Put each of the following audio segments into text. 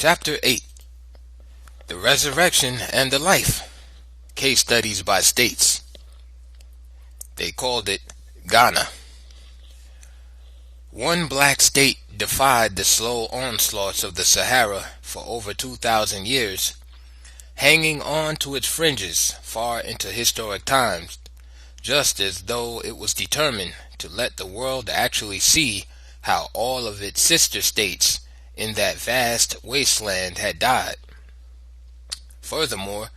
Chapter 8. The Resurrection and the Life. Case Studies by States. They called it Ghana. One black state defied the slow onslaughts of the Sahara for over 2,000 years, hanging on to its fringes far into historic times, just as though it was determined to let the world actually see how all of its sister states in that vast wasteland had died. Furthermore,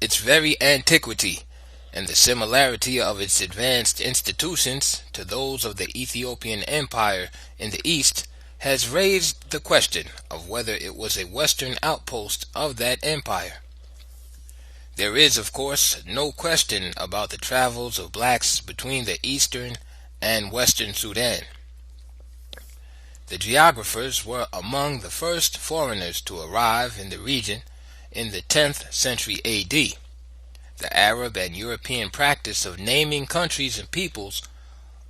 its very antiquity and the similarity of its advanced institutions to those of the Ethiopian Empire in the east has raised the question of whether it was a western outpost of that empire. There is, of course, no question about the travels of blacks between the eastern and western Sudan. The geographers were among the first foreigners to arrive in the region in the 10th century AD. The Arab and European practice of naming countries and peoples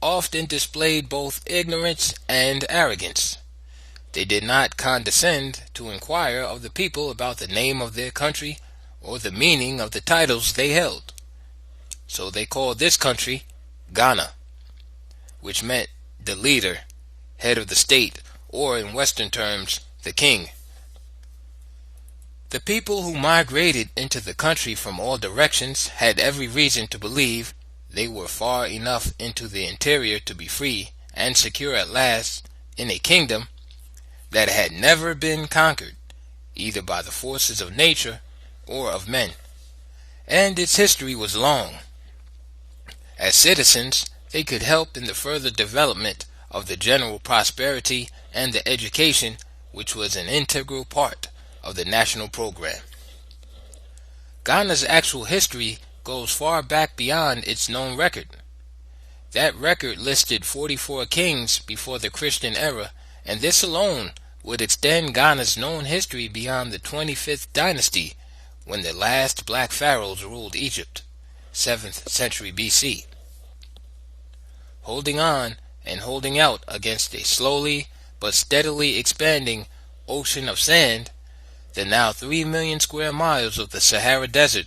often displayed both ignorance and arrogance. They did not condescend to inquire of the people about the name of their country or the meaning of the titles they held. So they called this country Ghana, which meant the leader, head of the state, or in Western terms, the king. The people who migrated into the country from all directions had every reason to believe they were far enough into the interior to be free and secure at last in a kingdom that had never been conquered, either by the forces of nature or of men. And its history was long. As citizens, they could help in the further development of the general prosperity and the education which was an integral part of the national program. Ghana's actual history goes far back beyond its known record. That record listed 44 kings before the Christian era, and this alone would extend Ghana's known history beyond the 25th dynasty, when the last black pharaohs ruled Egypt, 7th century BC. Holding on and holding out against a slowly but steadily expanding ocean of sand, the now 3 million square miles of the Sahara Desert,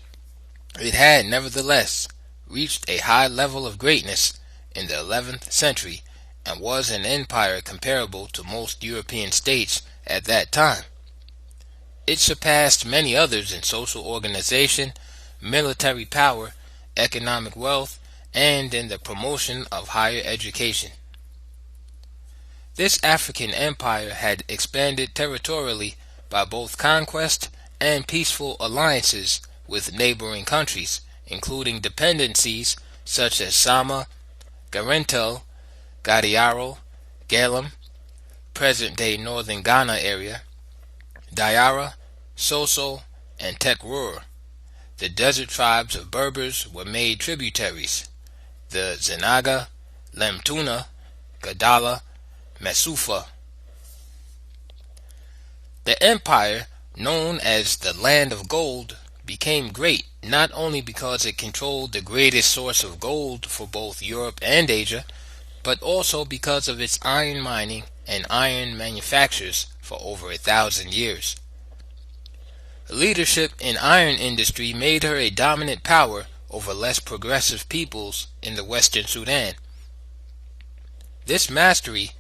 it had nevertheless reached a high level of greatness in the 11th century and was an empire comparable to most European states at that time. It surpassed many others in social organization, military power, economic wealth, and in the promotion of higher education. This African empire had expanded territorially by both conquest and peaceful alliances with neighboring countries, including dependencies such as Sama, Garentel, Gadiaro, Galam, present-day northern Ghana area, Diara, Soso, and Tekrur. The desert tribes of Berbers were made tributaries. The Zenaga, Lemtuna, Gadala, Mesufa. The empire, known as the Land of Gold, became great not only because it controlled the greatest source of gold for both Europe and Asia, but also because of its iron mining and iron manufactures for over 1,000 years. Leadership in iron industry made her a dominant power over less progressive peoples in the Western Sudan. This mastery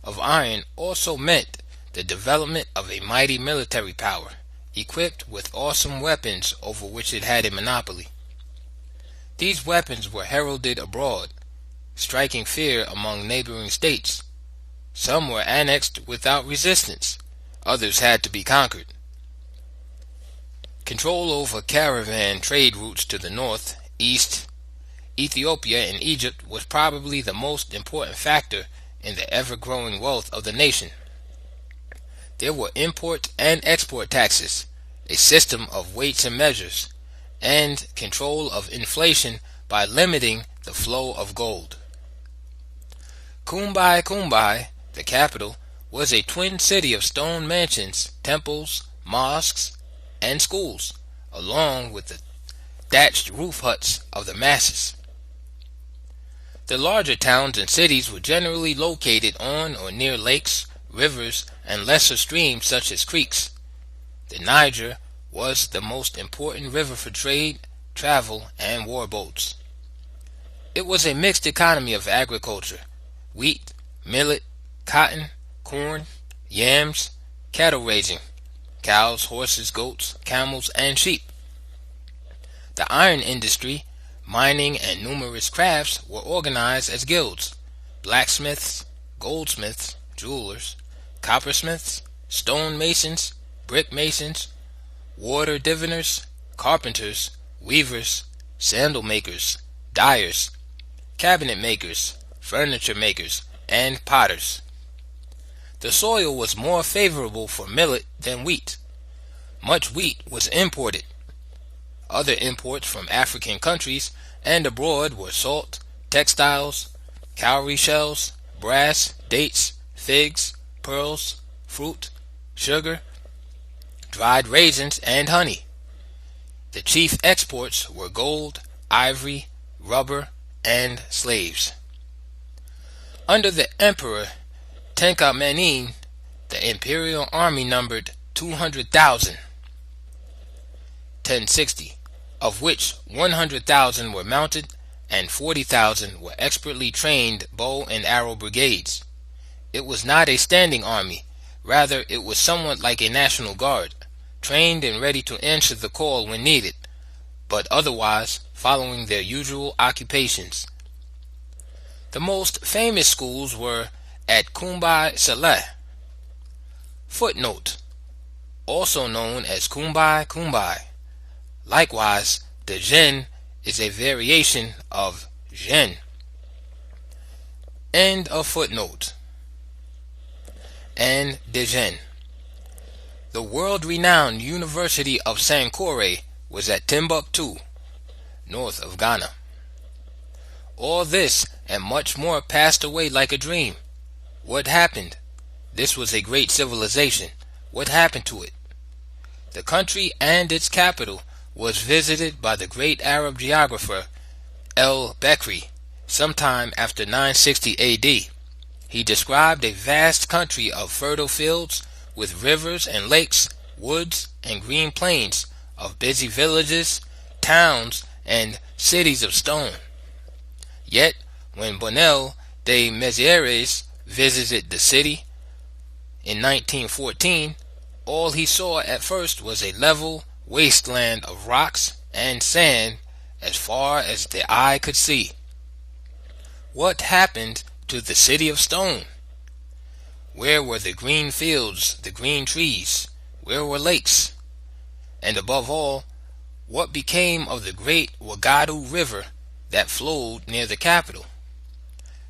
of iron also meant the development of a mighty military power, equipped with awesome weapons over which it had a monopoly. These weapons were heralded abroad, striking fear among neighboring states. Some were annexed without resistance, others had to be conquered. Control over caravan trade routes to the north, east, Ethiopia, and Egypt was probably the most important factor in the ever-growing wealth of the nation. There were import and export taxes, a system of weights and measures, and control of inflation by limiting the flow of gold. Kumbai, the capital, was a twin city of stone mansions, temples, mosques, and schools, along with the thatched roof huts of the masses. The larger towns and cities were generally located on or near lakes, rivers, and lesser streams such as creeks. The Niger was the most important river for trade, travel, and war boats. It was a mixed economy of agriculture: wheat, millet, cotton, corn, yams, cattle raising, cows, horses, goats, camels, and sheep. The iron industry, mining, and numerous crafts were organized as guilds: blacksmiths, goldsmiths, jewelers, coppersmiths, stone masons, brick masons, water diviners, carpenters, weavers, sandal makers, dyers, cabinet makers, furniture makers, and potters. The soil was more favorable for millet than wheat. Much wheat was imported. Other imports from African countries and abroad were salt, textiles, cowrie shells, brass, dates, figs, pearls, fruit, sugar, dried raisins, and honey. The chief exports were gold, ivory, rubber, and slaves. Under the Emperor Tenkamenin, the imperial army numbered 200,000, 1060, of which 100,000 were mounted and 40,000 were expertly trained bow and arrow brigades. It was not a standing army; rather it was somewhat like a national guard, trained and ready to answer the call when needed, but otherwise following their usual occupations. The most famous schools were at Kumbai Saleh. Footnote: also known as Kumbai Kumbai. Likewise, the Jen is a variation of Jen. End of footnote. And Dejen. The world-renowned University of Sankore was at Timbuktu, north of Ghana. All this and much more passed away like a dream. What happened? This was a great civilization. What happened to it? The country and its capital was visited by the great Arab geographer El-Bekri sometime after 960 AD. He described a vast country of fertile fields with rivers and lakes, woods and green plains, of busy villages, towns, and cities of stone. Yet, when Bonel de Mézières visited the city in 1914, all he saw at first was a level wasteland of rocks and sand as far as the eye could see. What happened to the city of stone? Where were the green fields, the green trees? Where were lakes? And above all, what became of the great Wagadu River that flowed near the capital?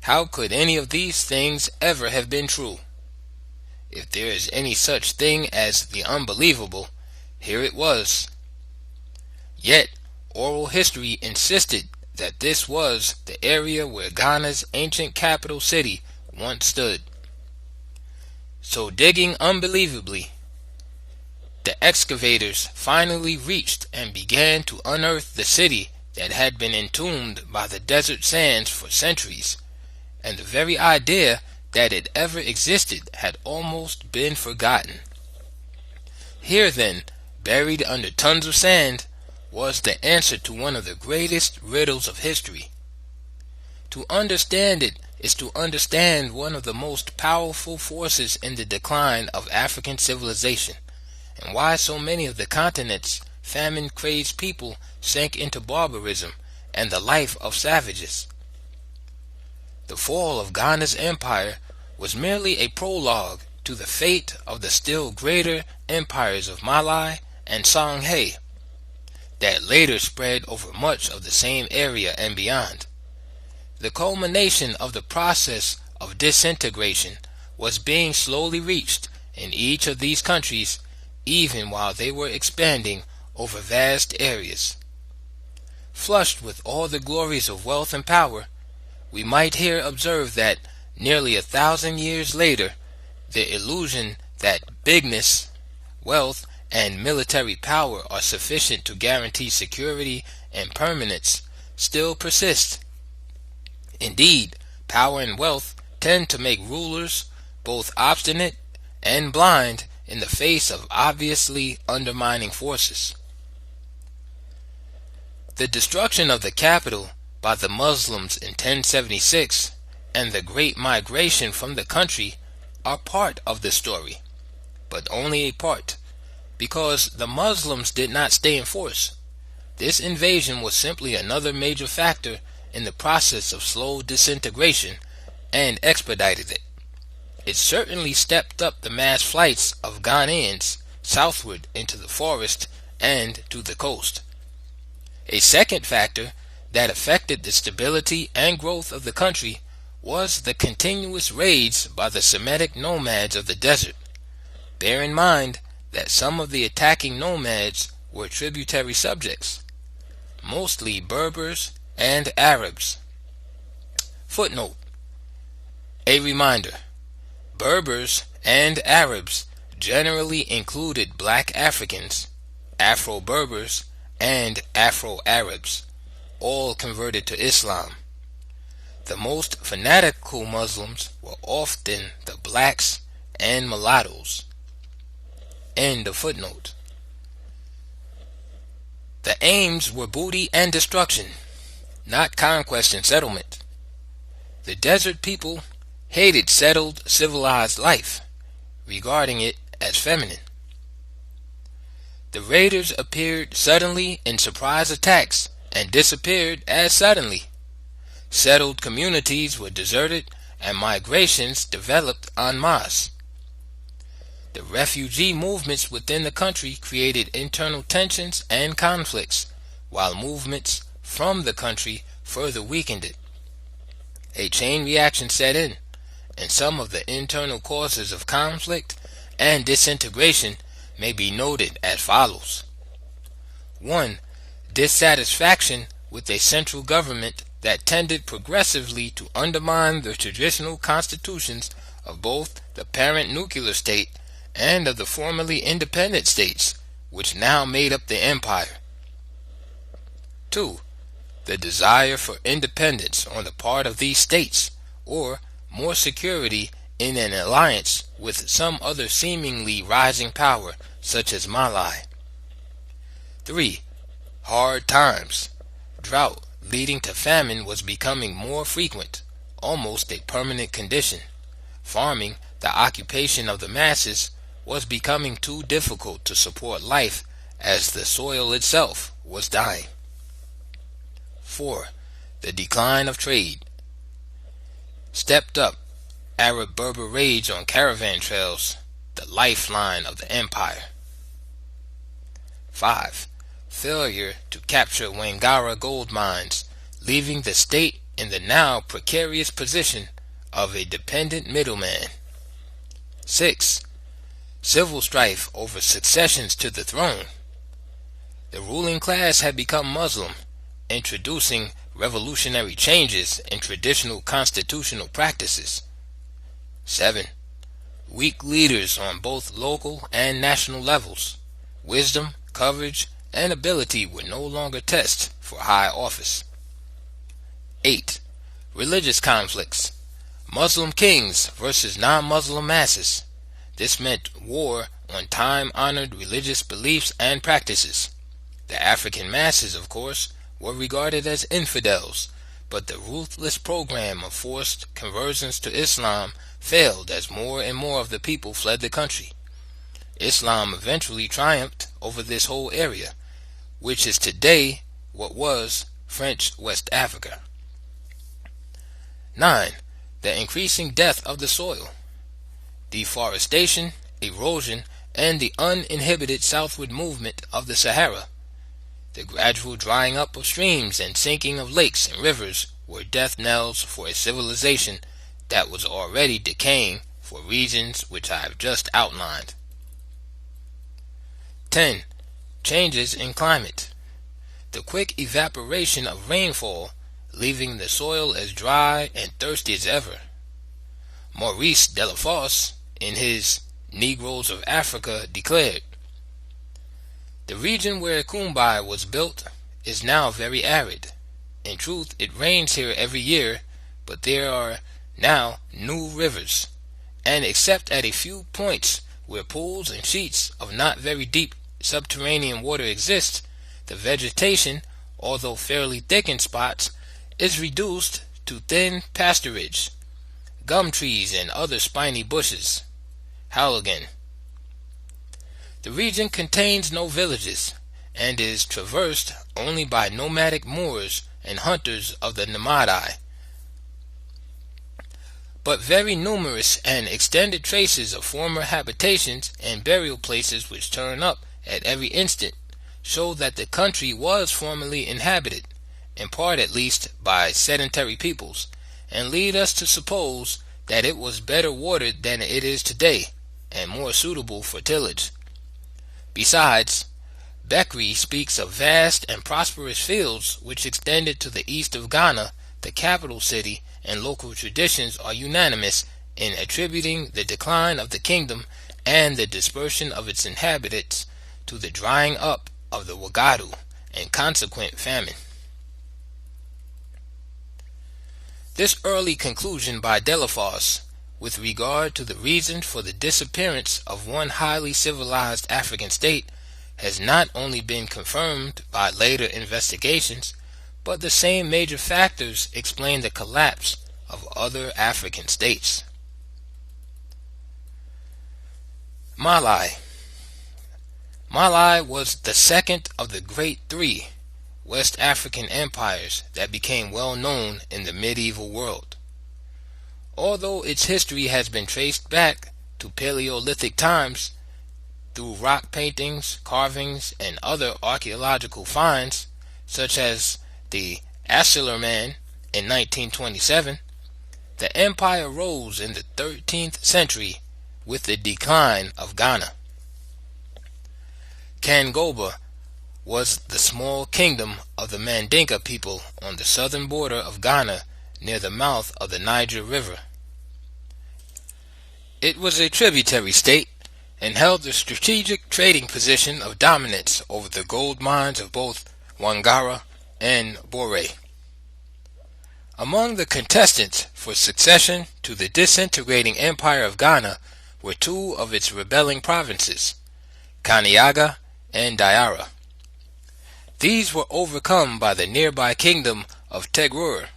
How could any of these things ever have been true? If there is any such thing as the unbelievable, here it was. Yet, oral history insisted that this was the area where Ghana's ancient capital city once stood. So, digging unbelievably, the excavators finally reached and began to unearth the city that had been entombed by the desert sands for centuries, and the very idea that it ever existed had almost been forgotten. Here then, buried under tons of sand, was the answer to one of the greatest riddles of history. To understand it is to understand one of the most powerful forces in the decline of African civilization, and why so many of the continent's famine-crazed people sank into barbarism and the life of savages. The fall of Ghana's empire was merely a prologue to the fate of the still greater empires of Malai and Songhai, that later spread over much of the same area and beyond. The culmination of the process of disintegration was being slowly reached in each of these countries, even while they were expanding over vast areas. Flushed with all the glories of wealth and power, we might here observe that nearly 1,000 years later, the illusion that bigness, wealth, and military power are sufficient to guarantee security and permanence still persists. Indeed, power and wealth tend to make rulers both obstinate and blind in the face of obviously undermining forces. The destruction of the capital by the Muslims in 1076 and the Great Migration from the country are part of the story, but only a part, because the Muslims did not stay in force. This invasion was simply another major factor in the process of slow disintegration and expedited it. It certainly stepped up the mass flights of Ghanaians southward into the forest and to the coast. A second factor that affected the stability and growth of the country was the continuous raids by the Semitic nomads of the desert. Bear in mind that some of the attacking nomads were tributary subjects, mostly Berbers and Arabs. Footnote: a reminder, Berbers and Arabs generally included black Africans, Afro-Berbers, and Afro-Arabs, all converted to Islam. The most fanatical Muslims were often the blacks and mulattoes. End of footnote. The aims were booty and destruction, not conquest and settlement. The desert people hated settled, civilized life, regarding it as feminine. The raiders appeared suddenly in surprise attacks and disappeared as suddenly. Settled communities were deserted and migrations developed en masse. The refugee movements within the country created internal tensions and conflicts, while movements from the country further weakened it. A chain reaction set in, and some of the internal causes of conflict and disintegration may be noted as follows. 1. Dissatisfaction with a central government that tended progressively to undermine the traditional constitutions of both the parent nuclear state and of the formerly independent states, which now made up the empire. 2. The desire for independence on the part of these states, or more security in an alliance with some other seemingly rising power, such as Malai. 3. Hard times. Drought leading to famine was becoming more frequent, almost a permanent condition. Farming, the occupation of the masses, was becoming too difficult to support life as the soil itself was dying. 4. The decline of trade. Stepped up Arab-Berber raids on caravan trails, the lifeline of the empire. 5. Failure to capture Wangara gold mines, leaving the state in the now precarious position of a dependent middleman. 6. Civil strife over successions to the throne. The ruling class had become Muslim, introducing revolutionary changes in traditional constitutional practices. 7. Weak leaders on both local and national levels. Wisdom, courage, and ability were no longer tests for high office. 8. Religious conflicts. Muslim kings versus non-Muslim masses. This meant war on time-honored religious beliefs and practices. The African masses, of course, were regarded as infidels, but the ruthless program of forced conversions to Islam failed as more and more of the people fled the country. Islam eventually triumphed over this whole area, which is today what was French West Africa. 9. The increasing death of the soil. Deforestation, erosion, and the uninhibited southward movement of the Sahara. The gradual drying up of streams and sinking of lakes and rivers were death knells for a civilization that was already decaying for reasons which I have just outlined. 10. Changes in climate. The quick evaporation of rainfall, leaving the soil as dry and thirsty as ever. Maurice Delafosse, in his Negroes of Africa, declared, "The region where Kumbai was built is now very arid. In truth, it rains here every year, but there are now new rivers, and except at a few points where pools and sheets of not very deep subterranean water exist, the vegetation, although fairly thick in spots, is reduced to thin pasturage, gum trees and other spiny bushes. Halligan. The region contains no villages, and is traversed only by nomadic Moors and hunters of the nobodies. But very numerous and extended traces of former habitations and burial places which turn up at every instant show that the country was formerly inhabited, in part at least, by sedentary peoples, and lead us to suppose that it was better watered than it is today, and more suitable for tillage. Besides, Beckery speaks of vast and prosperous fields which extended to the east of Ghana. The capital city and local traditions are unanimous in attributing the decline of the kingdom and the dispersion of its inhabitants to the drying up of the Wagadu and consequent famine. This early conclusion by Delafosse with regard to the reason for the disappearance of one highly civilized African state has not only been confirmed by later investigations, but the same major factors explain the collapse of other African states. Mali. Mali was the second of the great three West African empires that became well known in the medieval world. Although its history has been traced back to Paleolithic times through rock paintings, carvings, and other archaeological finds, such as the Ashilerman in 1927, the empire rose in the 13th century with the decline of Ghana. Kangoba was the small kingdom of the Mandinka people on the southern border of Ghana near the mouth of the Niger River. It was a tributary state and held the strategic trading position of dominance over the gold mines of both Wangara and Bore. Among the contestants for succession to the disintegrating empire of Ghana were two of its rebelling provinces, Kaniaga and Diara. These were overcome by the nearby kingdom of Tegrur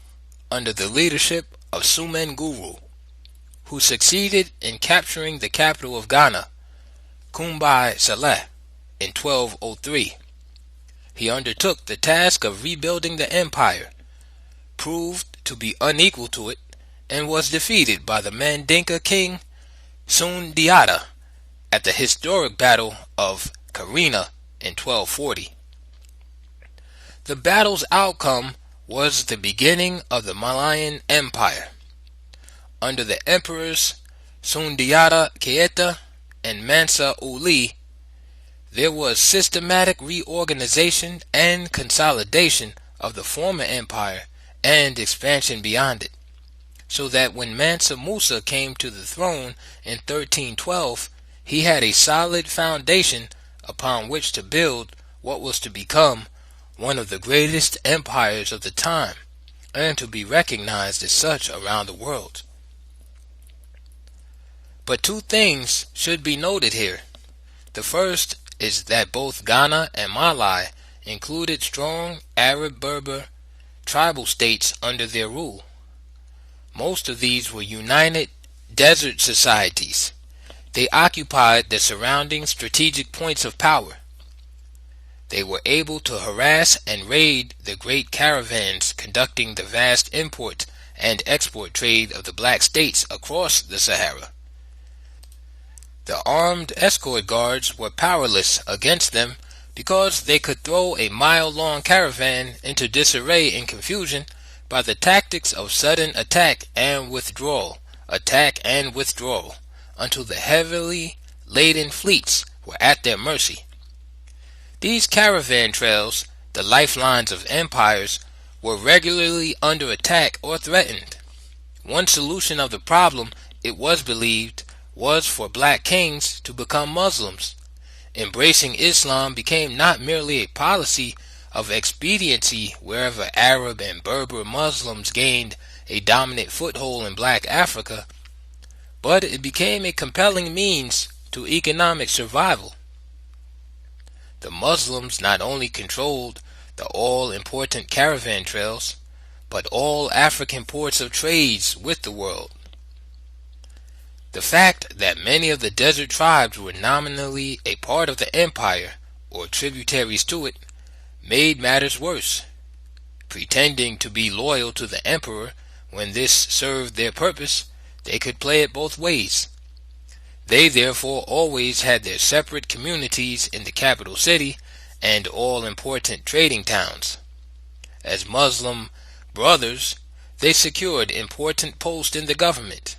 under the leadership of Sumen Guru, who succeeded in capturing the capital of Ghana, Kumbai Saleh, in 1203. He undertook the task of rebuilding the empire, proved to be unequal to it, and was defeated by the Mandinka king Sundiata at the historic battle of Karina in 1240. The battle's outcome was the beginning of the Malayan Empire. Under the emperors Sundiata Keita and Mansa Uli, there was systematic reorganization and consolidation of the former empire and expansion beyond it, so that when Mansa Musa came to the throne in 1312, he had a solid foundation upon which to build what was to become one of the greatest empires of the time, and to be recognized as such around the world. But two things should be noted here. The first is that both Ghana and Mali included strong Arab-Berber tribal states under their rule. Most of these were united desert societies. They occupied the surrounding strategic points of power. They were able to harass and raid the great caravans conducting the vast import and export trade of the black states across the Sahara. The armed escort guards were powerless against them because they could throw a mile-long caravan into disarray and confusion by the tactics of sudden attack and withdrawal, until the heavily laden fleets were at their mercy. These caravan trails, the lifelines of empires, were regularly under attack or threatened. One solution of the problem, it was believed, was for black kings to become Muslims. Embracing Islam became not merely a policy of expediency wherever Arab and Berber Muslims gained a dominant foothold in black Africa, but it became a compelling means to economic survival. The Muslims not only controlled the all-important caravan trails, but all African ports of trades with the world. The fact that many of the desert tribes were nominally a part of the empire or tributaries to it made matters worse. Pretending to be loyal to the emperor when this served their purpose, they could play it both ways. They therefore always had their separate communities in the capital city and all important trading towns. As Muslim brothers, they secured important posts in the government.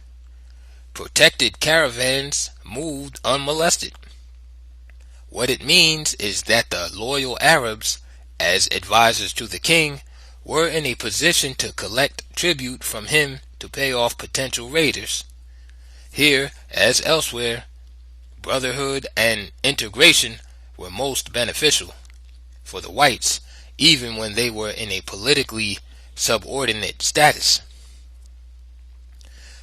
Protected caravans moved unmolested. What it means is that the loyal Arabs, as advisors to the king, were in a position to collect tribute from him to pay off potential raiders. Here, as elsewhere, brotherhood and integration were most beneficial for the whites, even when they were in a politically subordinate status.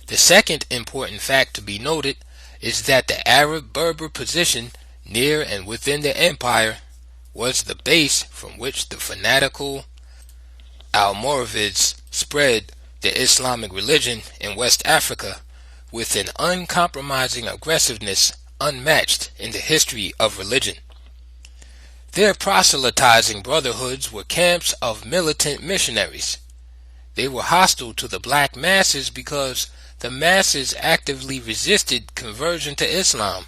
The second important fact to be noted is that the Arab-Berber position near and within the empire was the base from which the fanatical Almoravids spread the Islamic religion in West Africa with an uncompromising aggressiveness unmatched in the history of religion. Their proselytizing brotherhoods were camps of militant missionaries. They were hostile to the black masses because the masses actively resisted conversion to Islam.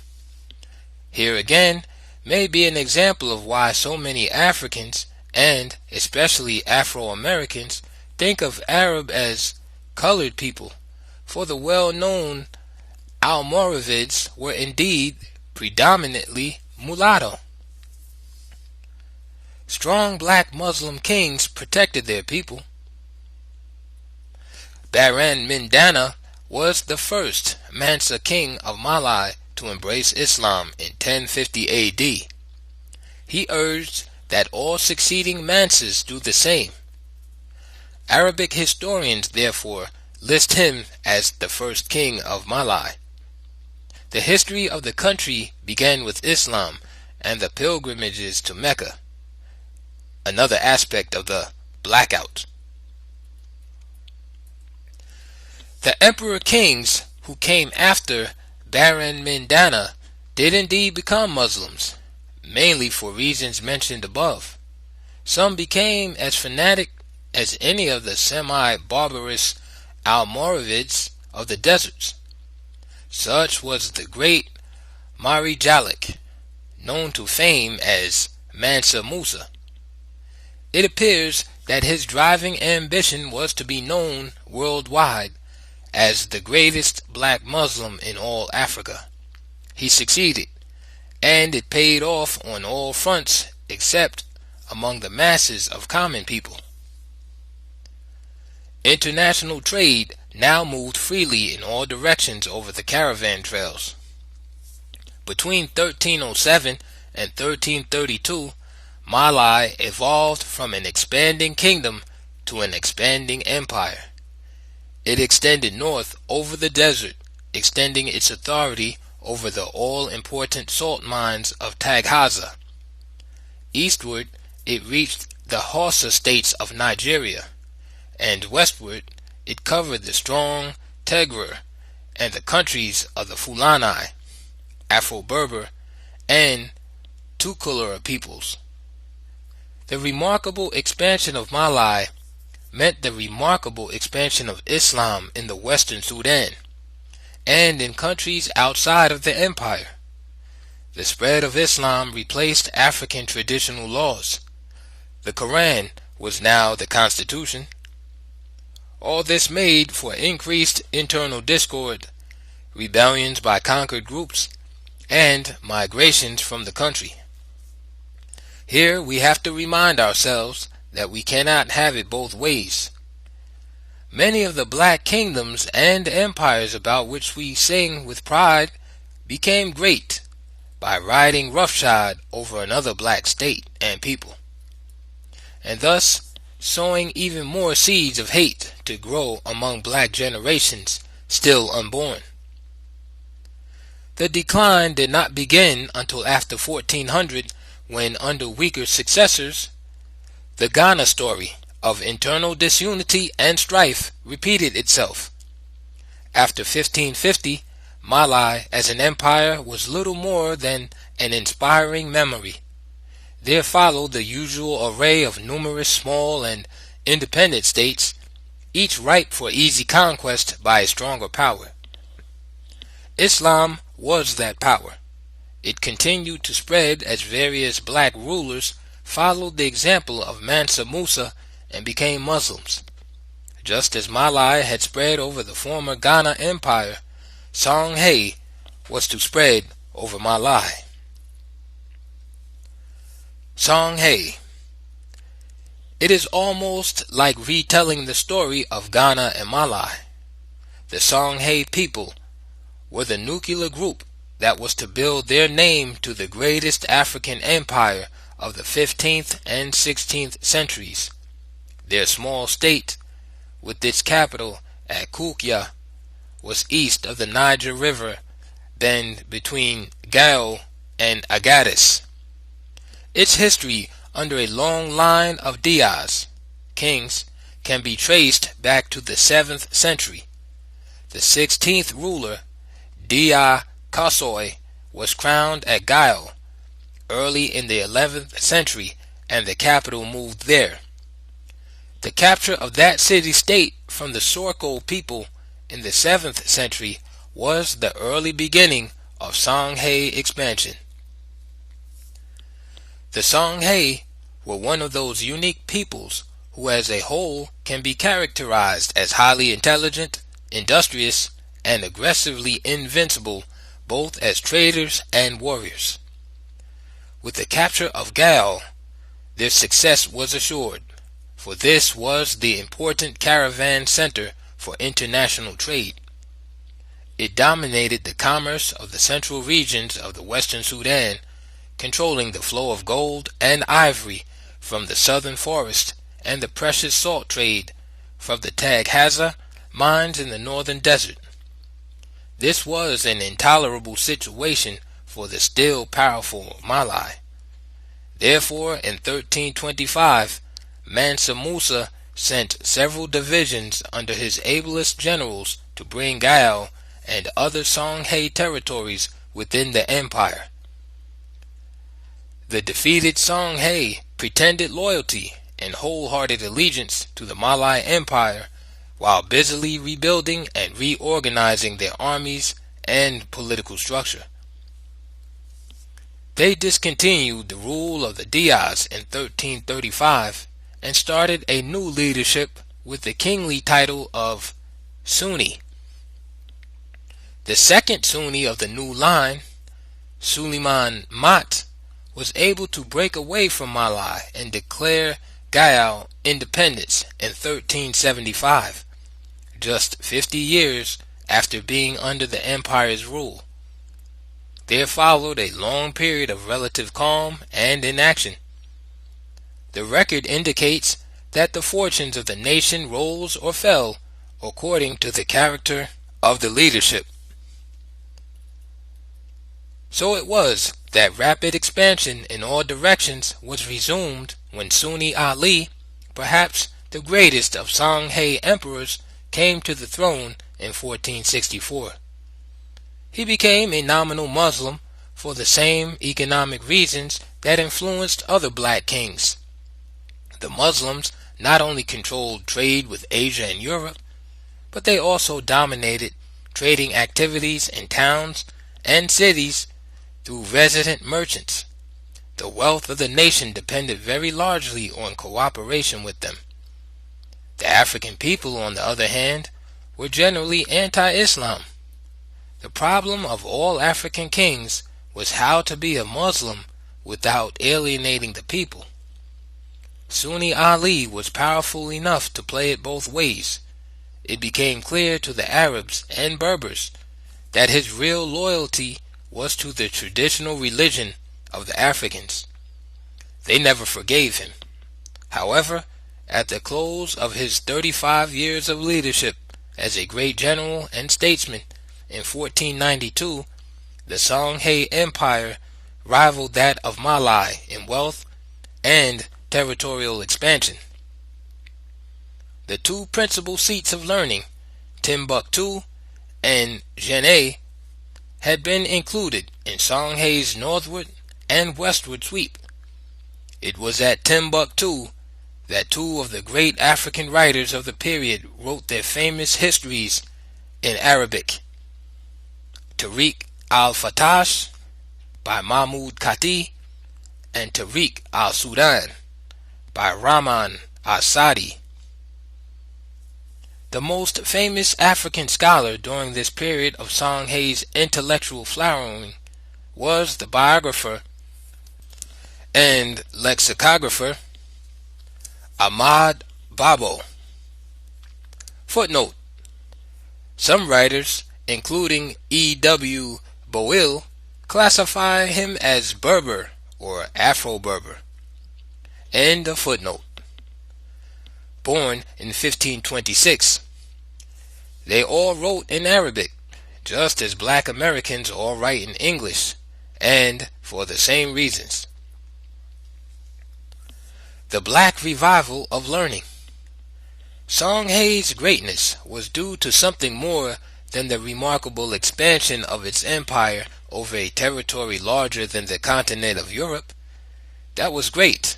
Here again may be an example of why so many Africans, and especially Afro-Americans, think of Arab as colored people, for the well-known Almoravids were indeed predominantly mulatto. Strong black Muslim kings protected their people. Baran Mindana was the first Mansa king of Malai to embrace Islam in 1050 AD. He urged that all succeeding Mansas do the same. Arabic historians therefore list him as the first king of Malai. The history of the country began with Islam and the pilgrimages to Mecca, another aspect of the blackout. The emperor kings who came after Baran Mindana did indeed become Muslims, mainly for reasons mentioned above. Some became as fanatic as any of the semi-barbarous Almoravids of the deserts. Such was the great Mari Jalik, known to fame as Mansa Musa. It appears that his driving ambition was to be known worldwide as the greatest black Muslim in all Africa. He succeeded, and it paid off on all fronts except among the masses of common people. International trade now moved freely in all directions over the caravan trails. Between 1307 and 1332, Malai evolved from an expanding kingdom to an expanding empire. It extended north over the desert, extending its authority over the all-important salt mines of Taghaza. Eastward, it reached the Hausa states of Nigeria, and westward, it covered the strong Tigray and the countries of the Fulani, Afro-Berber, and Tukulura peoples. The remarkable expansion of Malai meant the remarkable expansion of Islam in the western Sudan and in countries outside of the empire. The spread of Islam replaced African traditional laws. The Quran was now the constitution. All this made for increased internal discord, rebellions by conquered groups, and migrations from the country. Here we have to remind ourselves that we cannot have it both ways. Many of the black kingdoms and empires about which we sing with pride became great by riding roughshod over another black state and people, and thus sowing even more seeds of hate to grow among black generations still unborn. The decline did not begin until after 1400, when, under weaker successors, the Ghana story of internal disunity and strife repeated itself. After 1550, Malai as an empire was little more than an inspiring memory. There followed the usual array of numerous small and independent states, each ripe for easy conquest by a stronger power. Islam was that power. It continued to spread as various black rulers followed the example of Mansa Musa and became Muslims. Just as Malai had spread over the former Ghana Empire, Songhai was to spread over Malai. Songhai. It is almost like retelling the story of Ghana and Malai. The Songhai people were the nuclear group that was to build their name to the greatest African empire of the 15th and 16th centuries. Their small state, with its capital at Kukya, was east of the Niger River bend between Gao and Agadez. Its history under a long line of Dias, kings, can be traced back to the 7th century. The 16th ruler, Dia Kasoi, was crowned at Gao early in the 11th century, and the capital moved there. The capture of that city-state from the Sorko people in the 7th century was the early beginning of Songhai expansion. The Songhai were one of those unique peoples who as a whole can be characterized as highly intelligent, industrious, and aggressively invincible, both as traders and warriors. With the capture of Gao, their success was assured, for this was the important caravan center for international trade. It dominated the commerce of the central regions of the Western Sudan, controlling the flow of gold and ivory from the southern forest and the precious salt trade from the Taghaza mines in the northern desert. This was an intolerable situation for the still powerful Malai. Therefore, in 1325, Mansa Musa sent several divisions under his ablest generals to bring Gao and other Songhai territories within the empire. The defeated Songhai pretended loyalty and wholehearted allegiance to the Malai Empire while busily rebuilding and reorganizing their armies and political structure. They discontinued the rule of the Dias in 1335 and started a new leadership with the kingly title of Sunni. The second Sunni of the new line, Suleiman Mat, was able to break away from Malai and declare Gao independence in 1375, just 50 years after being under the empire's rule. There followed a long period of relative calm and inaction. The record indicates that the fortunes of the nation rose or fell according to the character of the leadership. So it was that rapid expansion in all directions was resumed when Sunni Ali, perhaps the greatest of Songhai emperors, came to the throne in 1464. He became a nominal Muslim for the same economic reasons that influenced other black kings. The Muslims not only controlled trade with Asia and Europe, but they also dominated trading activities in towns and cities through resident merchants. The wealth of the nation depended very largely on cooperation with them. The African people, on the other hand, were generally anti-Islam. The problem of all African kings was how to be a Muslim without alienating the people. Sunni Ali was powerful enough to play it both ways. It became clear to the Arabs and Berbers that his real loyalty was to the traditional religion of the Africans. They never forgave him. However, at the close of his 35 years of leadership as a great general and statesman in 1492, the Songhai Empire rivaled that of Malai in wealth and territorial expansion. The two principal seats of learning, Timbuktu and Jenne, had been included in Songhai's northward and westward sweep. It was at Timbuktu that two of the great African writers of the period wrote their famous histories in Arabic: Tariq al-Fatash by Mahmud Kati and Tariq al-Sudan by Rahman al-Sadi. The most famous African scholar during this period of Songhai's intellectual flowering was the biographer and lexicographer Ahmad Babo. Footnote: some writers, including E.W. Boyle, classify him as Berber or Afro-Berber. End of footnote. Born in 1526, they all wrote in Arabic, just as black Americans all write in English, and for the same reasons. The Black Revival of Learning. Songhai's greatness was due to something more than the remarkable expansion of its empire over a territory larger than the continent of Europe. That was great,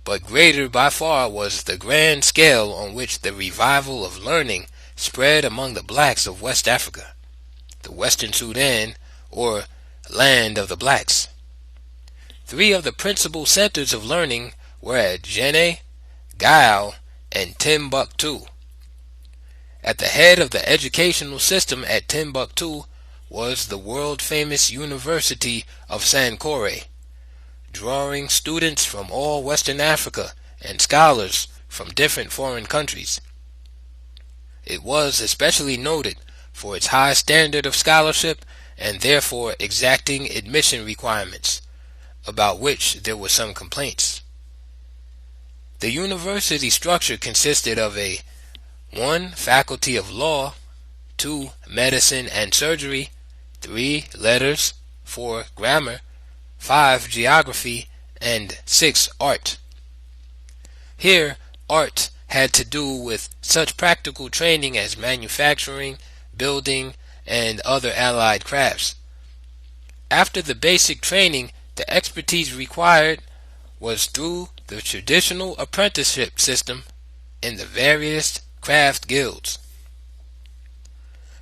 but greater by far was the grand scale on which the revival of learning spread among the blacks of West Africa, the Western Sudan, or land of the blacks. Three of the principal centers of learning were at Jenne, Galle, and Timbuktu. At the head of the educational system at Timbuktu was the world-famous University of Sankore, drawing students from all Western Africa and scholars from different foreign countries. It was especially noted for its high standard of scholarship and therefore exacting admission requirements, about which there were some complaints. The university structure consisted of 1. Faculty of Law, 2. Medicine and Surgery, 3. Letters, 4. Grammar, 5. Geography, and 6. Art. Here, art had to do with such practical training as manufacturing, building, and other allied crafts. After the basic training, the expertise required was through the traditional apprenticeship system in the various craft guilds.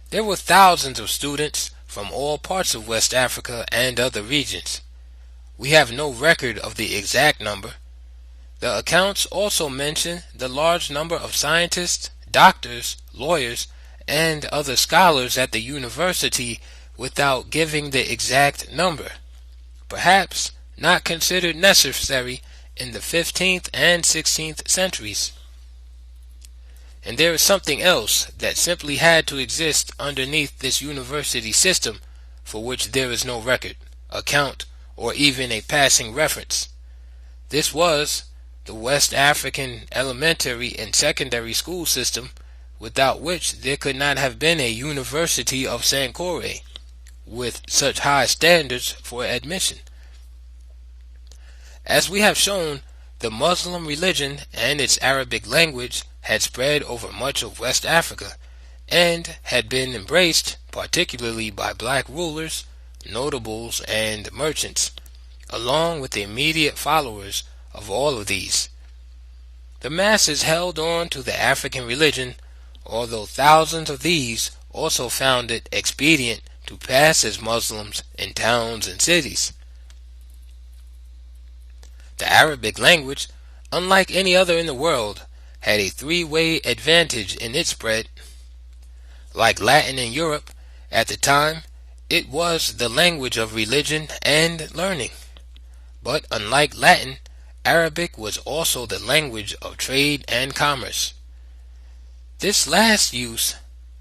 There were thousands of students from all parts of West Africa and other regions. We have no record of the exact number. The accounts also mention the large number of scientists, doctors, lawyers, and other scholars at the university without giving the exact number, perhaps not considered necessary in the 15th and 16th centuries. And there is something else that simply had to exist underneath this university system for which there is no record, account, or even a passing reference. This was the West African elementary and secondary school system, without which there could not have been a University of Sankore with such high standards for admission. As we have shown, the Muslim religion and its Arabic language had spread over much of West Africa and had been embraced particularly by black rulers, notables, and merchants, along with the immediate followers of all of these. The masses held on to the African religion, although thousands of these also found it expedient to pass as Muslims in towns and cities. The Arabic language, unlike any other in the world, had a three-way advantage in its spread. Like Latin in Europe, at the time, it was the language of religion and learning. But unlike Latin, Arabic was also the language of trade and commerce. This last use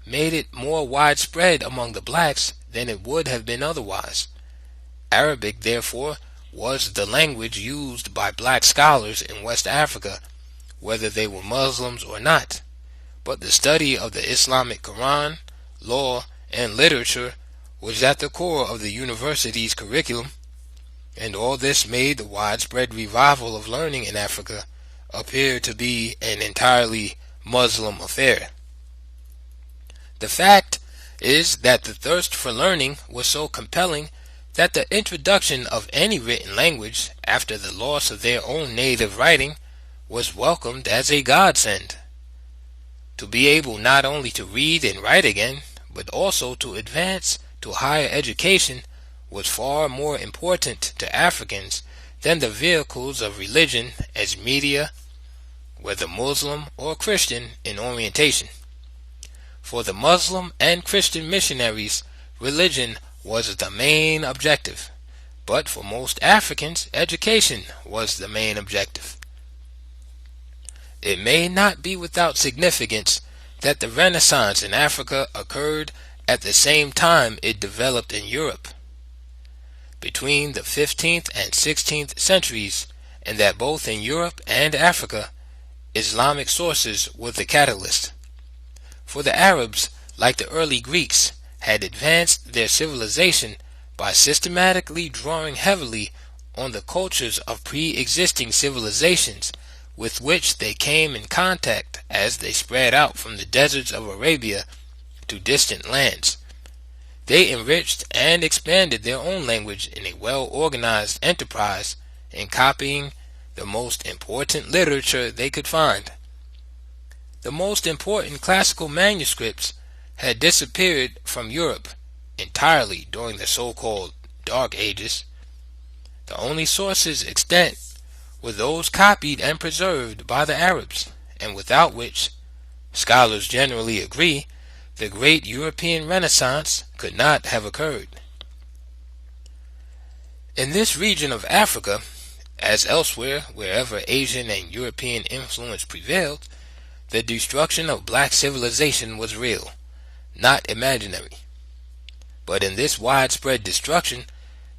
made it more widespread among the blacks than it would have been otherwise. Arabic, therefore, was the language used by black scholars in West Africa, whether they were Muslims or not. But the study of the Islamic Quran, law, and literature was at the core of the university's curriculum, and all this made the widespread revival of learning in Africa appear to be an entirely Muslim affair. The fact is that the thirst for learning was so compelling that the introduction of any written language after the loss of their own native writing was welcomed as a godsend. To be able not only to read and write again, but also to advance to higher education was far more important to Africans than the vehicles of religion as media, whether Muslim or Christian in orientation. For the Muslim and Christian missionaries, religion was the main objective, but for most Africans, education was the main objective. It may not be without significance that the Renaissance in Africa occurred at the same time it developed in Europe, between the 15th and 16th centuries, and that both in Europe and Africa, Islamic sources were the catalyst. For the Arabs, like the early Greeks, had advanced their civilization by systematically drawing heavily on the cultures of pre-existing civilizations with which they came in contact as they spread out from the deserts of Arabia to distant lands. They enriched and expanded their own language in a well-organized enterprise in copying the most important literature they could find. The most important classical manuscripts had disappeared from Europe entirely during the so-called Dark Ages. The only sources extant were those copied and preserved by the Arabs, and without which, scholars generally agree, the great European Renaissance could not have occurred. In this region of Africa, as elsewhere wherever Asian and European influence prevailed, the destruction of black civilization was real, not imaginary. But in this widespread destruction,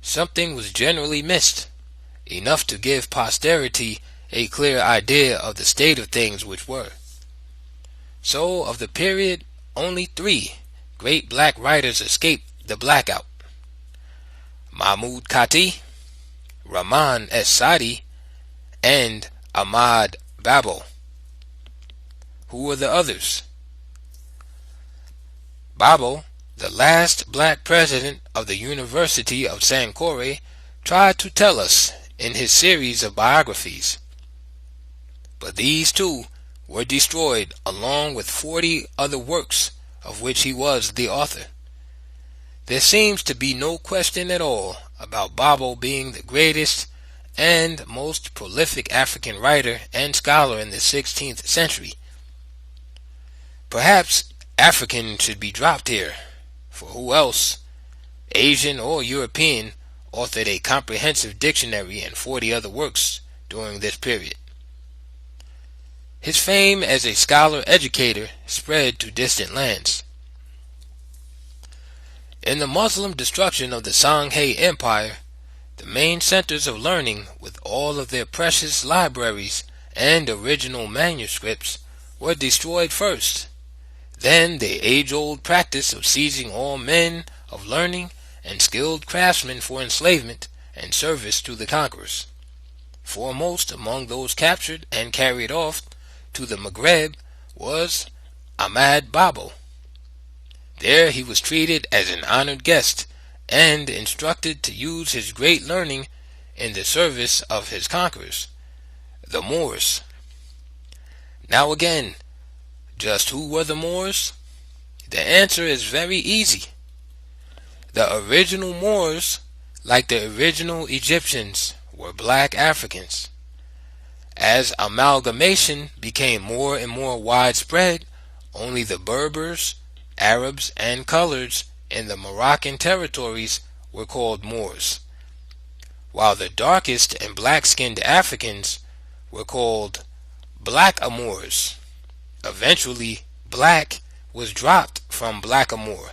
something was generally missed, enough to give posterity a clear idea of the state of things which were. So, of the period, only 3 great black writers escaped the blackout: Mahmud Kati, Rahman Es-Sadi, and Ahmad Babel. Who were the others? Babel, the last black president of the University of Sankore, tried to tell us in his series of biographies. But these too were destroyed along with 40 other works of which he was the author. There seems to be no question at all about Babel being the greatest and most prolific African writer and scholar in the 16th century. Perhaps African should be dropped here, for who else, Asian or European, authored a comprehensive dictionary and 40 other works during this period? His fame as a scholar-educator spread to distant lands. In the Muslim destruction of the Songhai Empire, the main centers of learning with all of their precious libraries and original manuscripts were destroyed first. Then the age-old practice of seizing all men of learning and skilled craftsmen for enslavement and service to the conquerors. Foremost among those captured and carried off to the Maghreb was Ahmad Babel. There he was treated as an honored guest and instructed to use his great learning in the service of his conquerors, the Moors. Now again, just who were the Moors? The answer is very easy. The original Moors, like the original Egyptians, were black Africans. As amalgamation became more and more widespread, only the Berbers, Arabs, and coloreds in the Moroccan territories were called Moors, while the darkest and black-skinned Africans were called Blackamoors. Eventually, black was dropped from Blackamoor.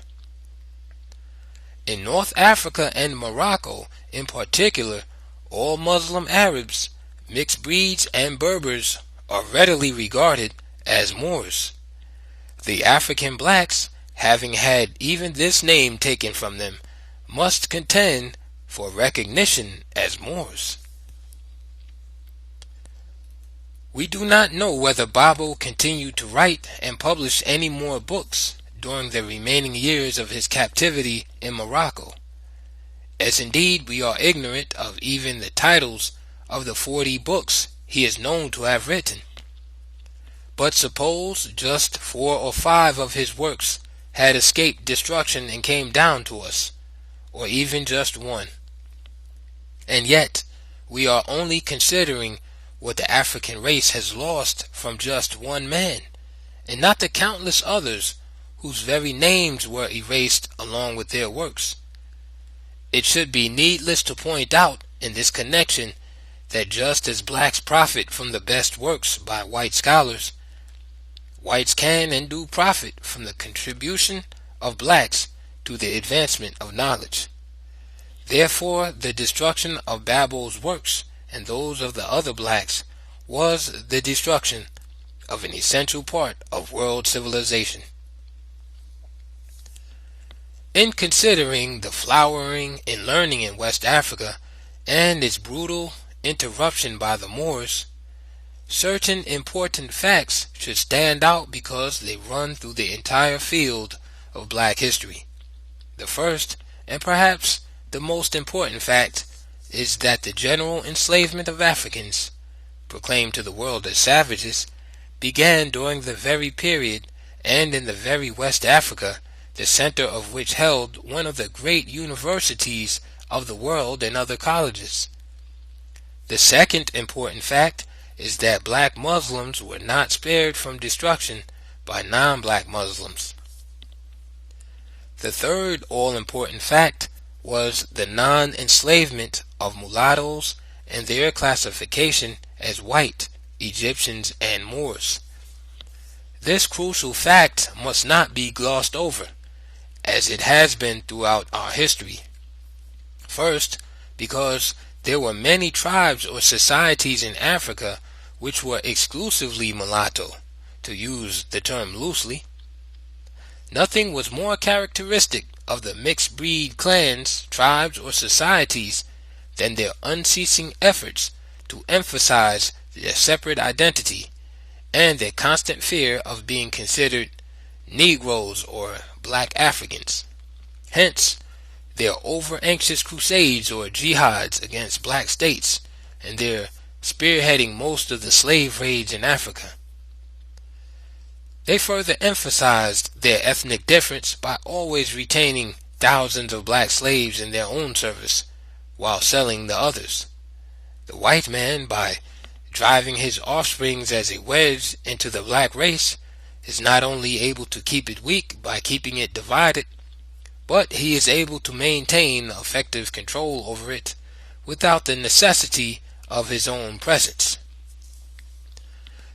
In North Africa and Morocco in particular, all Muslim Arabs, mixed breeds, and Berbers are readily regarded as Moors. The African blacks having had even this name taken from them, must contend for recognition as Moors. We do not know whether Babel continued to write and publish any more books during the remaining years of his captivity in Morocco, as indeed we are ignorant of even the titles of the 40 books he is known to have written. But suppose just 4 or 5 of his works had escaped destruction and came down to us, or even just one. And yet, we are only considering what the African race has lost from just one man, and not the countless others whose very names were erased along with their works. It should be needless to point out in this connection that just as blacks profit from the best works by white scholars, whites can and do profit from the contribution of blacks to the advancement of knowledge. Therefore, the destruction of Babel's works and those of the other blacks was the destruction of an essential part of world civilization. In considering the flowering in learning in West Africa and its brutal interruption by the Moors, certain important facts should stand out because they run through the entire field of black history. The first, and perhaps the most important fact, is that the general enslavement of Africans, proclaimed to the world as savages, began during the very period and in the very West Africa, the center of which held one of the great universities of the world and other colleges. The second important fact is that black Muslims were not spared from destruction by non-black Muslims. The third all-important fact was the non-enslavement of mulattoes and their classification as white, Egyptians, and Moors. This crucial fact must not be glossed over, as it has been throughout our history. First, because there were many tribes or societies in Africa which were exclusively mulatto, to use the term loosely. Nothing was more characteristic of the mixed breed clans, tribes, or societies than their unceasing efforts to emphasize their separate identity and their constant fear of being considered Negroes or black Africans. Hence, their over-anxious crusades or jihads against black states and their spearheading most of the slave raids in Africa. They further emphasized their ethnic difference by always retaining thousands of black slaves in their own service while selling the others. The white man, by driving his offsprings as a wedge into the black race, is not only able to keep it weak by keeping it divided, but he is able to maintain effective control over it without the necessity of his own presence.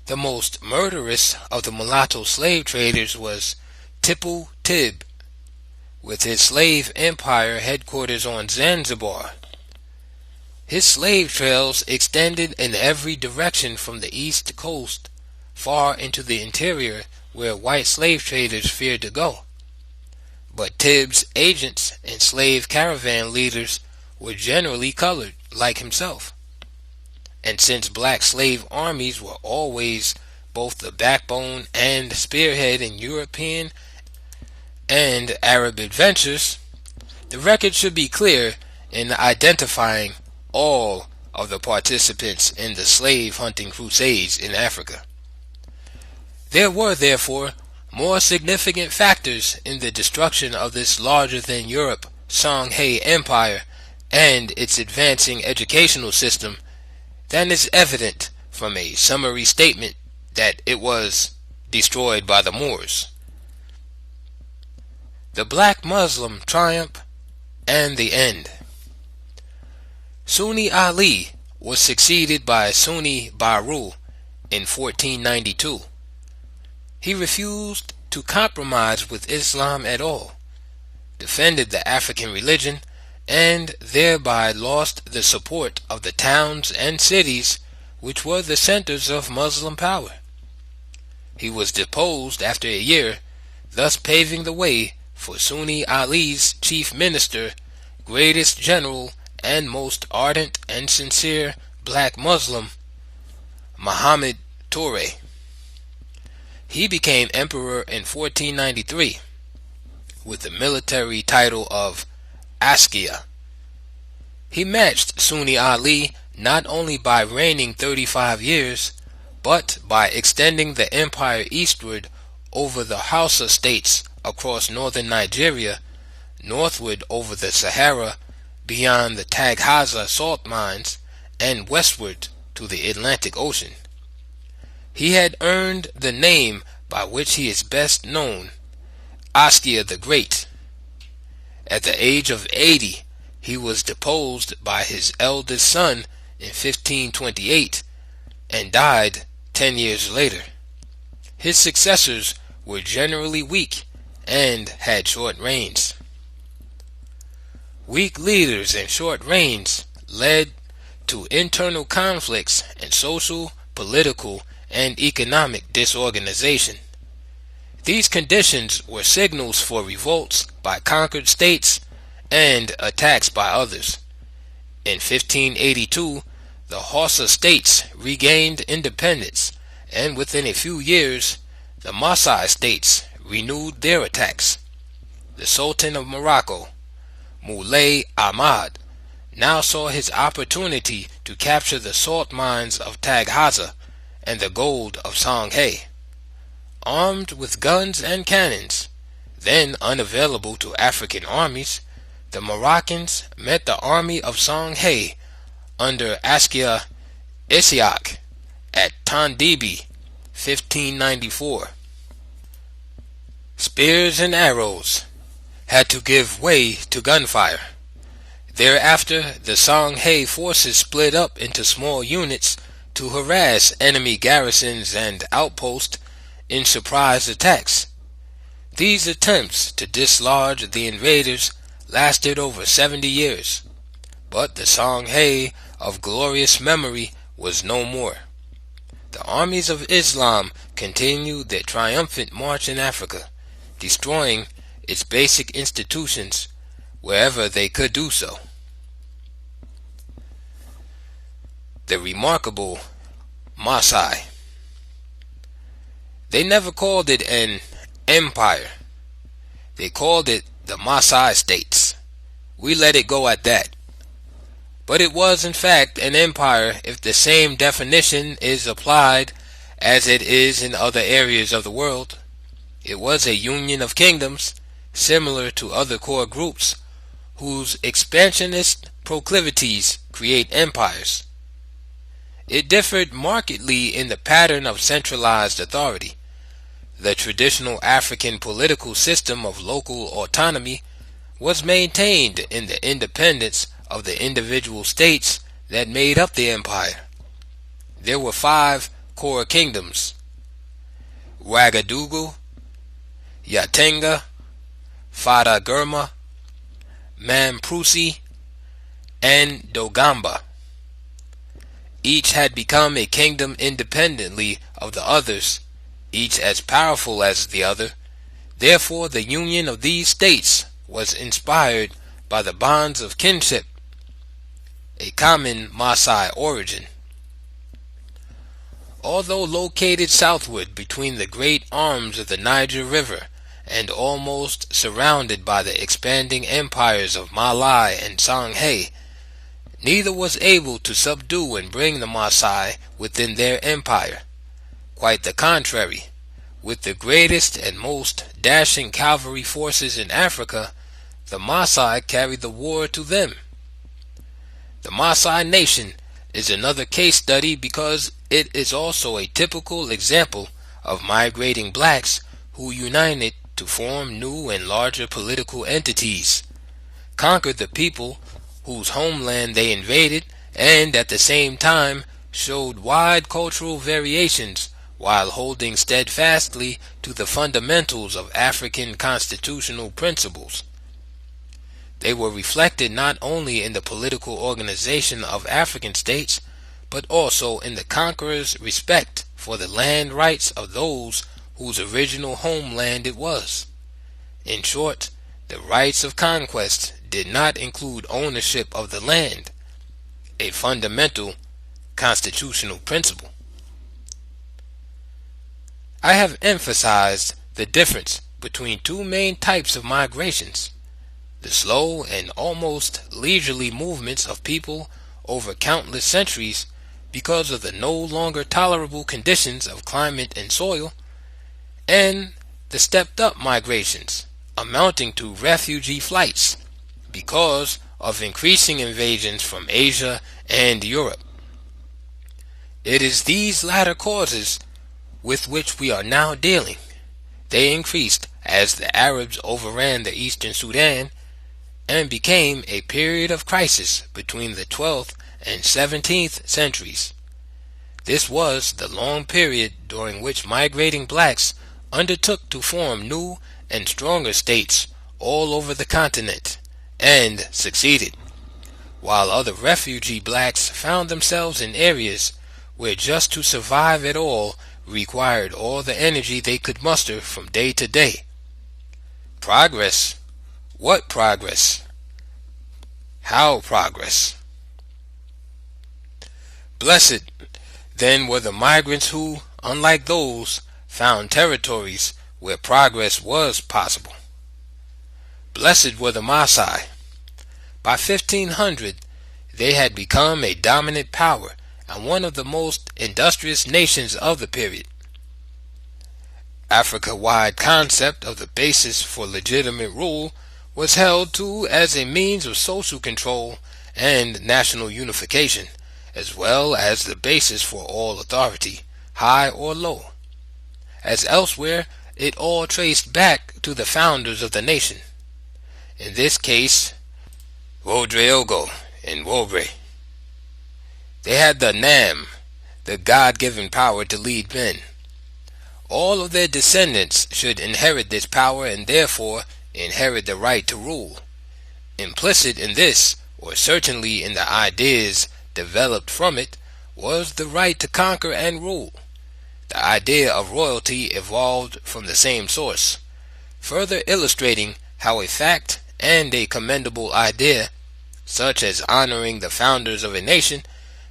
The most murderous of the mulatto slave traders was Tippu Tib, with his slave empire headquarters on Zanzibar. His slave trails extended in every direction from the east coast far into the interior where white slave traders feared to go. But Tibb's agents and slave caravan leaders were generally colored like himself. And since black slave armies were always both the backbone and spearhead in European and Arab adventures, the record should be clear in identifying all of the participants in the slave hunting crusades in Africa. There were, therefore, more significant factors in the destruction of this larger-than-Europe Songhai Empire and its advancing educational system than is evident from a summary statement that it was destroyed by the Moors. The Black Muslim Triumph and the End. Sunni Ali was succeeded by Sunni Bahru in 1492. He refused to compromise with Islam at all, defended the African religion, and thereby lost the support of the towns and cities which were the centers of Muslim power. He was deposed after a year, thus paving the way for Sunni Ali's chief minister, greatest general, and most ardent and sincere black Muslim, Muhammad Toure. He became emperor in 1493 with the military title of Askia. He matched Sunni Ali not only by reigning 35 years, but by extending the empire eastward over the Hausa states across northern Nigeria, northward over the Sahara, beyond the Taghaza salt mines, and westward to the Atlantic Ocean. He had earned the name by which he is best known, Askia the Great. At the age of 80, he was deposed by his eldest son in 1528 and died 10 years later. His successors were generally weak and had short reigns. Weak leaders and short reigns led to internal conflicts and social, political, and economic disorganization. These conditions were signals for revolts by conquered states and attacks by others. In 1582, the Hausa states regained independence, and within a few years, the Masai states renewed their attacks. The Sultan of Morocco, Moulay Ahmad, now saw his opportunity to capture the salt mines of Taghaza and the gold of Songhay. Armed with guns and cannons, then unavailable to African armies, the Moroccans met the army of Songhay under Askia Isiaq at Tondibi, 1594. Spears and arrows had to give way to gunfire. Thereafter, the Songhay forces split up into small units to harass enemy garrisons and outposts in surprise attacks. These attempts to dislodge the invaders lasted over 70 years, but the Songhay of glorious memory was no more. The armies of Islam continued their triumphant march in Africa, destroying its basic institutions wherever they could do so. The remarkable Masai. They never called it an empire. They called it the Masai states. We let it go at that. But it was in fact an empire if the same definition is applied as it is in other areas of the world. It was a union of kingdoms, similar to other core groups, whose expansionist proclivities create empires. It differed markedly in the pattern of centralized authority. The traditional African political system of local autonomy was maintained in the independence of the individual states that made up the empire. There were 5 core kingdoms: Ouagadougou, Yatenga, Fada-Gurma, Mamprusi, and Dogamba. Each had become a kingdom independently of the others, each as powerful as the other. Therefore, the union of these states was inspired by the bonds of kinship, a common Maasai origin. Although located southward between the great arms of the Niger River and almost surrounded by the expanding empires of Malai and Songhay, neither was able to subdue and bring the Maasai within their empire. Quite the contrary, with the greatest and most dashing cavalry forces in Africa, the Maasai carried the war to them. The Maasai nation is another case study because it is also a typical example of migrating blacks who united to form new and larger political entities, conquered the people whose homeland they invaded, and at the same time showed wide cultural variations while holding steadfastly to the fundamentals of African constitutional principles. They were reflected not only in the political organization of African states, but also in the conqueror's respect for the land rights of those whose original homeland it was. In short, the rights of conquest did not include ownership of the land, a fundamental constitutional principle. I have emphasized the difference between two main types of migrations: the slow and almost leisurely movements of people over countless centuries because of the no longer tolerable conditions of climate and soil, and the stepped-up migrations amounting to refugee flights because of increasing invasions from Asia and Europe. It is these latter causes with which we are now dealing. They increased as the Arabs overran the eastern Sudan and became a period of crisis between the 12th and 17th centuries. This was the long period during which migrating blacks undertook to form new and stronger states all over the continent, and succeeded, while other refugee blacks found themselves in areas where just to survive at all required all the energy they could muster from day to day. Progress? What progress? How progress? Blessed, then, were the migrants who, unlike those, found territories where progress was possible. Blessed were the Maasai. By 1500, they had become a dominant power and one of the most industrious nations of the period. Africa-wide concept of the basis for legitimate rule was held to as a means of social control and national unification, as well as the basis for all authority, high or low. As elsewhere, it all traced back to the founders of the nation. In this case, Wodreogo and Wobre. They had the Nam, the God-given power to lead men. All of their descendants should inherit this power and therefore inherit the right to rule. Implicit in this, or certainly in the ideas developed from it, was the right to conquer and rule. The idea of royalty evolved from the same source, further illustrating how a fact and a commendable idea, such as honoring the founders of a nation,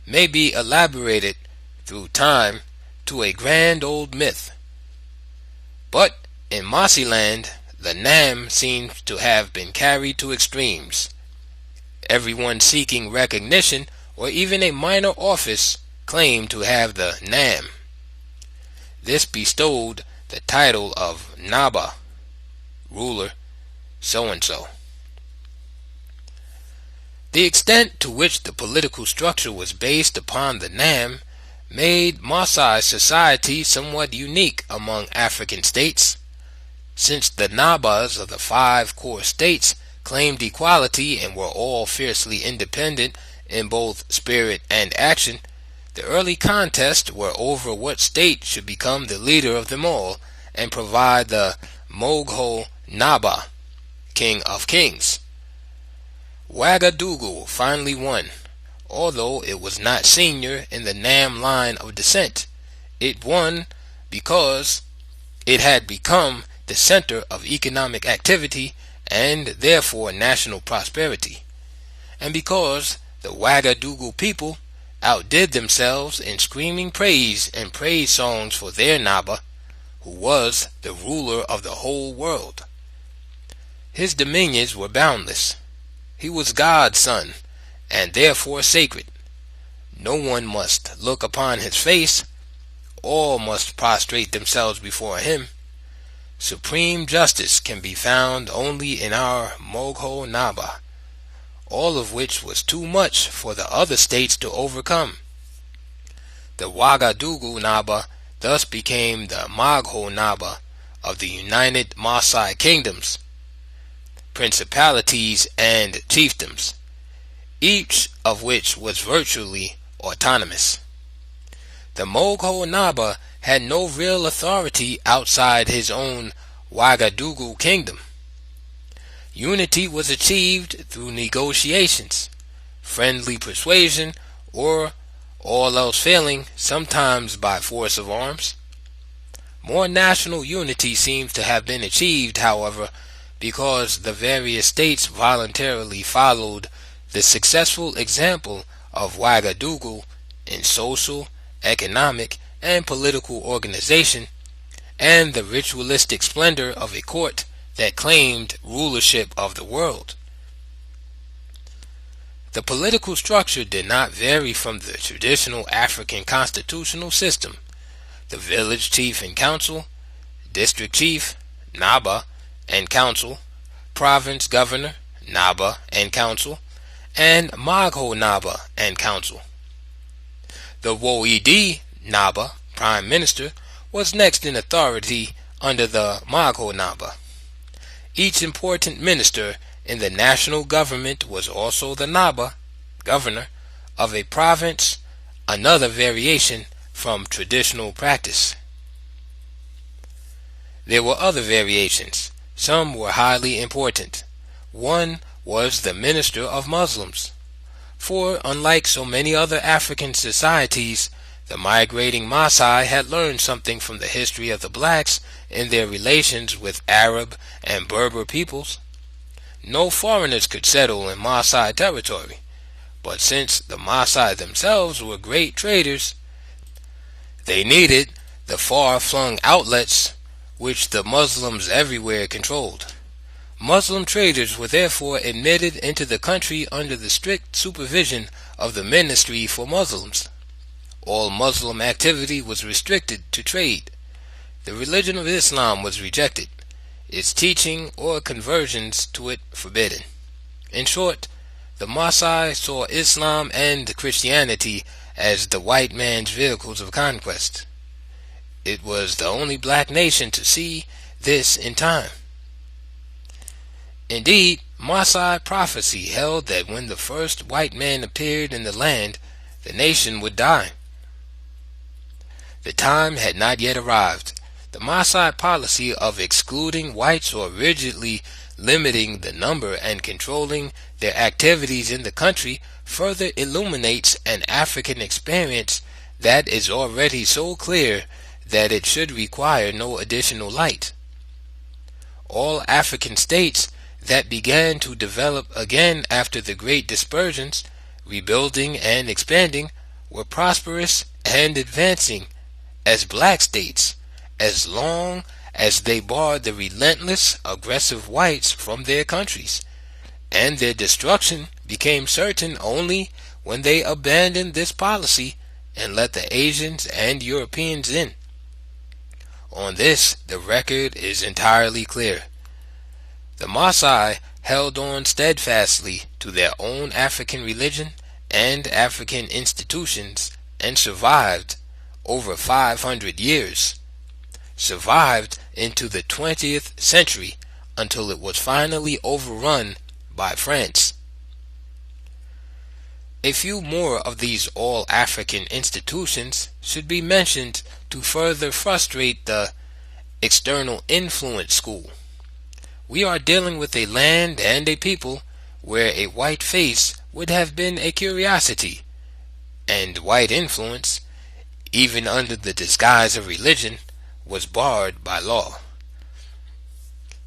may be elaborated through time to a grand old myth. But in Masiland, the Nam seems to have been carried to extremes. Everyone seeking recognition or even a minor office claimed to have the Nam. This bestowed the title of Naba, ruler so-and-so. The extent to which the political structure was based upon the Nam made Maasai society somewhat unique among African states. Since the Nabas of the 5 core states claimed equality and were all fiercely independent in both spirit and action, the early contests were over what state should become the leader of them all and provide the Mogho Naba, king of kings. Ouagadougou finally won. Although it was not senior in the Nam line of descent, it won because it had become the center of economic activity and therefore national prosperity, and because the Ouagadougou people outdid themselves in screaming praise and praise songs for their Naba, who was the ruler of the whole world. His dominions were boundless. He was God's son, and therefore sacred. No one must look upon his face. All must prostrate themselves before him. Supreme justice can be found only in our Mogho Naba, all of which was too much for the other states to overcome. The Ouagadougou Naba thus became the Mogho Naba of the United Maasai Kingdoms, principalities and chiefdoms, each of which was virtually autonomous. The Mogho Naba had no real authority outside his own Ouagadougou kingdom. Unity was achieved through negotiations, friendly persuasion, or, all else failing, sometimes by force of arms. More national unity seems to have been achieved, however, because the various states voluntarily followed the successful example of Ouagadougou in social, economic, and political organization, and the ritualistic splendor of a court that claimed rulership of the world. The political structure did not vary from the traditional African constitutional system. The village chief and council, district chief, Naba, and council, province governor, Naba and council, and Magho Naba and council. The Woidi Naba, prime minister, was next in authority under the Magho Naba. Each important minister in the national government was also the Naba, governor, of a province, another variation from traditional practice. There were other variations. Some were highly important. One was the minister of Muslims. For, unlike so many other African societies, the migrating Maasai had learned something from the history of the blacks in their relations with Arab and Berber peoples. No foreigners could settle in Maasai territory, but since the Maasai themselves were great traders, they needed the far-flung outlets which the Muslims everywhere controlled. Muslim traders were therefore admitted into the country under the strict supervision of the Ministry for Muslims. All Muslim activity was restricted to trade. The religion of Islam was rejected, its teaching or conversions to it forbidden. In short, the Maasai saw Islam and Christianity as the white man's vehicles of conquest. It was the only black nation to see this in time. Indeed, Maasai prophecy held that when the first white man appeared in the land, the nation would die. The time had not yet arrived. The Maasai policy of excluding whites or rigidly limiting the number and controlling their activities in the country further illuminates an African experience that is already so clear that it should require no additional light. All African states that began to develop again after the great dispersions, rebuilding and expanding, were prosperous and advancing as black states, as long as they barred the relentless, aggressive whites from their countries, and their destruction became certain only when they abandoned this policy and let the Asians and Europeans in. On this, the record is entirely clear. The Maasai held on steadfastly to their own African religion and African institutions and survived over 500 years, survived into the 20th century until it was finally overrun by France. A few more of these all-African institutions should be mentioned to further frustrate the external influence school. We are dealing with a land and a people where a white face would have been a curiosity, and white influence, even under the disguise of religion, was barred by law.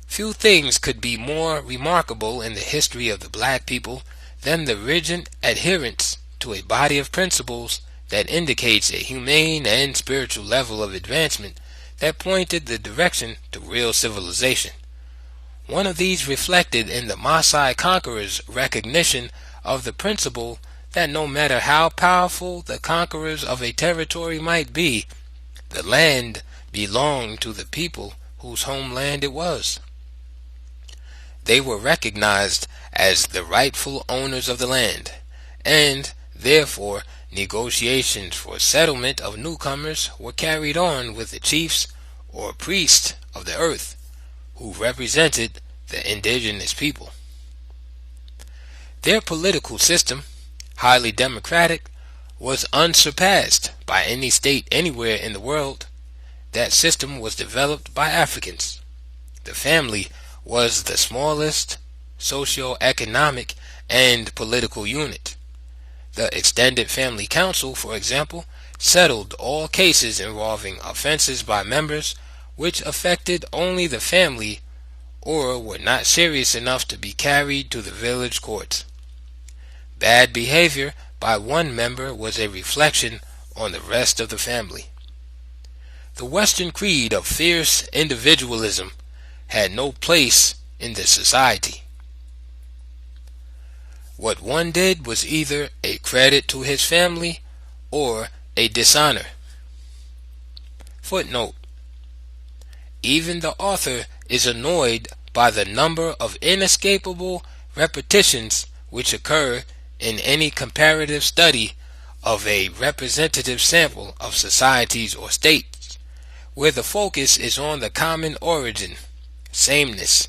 Few things could be more remarkable in the history of the black people than the rigid adherence to a body of principles that indicates a humane and spiritual level of advancement that pointed the direction to real civilization. One of these reflected in the Maasai conquerors' recognition of the principle that no matter how powerful the conquerors of a territory might be, the land belonged to the people whose homeland it was. They were recognized as the rightful owners of the land, and therefore negotiations for settlement of newcomers were carried on with the chiefs or priests of the earth, who represented the indigenous people. Their political system, highly democratic, was unsurpassed by any state anywhere in the world. That system was developed by Africans. The family was the smallest socio-economic and political unit. The extended family council, for example, settled all cases involving offenses by members which affected only the family or were not serious enough to be carried to the village courts. Bad behavior by one member was a reflection on the rest of the family. The Western creed of fierce individualism had no place in this society. What one did was either a credit to his family or a dishonor. Footnote: even the author is annoyed by the number of inescapable repetitions which occur in any comparative study of a representative sample of societies or states, where the focus is on the common origin, sameness,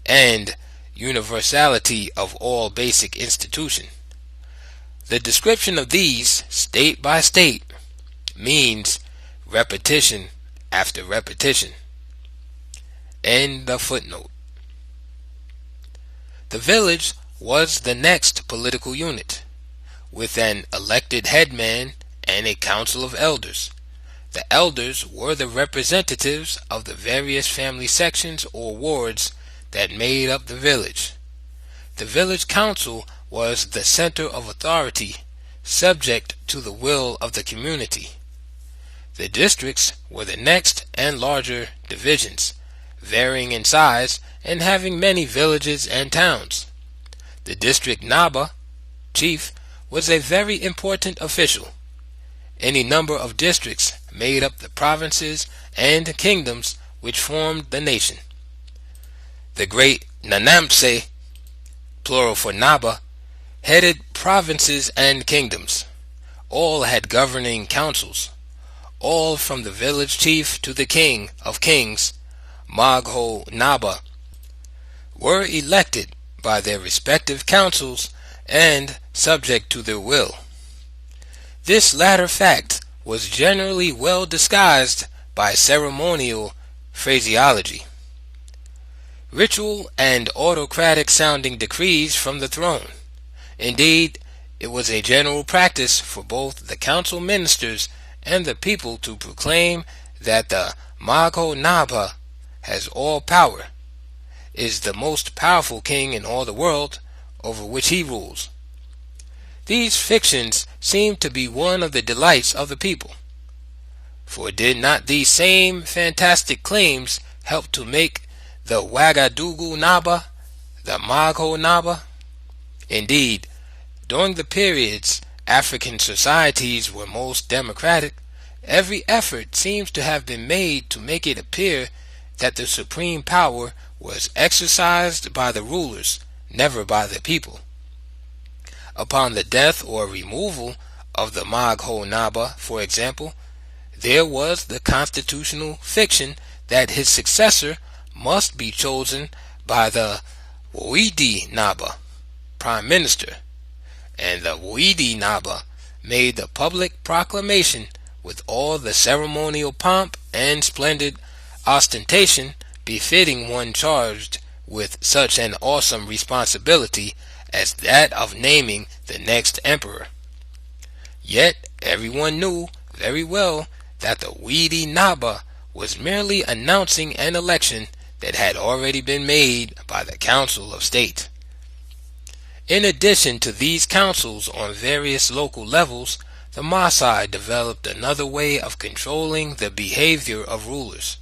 and universality of all basic institution. The description of these, state by state, means repetition after repetition. End the footnote. The village was the next political unit, with an elected headman and a council of elders. The elders were the representatives of the various family sections or wards that made up the village. The village council was the center of authority, subject to the will of the community. The districts were the next and larger divisions, varying in size and having many villages and towns. The district Naba, chief, was a very important official. Any number of districts made up the provinces and kingdoms which formed the nation. The great Nanamse, plural for Naba, headed provinces and kingdoms. All had governing councils. All from the village chief to the king of kings, Magho Naba, were elected by their respective councils and subject to their will. This latter fact was generally well disguised by ceremonial phraseology, ritual, and autocratic sounding decrees from the throne. Indeed, it was a general practice for both the council ministers and the people to proclaim that the Magho Naba has all power, is the most powerful king in all the world, over which he rules. These fictions seem to be one of the delights of the people. For did not these same fantastic claims help to make the Wagadugu Naba the Magho Naba? Indeed, during the periods African societies were most democratic, every effort seems to have been made to make it appear that the supreme power was exercised by the rulers, never by the people. Upon the death or removal of the Magho Naba, for example, there was the constitutional fiction that his successor must be chosen by the Woidi Naba, prime minister, and the Woidi Naba made the public proclamation with all the ceremonial pomp and splendid ostentation befitting one charged with such an awesome responsibility as that of naming the next emperor. Yet everyone knew very well that the Woidi Naba was merely announcing an election that had already been made by the Council of State. In addition to these councils on various local levels, the Maasai developed another way of controlling the behavior of rulers.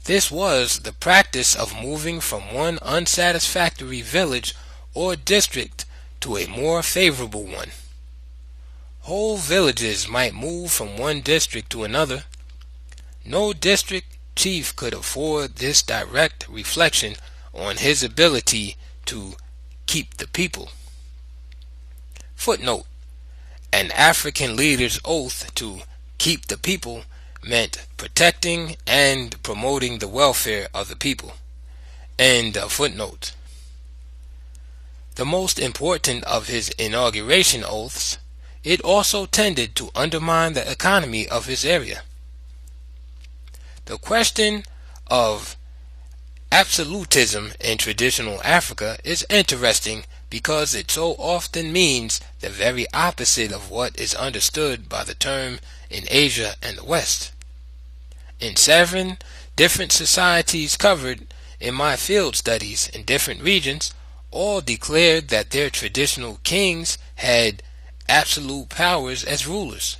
This was the practice of moving from one unsatisfactory village or district to a more favorable one. Whole villages might move from one district to another. No district chief could afford this direct reflection on his ability to keep the people. Footnote: an African leader's oath to keep the people meant protecting and promoting the welfare of the people. End of footnote. The most important of his inauguration oaths, it also tended to undermine the economy of his area. The question of absolutism in traditional Africa is interesting because it so often means the very opposite of what is understood by the term in Asia and the West. In 7 Different societies covered in my field studies in different regions all declared that their traditional kings had absolute powers as rulers.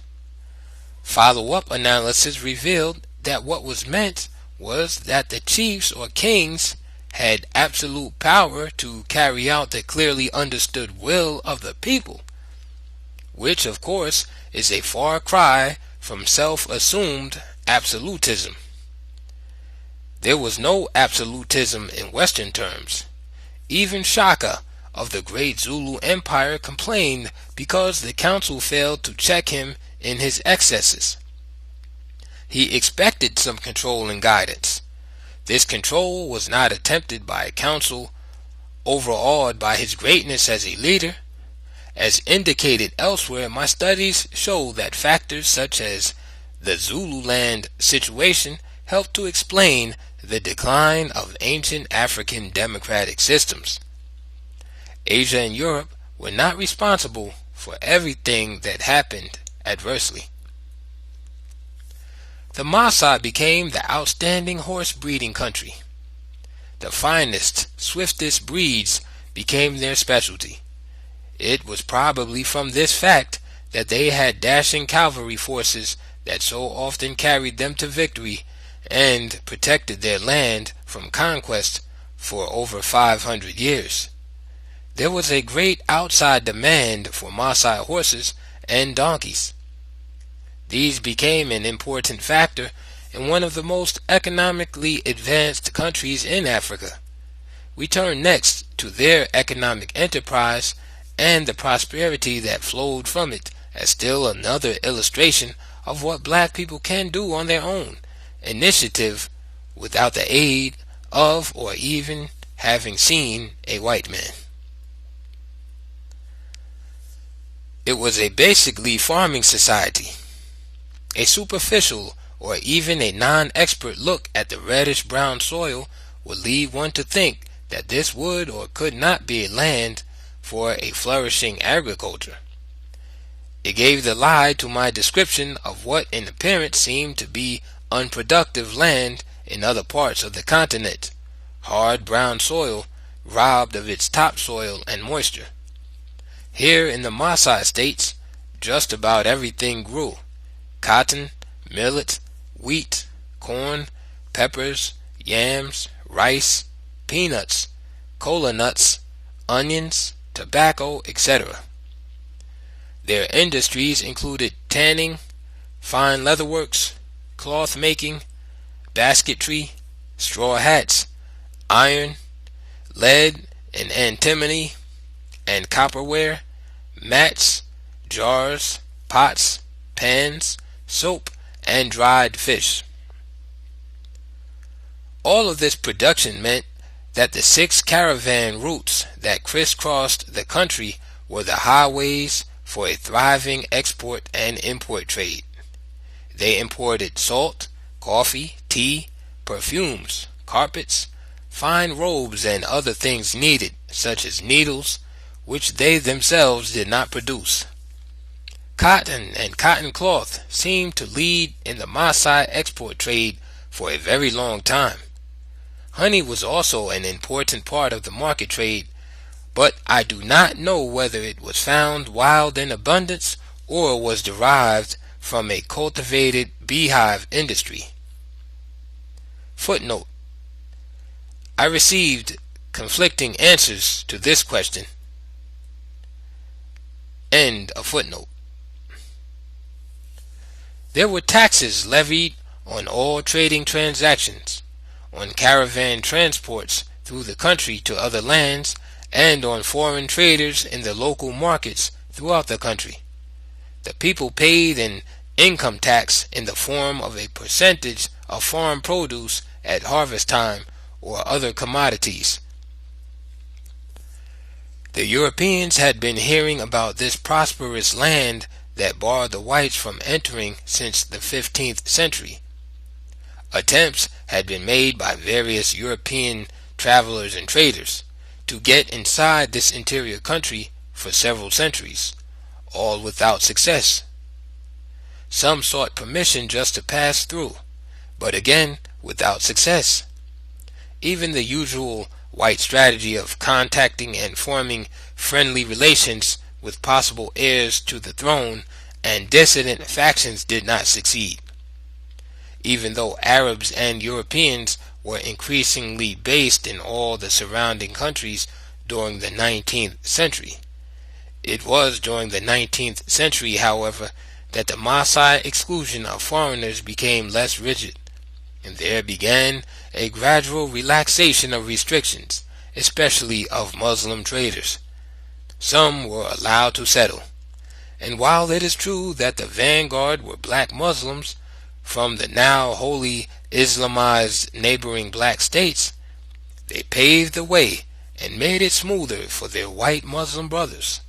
Follow-up analysis revealed that what was meant was that the chiefs or kings had absolute power to carry out the clearly understood will of the people, which of course is a far cry from self-assumed absolutism. There was no absolutism in Western terms. Even Shaka of the great Zulu Empire complained because the council failed to check him in his excesses. He expected some control and guidance. This control was not attempted by a council overawed by his greatness as a leader. As indicated elsewhere, my studies show that factors such as the Zululand situation helped to explain the decline of ancient African democratic systems. Asia and Europe were not responsible for everything that happened adversely. The Maasai became the outstanding horse breeding country. The finest, swiftest breeds became their specialty. It was probably from this fact that they had dashing cavalry forces that so often carried them to victory and protected their land from conquest for over 500 years. There was a great outside demand for Maasai horses and donkeys. These became an important factor in one of the most economically advanced countries in Africa. We turn next to their economic enterprise and the prosperity that flowed from it as still another illustration of what black people can do on their own initiative without the aid of or even having seen a white man. It was a basically farming society. A superficial or even a non-expert look at the reddish-brown soil would lead one to think that this would or could not be a land for a flourishing agriculture. It gave the lie to my description of what in appearance seemed to be unproductive land in other parts of the continent, hard brown soil robbed of its topsoil and moisture. Here in the Maasai states, just about everything grew: cotton, millet, wheat, corn, peppers, yams, rice, peanuts, cola nuts, onions, tobacco, etc. Their industries included tanning, fine leatherworks, cloth making, basketry, straw hats, iron, lead and antimony, and copperware, mats, jars, pots, pans, soap, and dried fish. All of this production meant that the 6 caravan routes that crisscrossed the country were the highways for a thriving export and import trade. They imported salt, coffee, tea, perfumes, carpets, fine robes, and other things needed, such as needles, which they themselves did not produce. Cotton and cotton cloth seemed to lead in the Maasai export trade for a very long time. Honey was also an important part of the market trade, but I do not know whether it was found wild in abundance or was derived from a cultivated beehive industry. Footnote: I received conflicting answers to this question. End of footnote. There were taxes levied on all trading transactions, on caravan transports through the country to other lands, and on foreign traders in the local markets throughout the country. The people paid an income tax in the form of a percentage of farm produce at harvest time or other commodities. The Europeans had been hearing about this prosperous land that barred the whites from entering since the 15th century. Attempts had been made by various European travelers and traders to get inside this interior country for several centuries, all without success. Some sought permission just to pass through, but again without success. Even the usual white strategy of contacting and forming friendly relations with possible heirs to the throne and dissident factions did not succeed. Even though Arabs and Europeans were increasingly based in all the surrounding countries during the 19th century. It was during the 19th century, however, that the Maasai exclusion of foreigners became less rigid, and there began a gradual relaxation of restrictions, especially of Muslim traders. Some were allowed to settle, and while it is true that the vanguard were black Muslims from the now wholly Islamized neighboring black states, they paved the way and made it smoother for their white Muslim brothers.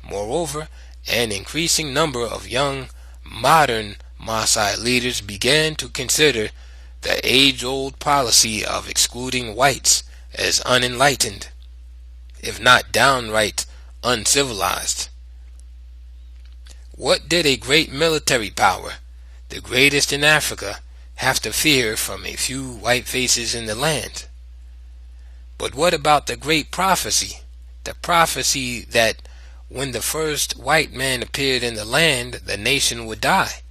Moreover, an increasing number of young, modern Maasai leaders began to consider the age-old policy of excluding whites as unenlightened, if not downright uncivilized. What did a great military power, the greatest in Africa, have to fear from a few white faces in the land? But what about the great prophecy, the prophecy that when the first white man appeared in the land, the nation would die?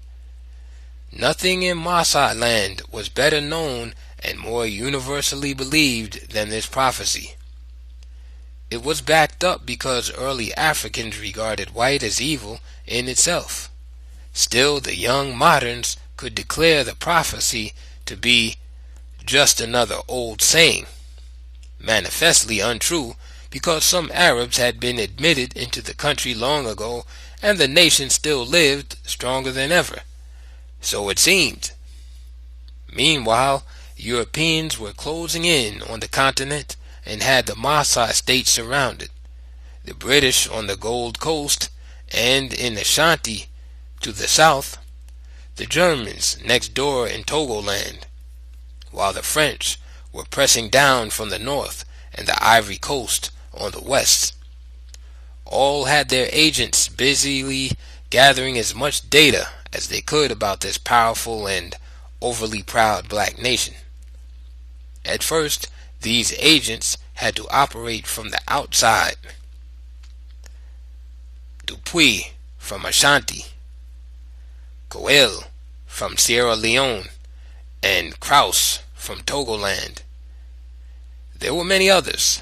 Nothing in Maasai land was better known and more universally believed than this prophecy. It was backed up because early Africans regarded white as evil in itself. Still, the young moderns could declare the prophecy to be just another old saying, manifestly untrue, because some Arabs had been admitted into the country long ago and the nation still lived stronger than ever. So it seemed. Meanwhile, Europeans were closing in on the continent and had the Maasai states surrounded, the British on the Gold Coast and in Ashanti to the south, the Germans next door in Togoland, while the French were pressing down from the north and the Ivory Coast on the west. All had their agents busily gathering as much data as they could about this powerful and overly proud black nation. At first, these agents had to operate from the outside. Dupuy from Ashanti, Coel from Sierra Leone, and Kraus from Togoland. There were many others.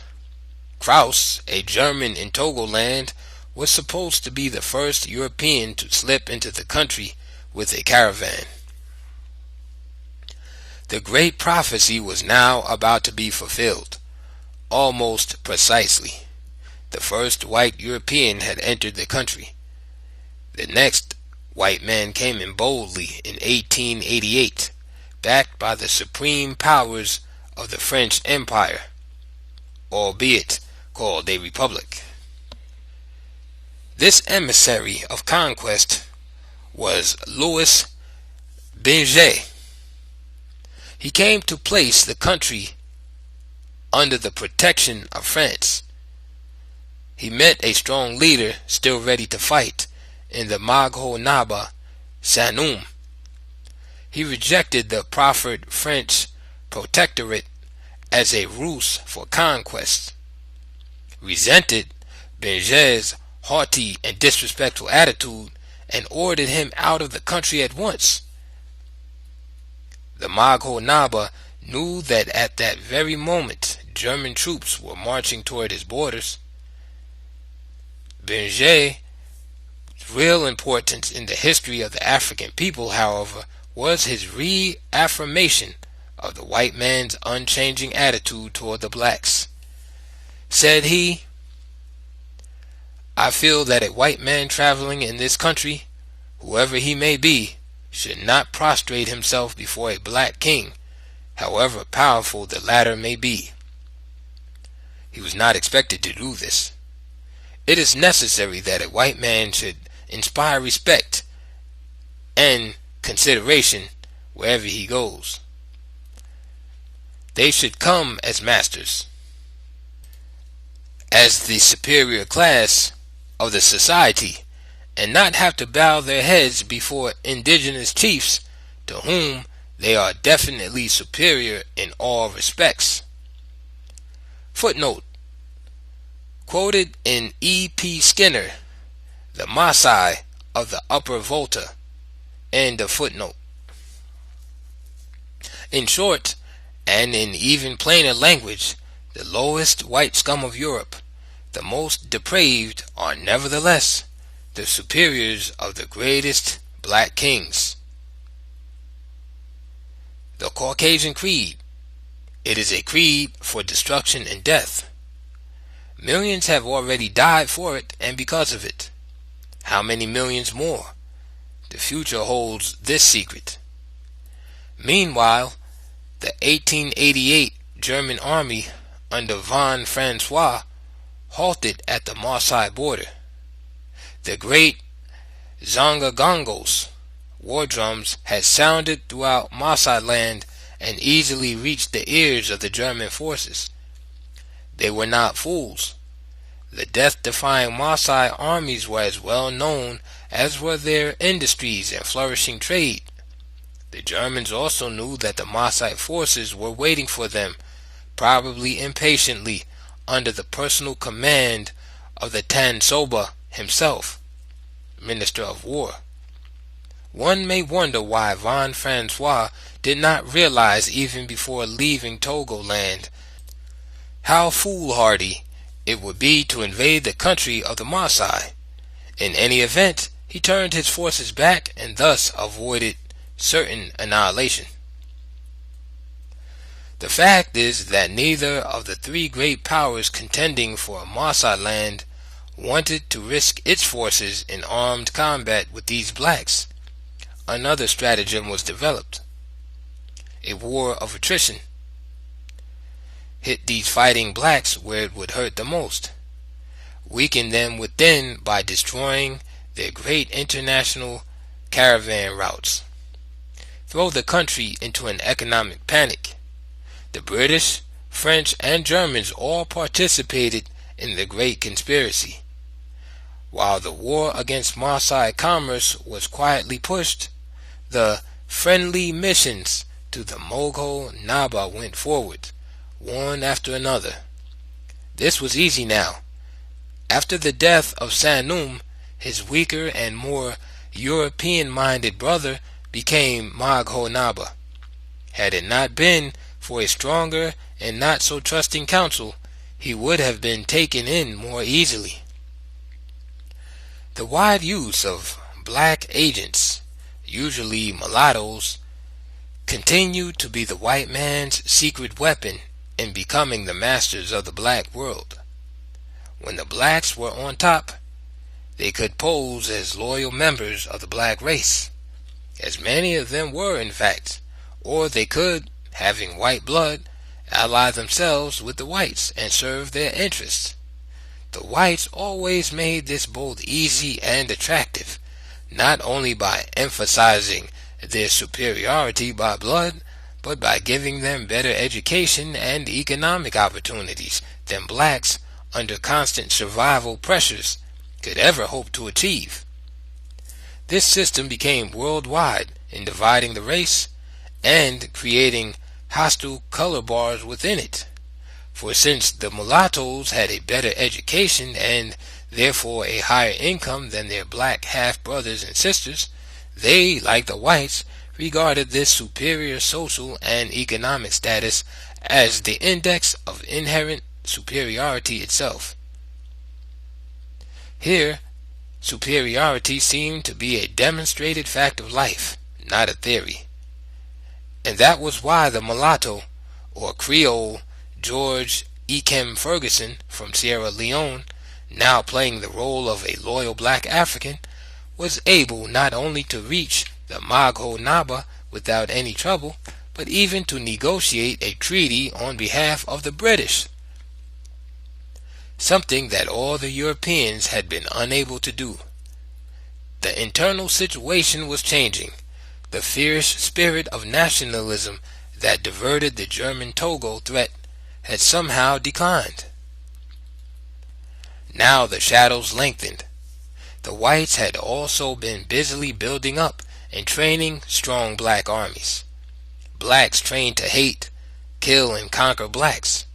Kraus, a German in Togoland, was supposed to be the first European to slip into the country with a caravan. The great prophecy was now about to be fulfilled, almost precisely. The first white European had entered the country. The next white man came in boldly in 1888, backed by the supreme powers of the French Empire, albeit called a republic. This emissary of conquest was Louis Berger. He came to place the country under the protection of France. He met a strong leader still ready to fight in the Magho Naba Sanum. He rejected the proffered French protectorate as a ruse for conquest, resented Berger's haughty and disrespectful attitude, and ordered him out of the country at once. The Magho Naba knew that at that very moment German troops were marching toward his borders. Berger's real importance in the history of the African people, however, was his reaffirmation of the white man's unchanging attitude toward the blacks. Said he, "I feel that a white man traveling in this country, whoever he may be, should not prostrate himself before a black king, however powerful the latter may be." He was not expected to do this. It is necessary that a white man should inspire respect and consideration wherever he goes. They should come as masters, as the superior class of the society, and not have to bow their heads before indigenous chiefs to whom they are definitely superior in all respects. Footnote: quoted in E.P. Skinner, The Maasai of the Upper Volta. End of footnote. In short, and in even plainer language, the lowest white scum of Europe, the most depraved, are nevertheless the superiors of the greatest black kings. The Caucasian Creed. It is a creed for destruction and death. Millions have already died for it and because of it. How many millions more? The future holds this secret. Meanwhile, the 1888 German army under von Francois halted at the Maasai border. The great Zongagongos war drums had sounded throughout Maasai land and easily reached the ears of the German forces. They were not fools. The death-defying Maasai armies were as well known as were their industries and flourishing trade. The Germans also knew that the Maasai forces were waiting for them, probably impatiently, under the personal command of the Tansoba himself, Minister of War. One may wonder why von Francois did not realize even before leaving Togoland how foolhardy it would be to invade the country of the Maasai. In any event, he turned his forces back and thus avoided certain annihilation. The fact is that neither of the three great powers contending for Maasai land wanted to risk its forces in armed combat with these blacks. Another stratagem was developed: a war of attrition. Hit these fighting blacks where it would hurt the most. Weaken them within by destroying their great international caravan routes. Throw the country into an economic panic. The British, French, and Germans all participated in the great conspiracy. While the war against Maasai commerce was quietly pushed, the friendly missions to the Mogul Naba went forward, one after another. This was easy now. After the death of Sanum, his weaker and more European-minded brother became Mogul Naba. Had it not been for a stronger and not so trusting council, he would have been taken in more easily. The wide use of black agents, usually mulattoes, continued to be the white man's secret weapon in becoming the masters of the black world. When the blacks were on top, they could pose as loyal members of the black race, as many of them were in fact, or they could, having white blood, ally themselves with the whites and serve their interests. The whites always made this both easy and attractive, not only by emphasizing their superiority by blood, but by giving them better education and economic opportunities than blacks, under constant survival pressures, could ever hope to achieve. This system became worldwide in dividing the race and creating hostile color bars within it. For since the mulattoes had a better education and therefore a higher income than their black half-brothers and sisters, they, like the whites, regarded this superior social and economic status as the index of inherent superiority itself. Here, superiority seemed to be a demonstrated fact of life, not a theory. And that was why the mulatto, or Creole, George Ekem Ferguson from Sierra Leone, now playing the role of a loyal black African, was able not only to reach the Mogul Naba without any trouble, but even to negotiate a treaty on behalf of the British, something that all the Europeans had been unable to do. The internal situation was changing. The fierce spirit of nationalism that diverted the German Togo threat had somehow declined. Now the shadows lengthened. The whites had also been busily building up and training strong black armies. blacks trained to hate, kill, and conquer blacks.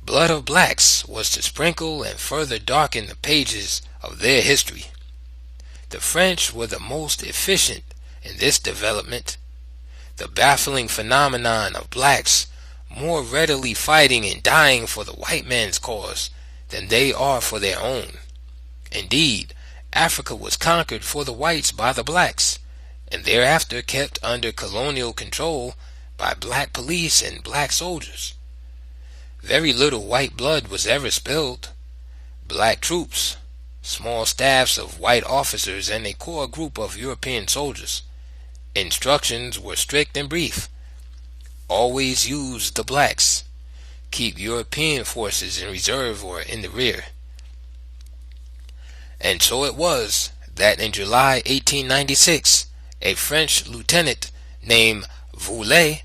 Blood of blacks was to sprinkle and further darken the pages of their history. The French were the most efficient in this development. The baffling phenomenon of blacks more readily fighting and dying for the white man's cause than they are for their own. Indeed, Africa was conquered for the whites by the blacks, and thereafter kept under colonial control by black police and black soldiers. Very little white blood was ever spilled. Black troops, small staffs of white officers, and a core group of European soldiers. Instructions were strict and brief. Always use the blacks. Keep European forces in reserve or in the rear. And so it was that in July 1896, a French lieutenant named Voulet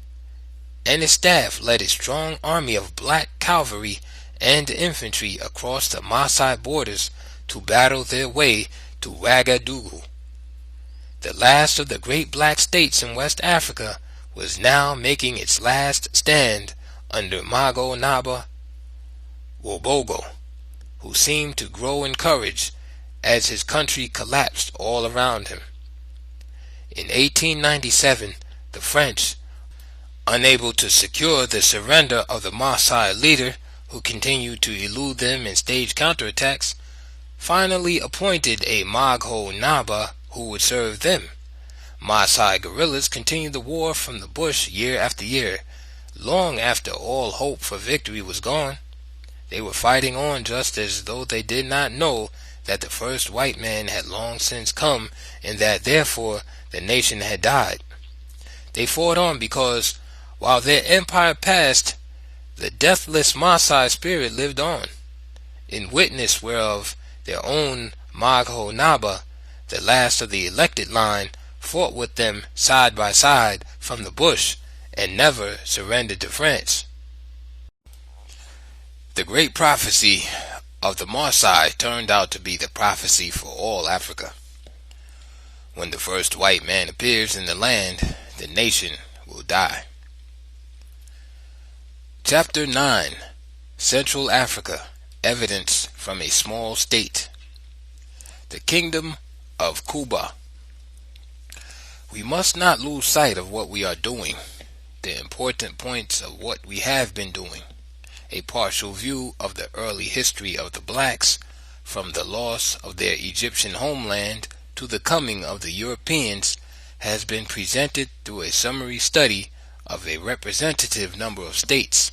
and his staff led a strong army of black cavalry and infantry across the Maasai borders to battle their way to Ouagadougou. The last of the great black states in West Africa was now making its last stand under Mago Naba Wobogo, who seemed to grow in courage as his country collapsed all around him. In 1897, the French, unable to secure the surrender of the Maasai leader, who continued to elude them and stage counterattacks, finally appointed a Mago Naba who would serve them. Maasai guerrillas continued the war from the bush year after year, long after all hope for victory was gone. They were fighting on just as though they did not know that the first white man had long since come, and that therefore the nation had died. They fought on because, while their empire passed, the deathless Maasai spirit lived on, in witness whereof their own Mago Naba, the last of the elected line, fought with them side by side from the bush and never surrendered to France. The great prophecy of the Maasai turned out to be the prophecy for all Africa. When the first white man appears in the land, the nation will die. Chapter 9. Central Africa, Evidence from a Small State. The Kingdom of Cuba. We must not lose sight of what we are doing, the important points of what we have been doing. A partial view of the early history of the blacks, from the loss of their Egyptian homeland to the coming of the Europeans, has been presented through a summary study of a representative number of states.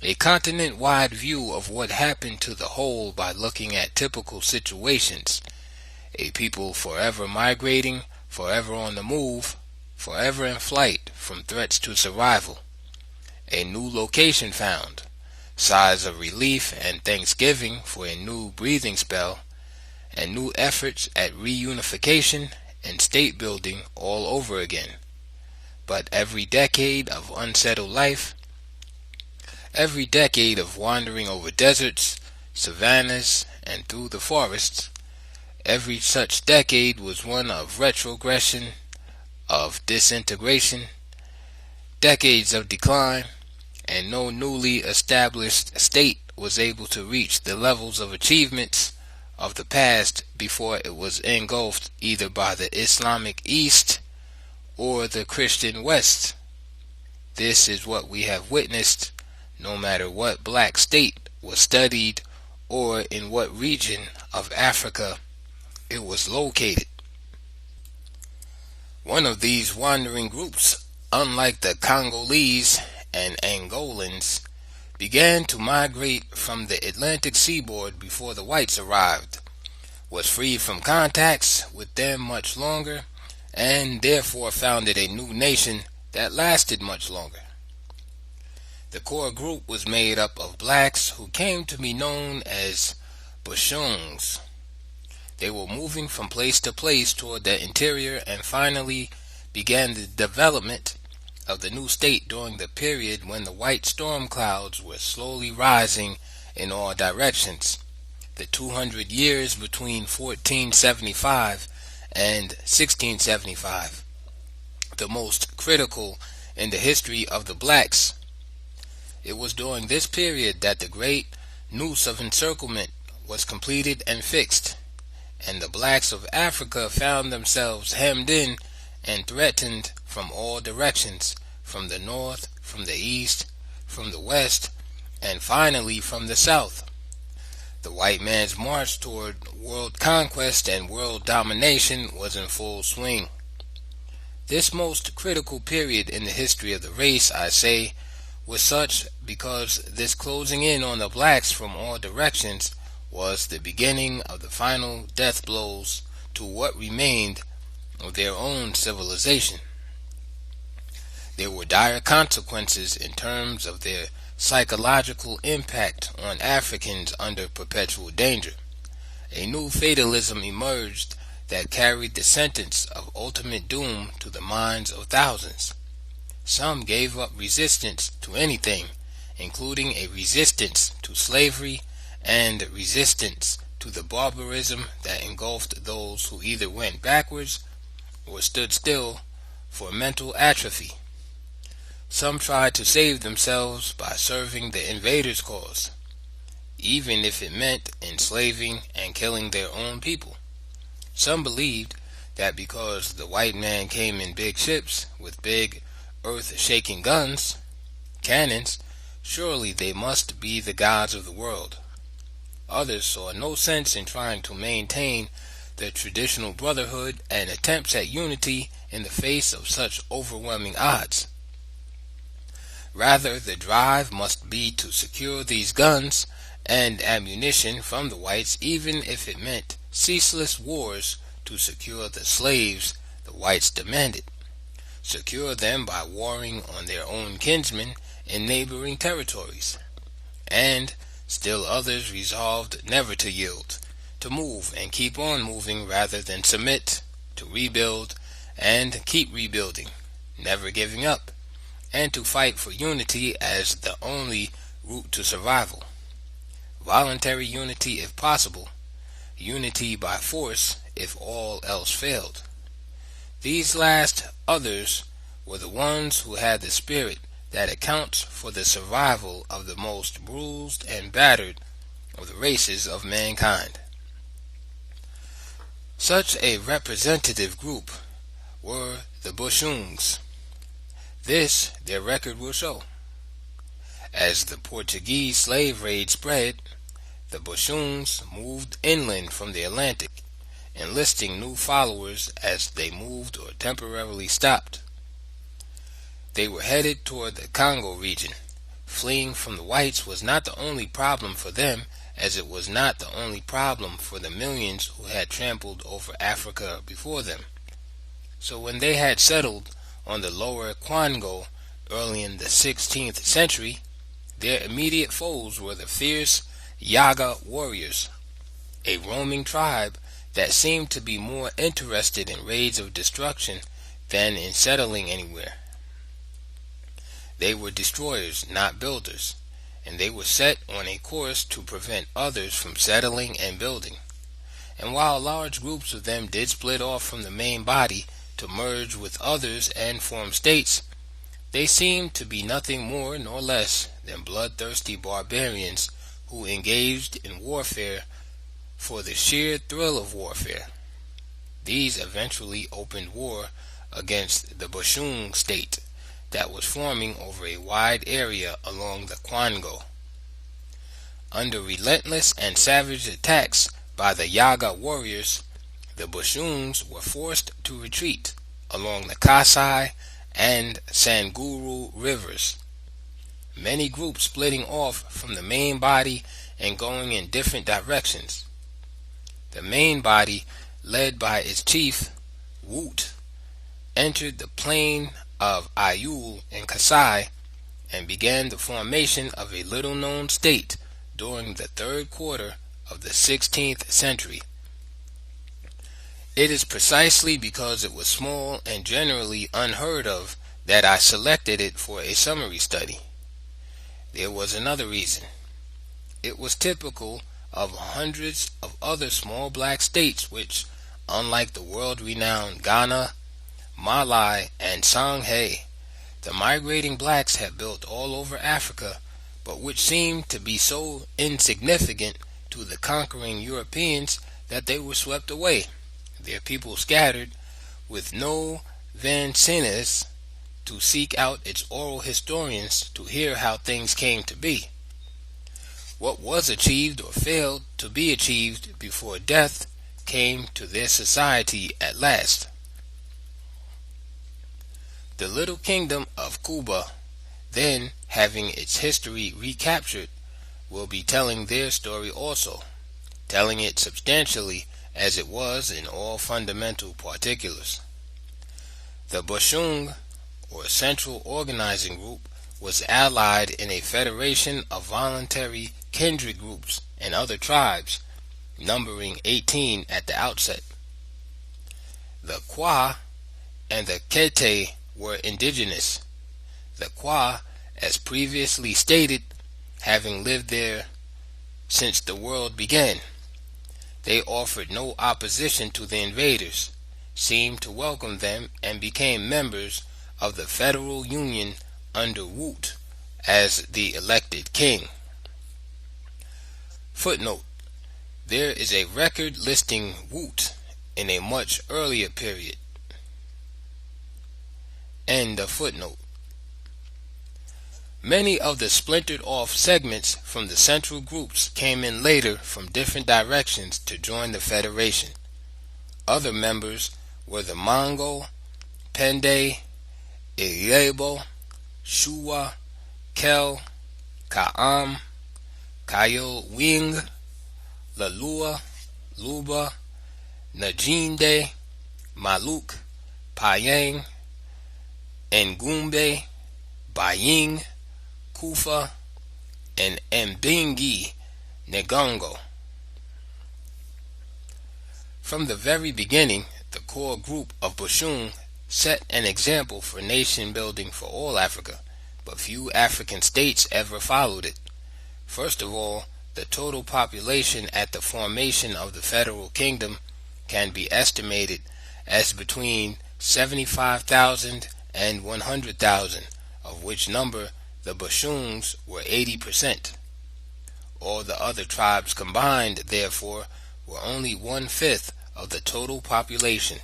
A continent-wide view of what happened to the whole by looking at typical situations. A people forever migrating, forever on the move, forever in flight from threats to survival. A new location found. Sighs of relief and thanksgiving for a new breathing spell, and new efforts at reunification and state building all over again. But every decade of unsettled life, every decade of wandering over deserts, savannas, and through the forests, every such decade was one of retrogression, of disintegration, decades of decline, and no newly established state was able to reach the levels of achievements of the past before it was engulfed either by the Islamic East or the Christian West. This is what we have witnessed, no matter what black state was studied or in what region of Africa it was located. One of these wandering groups, unlike the Congolese and Angolans, began to migrate from the Atlantic seaboard before the whites arrived, was free from contacts with them much longer, and therefore founded a new nation that lasted much longer. The core group was made up of blacks who came to be known as Bushungs. They were moving from place to place toward the interior and finally began the development of the new state during the period when the white storm clouds were slowly rising in all directions, the 200 years between 1475 and 1675. the most critical in the history of the blacks. It was during this period that the great noose of encirclement was completed and fixed, and the blacks of Africa found themselves hemmed in and threatened from all directions, from the north, from the east, from the west, and finally from the south. The white man's march toward world conquest and world domination was in full swing. This most critical period in the history of the race, I say, was such because this closing in on the blacks from all directions was the beginning of the final death blows to what remained of their own civilization. There were dire consequences in terms of their psychological impact on Africans under perpetual danger. A new fatalism emerged that carried the sentence of ultimate doom to the minds of thousands. Some gave up resistance to anything, including a resistance to slavery and resistance to the barbarism that engulfed those who either went backwards or stood still for mental atrophy. Some tried to save themselves by serving the invaders' cause, even if it meant enslaving and killing their own people. Some believed that because the white man came in big ships with big earth-shaking guns, cannons, surely they must be the gods of the world. Others saw no sense in trying to maintain the traditional brotherhood and attempts at unity in the face of such overwhelming odds. Rather, the drive must be to secure these guns and ammunition from the whites, even if it meant ceaseless wars to secure the slaves the whites demanded. Secure them by warring on their own kinsmen in neighboring territories. And still others resolved never to yield, to move and keep on moving rather than submit, to rebuild and keep rebuilding, never giving up, and to fight for unity as the only route to survival. Voluntary unity if possible, unity by force if all else failed. These last others were the ones who had the spirit that accounts for the survival of the most bruised and battered of the races of mankind. Such a representative group were the Bushungs. This their record will show. As the Portuguese slave raid spread, the Bushungs moved inland from the Atlantic, enlisting new followers as they moved or temporarily stopped. They were headed toward the Congo region. Fleeing from the whites was not the only problem for them, as it was not the only problem for the millions who had trampled over Africa before them. So when they had settled on the lower Congo early in the 16th century, their immediate foes were the fierce Yaga warriors, a roaming tribe that seemed to be more interested in raids of destruction than in settling anywhere. They were destroyers, not builders, and they were set on a course to prevent others from settling and building. And while large groups of them did split off from the main body to merge with others and form states, they seemed to be nothing more nor less than bloodthirsty barbarians who engaged in warfare for the sheer thrill of warfare. These eventually opened war against the Bushung state that was forming over a wide area along the Congo. Under relentless and savage attacks by the Yaga warriors, the Bushungs were forced to retreat along the Kasai and Sanguru rivers, many groups splitting off from the main body and going in different directions. The main body, led by its chief, Woot, entered the plain of Ayul and Kasai and began the formation of a little-known state during the third quarter of the 16th century. It is precisely because it was small and generally unheard of that I selected it for a summary study. There was another reason. It was typical of hundreds of other small black states which, unlike the world-renowned Ghana, Malay, and Songhay. The migrating blacks had built all over Africa, but which seemed to be so insignificant to the conquering Europeans that they were swept away, their people scattered, with no Vincennes to seek out its oral historians to hear how things came to be. What was achieved or failed to be achieved before death came to their society at last. The little kingdom of Cuba, then having its history recaptured, will be telling their story also, telling it substantially as it was in all fundamental particulars. The Bashung, or Central Organizing Group, was allied in a federation of voluntary kindred groups and other tribes, numbering 18 at the outset. The Kwa and the Kete were indigenous. The Kwa, as previously stated, having lived there since the world began. They offered no opposition to the invaders, seemed to welcome them, and became members of the Federal Union under Woot as the elected king. Footnote: there is a record listing Woot in a much earlier period. End of footnote. Many of the splintered off segments from the central groups came in later from different directions to join the federation. Other members were the Mongo, Pende, Iyebo, Shua, Kel, Kaam, Kayol Wing, Lalua, Luba, Najinde, Maluk, Payang, Ngumbe, Baying, Kufa, and Mbingi Negongo. From the very beginning, the core group of Bashung set an example for nation building for all Africa, but few African states ever followed it. First of all, the total population at the formation of the Federal Kingdom can be estimated as between 75,000 and 100,000, of which number the Bashungs were 80%. All the other tribes combined, therefore, were only 1/5 of the total population.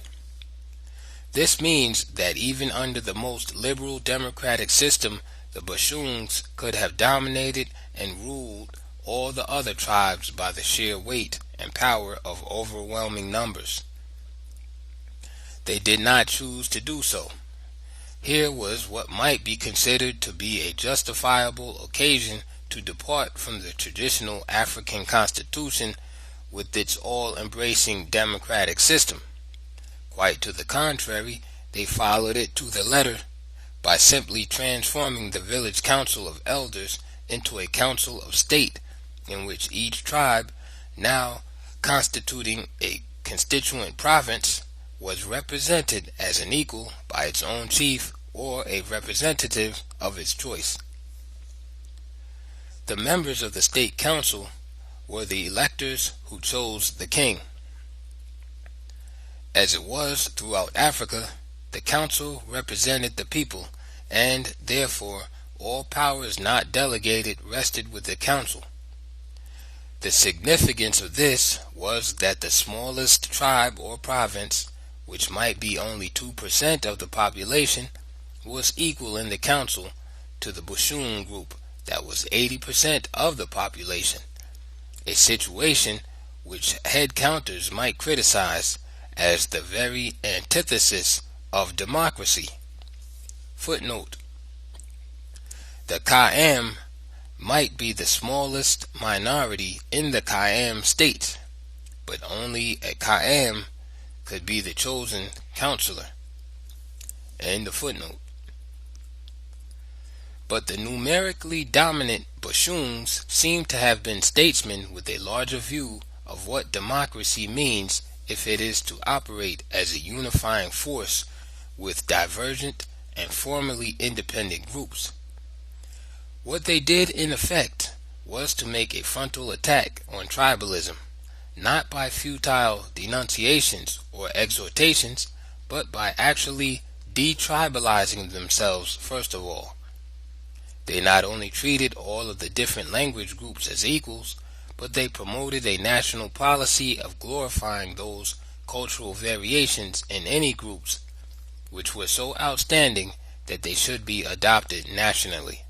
This means that even under the most liberal democratic system, the Bashungs could have dominated and ruled all the other tribes by the sheer weight and power of overwhelming numbers. They did not choose to do so. Here was what might be considered to be a justifiable occasion to depart from the traditional African constitution with its all-embracing democratic system. Quite to the contrary, they followed it to the letter by simply transforming the village council of elders into a council of state in which each tribe, now constituting a constituent province, was represented as an equal by its own chief or a representative of its choice. The members of the state council were the electors who chose the king. As it was throughout Africa, the council represented the people, and therefore all powers not delegated rested with the council. The significance of this was that the smallest tribe or province, which might be only 2% of the population, was equal in the council to the Bashung group that was 80% of the population, a situation which head counters might criticize as the very antithesis of democracy. Footnote: the Kaam might be the smallest minority in the Kaam states, but only a Kaam could be the chosen counselor. End of footnote. But the numerically dominant Bashungs seem to have been statesmen with a larger view of what democracy means if it is to operate as a unifying force with divergent and formally independent groups. What they did in effect was to make a frontal attack on tribalism, not by futile denunciations or exhortations, but by actually detribalizing themselves first of all. They not only treated all of the different language groups as equals, but they promoted a national policy of glorifying those cultural variations in any groups which were so outstanding that they should be adopted nationally.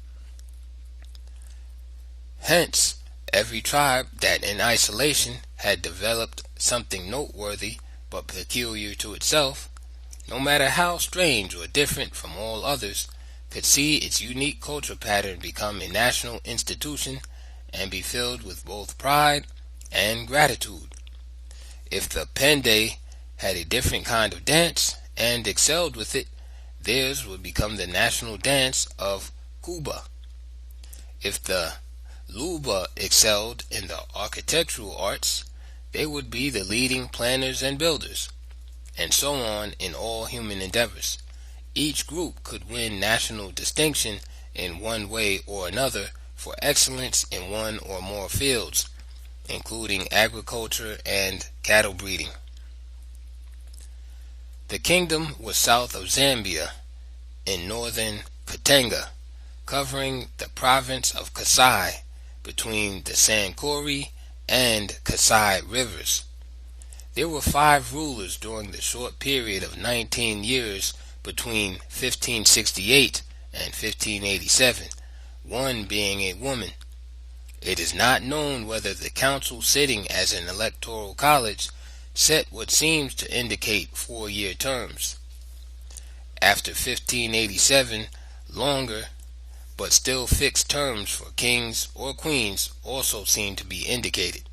Hence, every tribe that in isolation had developed something noteworthy but peculiar to itself, no matter how strange or different from all others, could see its unique culture pattern become a national institution and be filled with both pride and gratitude. If the Pende had a different kind of dance and excelled with it, theirs would become the national dance of Cuba. If the Luba excelled in the architectural arts, they would be the leading planners and builders, and so on in all human endeavors. Each group could win national distinction in one way or another for excellence in one or more fields, including agriculture and cattle breeding. The kingdom was south of Zambia in northern Katanga, covering the province of Kasai between the Sankore and Kasai rivers. There were 5 rulers during the short period of 19 years between 1568 and 1587, one being a woman. It is not known whether the council sitting as an electoral college set what seems to indicate 4-year terms. After 1587, longer but still fixed terms for kings or queens also seem to be indicated.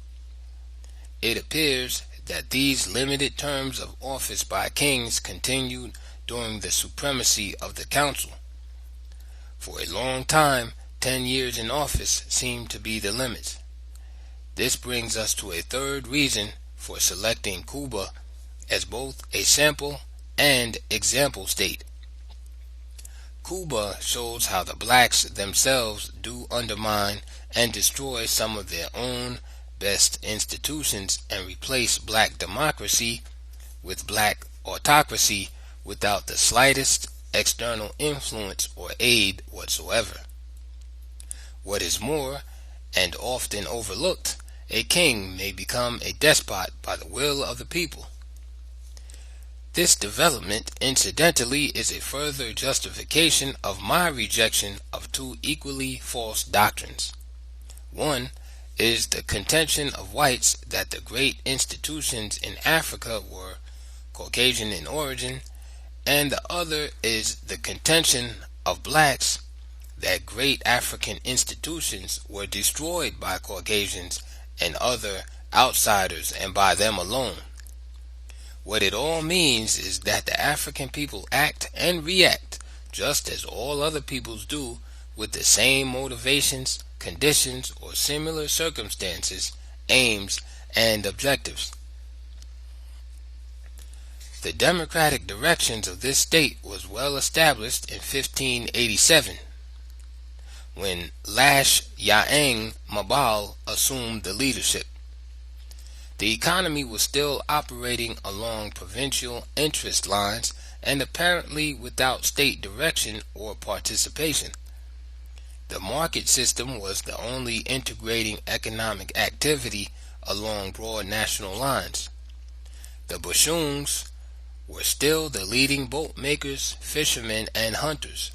It appears that these limited terms of office by kings continued during the supremacy of the council. For a long time, 10 years in office seemed to be the limit. This brings us to a third reason for selecting Cuba as both a sample and example state. Cuba shows how the blacks themselves do undermine and destroy some of their own best institutions and replace black democracy with black autocracy without the slightest external influence or aid whatsoever. What is more, and often overlooked, a king may become a despot by the will of the people. This development, incidentally, is a further justification of my rejection of 2 equally false doctrines. One is the contention of whites that the great institutions in Africa were Caucasian in origin, and the other is the contention of blacks that great African institutions were destroyed by Caucasians and other outsiders and by them alone. What it all means is that the African people act and react just as all other peoples do, with the same motivations, conditions, or similar circumstances, aims, and objectives. The democratic directions of this state was well established in 1587, when Lash Yaeng Mabal assumed the leadership. The economy was still operating along provincial interest lines and apparently without state direction or participation. The market system was the only integrating economic activity along broad national lines. The Bashoons were still the leading boat makers, fishermen, and hunters.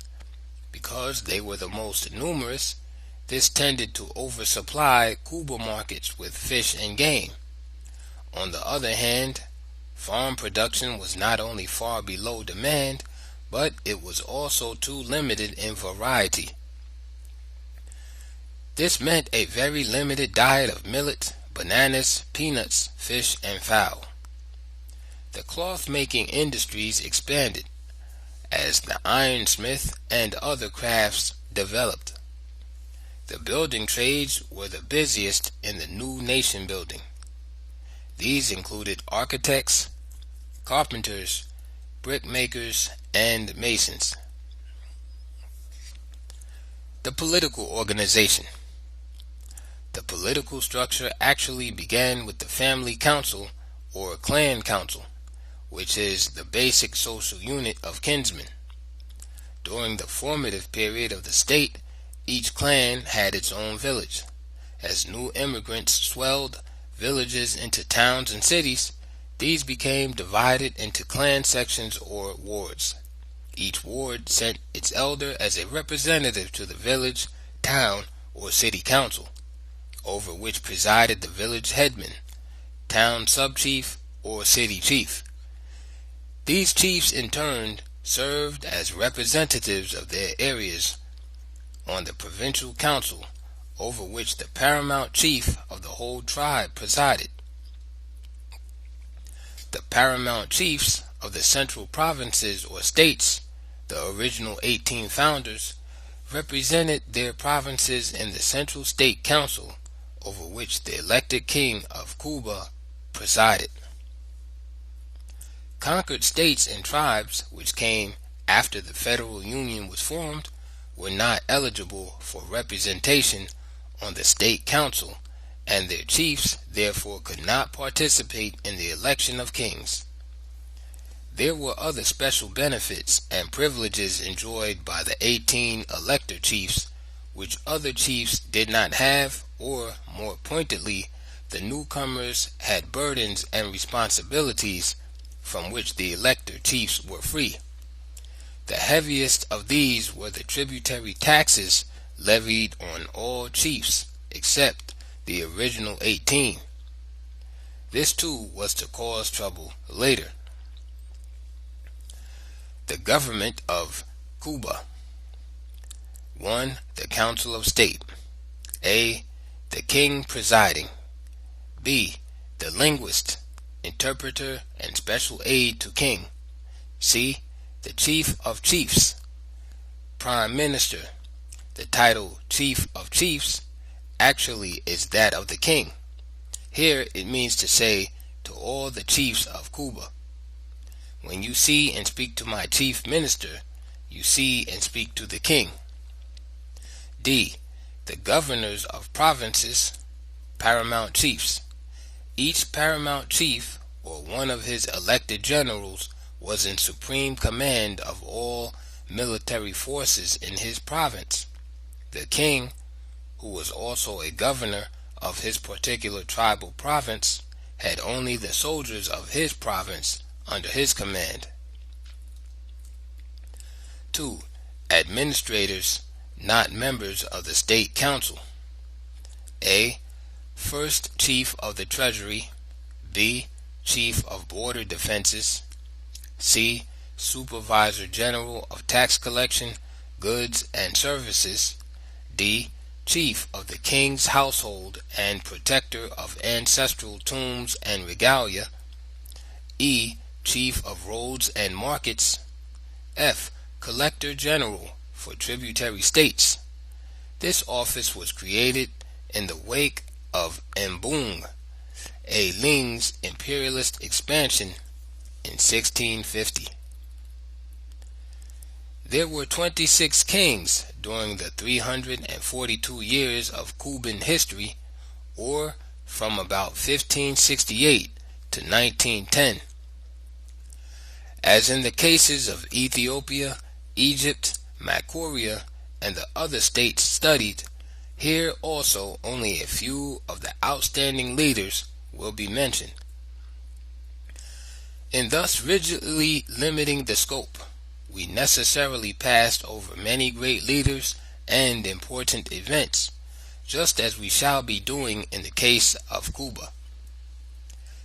Because they were the most numerous, this tended to oversupply Cuba markets with fish and game. On the other hand, farm production was not only far below demand, but it was also too limited in variety. This meant a very limited diet of millet, bananas, peanuts, fish, and fowl. The cloth-making industries expanded as the ironsmith and other crafts developed. The building trades were the busiest in the new nation building. These included architects, carpenters, brickmakers, and masons. The political organization. The political structure actually began with the family council or clan council, which is the basic social unit of kinsmen. During the formative period of the state, each clan had its own village. As new immigrants swelled villages into towns and cities, these became divided into clan sections or wards. Each ward sent its elder as a representative to the village, town, or city council, over which presided the village headman, town subchief, or city chief. These chiefs in turn served as representatives of their areas on the provincial council, over which the paramount chief of the whole tribe presided. The paramount chiefs of the central provinces or states, the original 18 founders, represented their provinces in the central state council, over which the elected king of Cuba presided. Conquered states and tribes, which came after the federal union was formed, were not eligible for representation on the state council, and their chiefs therefore could not participate in the election of kings. There were other special benefits and privileges enjoyed by the 18 elector chiefs, which other chiefs did not have, or, more pointedly, the newcomers had burdens and responsibilities from which the elector chiefs were free. The heaviest of these were the tributary taxes levied on all chiefs except the original 18. This too was to cause trouble later. The government of Cuba. 1. The Council of State. A. The king presiding. B. The linguist, interpreter, and special aid to king. C. The chief of chiefs, prime minister. The title chief of chiefs actually is that of the king. Here it means to say to all the chiefs of Cuba. When you see and speak to my chief minister, you see and speak to the king. D. The governors of provinces, paramount chiefs. Each paramount chief, or one of his elected generals, was in supreme command of all military forces in his province. The king, who was also a governor of his particular tribal province, had only the soldiers of his province under his command. 2. Administrators, not members of the state council. A. First chief of the treasury. B. Chief of border defenses. C. Supervisor General of tax collection, goods and services. D. Chief of the king's household and protector of ancestral tombs and regalia. E. Chief of roads and markets. F. Collector General for tributary states. This office was created in the wake of Mbung, a Ling's imperialist expansion in 1650. There were 26 kings during the 342 years of Cuban history, or from about 1568 to 1910. As in the cases of Ethiopia, Egypt, Makuria, and the other states studied, here also only a few of the outstanding leaders will be mentioned. In thus rigidly limiting the scope, we necessarily passed over many great leaders and important events, just as we shall be doing in the case of Cuba.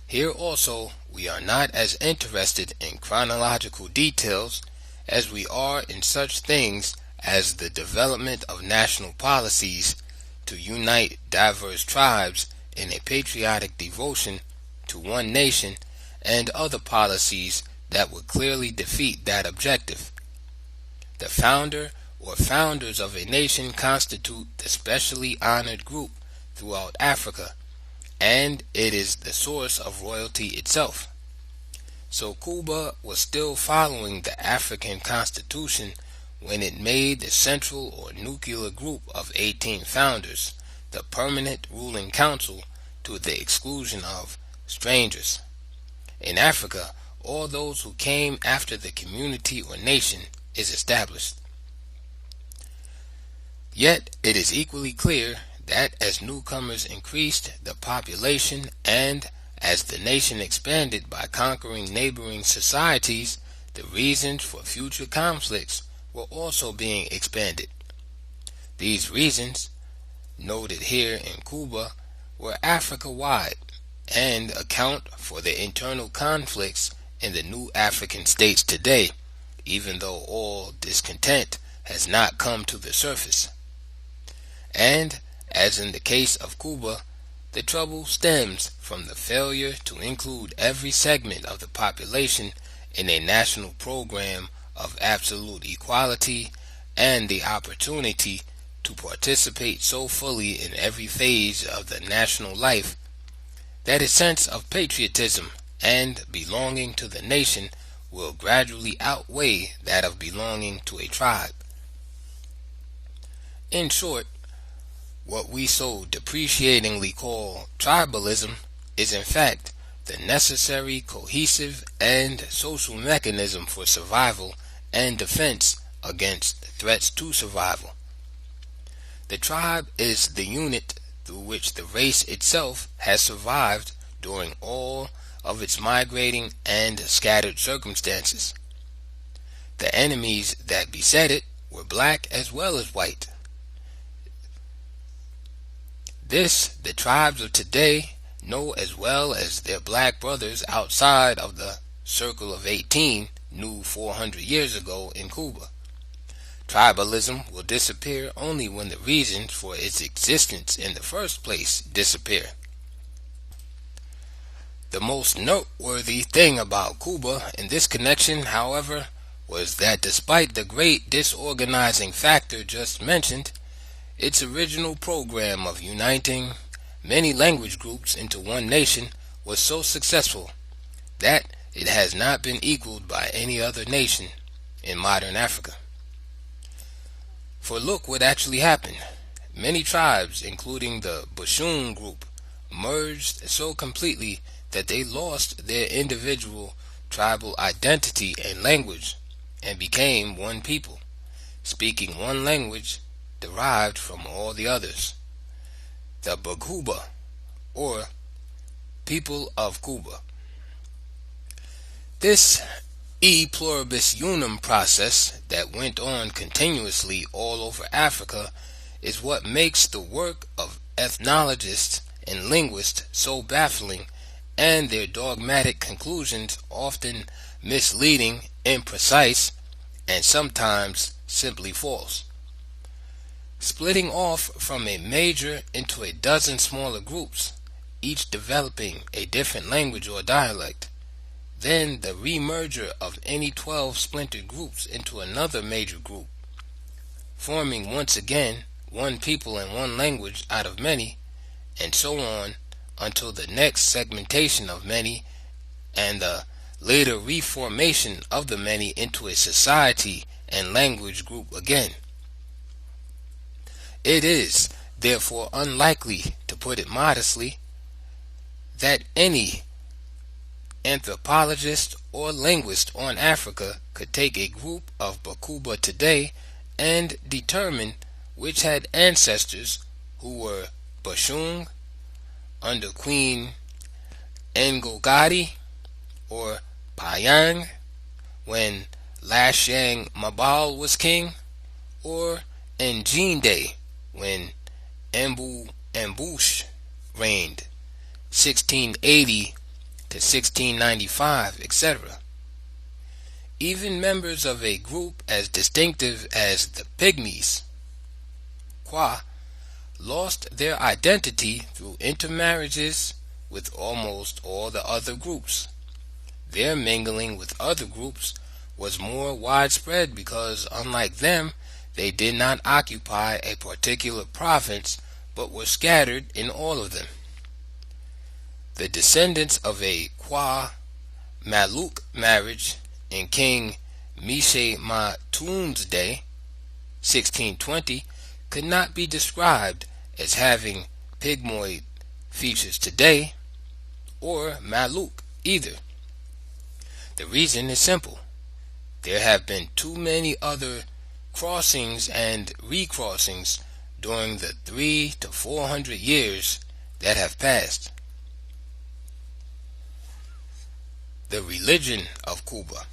Here also we are not as interested in chronological details as we are in such things as the development of national policies to unite diverse tribes in a patriotic devotion to one nation, and other policies that would clearly defeat that objective. The founder or founders of a nation constitute the specially honored group throughout Africa, and it is the source of royalty itself. So Cuba was still following the African Constitution when it made the central or nuclear group of 18 founders the permanent ruling council, to the exclusion of strangers. In Africa, or those who came after the community or nation is established. Yet it is equally clear that as newcomers increased the population and as the nation expanded by conquering neighboring societies, the reasons for future conflicts were also being expanded. These reasons, noted here in Cuba, were Africa-wide and account for the internal conflicts in the new African states today, even though all discontent has not come to the surface. And, as in the case of Cuba, the trouble stems from the failure to include every segment of the population in a national program of absolute equality and the opportunity to participate so fully in every phase of the national life that a sense of patriotism and belonging to the nation will gradually outweigh that of belonging to a tribe. In short, what we so depreciatingly call tribalism is in fact the necessary, cohesive, and social mechanism for survival and defense against threats to survival. The tribe is the unit through which the race itself has survived during all of its migrating and scattered circumstances. The enemies that beset it were black as well as white. This the tribes of today know as well as their black brothers outside of the Circle of 18 knew 400 years ago in Cuba. Tribalism will disappear only when the reasons for its existence in the first place disappear. The most noteworthy thing about Cuba in this connection, however, was that despite the great disorganizing factor just mentioned, its original program of uniting many language groups into one nation was so successful that it has not been equaled by any other nation in modern Africa. For look what actually happened. Many tribes, including the Bashun group, merged so completely that they lost their individual tribal identity and language and became one people, speaking one language derived from all the others, the Bakuba, or people of Cuba. This e pluribus unum process that went on continuously all over Africa is what makes the work of ethnologists and linguists so baffling, and their dogmatic conclusions often misleading, imprecise, and sometimes simply false. Splitting off from a major into a dozen smaller groups, each developing a different language or dialect, then the remerger of any 12 splintered groups into another major group, forming once again one people and one language out of many, and so on until the next segmentation of many and the later reformation of the many into a society and language group again. It is, therefore, unlikely, to put it modestly, that any anthropologist or linguist on Africa could take a group of Bakuba today and determine which had ancestors who were Bashung under Queen Ngogati, or Payang when Lashang Mabal was king, or Njinde when Mbu Mbush reigned, 1680 to 1695, etc. Even members of a group as distinctive as the Pygmies, Kwa, lost their identity through intermarriages with almost all the other groups. Their mingling with other groups was more widespread because, unlike them, they did not occupy a particular province but were scattered in all of them. The descendants of a Kwa Maluk marriage in King Mishe Matun's day, 1620, could not be described as having Pygmoid features today, or Maluk either. The reason is simple. There have been too many other crossings and recrossings during the 300 to 400 years that have passed. The religion of Cuba.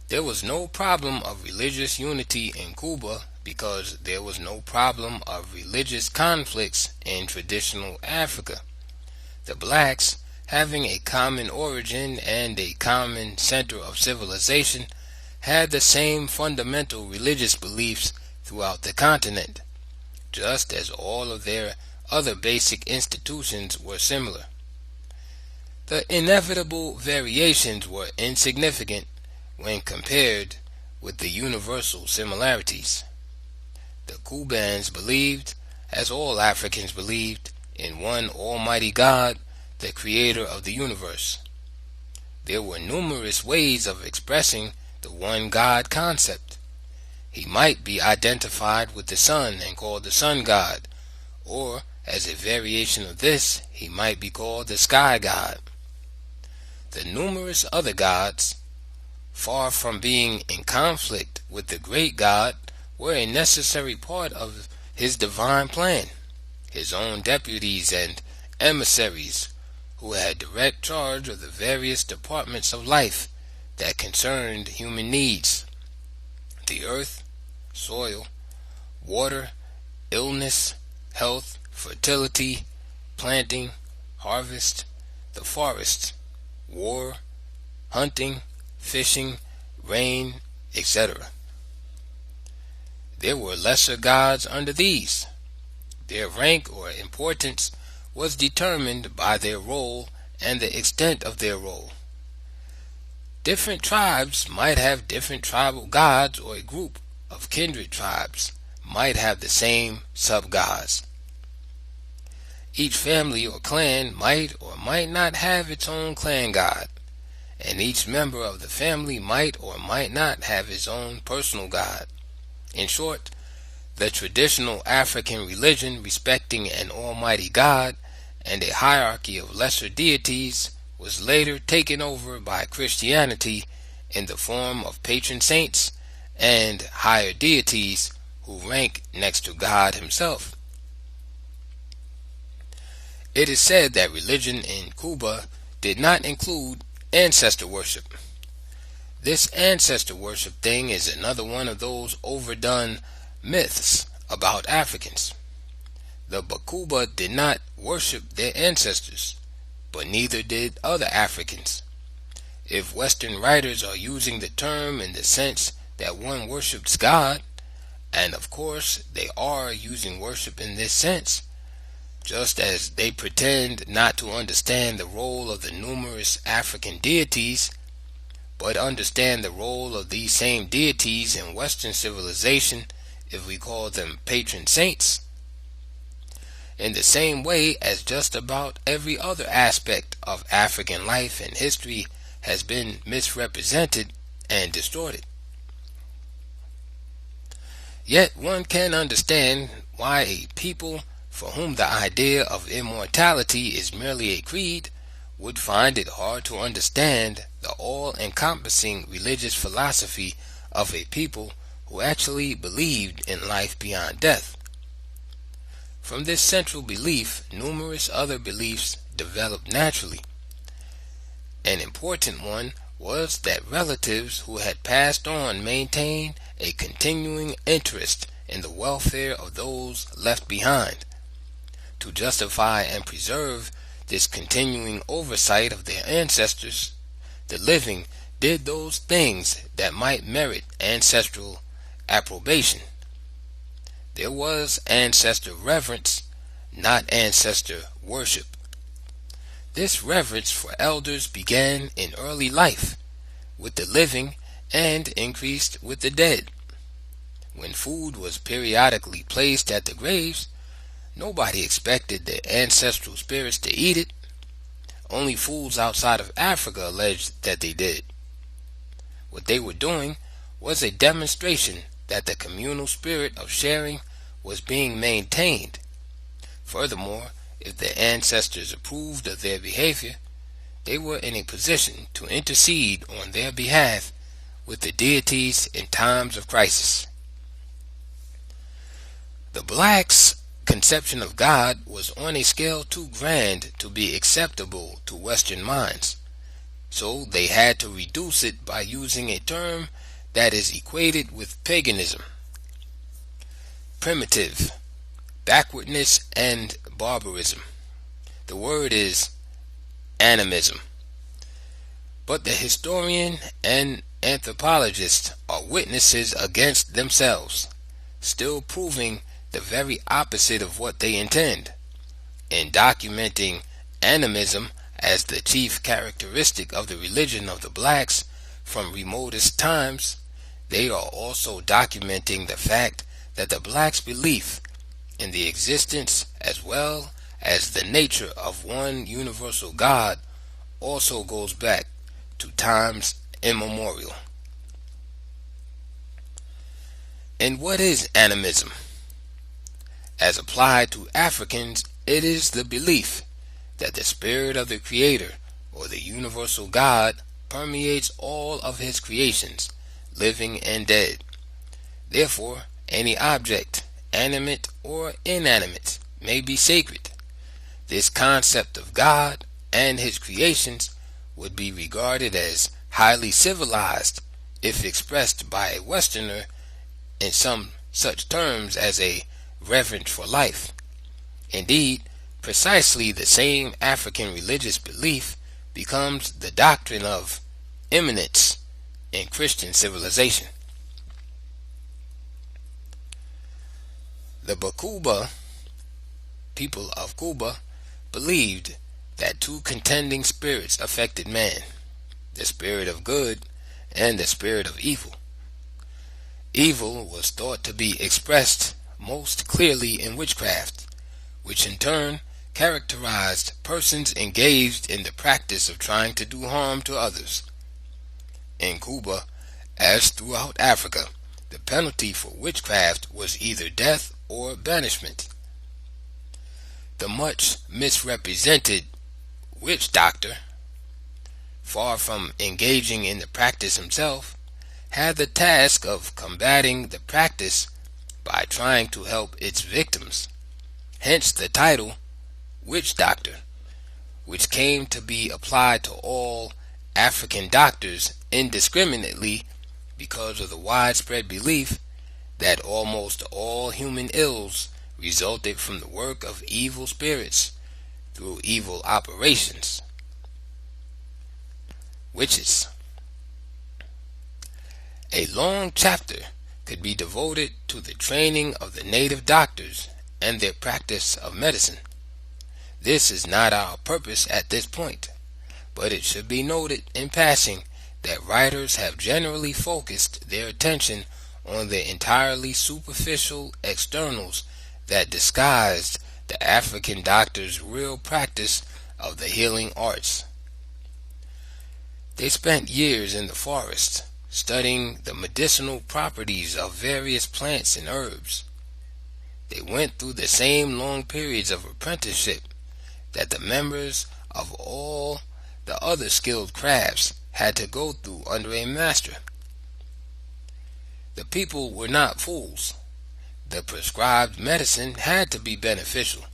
There was no problem of religious unity in Cuba because there was no problem of religious conflicts in traditional Africa. The blacks, having a common origin and a common center of civilization, had the same fundamental religious beliefs throughout the continent, just as all of their other basic institutions were similar. The inevitable variations were insignificant when compared with the universal similarities. The Cubans believed, as all Africans believed, in one almighty God, the creator of the universe. There were numerous ways of expressing the one God concept. He might be identified with the sun and called the sun god, or as a variation of this, he might be called the sky god. The numerous other gods, far from being in conflict with the great God, were a necessary part of his divine plan, his own deputies and emissaries who had direct charge of the various departments of life that concerned human needs: the earth, soil, water, illness, health, fertility, planting, harvest, the forests, war, hunting, fishing, rain, etc. There were lesser gods under these. Their rank or importance was determined by their role and the extent of their role. Different tribes might have different tribal gods, or a group of kindred tribes might have the same sub-gods. Each family or clan might or might not have its own clan god, and each member of the family might or might not have his own personal god. In short, the traditional African religion respecting an almighty God and a hierarchy of lesser deities was later taken over by Christianity in the form of patron saints and higher deities who rank next to God himself. It is said that religion in Cuba did not include ancestor worship. This ancestor worship thing is another one of those overdone myths about Africans. The Bakuba did not worship their ancestors, but neither did other Africans. If Western writers are using the term in the sense that one worships God, and of course they are using worship in this sense, just as they pretend not to understand the role of the numerous African deities, but understand the role of these same deities in Western civilization if we call them patron saints. In the same way as just about every other aspect of African life and history has been misrepresented and distorted. Yet one can understand why a people for whom the idea of immortality is merely a creed would find it hard to understand the all-encompassing religious philosophy of a people who actually believed in life beyond death. From this central belief, numerous other beliefs developed naturally. An important one was that relatives who had passed on maintained a continuing interest in the welfare of those left behind. To justify and preserve this continuing oversight of their ancestors, the living did those things that might merit ancestral approbation. There was ancestor reverence, not ancestor worship. This reverence for elders began in early life with the living and increased with the dead. When food was periodically placed at the graves, nobody expected the ancestral spirits to eat it. Only fools outside of Africa alleged that they did. What they were doing was a demonstration that the communal spirit of sharing was being maintained. Furthermore, if the ancestors approved of their behavior, they were in a position to intercede on their behalf with the deities in times of crisis. The blacks' conception of God was on a scale too grand to be acceptable to Western minds, so they had to reduce it by using a term that is equated with paganism, primitive, backwardness, and barbarism. The word is animism. But the historian and anthropologist are witnesses against themselves, still proving the very opposite of what they intend. In documenting animism as the chief characteristic of the religion of the blacks from remotest times, they are also documenting the fact that the blacks' belief in the existence as well as the nature of one universal God also goes back to times immemorial. And what is animism? As applied to Africans, it is the belief that the spirit of the Creator or the universal God permeates all of his creations, living and dead. Therefore, any object, animate or inanimate, may be sacred. This concept of God and his creations would be regarded as highly civilized if expressed by a Westerner in some such terms as a reverence for life. Indeed, precisely the same African religious belief becomes the doctrine of immanence in Christian civilization. The Bakuba, people of Cuba, believed that two contending spirits affected man, the spirit of good and the spirit of evil. Evil was thought to be expressed most clearly in witchcraft, which in turn characterized persons engaged in the practice of trying to do harm to others. In Cuba, as throughout Africa, the penalty for witchcraft was either death or banishment. The much misrepresented witch doctor, far from engaging in the practice himself, had the task of combating the practice by trying to help its victims. Hence the title witch doctor, which came to be applied to all African doctors indiscriminately because of the widespread belief that almost all human ills resulted from the work of evil spirits through evil operations. Witches. A long chapter could be devoted to the training of the native doctors and their practice of medicine. This is not our purpose at this point, but it should be noted in passing that writers have generally focused their attention on the entirely superficial externals that disguised the African doctor's real practice of the healing arts. They spent years in the forest studying the medicinal properties of various plants and herbs. They went through the same long periods of apprenticeship that the members of all the other skilled crafts had to go through under a master. The people were not fools. The prescribed medicine had to be beneficial.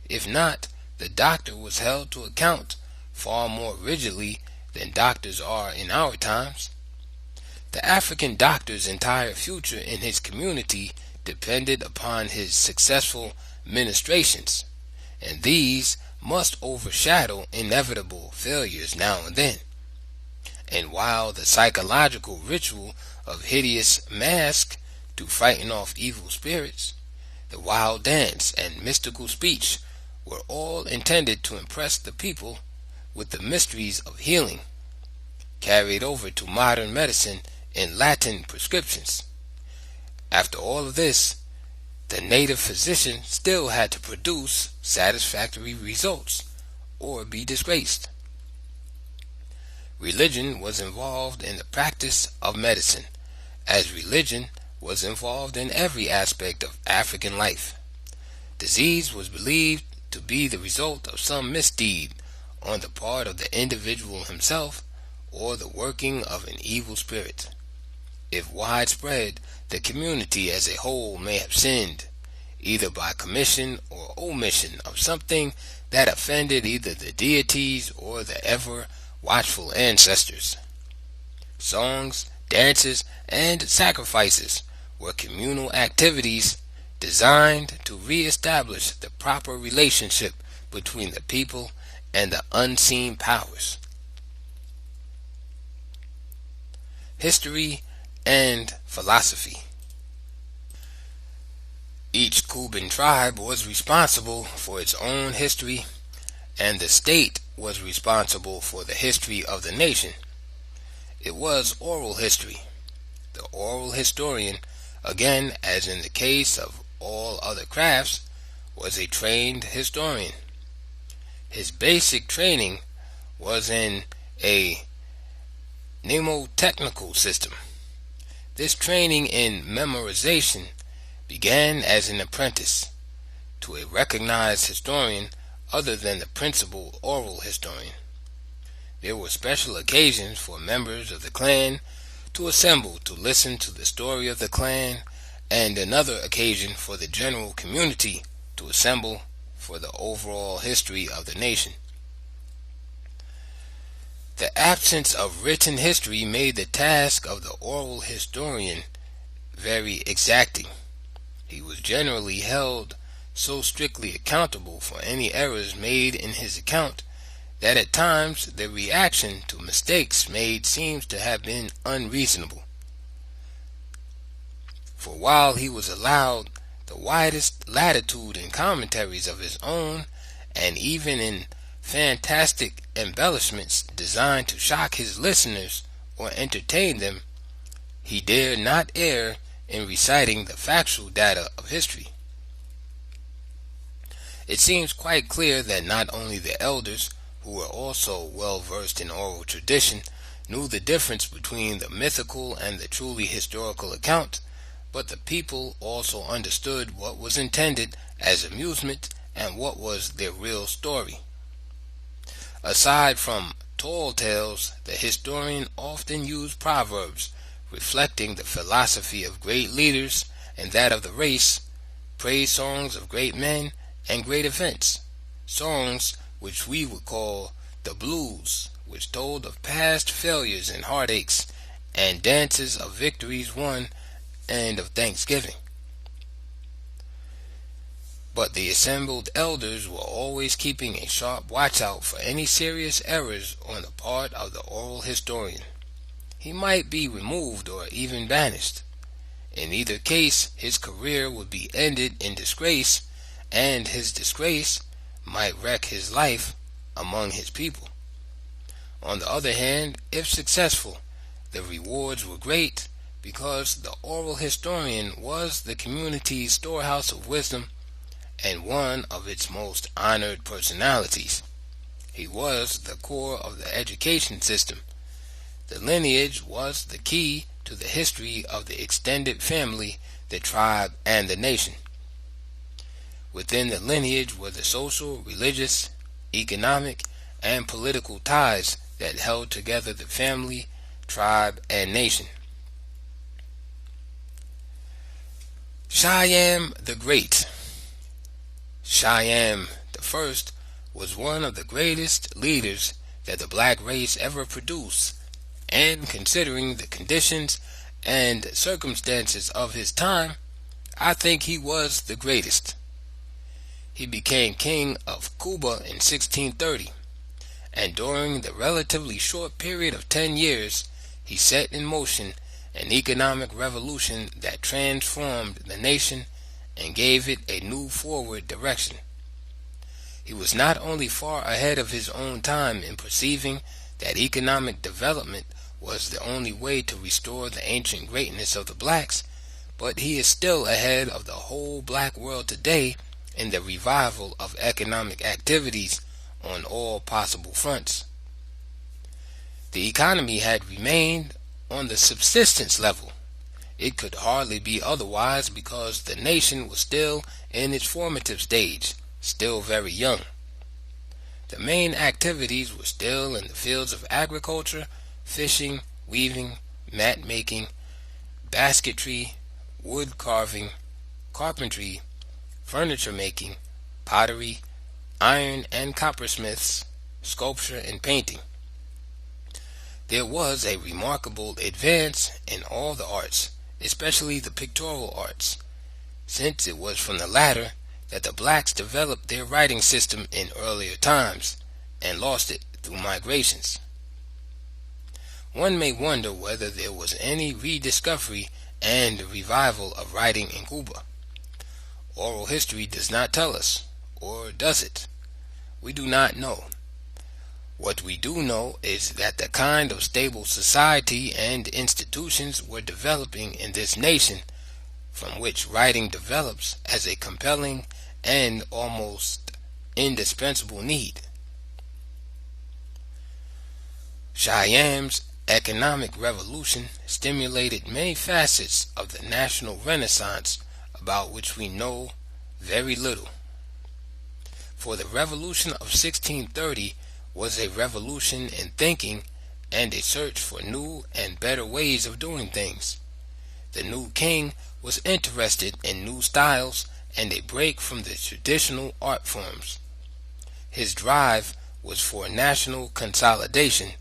If not, the doctor was held to account far more rigidly than doctors are in our times. The African doctor's entire future in his community depended upon his successful ministrations, and these must overshadow inevitable failures now and then. And while the psychological ritual of hideous mask to frighten off evil spirits, the wild dance and mystical speech were all intended to impress the people with the mysteries of healing, carried over to modern medicine in Latin prescriptions. After all of this, the native physician still had to produce satisfactory results or be disgraced. Religion was involved in the practice of medicine, as religion was involved in every aspect of African life. Disease was believed to be the result of some misdeed on the part of the individual himself or the working of an evil spirit. If widespread, the community as a whole may have sinned, either by commission or omission of something that offended either the deities or the ever-watchful ancestors. Songs, dances, and sacrifices were communal activities designed to re-establish the proper relationship between the people and the unseen powers. History and philosophy. Each Cuban tribe was responsible for its own history, and the state was responsible for the history of the nation. It was oral history. The oral historian, again as in the case of all other crafts, was a trained historian. His basic training was in a mnemotechnical system. This training in memorization began as an apprentice to a recognized historian other than the principal oral historian. There were special occasions for members of the clan to assemble to listen to the story of the clan, and another occasion for the general community to assemble for the overall history of the nation. The absence of written history made the task of the oral historian very exacting. He was generally held so strictly accountable for any errors made in his account that at times the reaction to mistakes made seems to have been unreasonable. For while he was allowed the widest latitude in commentaries of his own, and even in fantastic embellishments designed to shock his listeners or entertain them, he dared not err in reciting the factual data of history. It seems quite clear that not only the elders, who were also well versed in oral tradition, knew the difference between the mythical and the truly historical account, but the people also understood what was intended as amusement and what was their real story. Aside from tall tales, the historian often used proverbs reflecting the philosophy of great leaders and that of the race, praise songs of great men and great events, songs which we would call the blues, which told of past failures and heartaches, and dances of victories won and of thanksgiving. But the assembled elders were always keeping a sharp watch out for any serious errors on the part of the oral historian. He might be removed or even banished. In either case, his career would be ended in disgrace, and his disgrace might wreck his life among his people. On the other hand, if successful, the rewards were great, because the oral historian was the community's storehouse of wisdom and one of its most honored personalities. He was the core of the education system. The lineage was the key to the history of the extended family, the tribe, and the nation. Within the lineage were the social, religious, economic, and political ties that held together the family, tribe, and nation. Shyam the Great. Shyam the First was one of the greatest leaders that the black race ever produced, and considering the conditions and circumstances of his time, I think he was the greatest. He became king of Cuba in 1630, and during the relatively short period of 10 years, he set in motion an economic revolution that transformed the nation and gave it a new forward direction. He was not only far ahead of his own time in perceiving that economic development was the only way to restore the ancient greatness of the blacks, but he is still ahead of the whole black world today in the revival of economic activities on all possible fronts. The economy had remained on the subsistence level. It could hardly be otherwise because the nation was still in its formative stage, still very young. The main activities were still in the fields of agriculture, fishing, weaving, mat making, basketry, wood carving, carpentry, furniture making, pottery, iron and coppersmiths, sculpture and painting. There was a remarkable advance in all the arts, especially the pictorial arts, since it was from the latter that the blacks developed their writing system in earlier times and lost it through migrations. One may wonder whether there was any rediscovery and revival of writing in Cuba. Oral history does not tell us, or does it? We do not know. What we do know is that the kind of stable society and institutions were developing in this nation from which writing develops as a compelling and almost indispensable need. Siam's economic revolution stimulated many facets of the national renaissance about which we know very little. For the revolution of 1630 was a revolution in thinking and a search for new and better ways of doing things. The new king was interested in new styles and a break from the traditional art forms. His drive was for national consolidation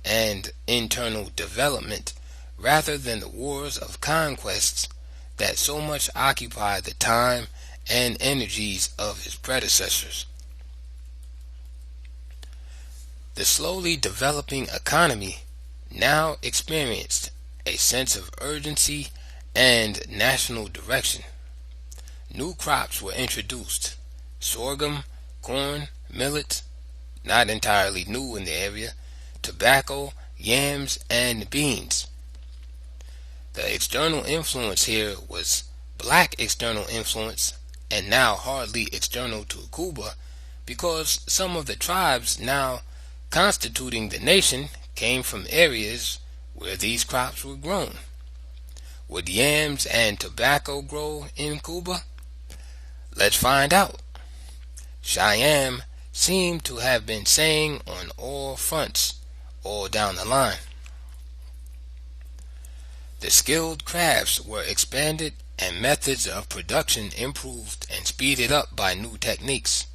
and internal development rather than the wars of conquests that so much occupied the time and energies of his predecessors. The slowly developing economy now experienced a sense of urgency and national direction. New crops were introduced: sorghum, corn, millet, not entirely new in the area, tobacco, yams, and beans. The external influence here was black external influence, and now hardly external to Cuba, because some of the tribes now constituting the nation came from areas where these crops were grown. Would yams and tobacco grow in Cuba? Let's find out. Siam seemed to have been saying on all fronts, all down the line. The skilled crafts were expanded and methods of production improved and speeded up by new techniques.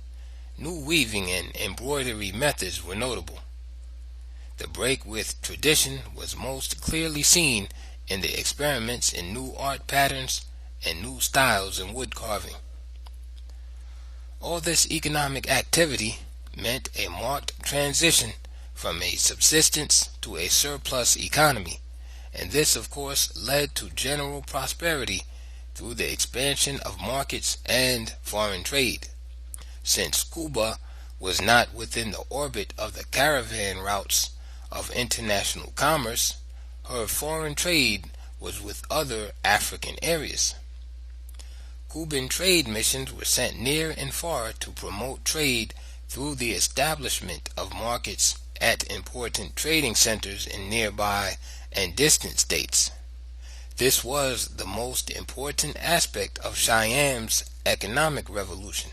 New weaving and embroidery methods were notable. The break with tradition was most clearly seen in the experiments in new art patterns and new styles in wood carving. All this economic activity meant a marked transition from a subsistence to a surplus economy, and this of course led to general prosperity through the expansion of markets and foreign trade. Since Cuba was not within the orbit of the caravan routes of international commerce, her foreign trade was with other African areas. Cuban trade missions were sent near and far to promote trade through the establishment of markets at important trading centers in nearby and distant states. This was the most important aspect of Siam's economic revolution.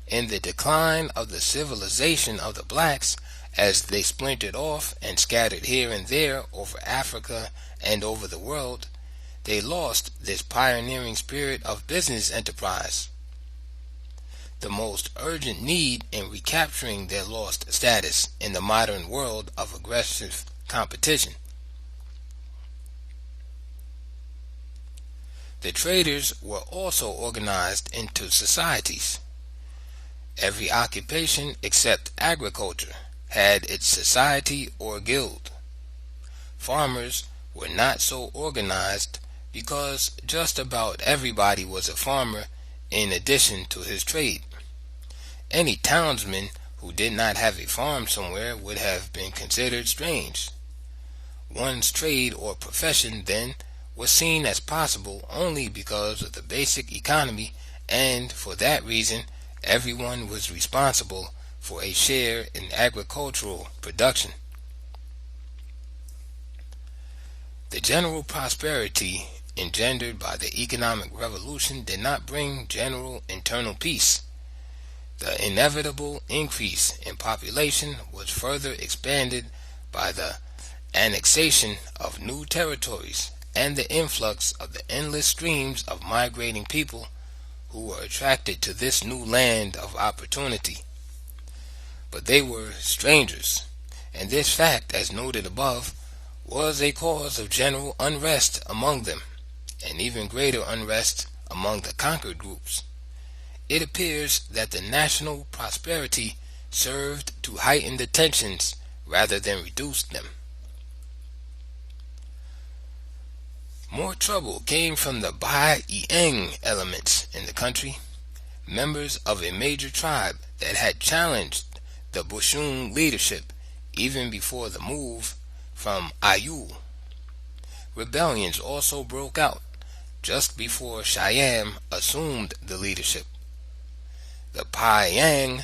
In the decline of the civilization of the blacks, as they splintered off and scattered here and there over Africa and over the world, they lost this pioneering spirit of business enterprise. The most urgent need in recapturing their lost status in the modern world of aggressive competition. The traders were also organized into societies. Every occupation except agriculture had its society or guild. Farmers were not so organized because just about everybody was a farmer in addition to his trade. Any townsman who did not have a farm somewhere would have been considered strange. One's trade or profession then was seen as possible only because of the basic economy, and for that reason everyone was responsible for a share in agricultural production. The general prosperity engendered by the economic revolution did not bring general internal peace. The inevitable increase in population was further expanded by the annexation of new territories and the influx of the endless streams of migrating people who were attracted to this new land of opportunity. But they were strangers, and this fact, as noted above, was a cause of general unrest among them, and even greater unrest among the conquered groups. It appears that the national prosperity served to heighten the tensions rather than reduce them. More trouble came from the Bai Yang elements in the country, members of a major tribe that had challenged the Bushun leadership even before the move from Ayu. Rebellions also broke out just before Siam assumed the leadership. The Bai Yang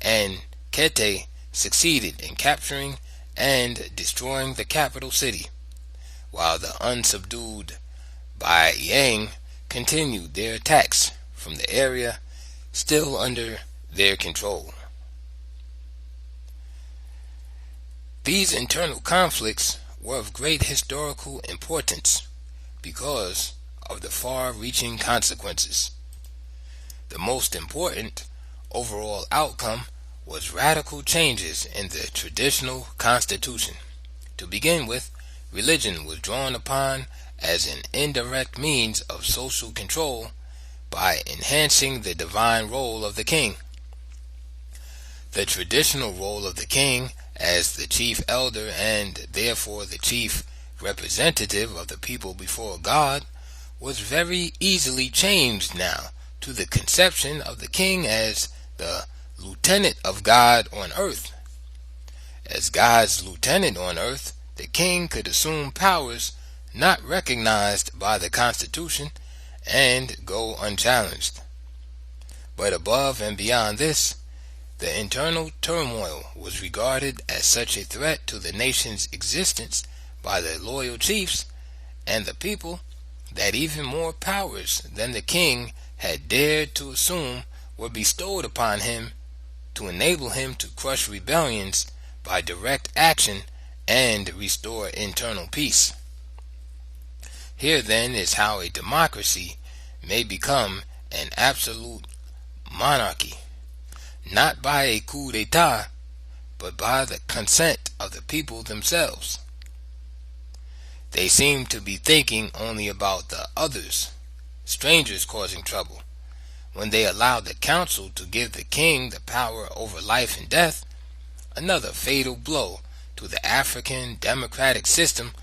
and Kete succeeded in capturing and destroying the capital city, while the unsubdued Bai Yang continued their attacks from the area still under their control. These internal conflicts were of great historical importance because of the far-reaching consequences. The most important overall outcome was radical changes in the traditional constitution. To begin with, religion was drawn upon as an indirect means of social control by enhancing the divine role of the king. The traditional role of the king as the chief elder and therefore the chief representative of the people before God was very easily changed now to the conception of the king as the lieutenant of God on earth. As God's lieutenant on earth, the king could assume powers not recognized by the Constitution and go unchallenged. But above and beyond this, the internal turmoil was regarded as such a threat to the nation's existence by the loyal chiefs and the people that even more powers than the king had dared to assume were bestowed upon him to enable him to crush rebellions by direct action and restore internal peace. Here then is how a democracy may become an absolute monarchy, not by a coup d'etat, but by the consent of the people themselves. They seem to be thinking only about the others, strangers causing trouble, when they allowed the council to give the king the power over life and death. Another fatal blow to the African democratic system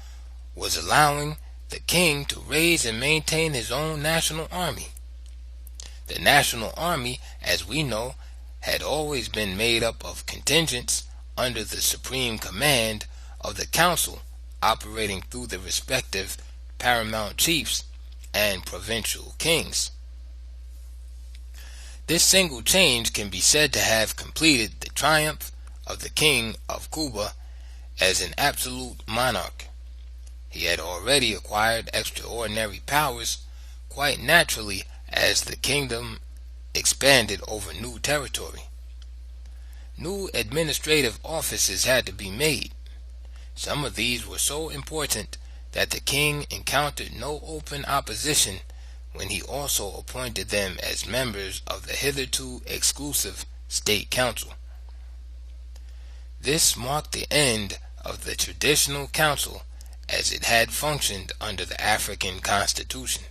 was allowing the king to raise and maintain his own national army. The national army, as we know, had always been made up of contingents under the supreme command of the council, operating through the respective paramount chiefs and provincial kings. This single change can be said to have completed the triumph of the king of Cuba as an absolute monarch. He had already acquired extraordinary powers quite naturally as the kingdom expanded over new territory. New administrative offices had to be made. Some of these were so important that the king encountered no open opposition when he also appointed them as members of the hitherto exclusive state council. This marked the end of the traditional council as it had functioned under the African Constitution.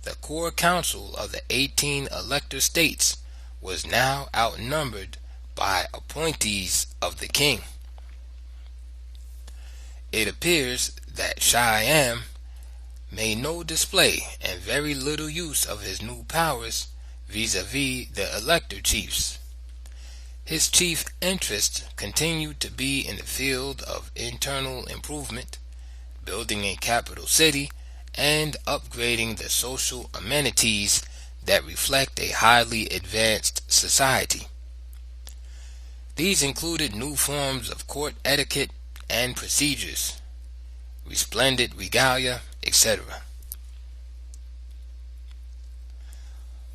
The core council of the 18 elector states was now outnumbered by appointees of the king. It appears that Siam made no display and very little use of his new powers vis-a-vis the elector chiefs. His chief interest continued to be in the field of internal improvement, building a capital city, and upgrading the social amenities that reflect a highly advanced society. These included new forms of court etiquette and procedures, resplendent regalia, etc.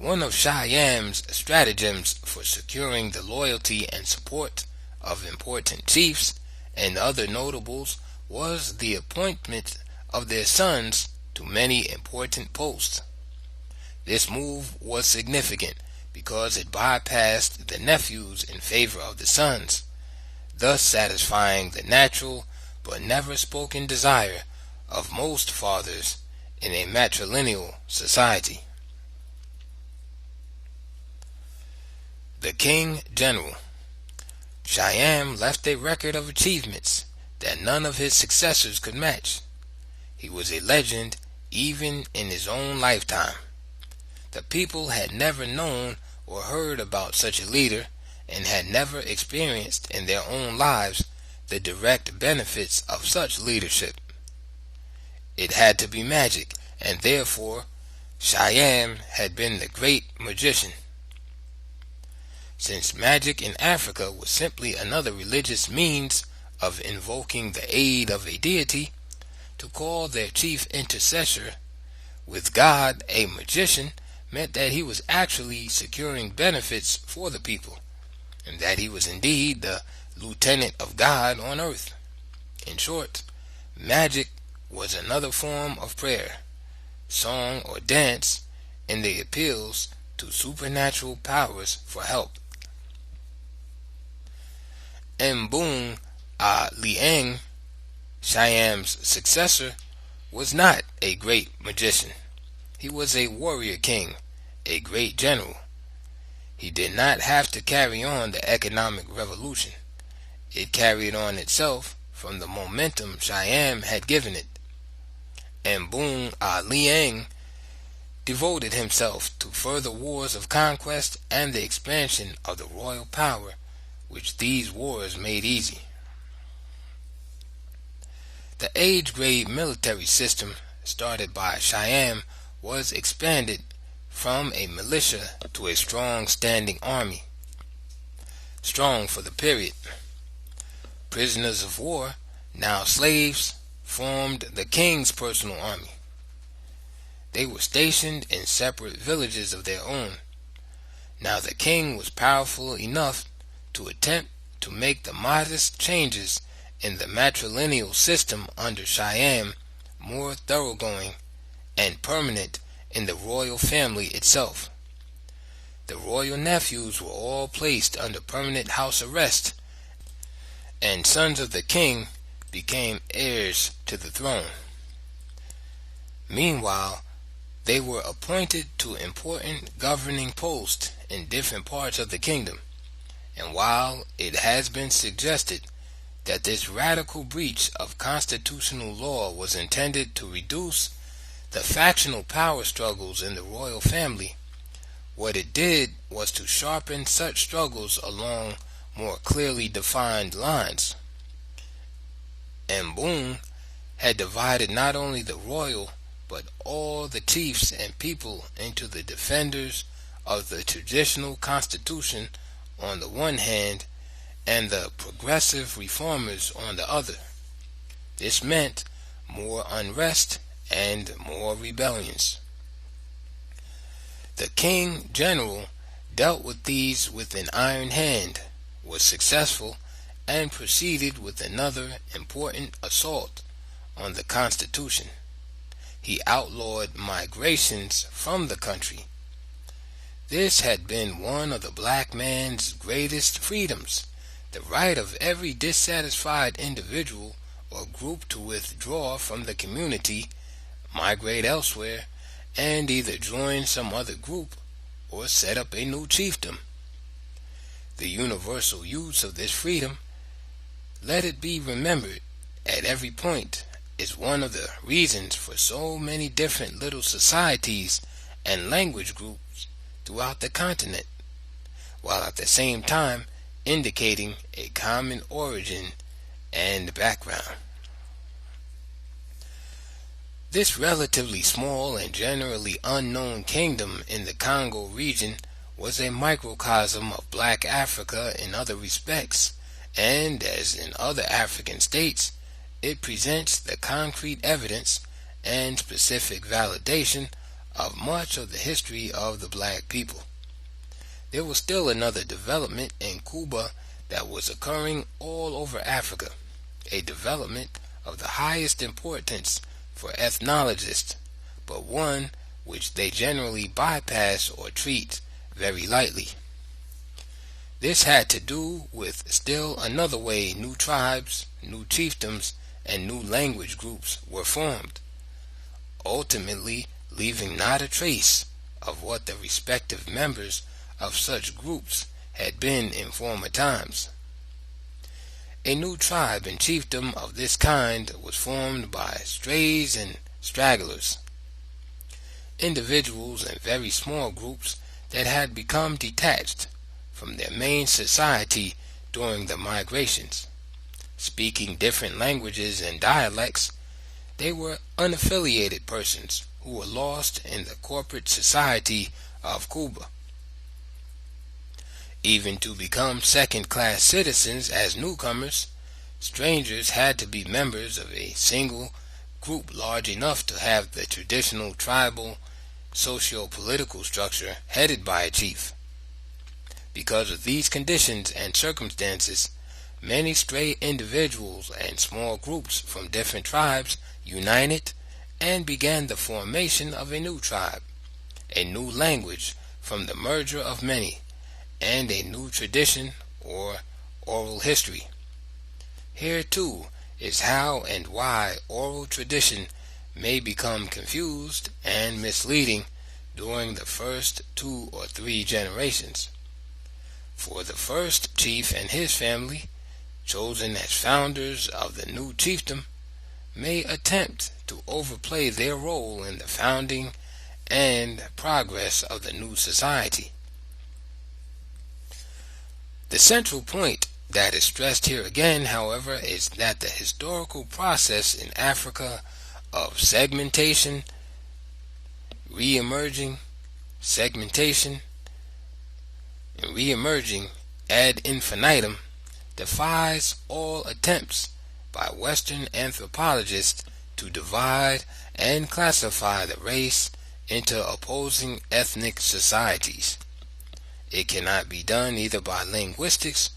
One of Siam's stratagems for securing the loyalty and support of important chiefs and other notables was the appointment of their sons to many important posts. This move was significant because it bypassed the nephews in favor of the sons, thus satisfying the natural but never spoken desire of most fathers in a matrilineal society. The King General. Siam left a record of achievements that none of his successors could match. He was a legend even in his own lifetime. The people had never known or heard about such a leader and had never experienced in their own lives the direct benefits of such leadership. It had to be magic, and therefore Siam had been the great magician. Since magic in Africa was simply another religious means of invoking the aid of a deity, to call their chief intercessor with God a magician meant that he was actually securing benefits for the people, and that he was indeed the lieutenant of God on earth. In short, magic was another form of prayer, song, or dance in the appeals to supernatural powers for help. Mbung Liang, Siam's successor, was not a great magician. He was a warrior king, a great general. He did not have to carry on the economic revolution. It carried on itself from the momentum Siam had given it. Mbung Liang devoted himself to further wars of conquest and the expansion of the royal power, which these wars made easy. The age-grade military system started by Siam was expanded from a militia to a strong standing army, strong for the period. Prisoners of war, now slaves, formed the king's personal army. They were stationed in separate villages of their own. Now the king was powerful enough to attempt to make the modest changes in the matrilineal system under Siam more thoroughgoing and permanent in the royal family itself. The royal nephews were all placed under permanent house arrest, and sons of the king became heirs to the throne. Meanwhile, they were appointed to important governing posts in different parts of the kingdom. And while it has been suggested that this radical breach of constitutional law was intended to reduce the factional power struggles in the royal family, what it did was to sharpen such struggles along more clearly defined lines. Mbung had divided not only the royal but all the chiefs and people into the defenders of the traditional constitution on the one hand, and the progressive reformers on the other. This meant more unrest and more rebellions. The King General dealt with these with an iron hand, was successful, and proceeded with another important assault on the Constitution. He outlawed migrations from the country. This had been one of the black man's greatest freedoms, the right of every dissatisfied individual or group to withdraw from the community, migrate elsewhere, and either join some other group or set up a new chiefdom. The universal use of this freedom, let it be remembered at every point, is one of the reasons for so many different little societies and language groups throughout the continent, while at the same time indicating a common origin and background. This relatively small and generally unknown kingdom in the Congo region was a microcosm of black Africa in other respects, and as in other African states, it presents the concrete evidence and specific validation of much of the history of the black people. There was still another development in Cuba that was occurring all over Africa, a development of the highest importance for ethnologists, but one which they generally bypass or treat very lightly. This had to do with still another way new tribes, new chiefdoms, and new language groups were formed, ultimately leaving not a trace of what the respective members of such groups had been in former times. A new tribe and chiefdom of this kind was formed by strays and stragglers, individuals and very small groups that had become detached from their main society during the migrations. Speaking different languages and dialects, they were unaffiliated persons who were lost in the corporate society of Cuba. Even to become second-class citizens as newcomers, strangers had to be members of a single group large enough to have the traditional tribal socio-political structure headed by a chief. Because of these conditions and circumstances, many stray individuals and small groups from different tribes united and began the formation of a new tribe, a new language from the merger of many, and a new tradition or oral history. Here too is how and why oral tradition may become confused and misleading during the first 2 or 3 generations. For the first chief and his family, chosen as founders of the new chiefdom, may attempt to overplay their role in the founding and progress of the new society. The central point that is stressed here again, however, is that the historical process in Africa of segmentation, re-emerging, segmentation, and re-emerging ad infinitum defies all attempts by Western anthropologists to divide and classify the race into opposing ethnic societies. It cannot be done either by linguistics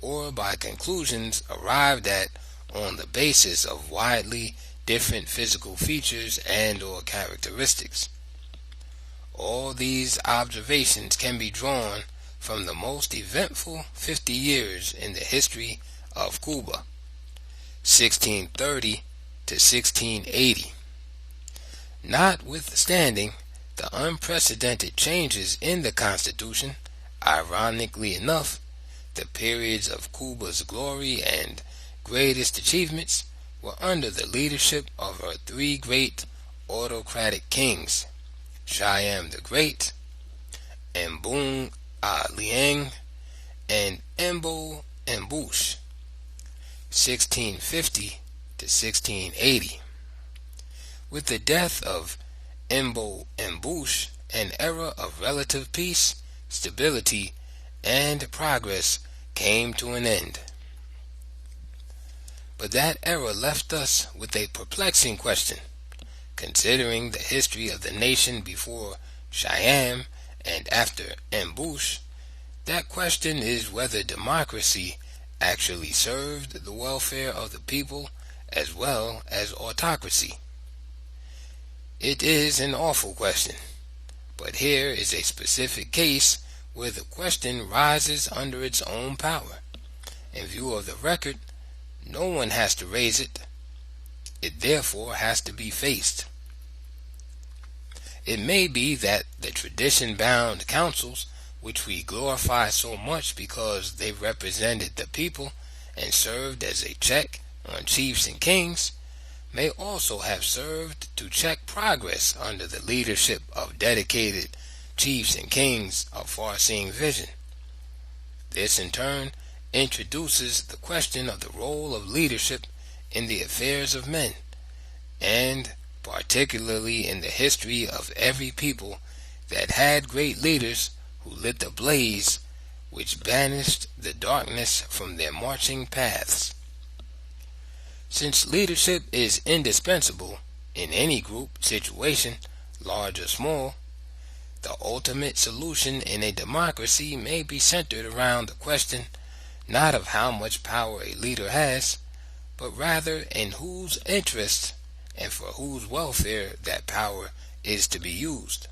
or by conclusions arrived at on the basis of widely different physical features and or characteristics. All these observations can be drawn from the most eventful 50 years in the history of Cuba, 1630 to 1680. Notwithstanding the unprecedented changes in the Constitution, ironically enough, the periods of Cuba's glory and greatest achievements were under the leadership of her 3 great autocratic kings, Siam the Great, Mbung Liang, and Embo Mbush, 1650 to 1680. With the death of Embo Mbush, an era of relative peace, stability, and progress came to an end. But that era left us with a perplexing question. Considering the history of the nation before Siam and after Mbush, that question is whether democracy actually served the welfare of the people as well as autocracy. It is an awful question, but here is a specific case where the question rises under its own power. In view of the record, no one has to raise it. It therefore has to be faced. It may be that the tradition-bound councils, which we glorify so much because they represented the people and served as a check on chiefs and kings, may also have served to check progress under the leadership of dedicated chiefs and kings of far-seeing vision. This in turn introduces the question of the role of leadership in the affairs of men, and particularly in the history of every people that had great leaders who lit the blaze which banished the darkness from their marching paths. Since leadership is indispensable in any group situation, large or small. The ultimate solution in a democracy may be centered around the question not of how much power a leader has, but rather in whose interest and for whose welfare that power is to be used.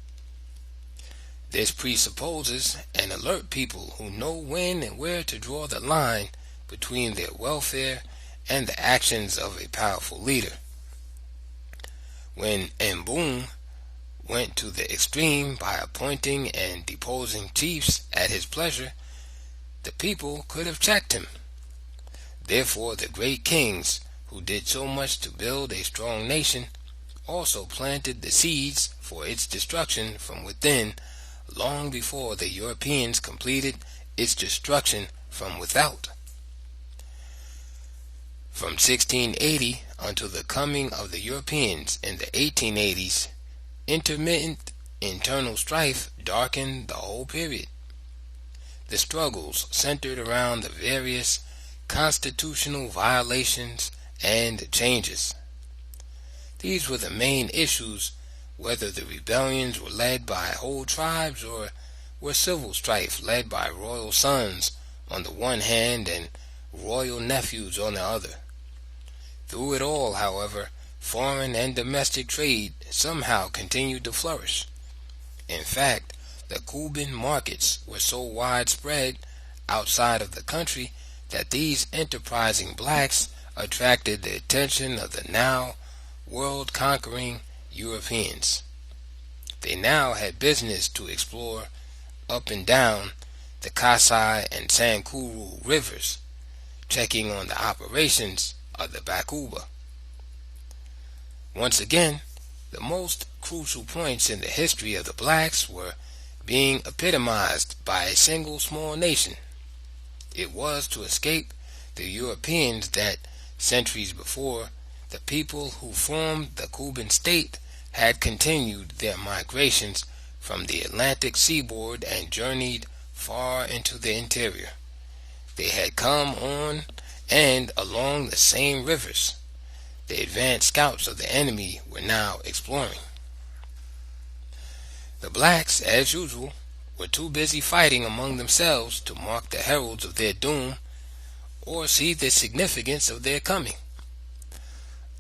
This presupposes an alert people who know when and where to draw the line between their welfare and the actions of a powerful leader. When Mbung went to the extreme by appointing and deposing chiefs at his pleasure, the people could have checked him. Therefore, the great kings who did so much to build a strong nation also planted the seeds for its destruction from within long before the Europeans completed its destruction from without. From 1680 until the coming of the Europeans in the 1880s, intermittent internal strife darkened the whole period. The struggles centered around the various constitutional violations and changes. These were the main issues, whether the rebellions were led by whole tribes or were civil strife led by royal sons on the one hand and royal nephews on the other. Through it all, however, foreign and domestic trade somehow continued to flourish. In fact, the Cuban markets were so widespread outside of the country that these enterprising blacks attracted the attention of the now world-conquering Europeans. They now had business to explore up and down the Kasai and Sankuru rivers, checking on the operations of the Bakuba. Once again, the most crucial points in the history of the blacks were being epitomized by a single small nation. It was to escape the Europeans that, centuries before, the people who formed the Cuban state had continued their migrations from the Atlantic seaboard and journeyed far into the interior. They had come on and along the same rivers the advanced scouts of the enemy were now exploring. The blacks, as usual, were too busy fighting among themselves to mark the heralds of their doom or see the significance of their coming.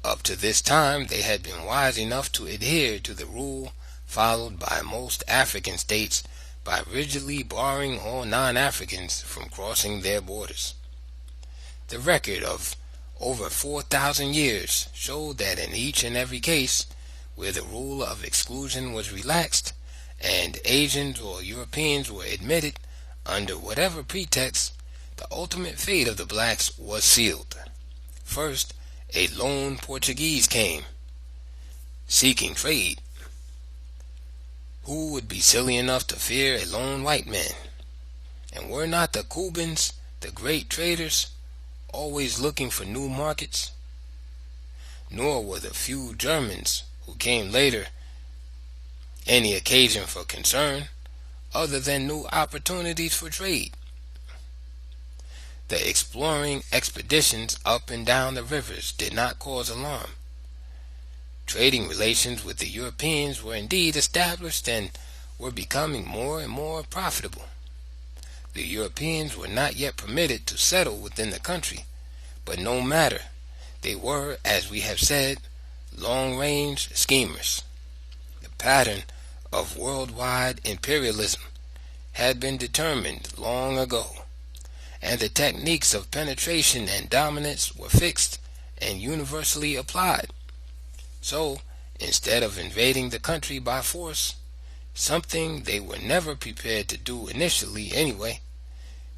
Up to this time, they had been wise enough to adhere to the rule followed by most African states by rigidly barring all non-Africans from crossing their borders. The record of over 4,000 years showed that in each and every case where the rule of exclusion was relaxed and Asians or Europeans were admitted under whatever pretext, the ultimate fate of the blacks was sealed. First, a lone Portuguese came, seeking trade. Who would be silly enough to fear a lone white man? And were not the Cubans, the great traders, always looking for new markets? Nor were the few Germans who came later any occasion for concern other than new opportunities for trade. The exploring expeditions up and down the rivers did not cause alarm. Trading relations with the Europeans were indeed established and were becoming more and more profitable. The Europeans were not yet permitted to settle within the country, but no matter, they were, as we have said, long-range schemers. The pattern of worldwide imperialism had been determined long ago, and the techniques of penetration and dominance were fixed and universally applied. So, instead of invading the country by force, something they were never prepared to do initially anyway,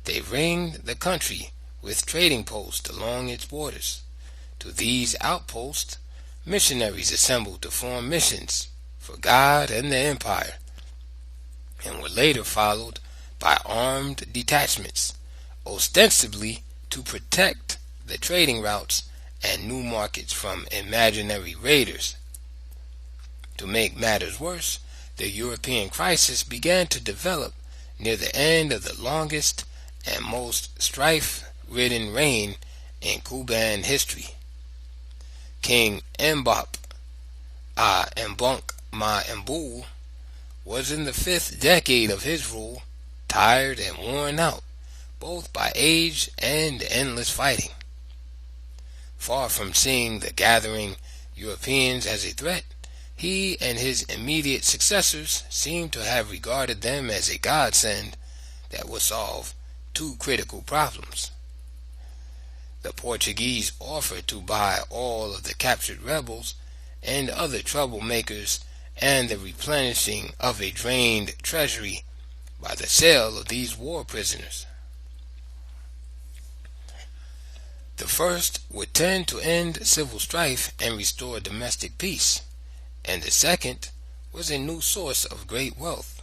they ringed the country with trading posts along its borders. To these outposts, missionaries assembled to form missions for God and the empire, and were later followed by armed detachments, ostensibly to protect the trading routes and new markets from imaginary raiders. To make matters worse, the European crisis began to develop near the end of the longest and most strife-ridden reign in Cuban history. King Mbunk Ma Mbul was in the 5th decade of his rule, tired and worn out, both by age and endless fighting. Far from seeing the gathering Europeans as a threat, he and his immediate successors seem to have regarded them as a godsend that would solve two critical problems. The Portuguese offered to buy all of the captured rebels and other troublemakers and the replenishing of a drained treasury by the sale of these war prisoners. The first would tend to end civil strife and restore domestic peace, and the second was a new source of great wealth,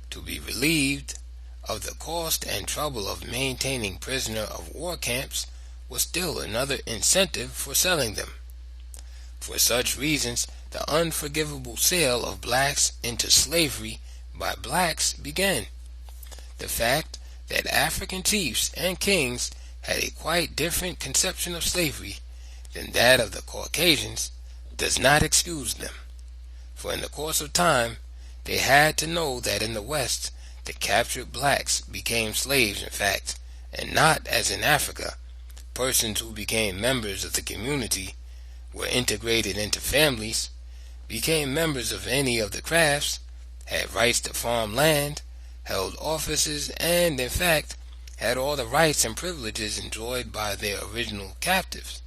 to be relieved of the cost and trouble of maintaining prisoner of war camps was still another incentive for selling them. For such reasons, the unforgivable sale of blacks into slavery by blacks began. The fact that African chiefs and kings had a quite different conception of slavery than that of the Caucasians does not excuse them, for in the course of time they had to know that in the West the captured blacks became slaves in fact, and not as in Africa, persons who became members of the community, were integrated into families, became members of any of the crafts, had rights to farm land, held offices, and in fact had all the rights and privileges enjoyed by their original captives.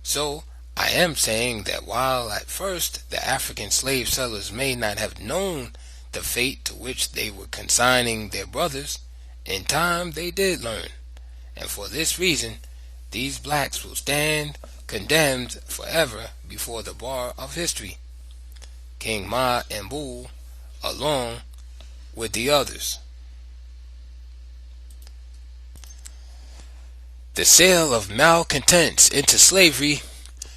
So, I am saying that while at first the African slave sellers may not have known the fate to which they were consigning their brothers, in time they did learn, and for this reason these blacks will stand condemned forever before the bar of history, King Ma Mbul along with the others. The sale of malcontents into slavery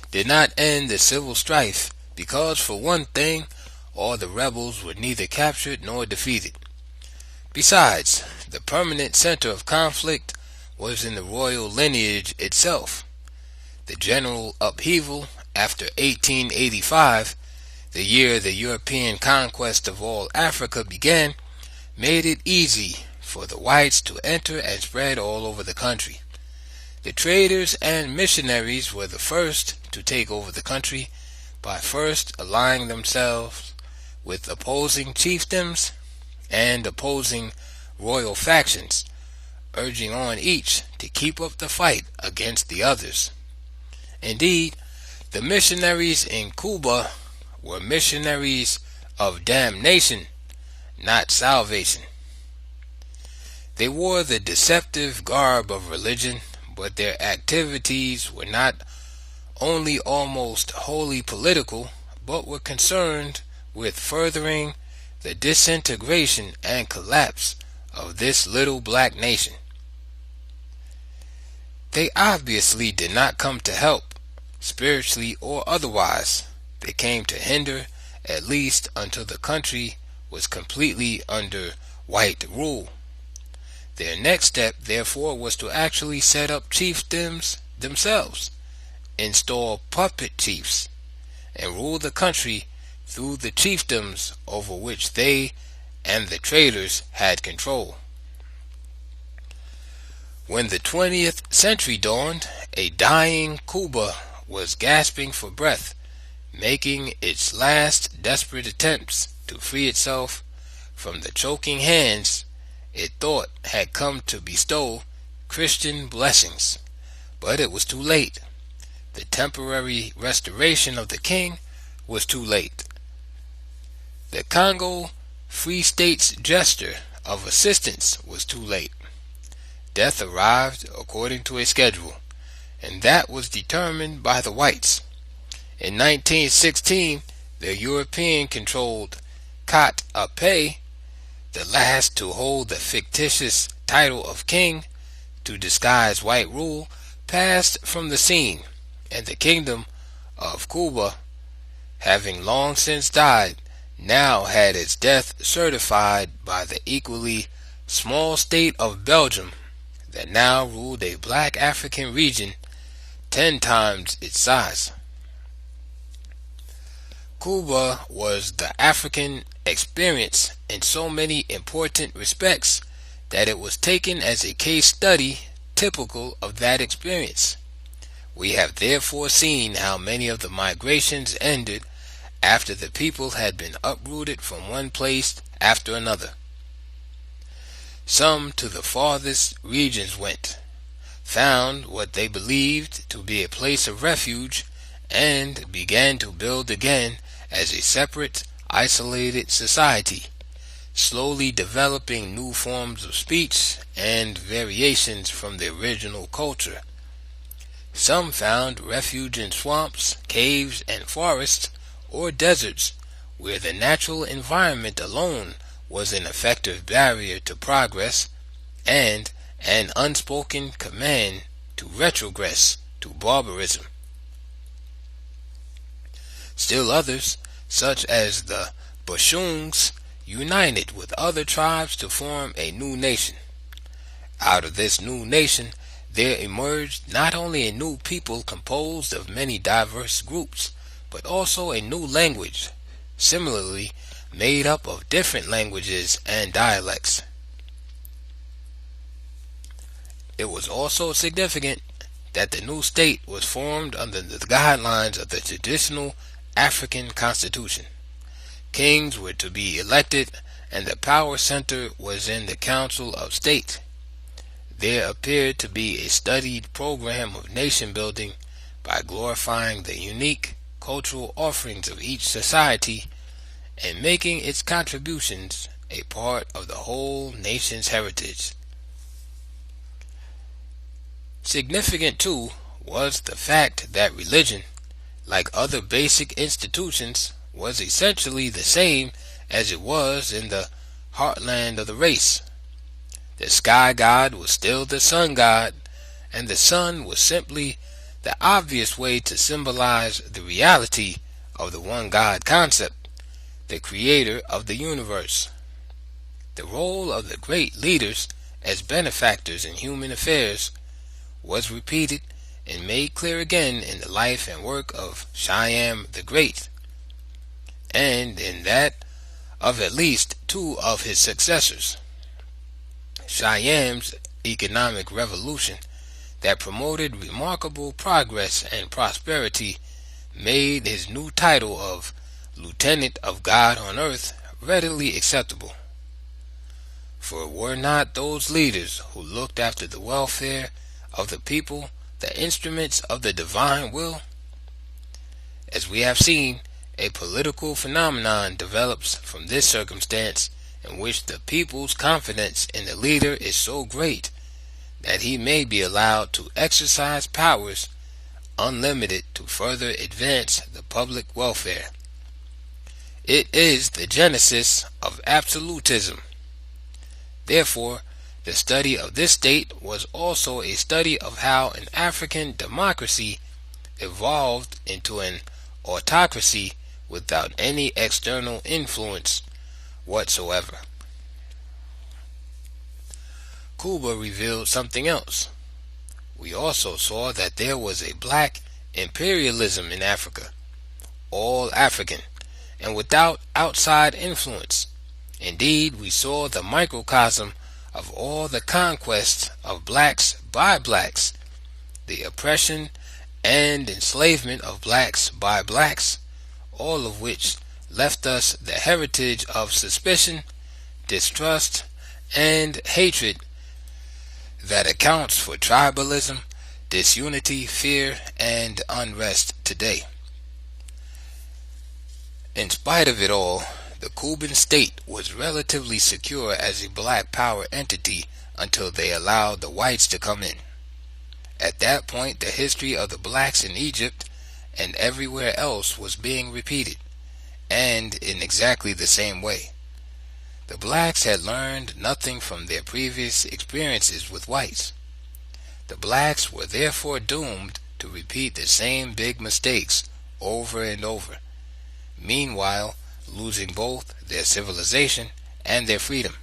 did not end the civil strife because, for one thing, all the rebels were neither captured nor defeated. Besides, the permanent center of conflict was in the royal lineage itself. The general upheaval after 1885, the year the European conquest of all Africa began, made it easy for the whites to enter and spread all over the country. The traders and missionaries were the first to take over the country by first allying themselves with opposing chiefdoms and opposing royal factions, urging on each to keep up the fight against the others. Indeed, the missionaries in Cuba were missionaries of damnation, not salvation. They wore the deceptive garb of religion, but their activities were not only almost wholly political, but were concerned with furthering the disintegration and collapse of this little black nation. They obviously did not come to help, spiritually or otherwise. They came to hinder, at least until the country was completely under white rule. Their next step, therefore, was to actually set up chiefdoms themselves, install puppet chiefs, and rule the country through the chiefdoms over which they and the traders had control. When the 20th century dawned, a dying Cuba was gasping for breath, making its last desperate attempts to free itself from the choking hands it thought had come to bestow Christian blessings. But it was too late. The temporary restoration of the king was too late. The Congo Free State's gesture of assistance was too late. Death arrived according to a schedule, and that was determined by the whites. In 1916, the European-controlled Kat Ape, the last to hold the fictitious title of king to disguise white rule, passed from the scene, and the kingdom of Cuba, having long since died, now had its death certified by the equally small state of Belgium, that now ruled a black African region 10 times its size. Cuba was the African experience in so many important respects that it was taken as a case study typical of that experience. We have therefore seen how many of the migrations ended after the people had been uprooted from one place after another. Some to the farthest regions went, found what they believed to be a place of refuge, and began to build again as a separate, isolated society, slowly developing new forms of speech and variations from the original culture. Some found refuge in swamps, caves, and forests, or deserts, where the natural environment alone was an effective barrier to progress and an unspoken command to retrogress to barbarism. Still others, such as the Bashungs, united with other tribes to form a new nation. Out of this new nation there emerged not only a new people composed of many diverse groups, but also a new language, similarly made up of different languages and dialects. It was also significant that the new state was formed under the guidelines of the traditional African constitution. Kings were to be elected, and the power center was in the Council of State. There appeared to be a studied program of nation building by glorifying the unique cultural offerings of each society and making its contributions a part of the whole nation's heritage. Significant too was the fact that religion, like other basic institutions, was essentially the same as it was in the heartland of the race. The sky god was still the sun god, and the sun was simply the obvious way to symbolize the reality of the one God concept, the creator of the universe. The role of the great leaders as benefactors in human affairs was repeated and made clear again in the life and work of Siam the Great, and in that of at least two of his successors. Siam's economic revolution that promoted remarkable progress and prosperity made his new title of Lieutenant of God on Earth readily acceptable. For were not those leaders who looked after the welfare of the people the instruments of the divine will? As we have seen, a political phenomenon develops from this circumstance, in which the people's confidence in the leader is so great that he may be allowed to exercise powers unlimited to further advance the public welfare. It is the genesis of absolutism. Therefore, the study of this state was also a study of how an African democracy evolved into an autocracy without any external influence whatsoever. Cuba revealed something else. We also saw that there was a black imperialism in Africa, all African, and without outside influence. Indeed, we saw the microcosm of all the conquests of blacks by blacks, the oppression and enslavement of blacks by blacks, all of which left us the heritage of suspicion, distrust, and hatred that accounts for tribalism, disunity, fear, and unrest today. In spite of it all, the Cuban state was relatively secure as a black power entity until they allowed the whites to come in. At that point, the history of the blacks in Egypt and everywhere else was being repeated, and in exactly the same way. The blacks had learned nothing from their previous experiences with whites. The blacks were therefore doomed to repeat the same big mistakes over and over, meanwhile losing both their civilization and their freedom.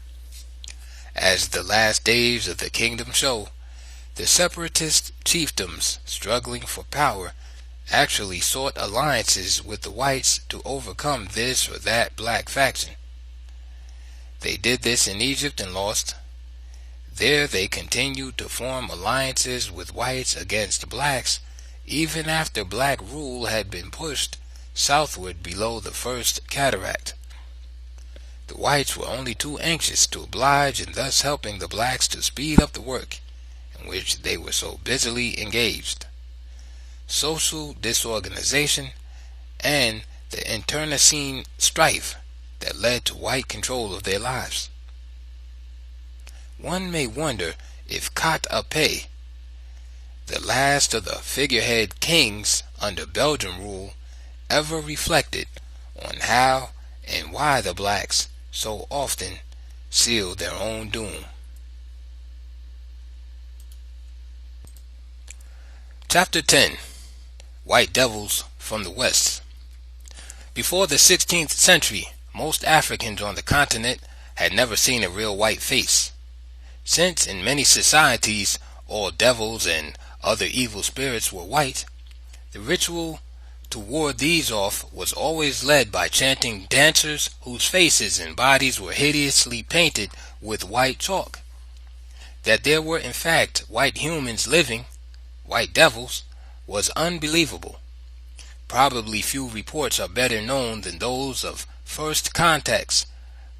As the last days of the kingdom show, the separatist chiefdoms struggling for power actually sought alliances with the whites to overcome this or that black faction. They did this in Egypt and lost. There they continued to form alliances with whites against blacks even after black rule had been pushed southward below the first cataract. The whites were only too anxious to oblige in thus helping the blacks to speed up the work in which they were so busily engaged. Social disorganization and the internecine strife that led to white control of their lives. One may wonder if Kat-Apé, the last of the figurehead kings under Belgian rule, ever reflected on how and why the blacks so often sealed their own doom. Chapter 10. White Devils from the West. Before the 16th century, most Africans on the continent had never seen a real white face. Since in many societies all devils and other evil spirits were white, the ritual to ward these off was always led by chanting dancers whose faces and bodies were hideously painted with white chalk. That there were in fact white humans living, white devils, was unbelievable. Probably few reports are better known than those of first contacts,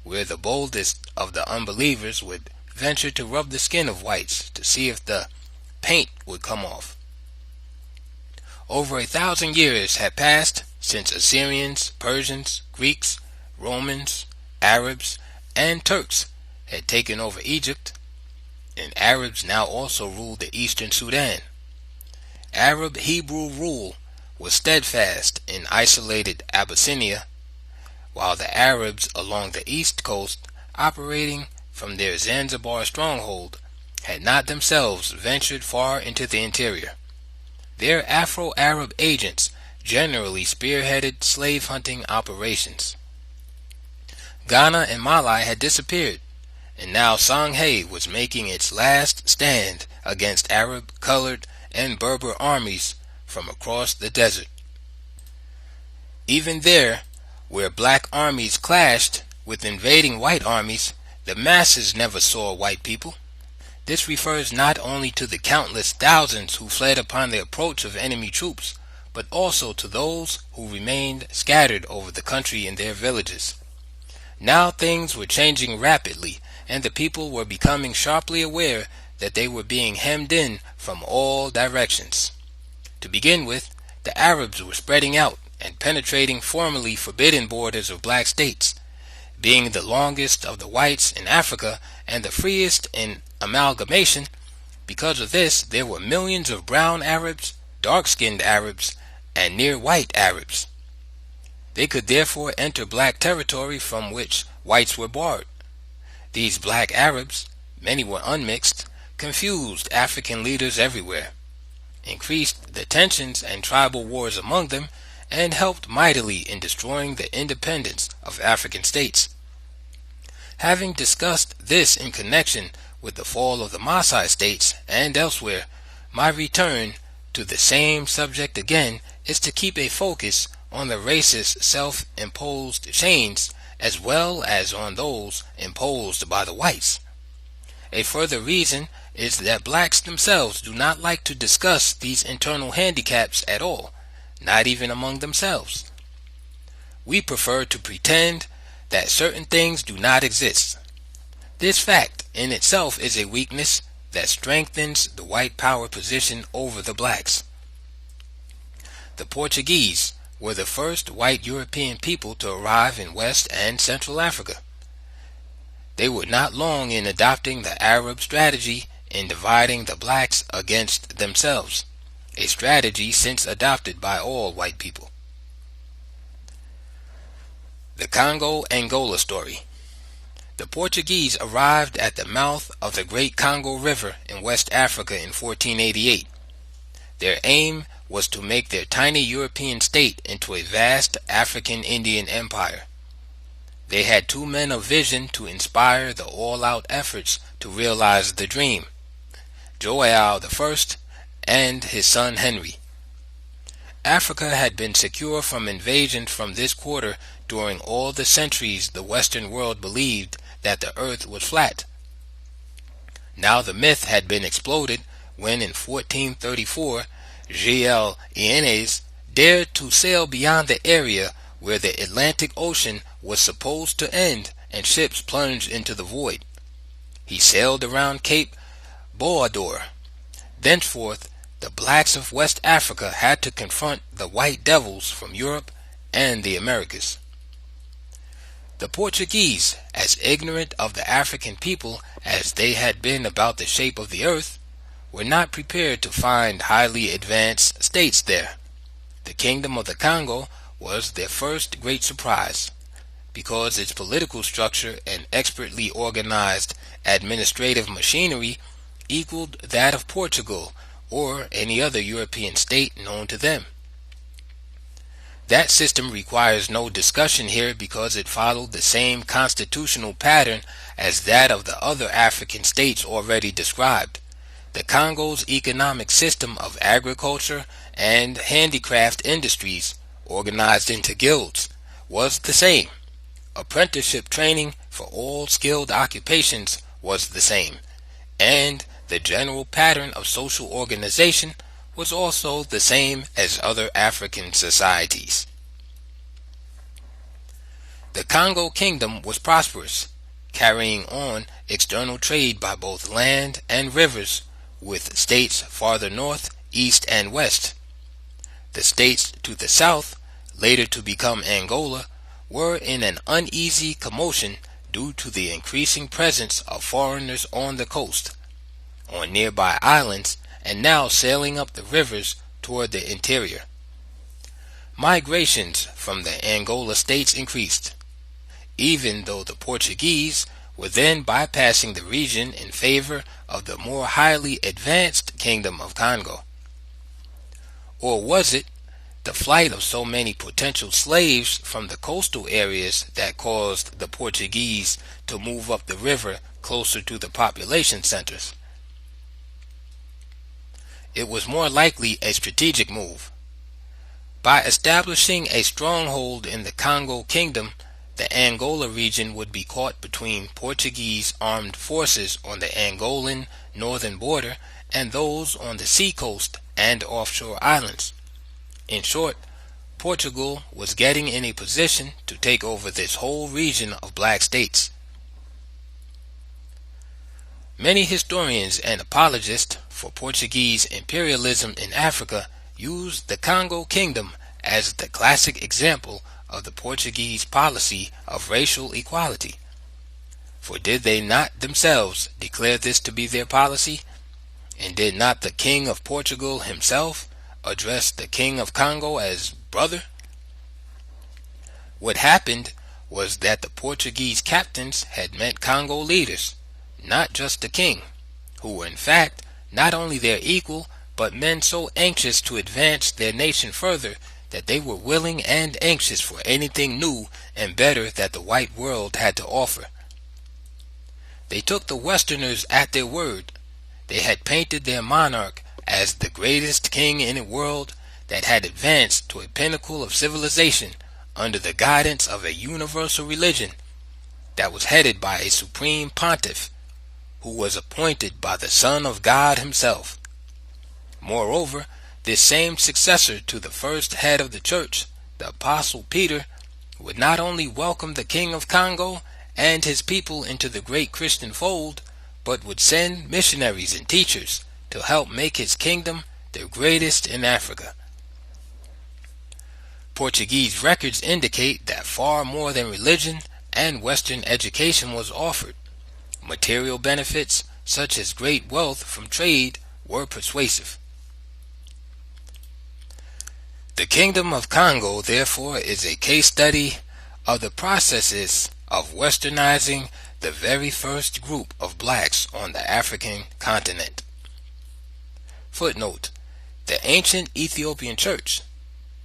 where the boldest of the unbelievers would venture to rub the skin of whites to see if the paint would come off. Over 1,000 years had passed since Assyrians, Persians, Greeks, Romans, Arabs, and Turks had taken over Egypt, and Arabs now also ruled the eastern Sudan. Arab-Hebrew rule was steadfast in isolated Abyssinia, while the Arabs along the east coast, operating from their Zanzibar stronghold, had not themselves ventured far into the interior. Their Afro-Arab agents generally spearheaded slave-hunting operations. Ghana and Mali had disappeared, and now Songhay was making its last stand against Arab, colored, and Berber armies from across the desert. Even there, where black armies clashed with invading white armies, the masses never saw white people. This refers not only to the countless thousands who fled upon the approach of enemy troops, but also to those who remained scattered over the country in their villages. Now things were changing rapidly, and the people were becoming sharply aware that they were being hemmed in from all directions. To begin with, the Arabs were spreading out and penetrating formerly forbidden borders of black states. Being the longest of the whites in Africa and the freest in amalgamation, because of this there were millions of brown Arabs, dark-skinned Arabs, and near-white Arabs. They could therefore enter black territory from which whites were barred. These black Arabs, many were unmixed, confused African leaders everywhere, increased the tensions and tribal wars among them, and helped mightily in destroying the independence of African states. Having discussed this in connection with the fall of the Maasai states and elsewhere, my return to the same subject again is to keep a focus on the racist self-imposed chains as well as on those imposed by the whites. A further reason is that blacks themselves do not like to discuss these internal handicaps at all, not even among themselves. We prefer to pretend that certain things do not exist. This fact in itself is a weakness that strengthens the white power position over the blacks. The Portuguese were the first white European people to arrive in West and Central Africa. They were not long in adopting the Arab strategy in dividing the blacks against themselves, a strategy since adopted by all white people. The Congo-Angola story. The Portuguese arrived at the mouth of the Great Congo River in West Africa in 1488. Their aim was to make their tiny European state into a vast African Indian empire. They had two men of vision to inspire the all-out efforts to realize the dream, Joao I and his son Henry. Africa had been secure from invasion from this quarter during all the centuries the Western world believed that the earth was flat. Now the myth had been exploded when in 1434 G.L. Yanez dared to sail beyond the area where the Atlantic Ocean was supposed to end and ships plunged into the void. He sailed around Cape Boador. Thenceforth, the blacks of West Africa had to confront the white devils from Europe and the Americas. The Portuguese, as ignorant of the African people as they had been about the shape of the earth, were not prepared to find highly advanced states there. The kingdom of the Congo was their first great surprise, because its political structure and expertly organized administrative machinery equaled that of Portugal or any other European state known to them. That system requires no discussion here because it followed the same constitutional pattern as that of the other African states already described. The Congo's economic system of agriculture and handicraft industries, organized into guilds, was the same. Apprenticeship training for all skilled occupations was the same, and the general pattern of social organization was also the same as other African societies. The Congo Kingdom was prosperous, carrying on external trade by both land and rivers with states farther north, east, and west. The states to the south, later to become Angola, were in an uneasy commotion due to the increasing presence of foreigners on the coast, on nearby islands, and now sailing up the rivers toward the interior. Migrations from the Angola states increased, even though the Portuguese were then bypassing the region in favor of the more highly advanced Kingdom of Congo. Or was it the flight of so many potential slaves from the coastal areas that caused the Portuguese to move up the river closer to the population centers? It was more likely a strategic move. By establishing a stronghold in the Congo Kingdom, the Angola region would be caught between Portuguese armed forces on the Angolan northern border and those on the seacoast and offshore islands. In short, Portugal was getting in a position to take over this whole region of black states. Many historians and apologists for Portuguese imperialism in Africa use the Congo Kingdom as the classic example of the Portuguese policy of racial equality. For did they not themselves declare this to be their policy? And did not the King of Portugal himself address the King of Congo as brother? What happened was that the Portuguese captains had met Congo leaders, not just the king, who were in fact not only their equal, but men so anxious to advance their nation further that they were willing and anxious for anything new and better that the white world had to offer. They took the Westerners at their word. They had painted their monarch as the greatest king in a world that had advanced to a pinnacle of civilization under the guidance of a universal religion that was headed by a supreme pontiff who was appointed by the Son of God himself. Moreover, this same successor to the first head of the church, the Apostle Peter, would not only welcome the King of Congo and his people into the great Christian fold, but would send missionaries and teachers to help make his kingdom the greatest in Africa. Portuguese records indicate that far more than religion and Western education was offered. Material benefits, such as great wealth from trade, were persuasive. The Kingdom of Congo, therefore, is a case study of the processes of westernizing the very first group of blacks on the African continent. Footnote: the ancient Ethiopian church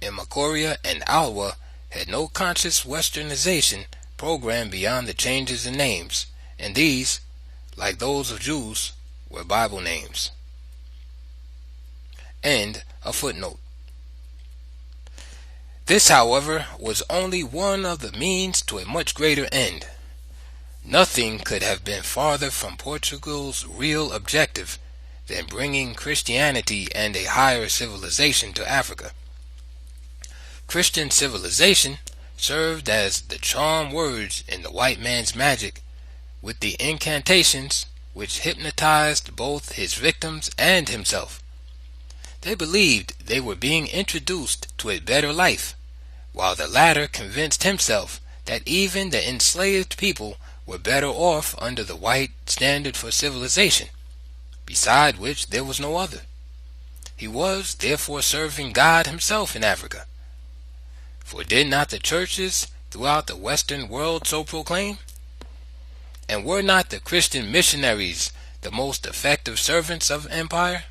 in Makoria and Alwa had no conscious westernization program beyond the changes in names, and these, like those of Jews, were Bible names. End of footnote. This, however, was only one of the means to a much greater end. Nothing could have been farther from Portugal's real objective than bringing Christianity and a higher civilization to Africa. Christian civilization served as the charm words in the white man's magic, with the incantations which hypnotized both his victims and himself. They believed they were being introduced to a better life, while the latter convinced himself that even the enslaved people were better off under the white standard for civilization, beside which there was no other. He was therefore serving God himself in Africa. For did not the churches throughout the Western world so proclaim? And were not the Christian missionaries the most effective servants of empire?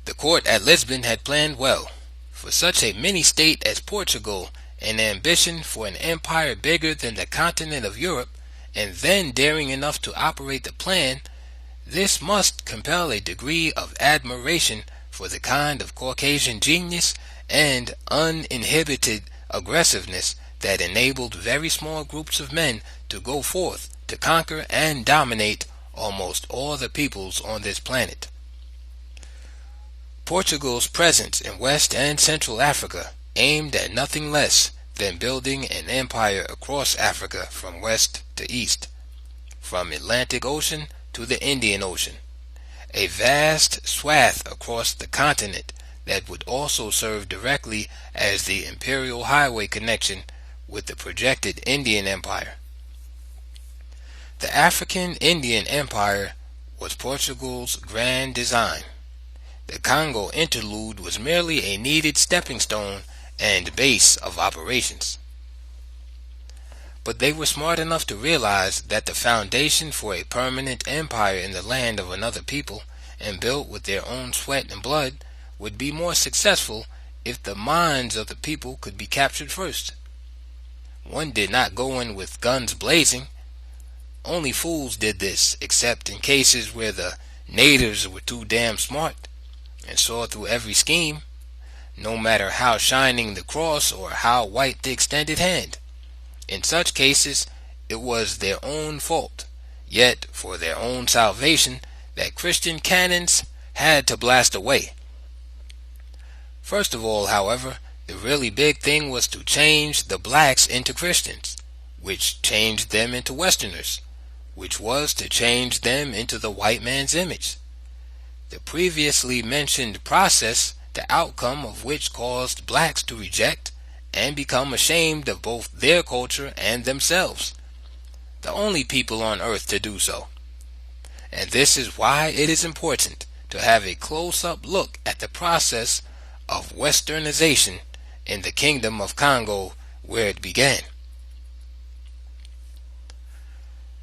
The court at Lisbon had planned well. For such a mini-state as Portugal, an ambition for an empire bigger than the continent of Europe, and then daring enough to operate the plan, this must compel a degree of admiration for the kind of Caucasian genius and uninhibited aggressiveness that enabled very small groups of men to go forth to conquer and dominate almost all the peoples on this planet. Portugal's presence in West and Central Africa aimed at nothing less than building an empire across Africa from west to east, from Atlantic Ocean to the Indian Ocean, a vast swath across the continent that would also serve directly as the imperial highway connection with the projected Indian Empire. The African Indian Empire was Portugal's grand design. The Congo interlude was merely a needed stepping stone and base of operations. But they were smart enough to realize that the foundation for a permanent empire in the land of another people, and built with their own sweat and blood, would be more successful if the minds of the people could be captured first. One did not go in with guns blazing. Only fools did this, except in cases where the natives were too damn smart and saw through every scheme, no matter how shining the cross or how white the extended hand. In such cases, it was their own fault, yet for their own salvation, that Christian cannons had to blast away. First of all, however, the really big thing was to change the blacks into Christians, which changed them into Westerners, which was to change them into the white man's image. The previously mentioned process, the outcome of which caused blacks to reject and become ashamed of both their culture and themselves, the only people on earth to do so. And this is why it is important to have a close-up look at the process of westernization in the Kingdom of Congo, where it began.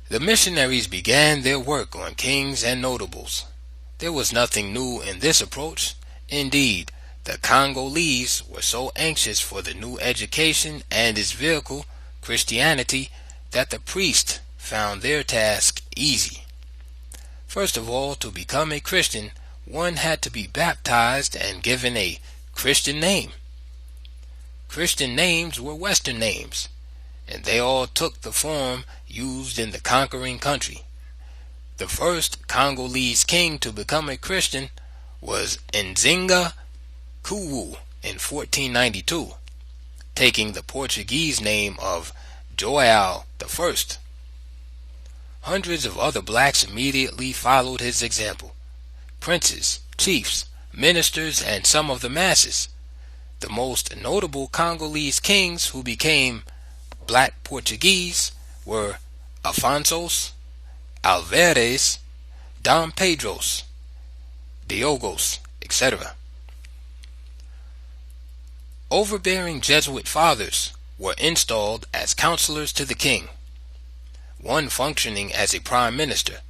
The missionaries began their work on kings and notables. There was nothing new in this approach. Indeed, the Congolese were so anxious for the new education and its vehicle, Christianity, that the priests found their task easy. First of all, to become a Christian, one had to be baptized and given a Christian name. Christian names were Western names, and they all took the form used in the conquering country. The first Congolese king to become a Christian was Nzinga Kuwu in 1492, taking the Portuguese name of Joao I. Hundreds of other blacks immediately followed his example. Princes, chiefs, ministers, and some of the masses. The most notable Congolese kings who became black Portuguese were Afonsos, Alvarez, Dom Pedros, Diogos, etc. Overbearing Jesuit fathers were installed as counselors to the king, one functioning as a prime minister.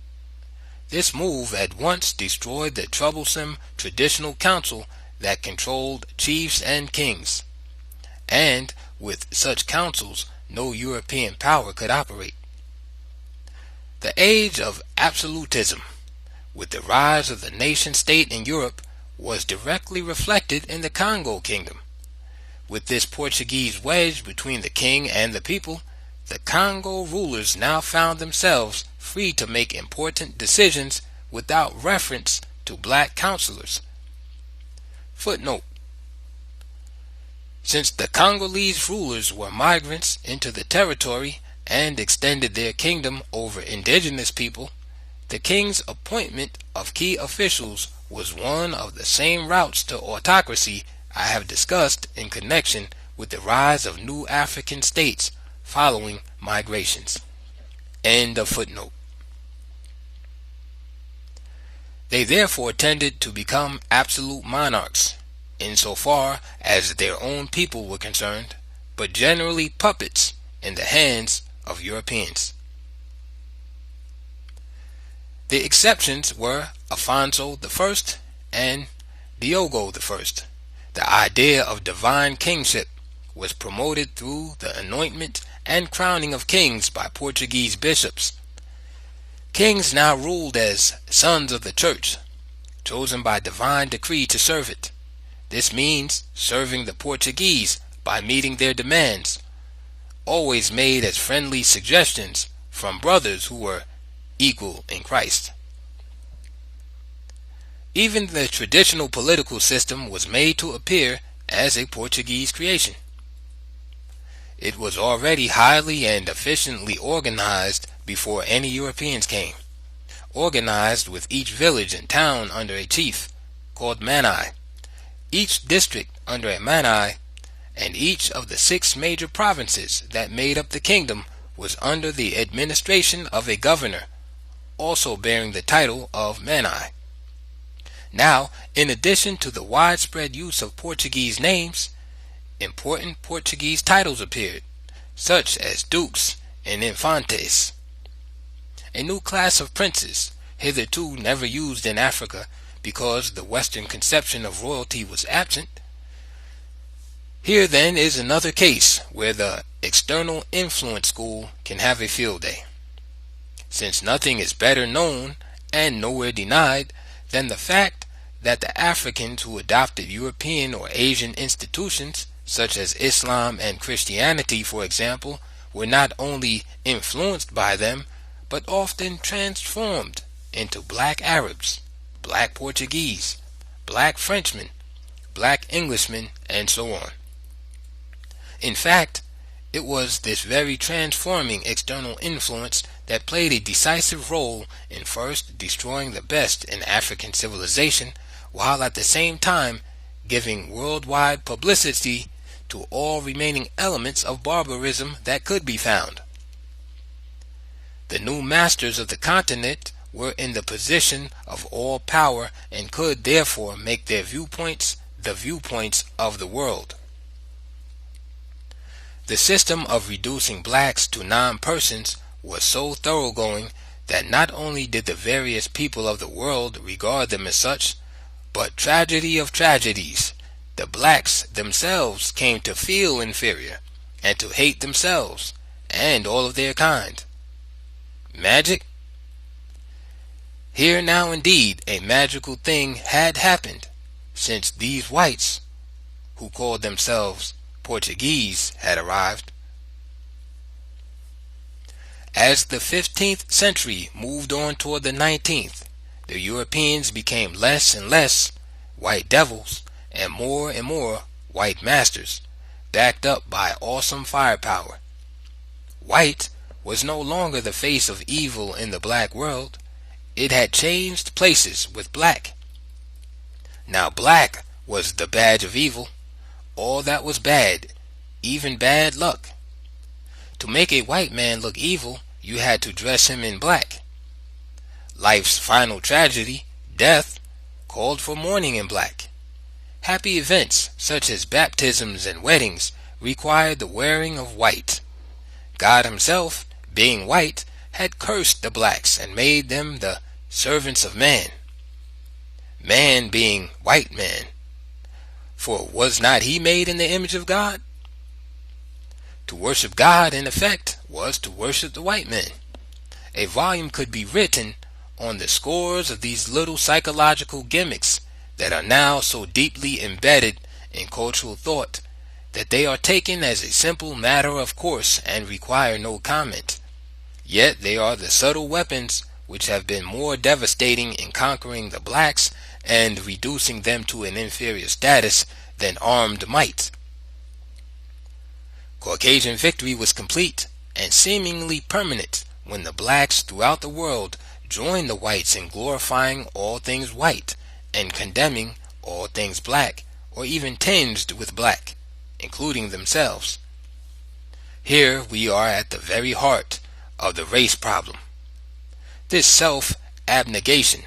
This move at once destroyed the troublesome traditional council that controlled chiefs and kings, and with such councils no European power could operate. The age of absolutism, with the rise of the nation-state in Europe, was directly reflected in the Congo kingdom. With this Portuguese wedge between the king and the people, the Congo rulers now found themselves free to make important decisions without reference to black counselors. Footnote: since the Congolese rulers were migrants into the territory and extended their kingdom over indigenous people, the king's appointment of key officials was one of the same routes to autocracy I have discussed in connection with the rise of new African states following migrations. End of footnote. They therefore tended to become absolute monarchs, insofar as their own people were concerned, but generally puppets in the hands of Europeans. The exceptions were Afonso I and Diogo I. The idea of divine kingship was promoted through the anointment and crowning of kings by Portuguese bishops. Kings now ruled as sons of the church, chosen by divine decree to serve it. This means serving the Portuguese by meeting their demands, always made as friendly suggestions from brothers who were equal in Christ. Even the traditional political system was made to appear as a Portuguese creation. It was already highly and efficiently organized before any Europeans came, organized with each village and town under a chief, called Manai, each district under a Manai, and each of the 6 major provinces that made up the kingdom was under the administration of a governor, also bearing the title of Manai. Now, in addition to the widespread use of Portuguese names, important Portuguese titles appeared, such as dukes and infantes. A new class of princes, hitherto never used in Africa because the Western conception of royalty was absent. Here then is another case where the external influence school can have a field day. Since nothing is better known and nowhere denied than the fact that the Africans who adopted European or Asian institutions, such as Islam and Christianity for example, were not only influenced by them, but often transformed into black Arabs, black Portuguese, black Frenchmen, black Englishmen, and so on. In fact, it was this very transforming external influence that played a decisive role in first destroying the best in African civilization, while at the same time giving worldwide publicity to all remaining elements of barbarism that could be found. The new masters of the continent were in the position of all power and could therefore make their viewpoints the viewpoints of the world. The system of reducing blacks to non-persons was so thoroughgoing that not only did the various people of the world regard them as such, but tragedy of tragedies, the blacks themselves came to feel inferior and to hate themselves and all of their kind. Magic? Here now indeed a magical thing had happened, since these whites, who called themselves Portuguese, had arrived. As the 15th century moved on toward the 19th, the Europeans became less and less white devils and more white masters, backed up by awesome firepower. White was no longer the face of evil in the black world. It had changed places with black. Now black was the badge of evil, all that was bad, even bad luck. To make a white man look evil, you had to dress him in black. Life's final tragedy, death, called for mourning in black. Happy events, such as baptisms and weddings, required the wearing of white. God himself, being white, had cursed the blacks and made them the servants of man. Man being white man. For was not he made in the image of God? To worship God, in effect, was to worship the white man. A volume could be written on the scores of these little psychological gimmicks that are now so deeply embedded in cultural thought that they are taken as a simple matter of course and require no comment. Yet they are the subtle weapons which have been more devastating in conquering the blacks and reducing them to an inferior status than armed might. Caucasian victory was complete and seemingly permanent when the blacks throughout the world joined the whites in glorifying all things white and condemning all things black, or even tinged with black, including themselves. Here we are at the very heart of the race problem. This self-abnegation,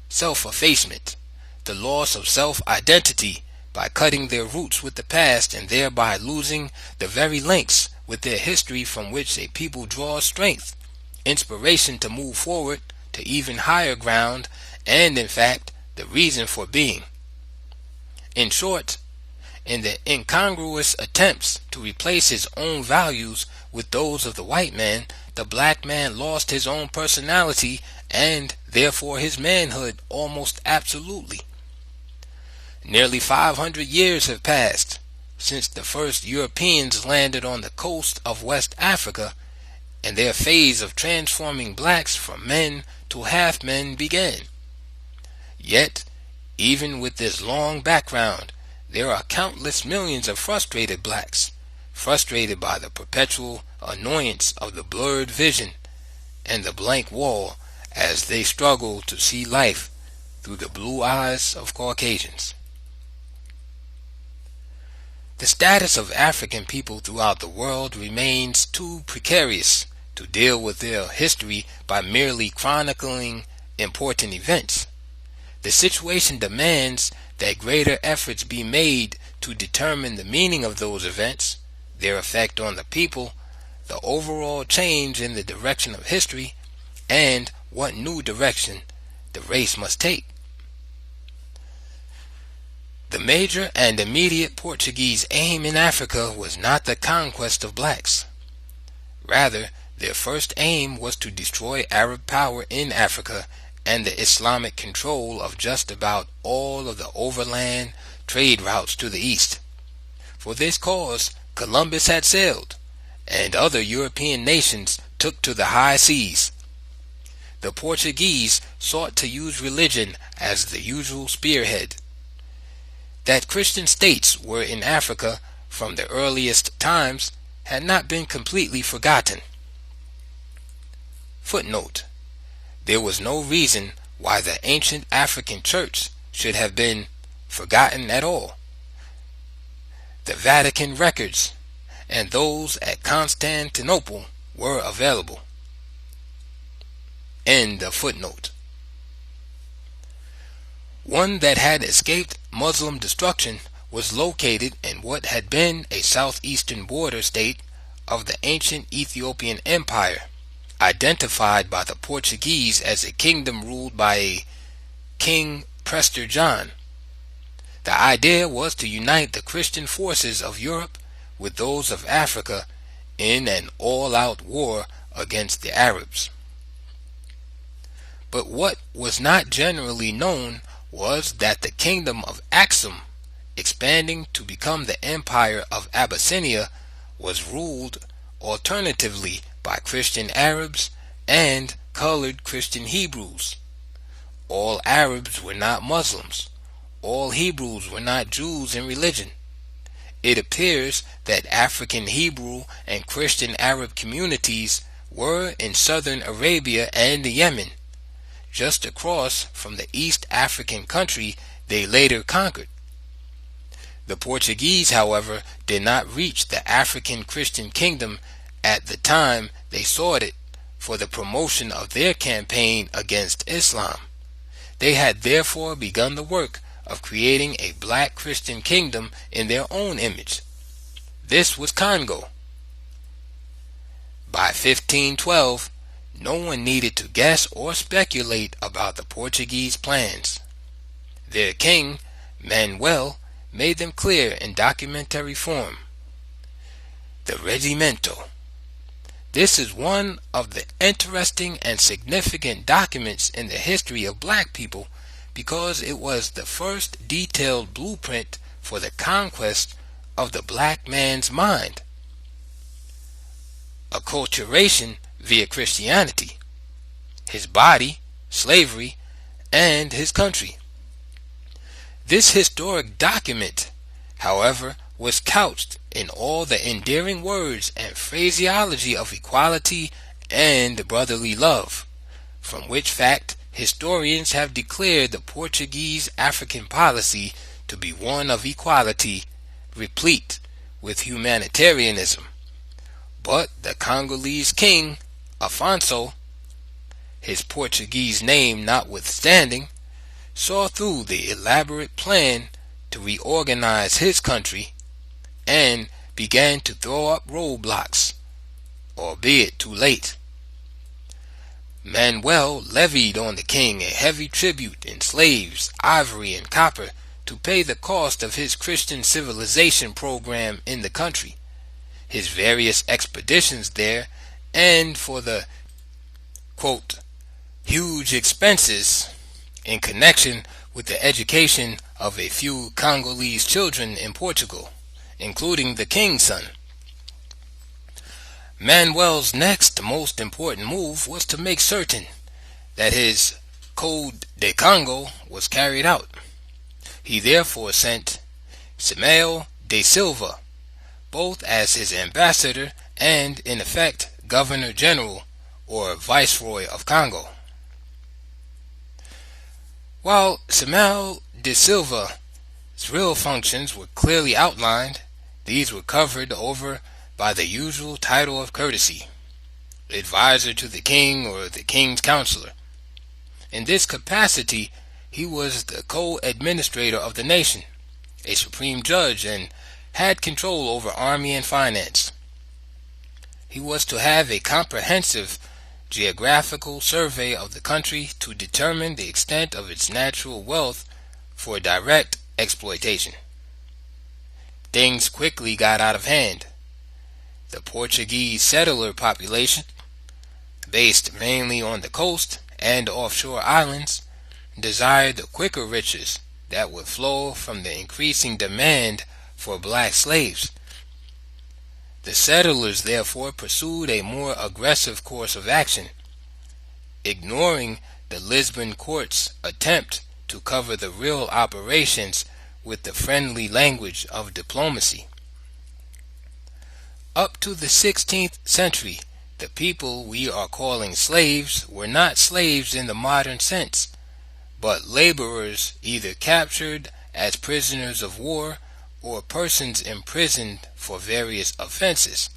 self-effacement, the loss of self-identity by cutting their roots with the past and thereby losing the very links with their history from which a people draws strength, inspiration to move forward to even higher ground, and in fact the reason for being. In short, in the incongruous attempts to replace his own values with those of the white man, the black man lost his own personality and therefore his manhood almost absolutely. Nearly 500 years have passed since the first Europeans landed on the coast of West Africa, and their phase of transforming blacks from men to half-men began. Yet, even with this long background, there are countless millions of frustrated blacks, frustrated by the perpetual annoyance of the blurred vision and the blank wall as they struggle to see life through the blue eyes of Caucasians. The status of African people throughout the world remains too precarious to deal with their history by merely chronicling important events. The situation demands that greater efforts be made to determine the meaning of those events, their effect on the people, the overall change in the direction of history, and what new direction the race must take. The major and immediate Portuguese aim in Africa was not the conquest of blacks. Rather, their first aim was to destroy Arab power in Africa and the Islamic control of just about all of the overland trade routes to the east. For this cause, Columbus had sailed, and other European nations took to the high seas. The Portuguese sought to use religion as the usual spearhead. That Christian states were in Africa from the earliest times had not been completely forgotten. Footnote: there was no reason why the ancient African church should have been forgotten at all. The Vatican records and those at Constantinople were available. End of footnote. One that had escaped Muslim destruction was located in what had been a southeastern border state of the ancient Ethiopian Empire, identified by the Portuguese as a kingdom ruled by a King Prester John. The idea was to unite the Christian forces of Europe with those of Africa in an all-out war against the Arabs. But what was not generally known was that the kingdom of Axum, expanding to become the empire of Abyssinia, was ruled alternatively by Christian Arabs and colored Christian Hebrews. All Arabs were not Muslims. All Hebrews were not Jews in religion. It appears that African Hebrew and Christian Arab communities were in southern Arabia and Yemen, just across from the East African country they later conquered. The Portuguese, however, did not reach the African Christian kingdom at the time they sought it for the promotion of their campaign against Islam. They had therefore begun the work of creating a black Christian kingdom in their own image. This was Congo. By 1512, no one needed to guess or speculate about the Portuguese plans. Their king, Manuel, made them clear in documentary form. The Regimento. This is one of the interesting and significant documents in the history of black people because it was the first detailed blueprint for the conquest of the black man's mind, acculturation via Christianity, his body, slavery, and his country. This historic document, however, was couched in all the endearing words and phraseology of equality and brotherly love, from which fact historians have declared the Portuguese African policy to be one of equality, replete with humanitarianism. But the Congolese king, Afonso, his Portuguese name notwithstanding, saw through the elaborate plan to reorganize his country and began to throw up roadblocks, albeit too late. Manuel levied on the king a heavy tribute in slaves, ivory, and copper to pay the cost of his Christian civilization program in the country, his various expeditions there, and for the, quote, huge expenses in connection with the education of a few Congolese children in Portugal, including the king's son. Manuel's next most important move was to make certain that his Code de Congo was carried out. He therefore sent Simão de Silva, both as his ambassador and, in effect, Governor-General or Viceroy of Congo. While Simão de Silva's real functions were clearly outlined, these were covered over by the usual title of courtesy, advisor to the king or the king's counselor. In this capacity, he was the co-administrator of the nation, a supreme judge, and had control over army and finance. He was to have a comprehensive geographical survey of the country to determine the extent of its natural wealth for direct exploitation. Things quickly got out of hand. The Portuguese settler population, based mainly on the coast and offshore islands, desired the quicker riches that would flow from the increasing demand for black slaves. The settlers therefore pursued a more aggressive course of action, ignoring the Lisbon court's attempt to cover the real operations with the friendly language of diplomacy. Up to the 16th century, the people we are calling slaves were not slaves in the modern sense, but laborers either captured as prisoners of war or persons imprisoned for various offenses.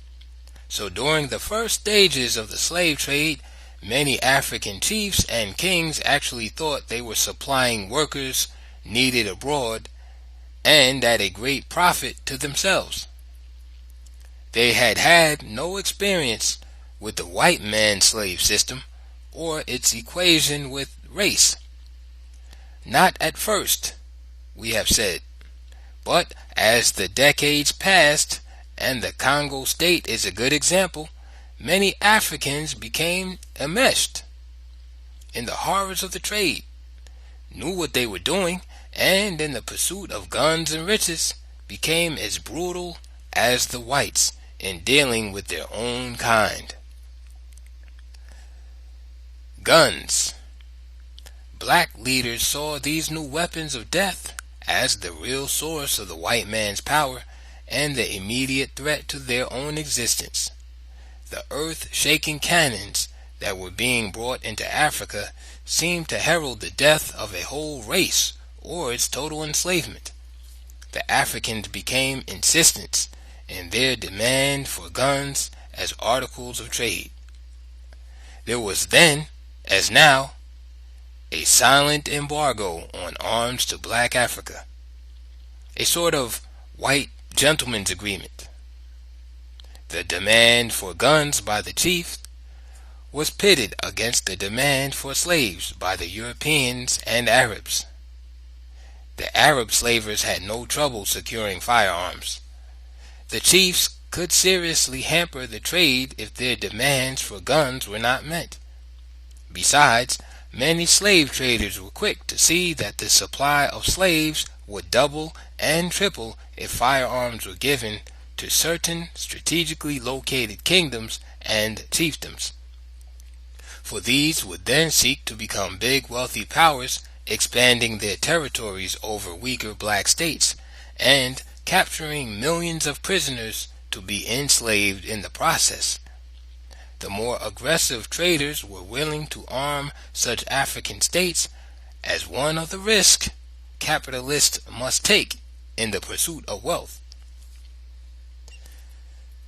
So during the first stages of the slave trade, many African chiefs and kings actually thought they were supplying workers needed abroad and at a great profit to themselves. They had had no experience with the white man's slave system or its equation with race. Not at first, we have said, but as the decades passed, and the Congo state is a good example, many Africans became enmeshed in the horrors of the trade, knew what they were doing, and in the pursuit of guns and riches became as brutal as the whites in dealing with their own kind. Guns. Black leaders saw these new weapons of death as the real source of the white man's power and the immediate threat to their own existence. The earth-shaking cannons that were being brought into Africa seemed to herald the death of a whole race or its total enslavement. The Africans became insistent in their demand for guns as articles of trade. There was then, as now, a silent embargo on arms to black Africa, a sort of white gentleman's agreement. The demand for guns by the chief was pitted against the demand for slaves by the Europeans and Arabs. The Arab slavers had no trouble securing firearms. The chiefs could seriously hamper the trade if their demands for guns were not met. Besides, many slave traders were quick to see that the supply of slaves would double and triple if firearms were given to certain strategically located kingdoms and chiefdoms. For these would then seek to become big wealthy powers, expanding their territories over weaker black states, and capturing millions of prisoners to be enslaved in the process. The more aggressive traders were willing to arm such African states as one of the risks capitalists must take in the pursuit of wealth.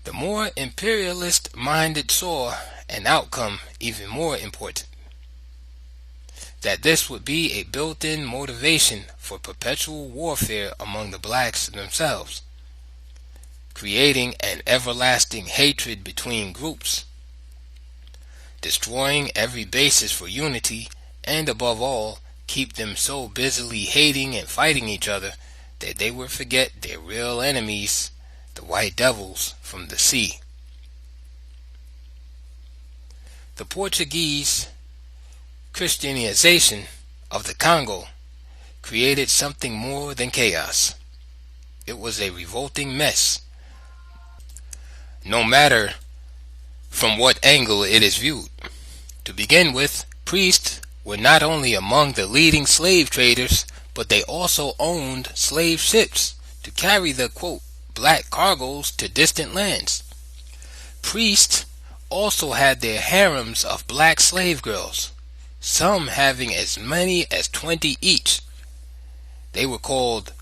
The more imperialist-minded saw an outcome even more important: that this would be a built-in motivation for perpetual warfare among the blacks themselves, creating an everlasting hatred between groups, destroying every basis for unity, and above all, keep them so busily hating and fighting each other that they would forget their real enemies, the white devils from the sea. The Portuguese Christianization of the Congo created something more than chaos. It was a revolting mess, no matter from what angle it is viewed. To begin with, priests were not only among the leading slave traders, but they also owned slave ships to carry the, quote, black cargoes to distant lands. Priests also had their harems of black slave girls, some having as many as 20 each. They were called,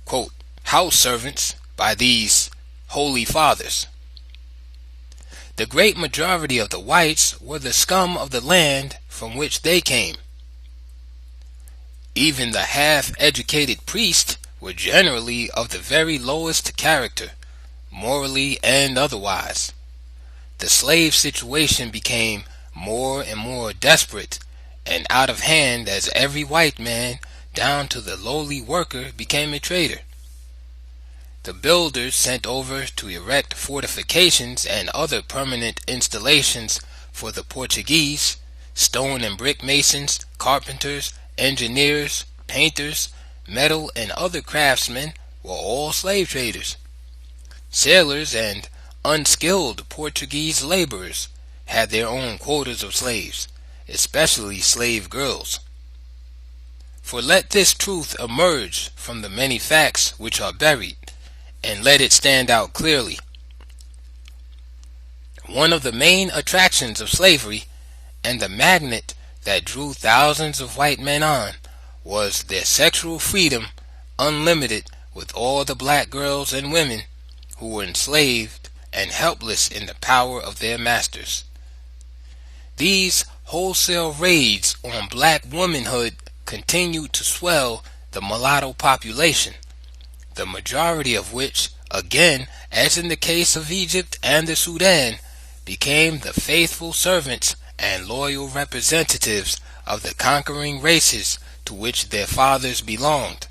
quote, house servants by these holy fathers. The great majority of the whites were the scum of the land from which they came. Even the half-educated priests were generally of the very lowest character, morally and otherwise. The slave situation became more and more desperate and out of hand as every white man, down to the lowly worker, became a trader. The builders sent over to erect fortifications and other permanent installations for the Portuguese, stone and brick masons, carpenters, engineers, painters, metal and other craftsmen were all slave traders. Sailors and unskilled Portuguese laborers had their own quotas of slaves, especially slave girls. For let this truth emerge from the many facts which are buried, and let it stand out clearly. One of the main attractions of slavery, and the magnet that drew thousands of white men on, was their sexual freedom, unlimited, with all the black girls and women who were enslaved and helpless in the power of their masters. These wholesale raids on black womanhood continued to swell the mulatto population, the majority of which, again as in the case of Egypt and the Sudan, became the faithful servants and loyal representatives of the conquering races to which their fathers belonged.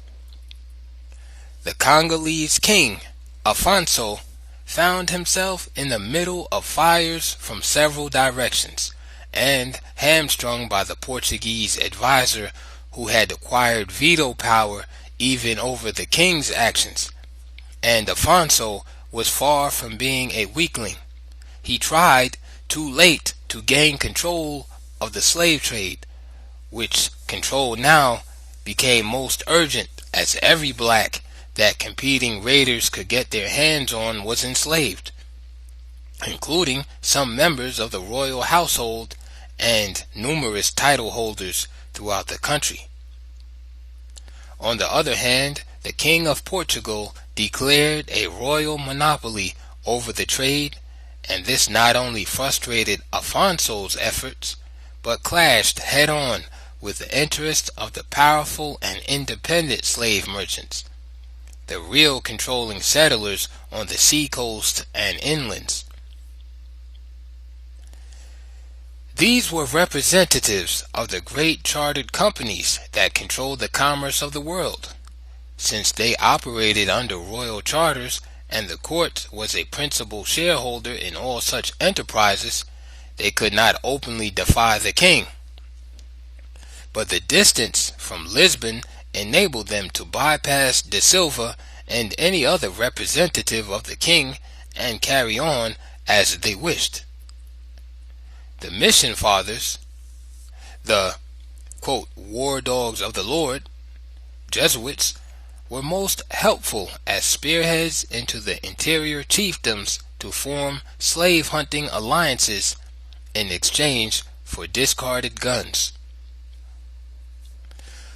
The Congolese king, Afonso, found himself in the middle of fires from several directions, and hamstrung by the Portuguese advisor who had acquired veto power even over the king's actions. And Afonso was far from being a weakling. He tried, too late, to gain control of the slave trade, which control now became most urgent, as every black that competing raiders could get their hands on was enslaved, including some members of the royal household and numerous title holders throughout the country. On the other hand, the King of Portugal declared a royal monopoly over the trade, and this not only frustrated Afonso's efforts, but clashed head-on with the interests of the powerful and independent slave merchants, the real controlling settlers on the seacoast and inlands. These were representatives of the great chartered companies that controlled the commerce of the world. Since they operated under royal charters and the court was a principal shareholder in all such enterprises, they could not openly defy the king. but the distance from Lisbon enabled them to bypass De Silva and any other representative of the king and carry on as they wished. The mission fathers, the quote, war dogs of the Lord, Jesuits, were most helpful as spearheads into the interior chiefdoms to form slave-hunting alliances in exchange for discarded guns.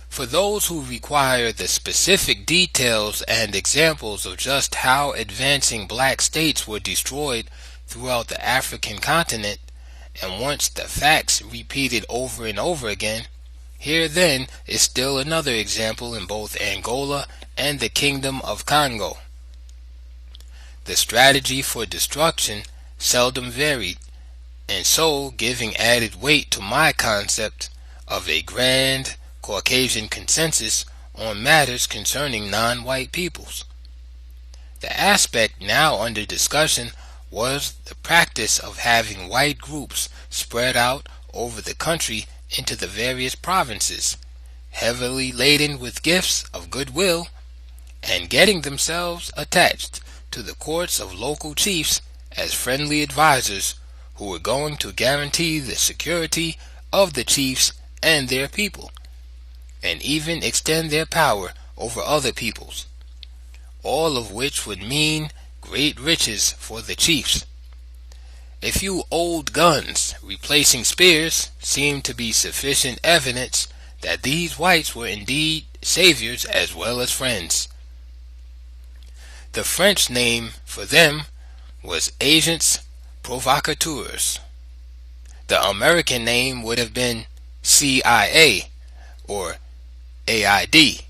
For those who require the specific details and examples of just how advancing black states were destroyed throughout the African continent, and wants the facts repeated over and over again, here then is still another example in both Angola and the Kingdom of Congo. The strategy for destruction seldom varied, and so giving added weight to my concept of a grand Caucasian consensus on matters concerning non-white peoples. The aspect now under discussion was the practice of having white groups spread out over the country into the various provinces, heavily laden with gifts of goodwill, and getting themselves attached to the courts of local chiefs as friendly advisors who were going to guarantee the security of the chiefs and their people, and even extend their power over other peoples, all of which would mean great riches for the chiefs. A few old guns replacing spears seemed to be sufficient evidence that these whites were indeed saviors as well as friends. The French name for them was agents provocateurs. The American name would have been CIA or AID.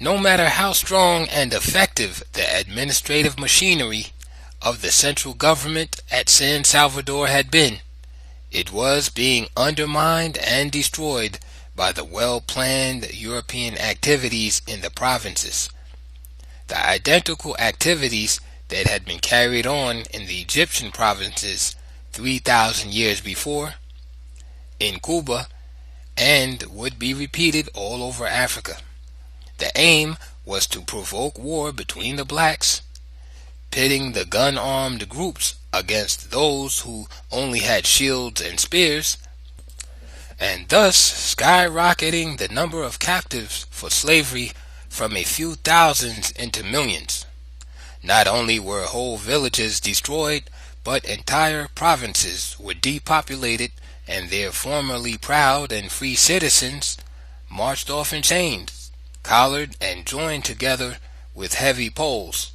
No matter how strong and effective the administrative machinery of the central government at San Salvador had been, it was being undermined and destroyed by the well-planned European activities in the provinces. The identical activities that had been carried on in the Egyptian provinces 3,000 years before, in Cuba, and would be repeated all over Africa. The aim was to provoke war between the blacks, pitting the gun-armed groups against those who only had shields and spears, and thus skyrocketing the number of captives for slavery from a few thousands into millions. Not only were whole villages destroyed, but entire provinces were depopulated, and their formerly proud and free citizens marched off in chains, collared and joined together with heavy poles,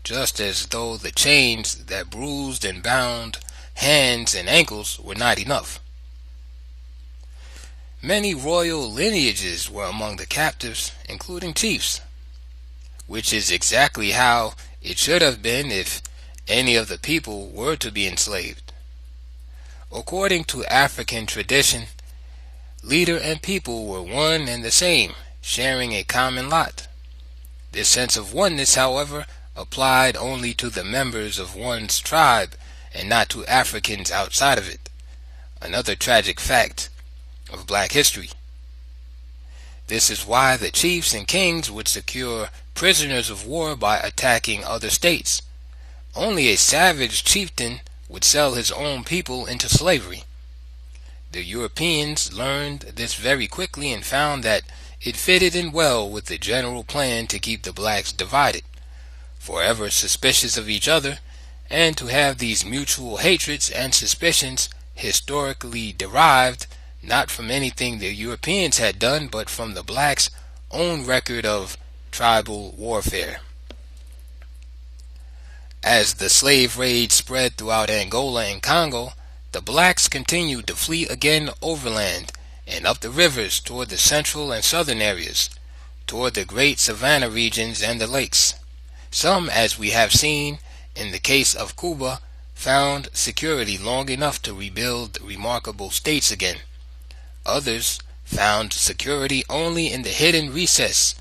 just as though the chains that bruised and bound hands and ankles were not enough. Many royal lineages were among the captives, including chiefs, which is exactly how it should have been if any of the people were to be enslaved. According to African tradition, leader and people were one and the same, sharing a common lot. This sense of oneness, however, applied only to the members of one's tribe and not to Africans outside of it, another tragic fact of black history. This is why the chiefs and kings would secure prisoners of war by attacking other states. Only a savage chieftain would sell his own people into slavery. The Europeans learned this very quickly and found that it fitted in well with the general plan to keep the blacks divided, forever suspicious of each other, and to have these mutual hatreds and suspicions historically derived not from anything the Europeans had done, but from the blacks' own record of tribal warfare. As the slave raids spread throughout Angola and Congo, the blacks continued to flee again overland and up the rivers toward the central and southern areas, toward the great savanna regions and the lakes. Some, as we have seen in the case of Cuba, found security long enough to rebuild remarkable states again. Others found security only in the hidden recess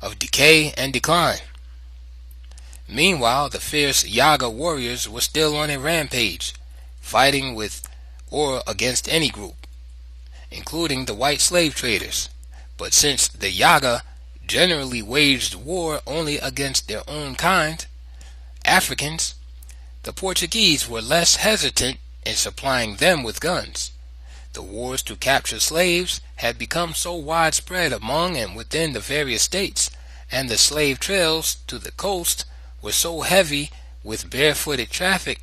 of decay and decline. Meanwhile, the fierce Yaga warriors were still on a rampage, fighting with or against any group. including the white slave traders. But since the Yaga generally waged war only against their own kind, Africans, the Portuguese were less hesitant in supplying them with guns. The wars to capture slaves had become so widespread among and within the various states, and the slave trails to the coast were so heavy with barefooted traffic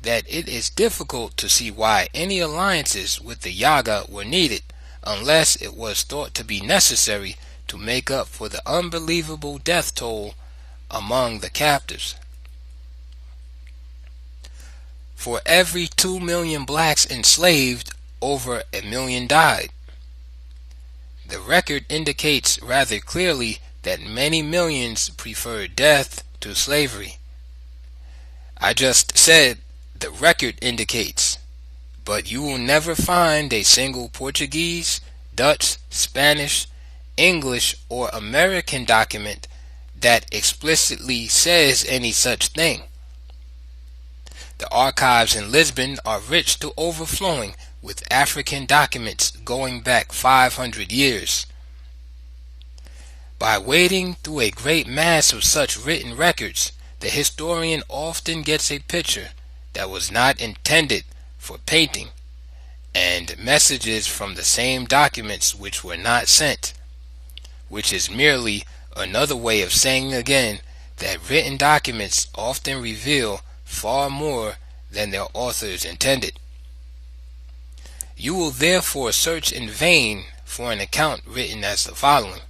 that it is difficult to see why any alliances with the Yaga were needed, unless it was thought to be necessary to make up for the unbelievable death toll among the captives. For every 2 million blacks enslaved, over 1 million died. The record indicates rather clearly that many millions preferred death to slavery. I just said the record indicates, but you will never find a single Portuguese, Dutch, Spanish, English, or American document that explicitly says any such thing. The archives in Lisbon are rich to overflowing with African documents going back 500 years. By wading through a great mass of such written records, the historian often gets a picture that was not intended for painting, and messages from the same documents which were not sent, which is merely another way of saying again that written documents often reveal far more than their authors intended. You will therefore search in vain for an account written as the following.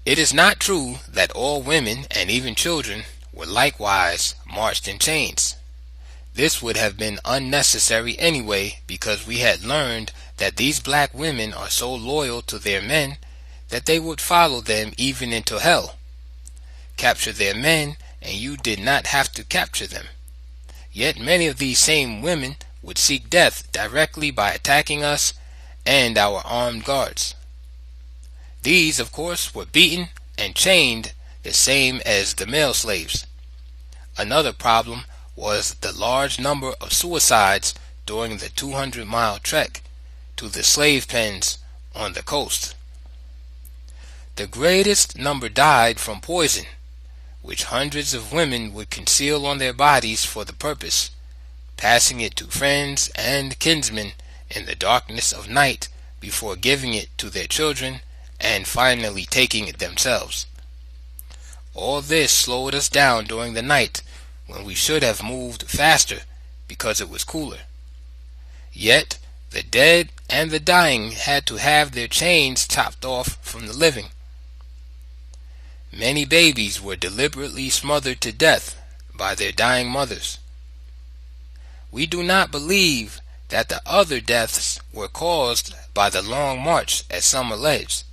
It is not true that all women and even children were likewise marched in chains. This would have been unnecessary anyway, because we had learned that these black women are so loyal to their men that they would follow them even into hell. Capture their men, and you did not have to capture them. Yet many of these same women would seek death directly by attacking us and our armed guards. These, of course, were beaten and chained the same as the male slaves. Another problem was the large number of suicides during the 200-mile trek to the slave pens on the coast. The greatest number died from poison, which hundreds of women would conceal on their bodies for the purpose, passing it to friends and kinsmen in the darkness of night before giving it to their children and finally taking it themselves. All this slowed us down during the night when we should have moved faster because it was cooler. Yet the dead and the dying had to have their chains chopped off from the living. Many babies were deliberately smothered to death by their dying mothers. We do not believe that the other deaths were caused by the long march, as some allege.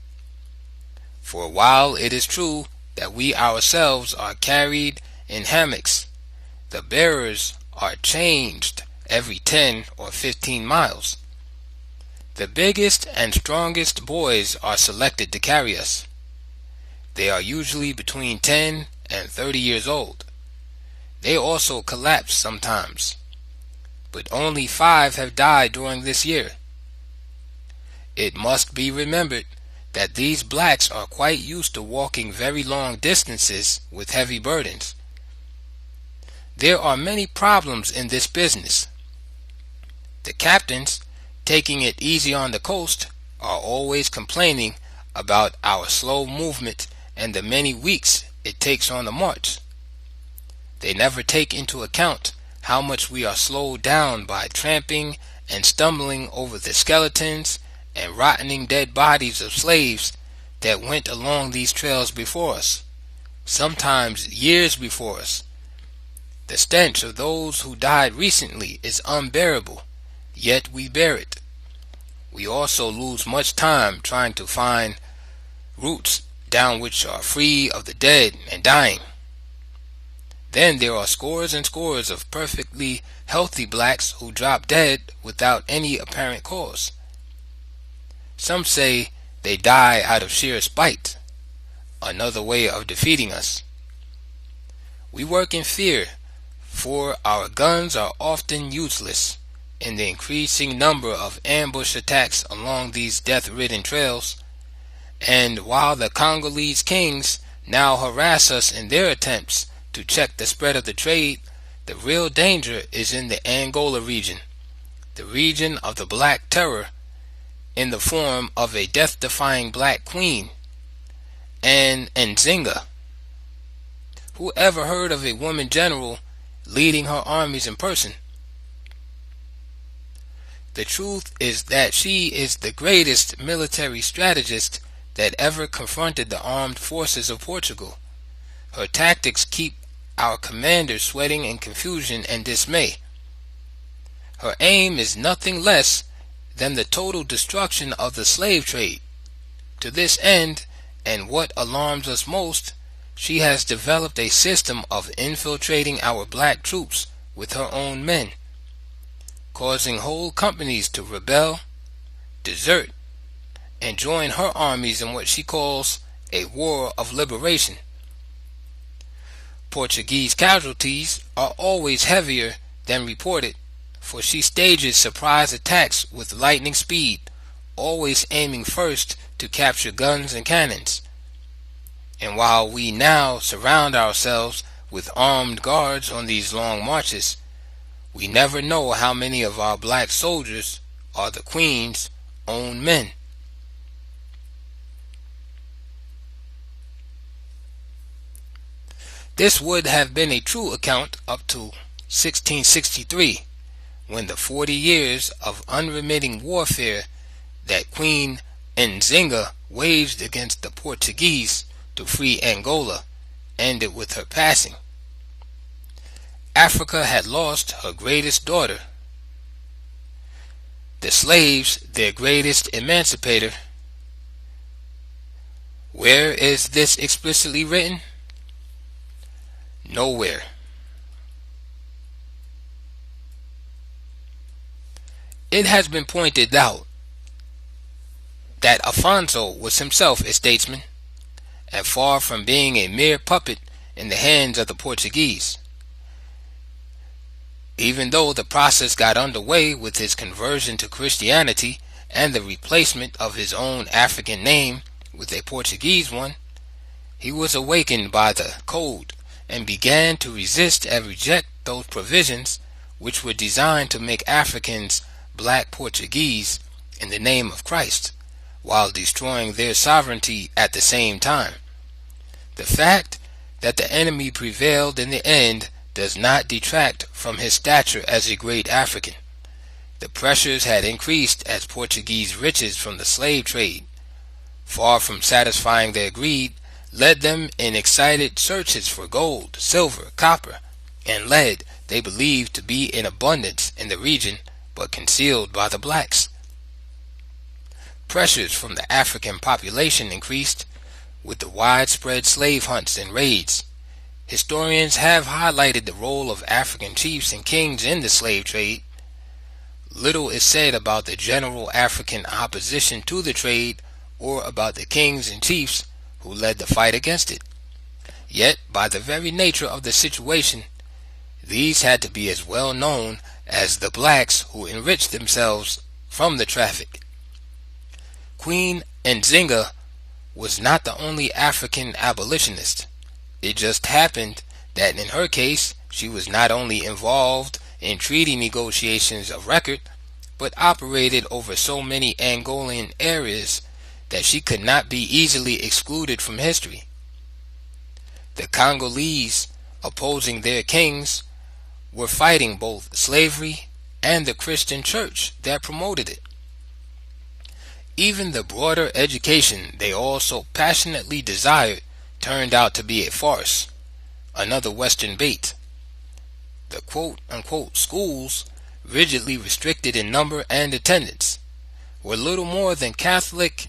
For while it is true that we ourselves are carried in hammocks, the bearers are changed every 10 or 15 miles. The biggest and strongest boys are selected to carry us. They are usually between 10 and 30 years old. They also collapse sometimes, but only 5 have died during this year. It must be remembered that these blacks are quite used to walking very long distances with heavy burdens. There are many problems in this business. The captains, taking it easy on the coast, are always complaining about our slow movement and the many weeks it takes on the march. They never take into account how much we are slowed down by tramping and stumbling over the skeletons and rotting dead bodies of slaves that went along these trails before us, sometimes years before us. The stench of those who died recently is unbearable, yet we bear it. We also lose much time trying to find routes down which are free of the dead and dying. Then there are scores and scores of perfectly healthy blacks who drop dead without any apparent cause. Some say they die out of sheer spite, another way of defeating us. We work in fear, for our guns are often useless in the increasing number of ambush attacks along these death-ridden trails, and while the Congolese kings now harass us in their attempts to check the spread of the trade, the real danger is in the Angola region, the region of the Black Terror, in the form of a death-defying black queen, and Nzinga. Who ever heard of a woman general leading her armies in person? The truth is that she is the greatest military strategist that ever confronted the armed forces of Portugal. Her tactics keep our commanders sweating in confusion and dismay. Her aim is nothing less than the total destruction of the slave trade. To this end, and what alarms us most, she has developed a system of infiltrating our black troops with her own men, causing whole companies to rebel, desert, and join her armies in what she calls a war of liberation. Portuguese casualties are always heavier than reported, for she stages surprise attacks with lightning speed, always aiming first to capture guns and cannons. And while we now surround ourselves with armed guards on these long marches, we never know how many of our black soldiers are the Queen's own men. This would have been a true account up to 1663, when the 40 years of unremitting warfare that Queen Nzinga waged against the Portuguese to free Angola ended with her passing. Africa had lost her greatest daughter, the slaves their greatest emancipator. Where is this explicitly written? Nowhere. It has been pointed out that Afonso was himself a statesman, and far from being a mere puppet in the hands of the Portuguese. Even though the process got underway with his conversion to Christianity and the replacement of his own African name with a Portuguese one, he was awakened by the code and began to resist and reject those provisions which were designed to make Africans black Portuguese in the name of Christ, while destroying their sovereignty at the same time. The fact that the enemy prevailed in the end does not detract from his stature as a great African. The pressures had increased as Portuguese riches from the slave trade, far from satisfying their greed, led them in excited searches for gold, silver, copper, and lead they believed to be in abundance in the region, but concealed by the blacks. Pressures from the African population increased with the widespread slave hunts and raids. Historians have highlighted the role of African chiefs and kings in the slave trade. Little is said about the general African opposition to the trade or about the kings and chiefs who led the fight against it. Yet, by the very nature of the situation, these had to be as well known as the blacks who enriched themselves from the traffic. Queen Nzinga was not the only African abolitionist. It just happened that in her case, she was not only involved in treaty negotiations of record, but operated over so many Angolan areas that she could not be easily excluded from history. The Congolese, opposing their kings, were fighting both slavery and the Christian church that promoted it. Even the broader education they all so passionately desired turned out to be a farce, another Western bait. The quote-unquote schools, rigidly restricted in number and attendance, were little more than Catholic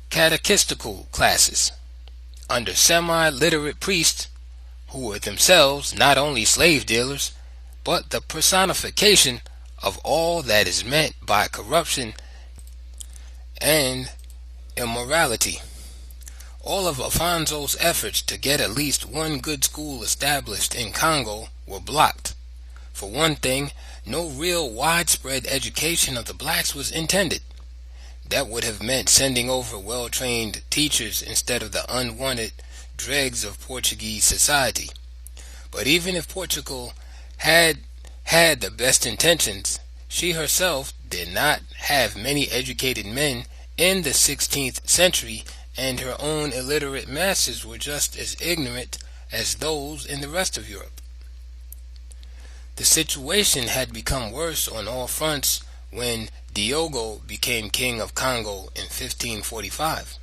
catechistical classes under semi-literate priests who were themselves not only slave dealers, but the personification of all that is meant by corruption and immorality. All of Afonso's efforts to get at least one good school established in Congo were blocked. For one thing, no real widespread education of the blacks was intended. That would have meant sending over well-trained teachers instead of the unwanted dregs of Portuguese society. But even if Portugal had the best intentions, she herself did not have many educated men in the 16th century, and her own illiterate masses were just as ignorant as those in the rest of Europe. The situation had become worse on all fronts when Diogo became king of Congo in 1545.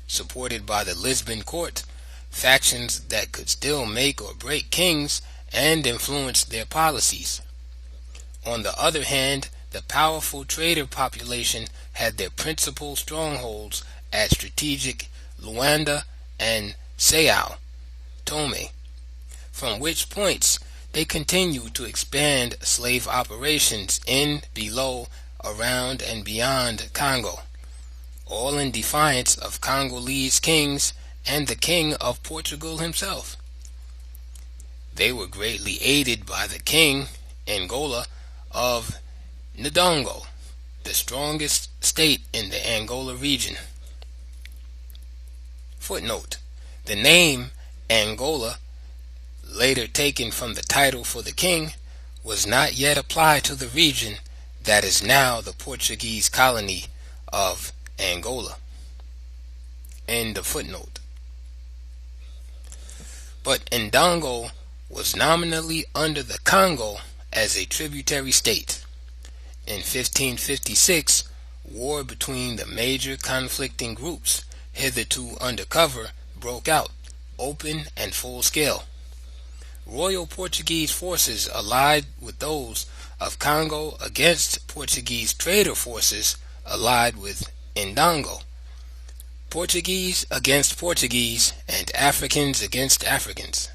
Supported by the Lisbon court, factions that could still make or break kings and influence their policies. On the other hand, the powerful trader population had their principal strongholds at strategic Luanda and Sao Tome, from which points they continued to expand slave operations in, below, around, and beyond Congo, all in defiance of Congolese kings and the king of Portugal himself. They were greatly aided by the king, Angola, of Ndongo, the strongest state in the Angola region. Footnote: the name Angola, later taken from the title for the king, was not yet applied to the region that is now the Portuguese colony of Angola. End of footnote. But Ndongo was nominally under the Congo as a tributary state. In 1556, war between the major conflicting groups, hitherto undercover, broke out, open and full scale. Royal Portuguese forces allied with those of Congo against Portuguese trader forces allied with Ndongo. Portuguese against Portuguese, and Africans against Africans.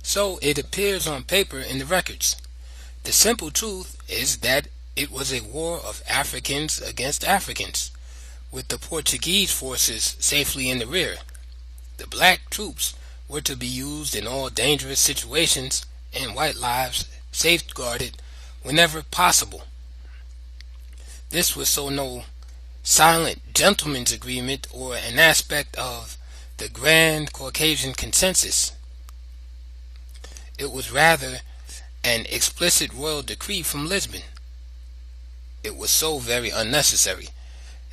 So it appears on paper in the records. The simple truth is that it was a war of Africans against Africans, with the Portuguese forces safely in the rear. The black troops were to be used in all dangerous situations, and white lives safeguarded whenever possible. This was so no silent gentleman's agreement or an aspect of the grand Caucasian consensus. It was rather an explicit royal decree from Lisbon. It was so very unnecessary,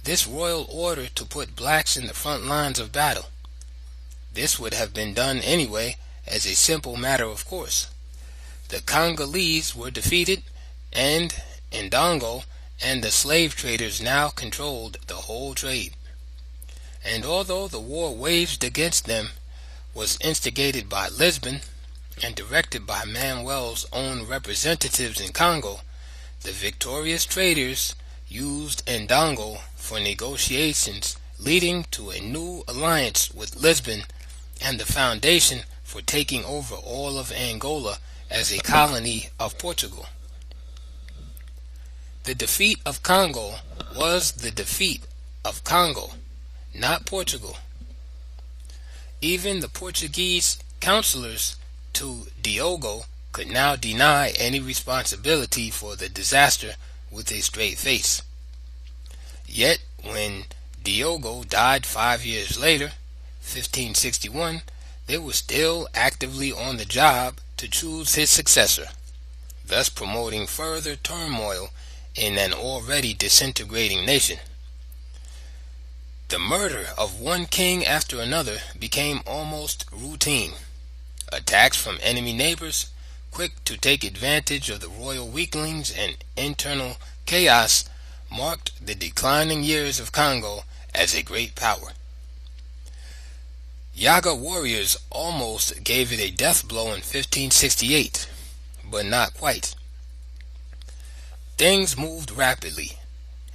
this royal order to put blacks in the front lines of battle. This would have been done anyway as a simple matter of course. The Congolese were defeated, and Ndongo and the slave traders now controlled the whole trade. And although the war waged against them was instigated by Lisbon and directed by Manuel's own representatives in Congo, the victorious traders used Ndongo for negotiations leading to a new alliance with Lisbon and the foundation for taking over all of Angola as a colony of Portugal. The defeat of Congo was the defeat of Congo, not Portugal. Even the Portuguese counselors to Diogo could now deny any responsibility for the disaster with a straight face. Yet, when Diogo died 5 years later, 1561, they were still actively on the job to choose his successor, thus promoting further turmoil in an already disintegrating nation. The murder of one king after another became almost routine. Attacks from enemy neighbors, quick to take advantage of the royal weaklings and internal chaos, marked the declining years of Congo as a great power. Yaga warriors almost gave it a death blow in 1568, but not quite. Things moved rapidly.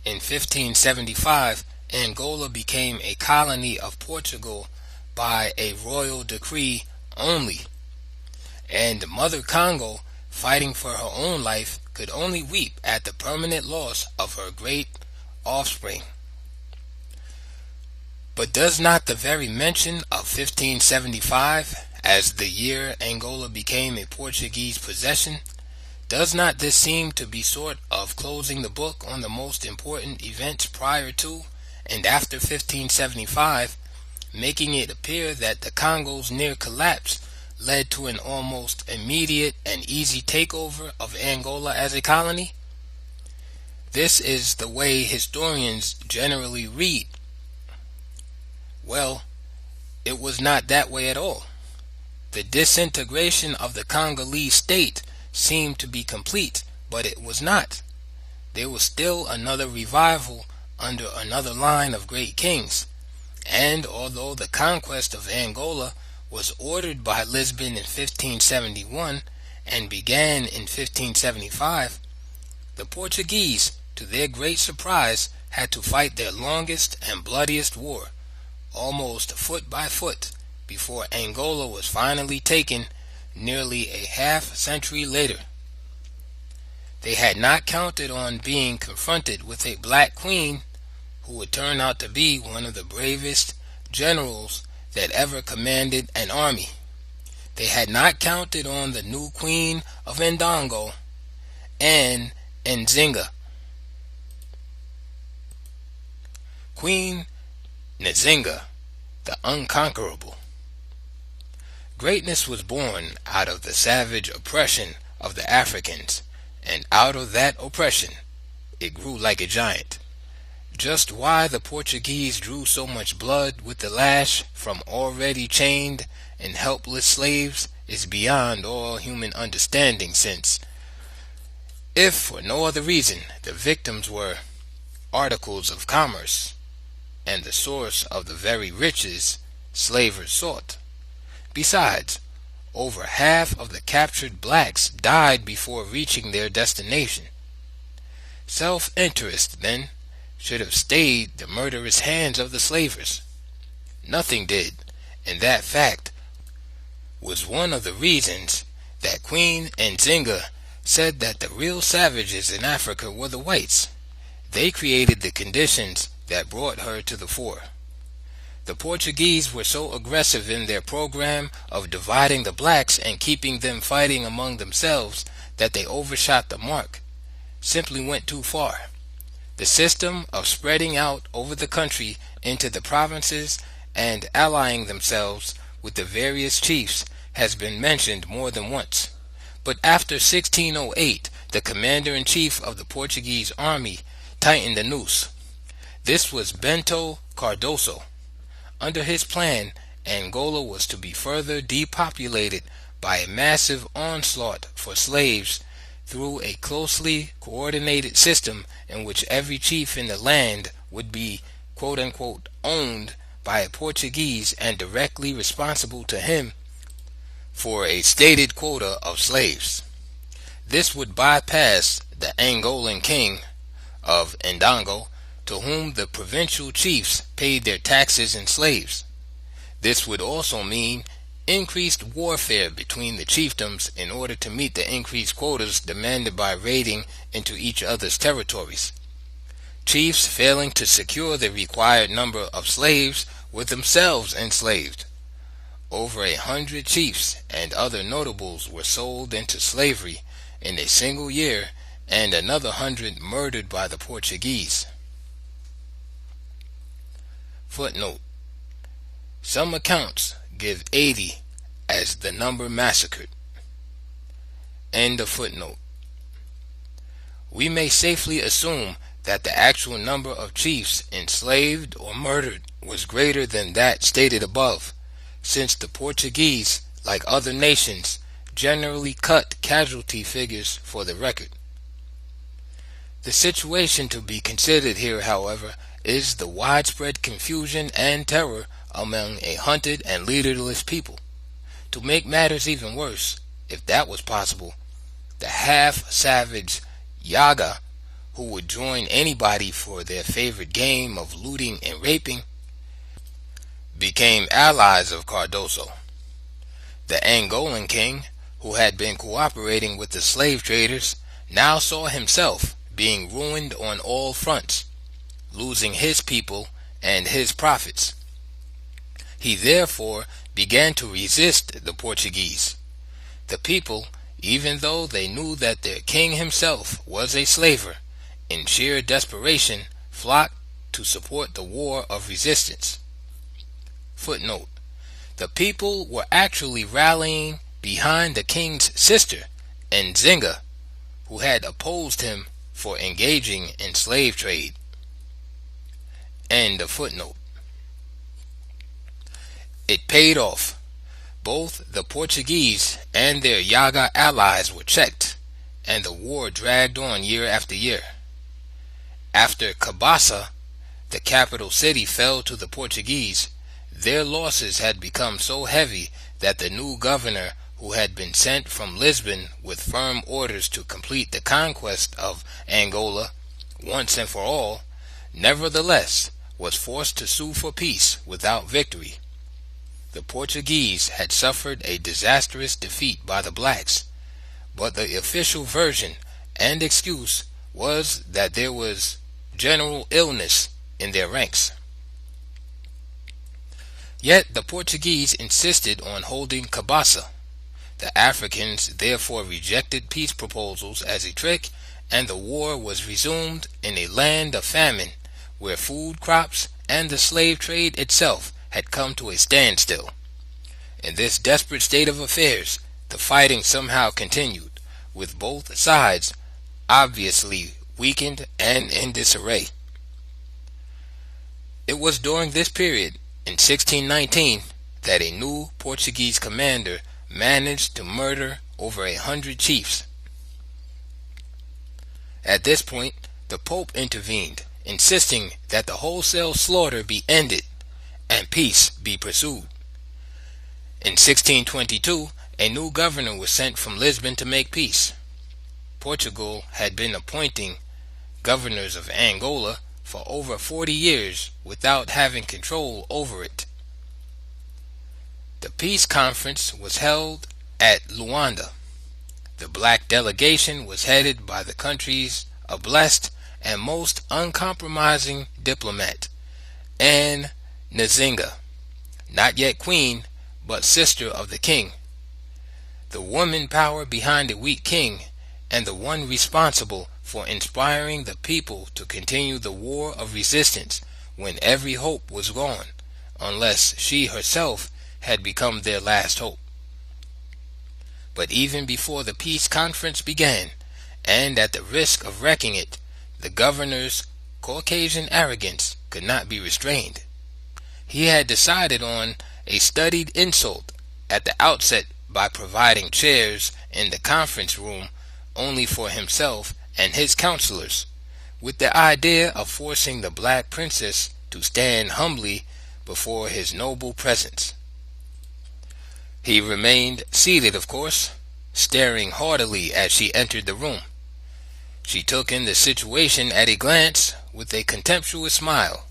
In 1575, Angola became a colony of Portugal by a royal decree only, and Mother Congo, fighting for her own life, could only weep at the permanent loss of her great offspring. But does not the very mention of 1575 as the year Angola became a Portuguese possession? Does not this seem to be sort of closing the book on the most important events prior to and after 1575, making it appear that the Congo's near collapse led to an almost immediate and easy takeover of Angola as a colony? This is the way historians generally read. Well, it was not that way at all. The disintegration of the Congolese state seemed to be complete, but it was not. There was still another revival under another line of great kings, and although the conquest of Angola was ordered by Lisbon in 1571 and began in 1575, the Portuguese, to their great surprise, had to fight their longest and bloodiest war, almost foot by foot, before Angola was finally taken nearly a half-century later. They had not counted on being confronted with a black queen who would turn out to be one of the bravest generals that ever commanded an army. They had not counted on the new queen of Ndongo, Anne Nzinga. Queen Nzinga, the unconquerable. Greatness was born out of the savage oppression of the Africans, and out of that oppression it grew like a giant. Just why the Portuguese drew so much blood with the lash from already chained and helpless slaves is beyond all human understanding, since, if for no other reason, the victims were articles of commerce and the source of the very riches slavers sought. Besides, over half of the captured blacks died before reaching their destination. Self-interest, then, should have stayed the murderous hands of the slavers. Nothing did, and that fact was one of the reasons that Queen Nzinga said that the real savages in Africa were the whites. They created the conditions that brought her to the fore. The Portuguese were so aggressive in their program of dividing the blacks and keeping them fighting among themselves that they overshot the mark, simply went too far. The system of spreading out over the country into the provinces and allying themselves with the various chiefs has been mentioned more than once. But after 1608, the commander-in-chief of the Portuguese army tightened the noose. This was Bento Cardoso. Under his plan, Angola was to be further depopulated by a massive onslaught for slaves through a closely coordinated system in which every chief in the land would be quote-unquote owned by a Portuguese and directly responsible to him for a stated quota of slaves. This would bypass the Angolan king of Ndongo, to whom the provincial chiefs paid their taxes and slaves. This would also mean increased warfare between the chiefdoms in order to meet the increased quotas demanded by raiding into each other's territories. Chiefs failing to secure the required number of slaves were themselves enslaved. Over 100 chiefs and other notables were sold into slavery in a single year, and another 100 murdered by the Portuguese. Footnote: some accounts give 80 as the number massacred. End of footnote. We may safely assume that the actual number of chiefs enslaved or murdered was greater than that stated above, since the Portuguese, like other nations, generally cut casualty figures for the record. The situation to be considered here, however, is the widespread confusion and terror among a hunted and leaderless people. To make matters even worse, if that was possible, the half-savage Yaga, who would join anybody for their favorite game of looting and raping, became allies of Cardoso. The Angolan king, who had been cooperating with the slave traders, now saw himself being ruined on all fronts, losing his people and his profits. He therefore began to resist the Portuguese. The people, even though they knew that their king himself was a slaver, in sheer desperation flocked to support the war of resistance. Footnote: the people were actually rallying behind the king's sister, Nzinga, who had opposed him for engaging in slave trade. End of footnote. It paid off. Both the Portuguese and their Yaga allies were checked, and the war dragged on year after year. After Cabasa, the capital city, fell to the Portuguese, their losses had become so heavy that the new governor, who had been sent from Lisbon with firm orders to complete the conquest of Angola once and for all, nevertheless was forced to sue for peace without victory. The Portuguese had suffered a disastrous defeat by the blacks, but the official version and excuse was that there was general illness in their ranks. Yet the Portuguese insisted on holding Cabasa. The Africans therefore rejected peace proposals as a trick, and the war was resumed in a land of famine, where food crops and the slave trade itself had come to a standstill. In this desperate state of affairs, the fighting somehow continued, with both sides obviously weakened and in disarray. It was during this period, in 1619, that a new Portuguese commander managed to murder over 100 chiefs. At this point, the Pope intervened, insisting that the wholesale slaughter be ended and peace be pursued. In 1622, a new governor was sent from Lisbon to make peace. Portugal had been appointing governors of Angola for over 40 years without having control over it. The peace conference was held at Luanda. The black delegation was headed by the country's ablest and most uncompromising diplomat, Anne Nzinga, not yet queen, but sister of the king. The woman power behind a weak king, and the one responsible for inspiring the people to continue the war of resistance when every hope was gone, unless she herself had become their last hope. But even before the peace conference began, and at the risk of wrecking it, the governor's Caucasian arrogance could not be restrained. He had decided on a studied insult at the outset by providing chairs in the conference room only for himself and his counselors, with the idea of forcing the black princess to stand humbly before his noble presence. He remained seated, of course, staring haughtily as she entered the room. She took in the situation at a glance with a contemptuous smile,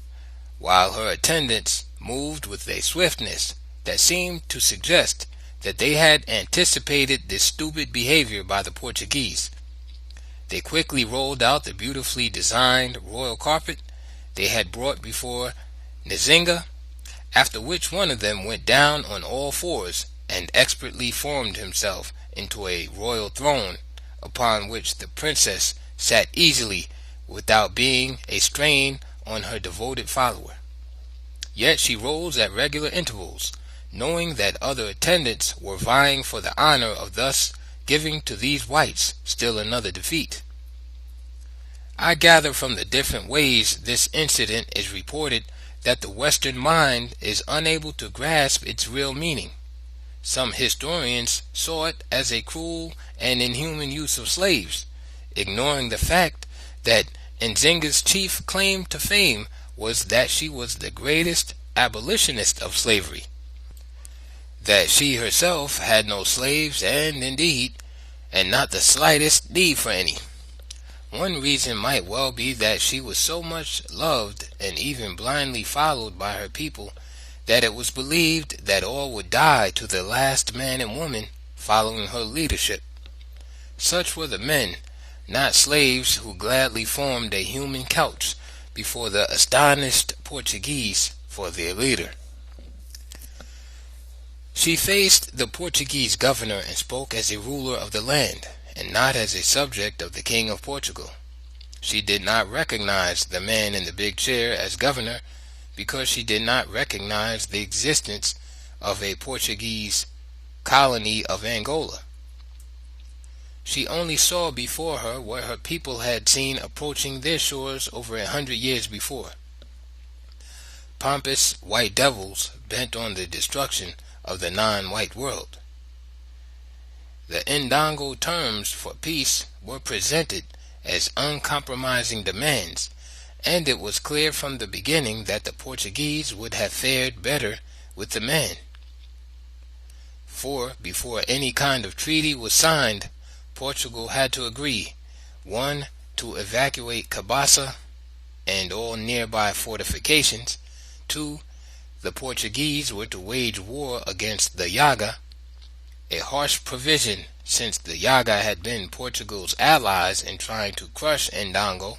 while her attendants moved with a swiftness that seemed to suggest that they had anticipated this stupid behavior by the Portuguese. They quickly rolled out the beautifully designed royal carpet they had brought before Nzinga, after which one of them went down on all fours and expertly formed himself into a royal throne, upon which the princess sat easily without being a strain on her devoted follower. Yet she rose at regular intervals, knowing that other attendants were vying for the honor of thus giving to these whites still another defeat. I gather from the different ways this incident is reported that the Western mind is unable to grasp its real meaning. Some historians saw it as a cruel and inhuman use of slaves, ignoring the fact that Nzinga's chief claim to fame was that she was the greatest abolitionist of slavery, that she herself had no slaves and not the slightest need for any. One reason might well be that she was so much loved and even blindly followed by her people that it was believed that all would die to the last man and woman following her leadership. Such were the men, not slaves, who gladly formed a human couch before the astonished Portuguese for their leader. She faced the Portuguese governor and spoke as a ruler of the land, and not as a subject of the King of Portugal. She did not recognize the man in the big chair as governor because she did not recognize the existence of a Portuguese colony of Angola. She only saw before her what her people had seen approaching their shores over 100 years before. Pompous white devils bent on the destruction of the non-white world. The Ndongo terms for peace were presented as uncompromising demands, and it was clear from the beginning that the Portuguese would have fared better with the man. For before any kind of treaty was signed, Portugal had to agree: 1. To evacuate Cabaça and all nearby fortifications. 2. The Portuguese were to wage war against the Yaga, a harsh provision since the Yaga had been Portugal's allies in trying to crush Ndongo.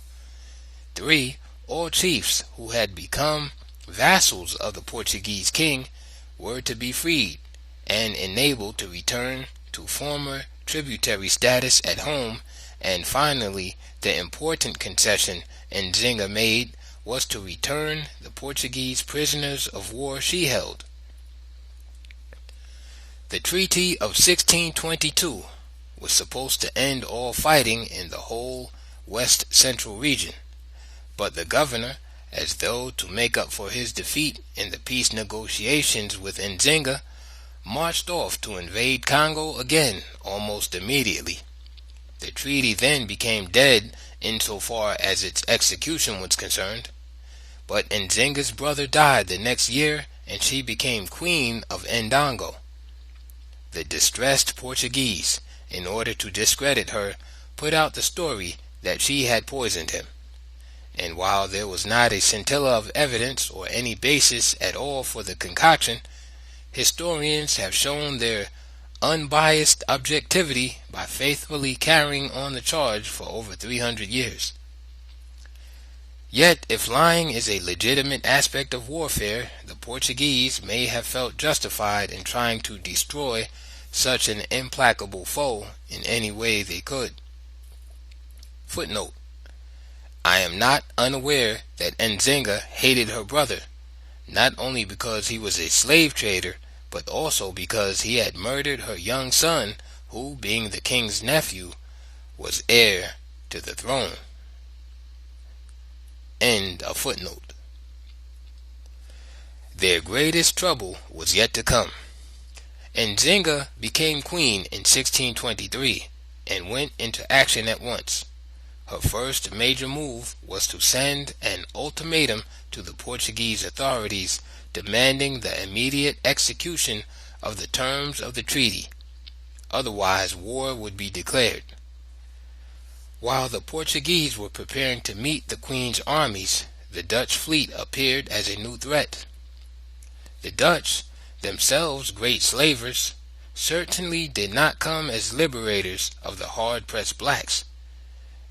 3. All chiefs who had become vassals of the Portuguese king were to be freed and enabled to return to former tributary status at home. And finally, the important concession Nzinga made was to return the Portuguese prisoners of war she held. The Treaty of 1622 was supposed to end all fighting in the whole West Central region, but the governor, as though to make up for his defeat in the peace negotiations with Nzinga, marched off to invade Congo again almost immediately. The treaty then became dead insofar as its execution was concerned, but Nzinga's brother died the next year and she became queen of Ndongo. The distressed Portuguese, in order to discredit her, put out the story that she had poisoned him. And while there was not a scintilla of evidence or any basis at all for the concoction, historians have shown their unbiased objectivity by faithfully carrying on the charge for over 300 years. Yet, if lying is a legitimate aspect of warfare, the Portuguese may have felt justified in trying to destroy such an implacable foe in any way they could. Footnote: I am not unaware that Nzinga hated her brother, not only because he was a slave trader, but also because he had murdered her young son, who, being the king's nephew, was heir to the throne. End of footnote. Their greatest trouble was yet to come. Nzinga became queen in 1623 and went into action at once. Her first major move was to send an ultimatum to the Portuguese authorities demanding the immediate execution of the terms of the treaty. Otherwise, war would be declared. While the Portuguese were preparing to meet the Queen's armies, the Dutch fleet appeared as a new threat. The Dutch, themselves great slavers, certainly did not come as liberators of the hard-pressed blacks.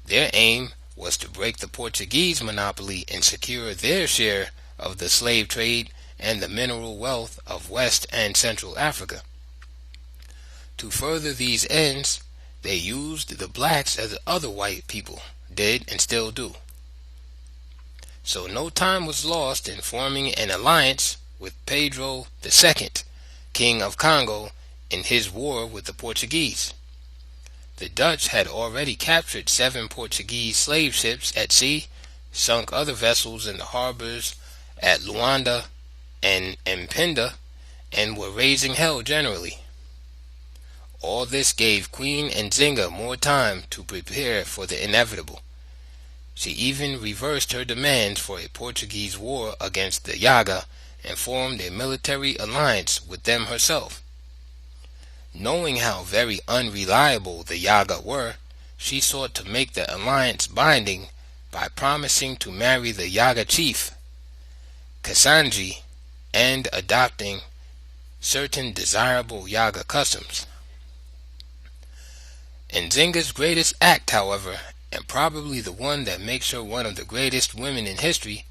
Their aim was to break the Portuguese monopoly and secure their share of the slave trade and the mineral wealth of West and Central Africa. To further these ends, they used the blacks as other white people did and still do. So no time was lost in forming an alliance with Pedro II, King of Congo, in his war with the Portuguese. The Dutch had already captured 7 Portuguese slave ships at sea, sunk other vessels in the harbors at Luanda and Mpenda, and were raising hell generally. All this gave Queen Nzinga more time to prepare for the inevitable. She even reversed her demands for a Portuguese war against the Yaga and formed a military alliance with them herself. Knowing how very unreliable the Yaga were, she sought to make the alliance binding by promising to marry the Yaga chief, Kasanji, and adopting certain desirable Yaga customs. Nzinga's greatest act, however, and probably the one that makes her one of the greatest women in history,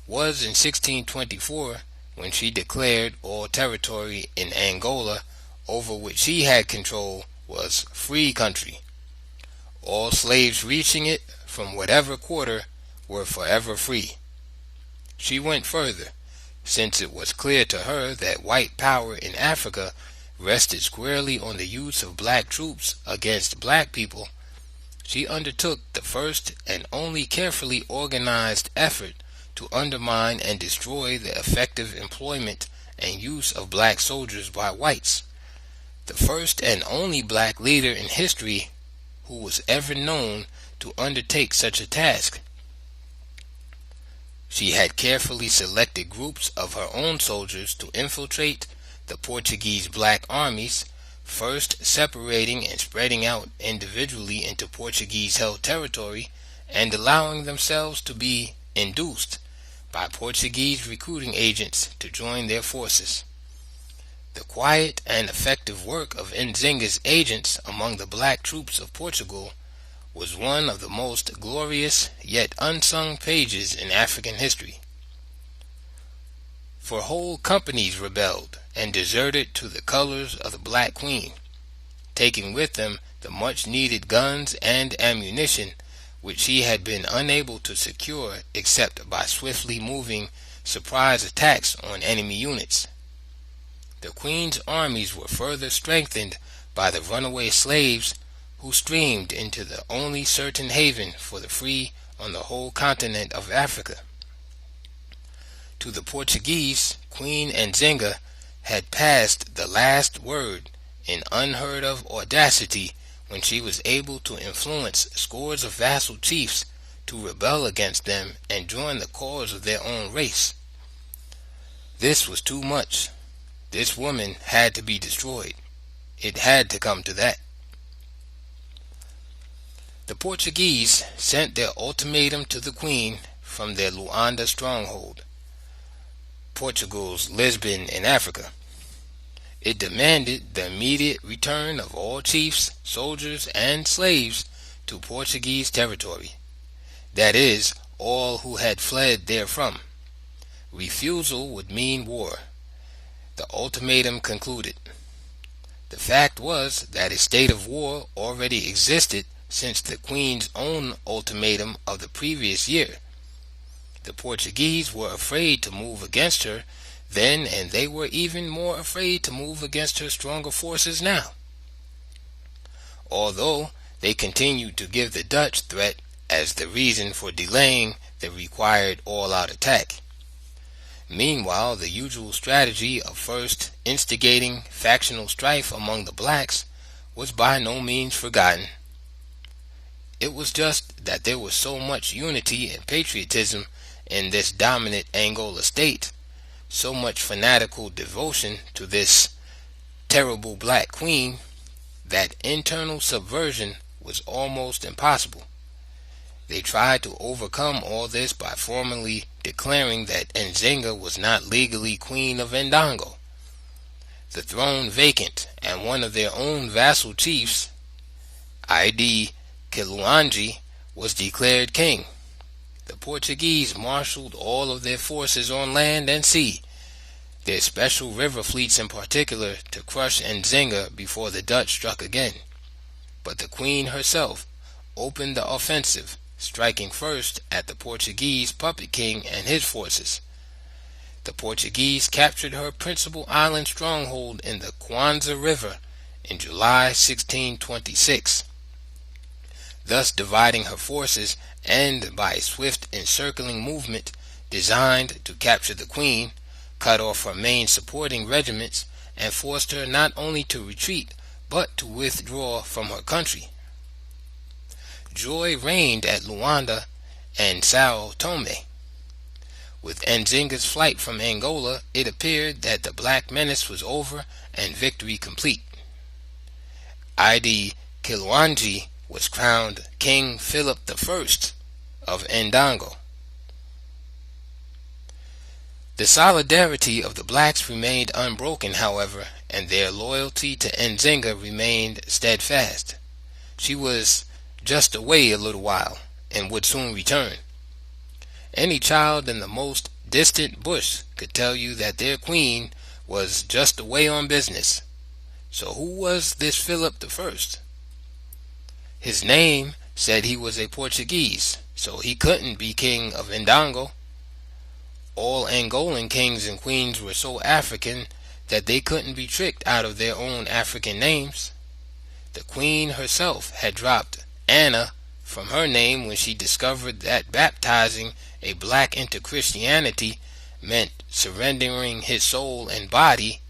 was in 1624 when she declared all territory in Angola over which she had control was free country. All slaves reaching it from whatever quarter were forever free. She went further, since it was clear to her that white power in Africa rested squarely on the use of black troops against black people. She undertook the first and only carefully organized effort to undermine and destroy the effective employment and use of black soldiers by whites. The first and only black leader in history who was ever known to undertake such a task. She had carefully selected groups of her own soldiers to infiltrate the Portuguese black armies, first separating and spreading out individually into Portuguese-held territory and allowing themselves to be induced by Portuguese recruiting agents to join their forces. The quiet and effective work of Nzinga's agents among the black troops of Portugal was one of the most glorious yet unsung pages in African history. For whole companies rebelled and deserted to the colors of the Black Queen, taking with them the much-needed guns and ammunition which she had been unable to secure except by swiftly moving surprise attacks on enemy units. The Queen's armies were further strengthened by the runaway slaves who streamed into the only certain haven for the free on the whole continent of Africa. To the Portuguese, Queen Nzinga had passed the last word in unheard-of audacity when she was able to influence scores of vassal chiefs to rebel against them and join the cause of their own race. This was too much. This woman had to be destroyed. It had to come to that. The Portuguese sent their ultimatum to the Queen from their Luanda stronghold, Portugal's Lisbon in Africa. It demanded the immediate return of all chiefs, soldiers, and slaves to Portuguese territory, that is, all who had fled therefrom. Refusal would mean war. The ultimatum concluded. The fact was that a state of war already existed since the Queen's own ultimatum of the previous year. The Portuguese were afraid to move against her then, and they were even more afraid to move against her stronger forces now. Although they continued to give the Dutch threat as the reason for delaying the required all-out attack. Meanwhile, the usual strategy of first instigating factional strife among the blacks was by no means forgotten. It was just that there was so much unity and patriotism in this dominant Angola state, so much fanatical devotion to this terrible Black Queen, that internal subversion was almost impossible. They tried to overcome all this by formally declaring that Nzinga was not legally Queen of Ndango, the throne vacant, and one of their own vassal chiefs, Idi Kiluanji, was declared king. The Portuguese marshaled all of their forces on land and sea, their special river fleets in particular, to crush Nzinga before the Dutch struck again. But the Queen herself opened the offensive, striking first at the Portuguese puppet king and his forces. The Portuguese captured her principal island stronghold in the Kwanza River in July 1626, thus dividing her forces, and by a swift encircling movement designed to capture the Queen, cut off her main supporting regiments and forced her not only to retreat but to withdraw from her country. Joy reigned at Luanda and Sao Tome. With Nzinga's flight from Angola, it appeared that the black menace was over and victory complete. Idi Kiluanji was crowned King Philip I of Ndango. The solidarity of the blacks remained unbroken, however, and their loyalty to Nzinga remained steadfast. She was just away a little while, and would soon return. Any child in the most distant bush could tell you that their queen was just away on business. So who was this Philip the First? His name said he was a Portuguese, so he couldn't be king of Ndango. All Angolan kings and queens were so African that they couldn't be tricked out of their own African names. The queen herself had dropped Anna from her name when she discovered that baptizing a black into Christianity meant surrendering his soul and body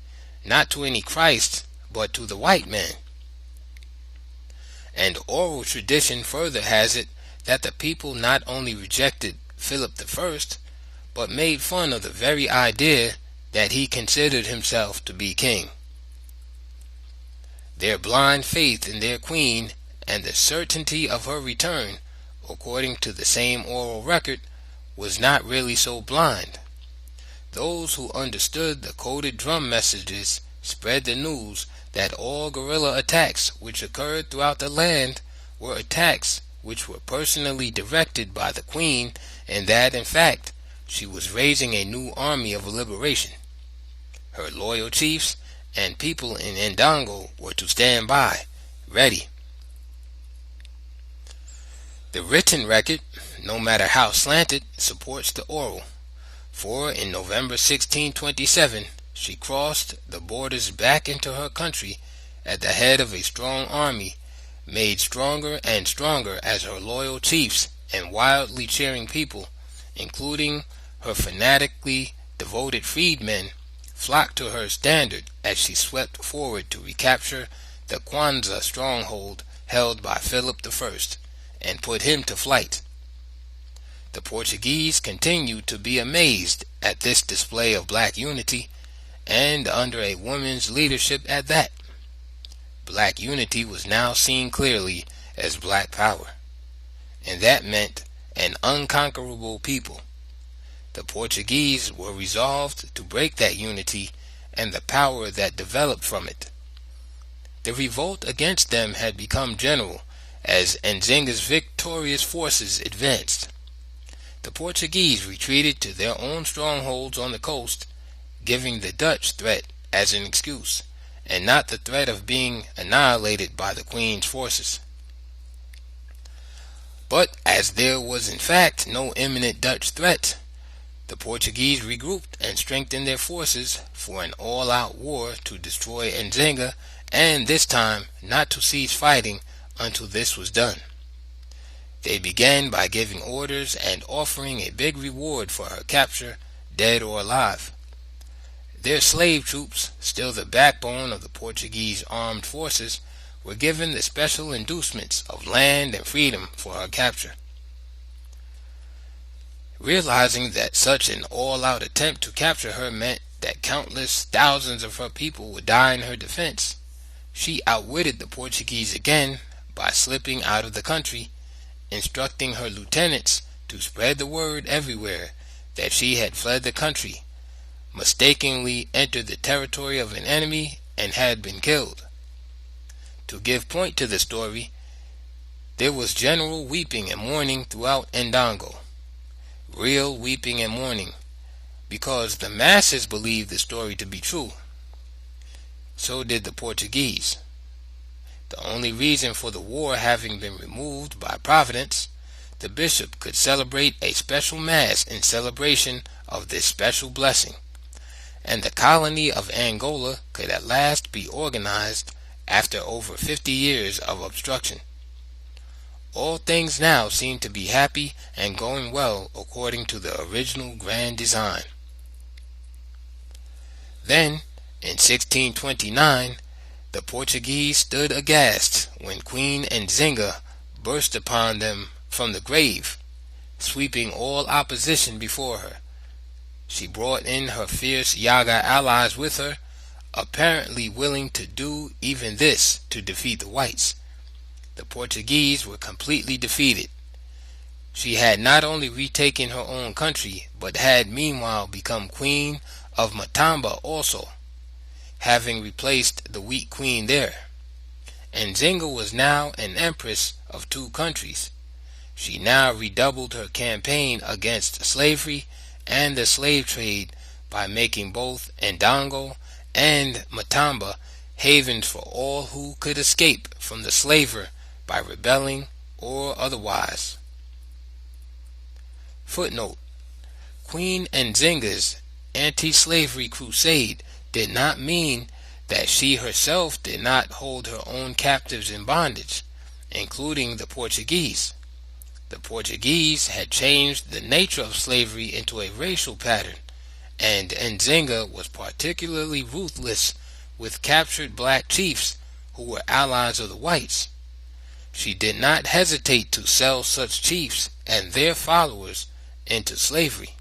not to any Christ but to the white man. And oral tradition further has it that the people not only rejected Philip the First, but made fun of the very idea that he considered himself to be king. Their blind faith in their queen and the certainty of her return, according to the same oral record, was not really so blind. Those who understood the coded drum messages spread the news that all guerrilla attacks which occurred throughout the land were attacks which were personally directed by the queen, and that in fact she was raising a new army of liberation. Her loyal chiefs and people in Ndango were to stand by, ready. The written record, no matter how slanted, supports the oral, for in November 1627 she crossed the borders back into her country at the head of a strong army, made stronger and stronger as her loyal chiefs and wildly cheering people, including her fanatically devoted freedmen, flocked to her standard as she swept forward to recapture the Kwanzaa stronghold held by Philip the First and put him to flight. The Portuguese continued to be amazed at this display of black unity, and under a woman's leadership at that. Black unity was now seen clearly as black power, and that meant an unconquerable people. The Portuguese were resolved to break that unity and the power that developed from it. The revolt against them had become general as Nzinga's victorious forces advanced. The Portuguese retreated to their own strongholds on the coast, giving the Dutch threat as an excuse, and not the threat of being annihilated by the Queen's forces. But as there was in fact no imminent Dutch threat, the Portuguese regrouped and strengthened their forces for an all-out war to destroy Nzinga, and this time not to cease fighting until this was done. They began by giving orders and offering a big reward for her capture, dead or alive. Their slave troops, still the backbone of the Portuguese armed forces, were given the special inducements of land and freedom for her capture. Realizing that such an all-out attempt to capture her meant that countless thousands of her people would die in her defense, she outwitted the Portuguese again by slipping out of the country, instructing her lieutenants to spread the word everywhere that she had fled the country, mistakenly entered the territory of an enemy, and had been killed. To give point to the story, there was general weeping and mourning throughout Ndango. Real weeping and mourning, because the masses believed the story to be true. So did the Portuguese. The only reason for the war having been removed by Providence, the bishop could celebrate a special mass in celebration of this special blessing, and the colony of Angola could at last be organized after over 50 years of obstruction. All things now seem to be happy and going well according to the original grand design. Then, in 1629, the Portuguese stood aghast when Queen Nzinga burst upon them from the grave, sweeping all opposition before her. She brought in her fierce Yaga allies with her, apparently willing to do even this to defeat the whites. The Portuguese were completely defeated. She had not only retaken her own country, but had meanwhile become queen of Matamba also, having replaced the weak queen there. Nzinga was now an empress of two countries. She now redoubled her campaign against slavery and the slave trade by making both Ndango and Matamba havens for all who could escape from the slaver by rebelling or otherwise. Footnote: Queen Nzinga's anti-slavery crusade did not mean that she herself did not hold her own captives in bondage, including the Portuguese. The Portuguese had changed the nature of slavery into a racial pattern, and Nzinga was particularly ruthless with captured black chiefs who were allies of the whites. She did not hesitate to sell such chiefs and their followers into slavery.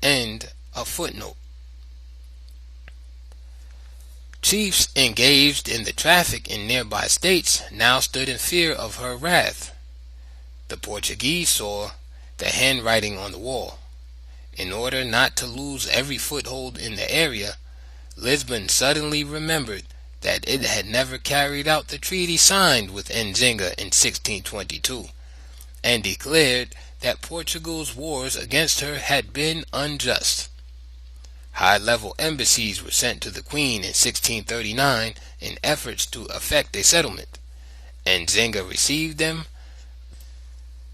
End of footnote. Chiefs engaged in the traffic in nearby states now stood in fear of her wrath. The Portuguese saw the handwriting on the wall. In order not to lose every foothold in the area, Lisbon suddenly remembered that it had never carried out the treaty signed with Nzinga in 1622, and declared that Portugal's wars against her had been unjust. High-level embassies were sent to the Queen in 1639 in efforts to effect a settlement. Nzinga received them,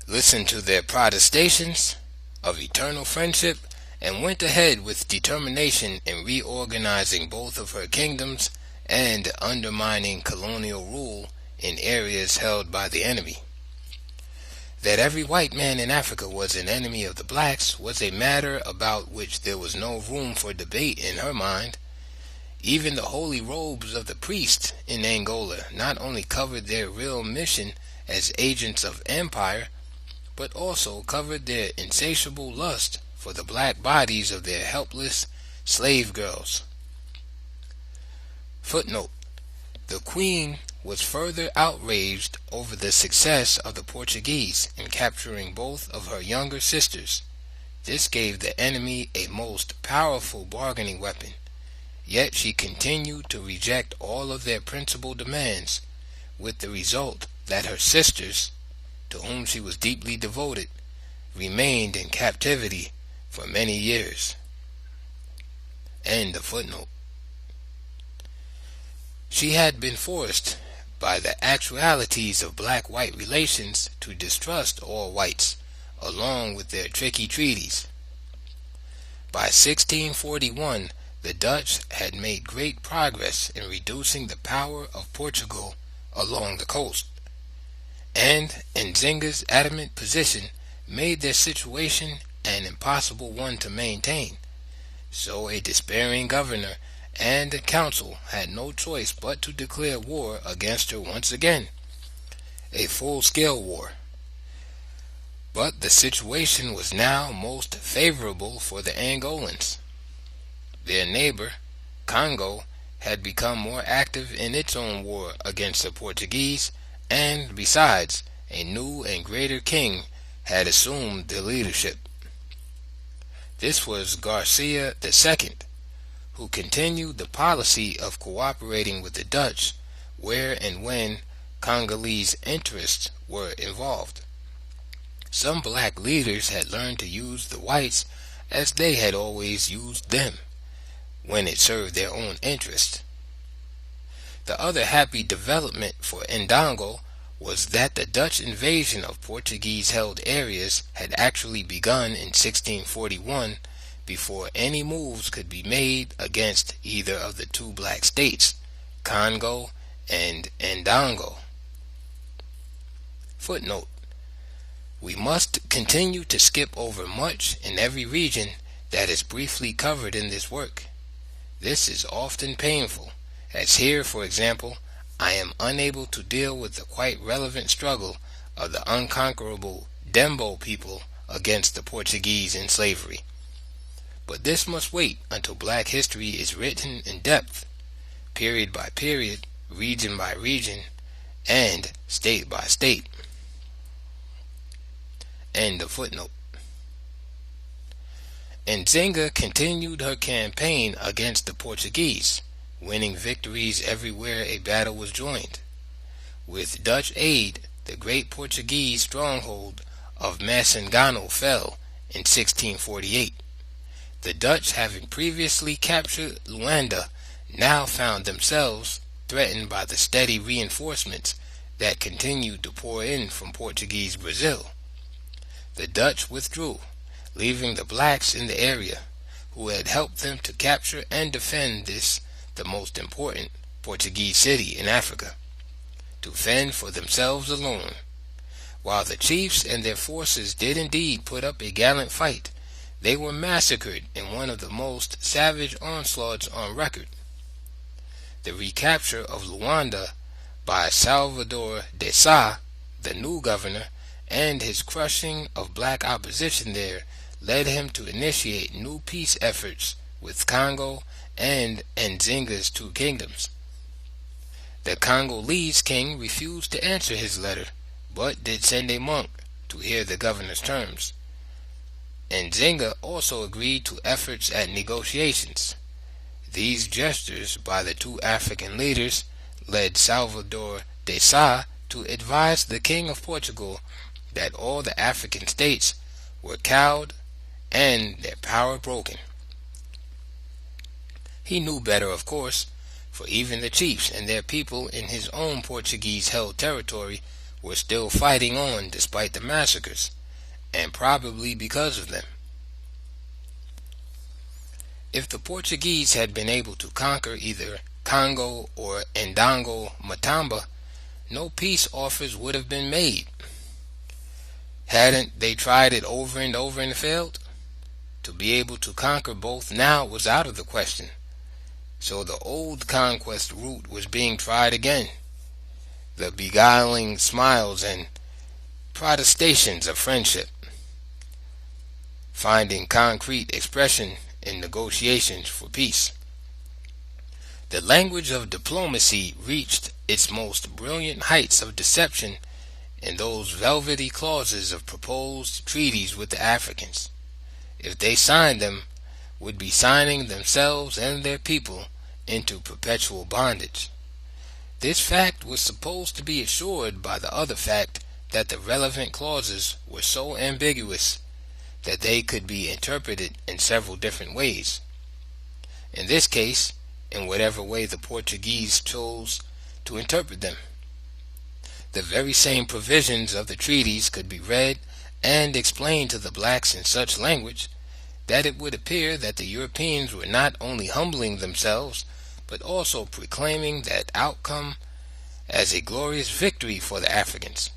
listened to their protestations of eternal friendship, and went ahead with determination in reorganizing both of her kingdoms and undermining colonial rule in areas held by the enemy. That every white man in Africa was an enemy of the blacks was a matter about which there was no room for debate in her mind. Even the holy robes of the priests in Angola not only covered their real mission as agents of empire, but also covered their insatiable lust for the black bodies of their helpless slave girls. Footnote: The Queen was further outraged over the success of the Portuguese in capturing both of her younger sisters. This gave the enemy a most powerful bargaining weapon, yet she continued to reject all of their principal demands, with the result that her sisters, to whom she was deeply devoted, remained in captivity for many years. End of footnote. She had been forced by the actualities of black-white relations to distrust all whites, along with their tricky treaties. By 1641, the Dutch had made great progress in reducing the power of Portugal along the coast, and Nzinga's adamant position made their situation an impossible one to maintain. So a despairing governor and a council had no choice but to declare war against her once again, a full-scale war. But the situation was now most favorable for the Angolans. Their neighbor, Congo, had become more active in its own war against the Portuguese, and besides, a new and greater king had assumed the leadership. This was Garcia II, who continued the policy of cooperating with the Dutch where and when Congolese interests were involved. Some black leaders had learned to use the whites as they had always used them, when it served their own interest. The other happy development for Ndango was that the Dutch invasion of Portuguese-held areas had actually begun in 1641, before any moves could be made against either of the two black states, Congo and Ndango. Footnote: We must continue to skip over much in every region that is briefly covered in this work. This is often painful, as here, for example, I am unable to deal with the quite relevant struggle of the unconquerable Dembo people against the Portuguese in slavery. But this must wait until black history is written in depth, period by period, region by region, and state by state. End of footnote. Nzinga continued her campaign against the Portuguese, winning victories everywhere a battle was joined. With Dutch aid, the great Portuguese stronghold of Masangano fell in 1648. The Dutch, having previously captured Luanda, now found themselves threatened by the steady reinforcements that continued to pour in from Portuguese Brazil. The Dutch withdrew, leaving the blacks in the area, who had helped them to capture and defend this, the most important Portuguese city in Africa, to fend for themselves alone. While the chiefs and their forces did indeed put up a gallant fight, they were massacred in one of the most savage onslaughts on record. The recapture of Luanda by Salvador de Sá, the new governor, and his crushing of black opposition there led him to initiate new peace efforts with Congo and Nzinga's two kingdoms. The Congolese king refused to answer his letter, but did send a monk to hear the governor's terms. Nzinga also agreed to efforts at negotiations. These gestures by the two African leaders led Salvador de Sá to advise the King of Portugal that all the African states were cowed and their power broken. He knew better, of course, for even the chiefs and their people in his own Portuguese-held territory were still fighting on despite the massacres, and probably because of them. If the Portuguese had been able to conquer either Congo or Ndango Matamba, no peace offers would have been made. Hadn't they tried it over and over and failed? To be able to conquer both now was out of the question. So the old conquest route was being tried again. The beguiling smiles and protestations of friendship, finding concrete expression in negotiations for peace. The language of diplomacy reached its most brilliant heights of deception in those velvety clauses of proposed treaties with the Africans. If they signed them, would be signing themselves and their people into perpetual bondage. This fact was supposed to be assured by the other fact that the relevant clauses were so ambiguous that they could be interpreted in several different ways. In this case, in whatever way the Portuguese chose to interpret them. The very same provisions of the treaties could be read and explained to the blacks in such language that it would appear that the Europeans were not only humbling themselves, but also proclaiming that outcome as a glorious victory for the Africans.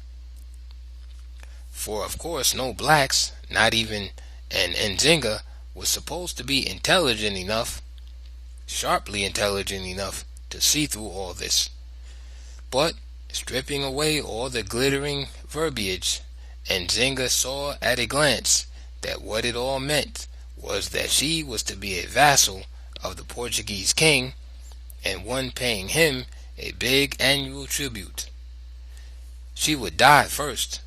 For of course no blacks, not even an Nzinga, was supposed to be intelligent enough, sharply intelligent enough, to see through all this. But, stripping away all the glittering verbiage, Nzinga saw at a glance that what it all meant was that she was to be a vassal of the Portuguese king, and one paying him a big annual tribute. She would die first,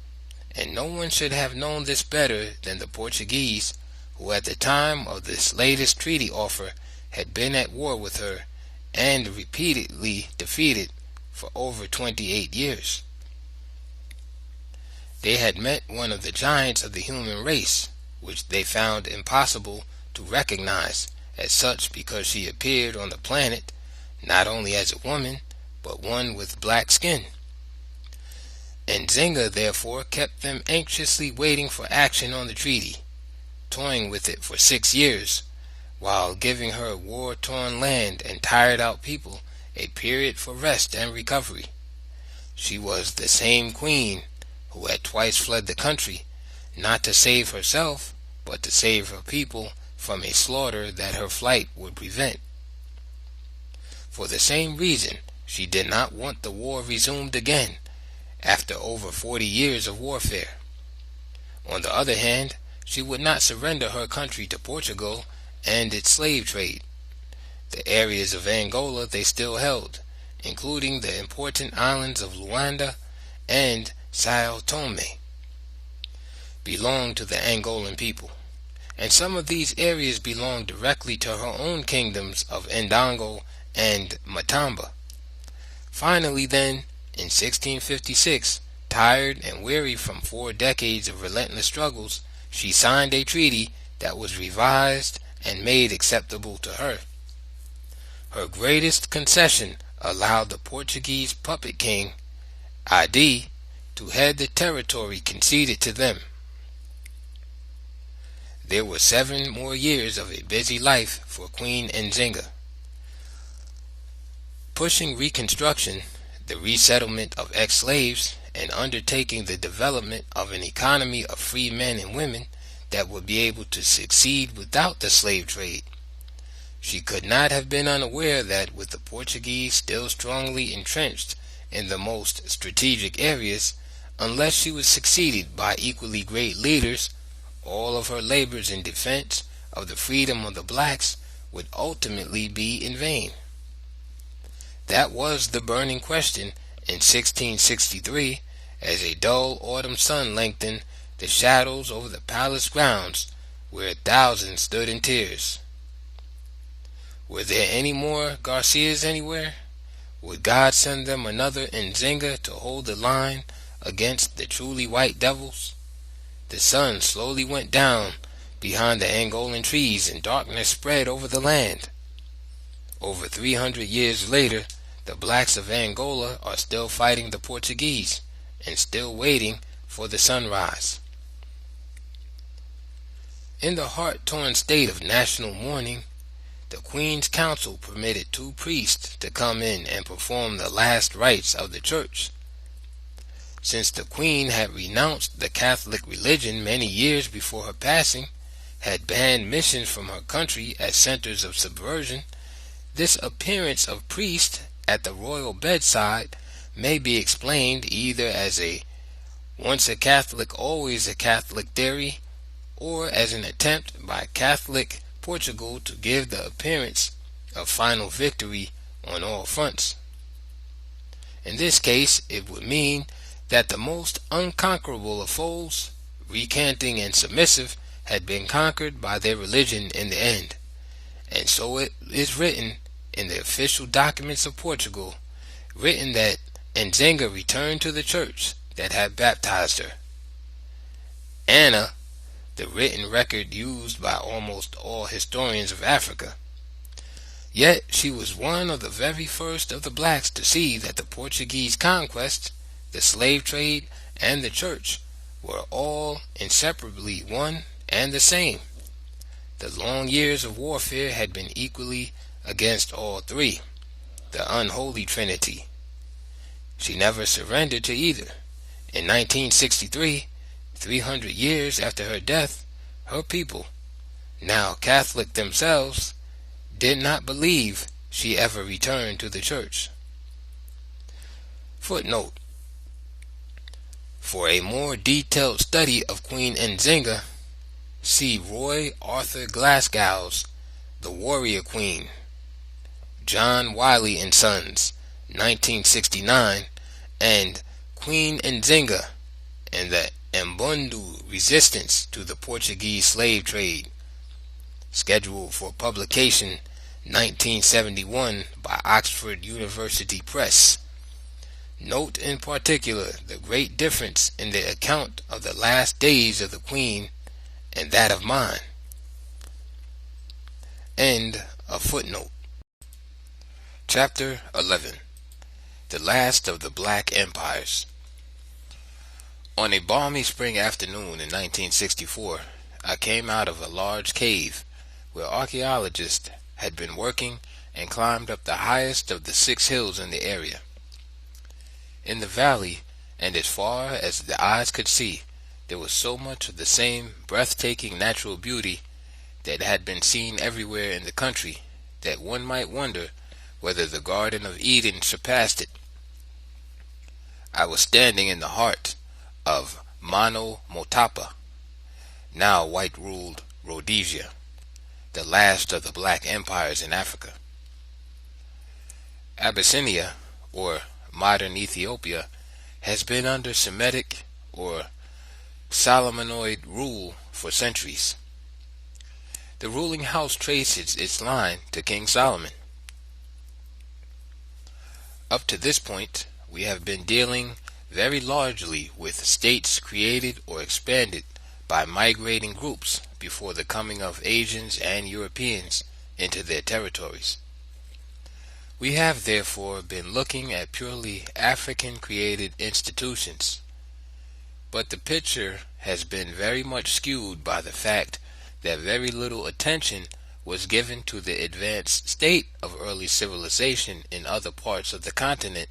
and no one should have known this better than the Portuguese, who at the time of this latest treaty offer had been at war with her and repeatedly defeated for over 28 years. They had met one of the giants of the human race, which they found impossible to recognize as such because she appeared on the planet not only as a woman, but one with black skin. Nzinga therefore kept them anxiously waiting for action on the treaty, toying with it for 6 years, while giving her war-torn land and tired-out people a period for rest and recovery. She was the same queen who had twice fled the country, not to save herself, but to save her people from a slaughter that her flight would prevent. For the same reason, she did not want the war resumed again after over 40 years of warfare. On the other hand, she would not surrender her country to Portugal and its slave trade. The areas of Angola they still held, including the important islands of Luanda and Sao Tome, belonged to the Angolan people, and some of these areas belonged directly to her own kingdoms of Ndango and Matamba. Finally then, in 1656, Tired and weary from 4 decades of relentless struggles, she signed a treaty that was revised and made acceptable to her. Her greatest concession allowed the Portuguese puppet king, ID, to head the territory conceded to them. There were 7 more years of a busy life for Queen Nzinga. Pushing Reconstruction, the resettlement of ex-slaves, and undertaking the development of an economy of free men and women that would be able to succeed without the slave trade. She could not have been unaware that with the Portuguese still strongly entrenched in the most strategic areas, unless she was succeeded by equally great leaders, all of her labors in defense of the freedom of the blacks would ultimately be in vain. That was the burning question in 1663, as a dull autumn sun lengthened the shadows over the palace grounds, where thousands stood in tears. Were there any more Garcias anywhere? Would God send them another Nzinga to hold the line against the truly white devils? The sun slowly went down behind the Angolan trees and darkness spread over the land. Over 300 years later, the blacks of Angola are still fighting the Portuguese and still waiting for the sunrise. In the heart-torn state of national mourning, the Queen's Council permitted 2 priests to come in and perform the last rites of the church. Since the Queen had renounced the Catholic religion many years before her passing, had banned missions from her country as centers of subversion, this appearance of priests at the royal bedside may be explained either as a once a Catholic always a Catholic theory, or as an attempt by Catholic Portugal to give the appearance of final victory on all fronts. In this case, it would mean that the most unconquerable of foes, recanting and submissive, had been conquered by their religion in the end. And so it is written in the official documents of Portugal, written that Nzinga returned to the church that had baptized her. Anna, the written record used by almost all historians of Africa. Yet she was one of the very first of the blacks to see that the Portuguese conquest, the slave trade, and the church were all inseparably one and the same. The long years of warfare had been equally against all 3, the unholy trinity. She never surrendered to either. In 1963, 300 years after her death, her people, now Catholic themselves, did not believe she ever returned to the church. Footnote: for a more detailed study of Queen Nzinga, see Roy Arthur Glasgow's The Warrior Queen, John Wiley and Sons, 1969, and Queen Nzinga and the Mbundu Resistance to the Portuguese Slave Trade, scheduled for publication 1971 by Oxford University Press. Note in particular the great difference in the account of the last days of the Queen and that of mine. End of footnote. Chapter 11. The Last of the Black Empires. On a balmy spring afternoon in 1964, I came out of a large cave where archaeologists had been working and climbed up the highest of the 6 hills in the area. In the valley, and as far as the eyes could see, there was so much of the same breathtaking natural beauty that had been seen everywhere in the country that one might wonder whether the Garden of Eden surpassed it. I was standing in the heart of Mano Motapa, now white-ruled Rhodesia, the last of the black empires in Africa. Abyssinia, or modern Ethiopia, has been under Semitic or Solomonic rule for centuries. The ruling house traces its line to King Solomon. Up to this point, we have been dealing very largely with states created or expanded by migrating groups before the coming of Asians and Europeans into their territories. We have therefore been looking at purely African-created institutions, but the picture has been very much skewed by the fact that very little attention was given to the advanced state of early civilization in other parts of the continent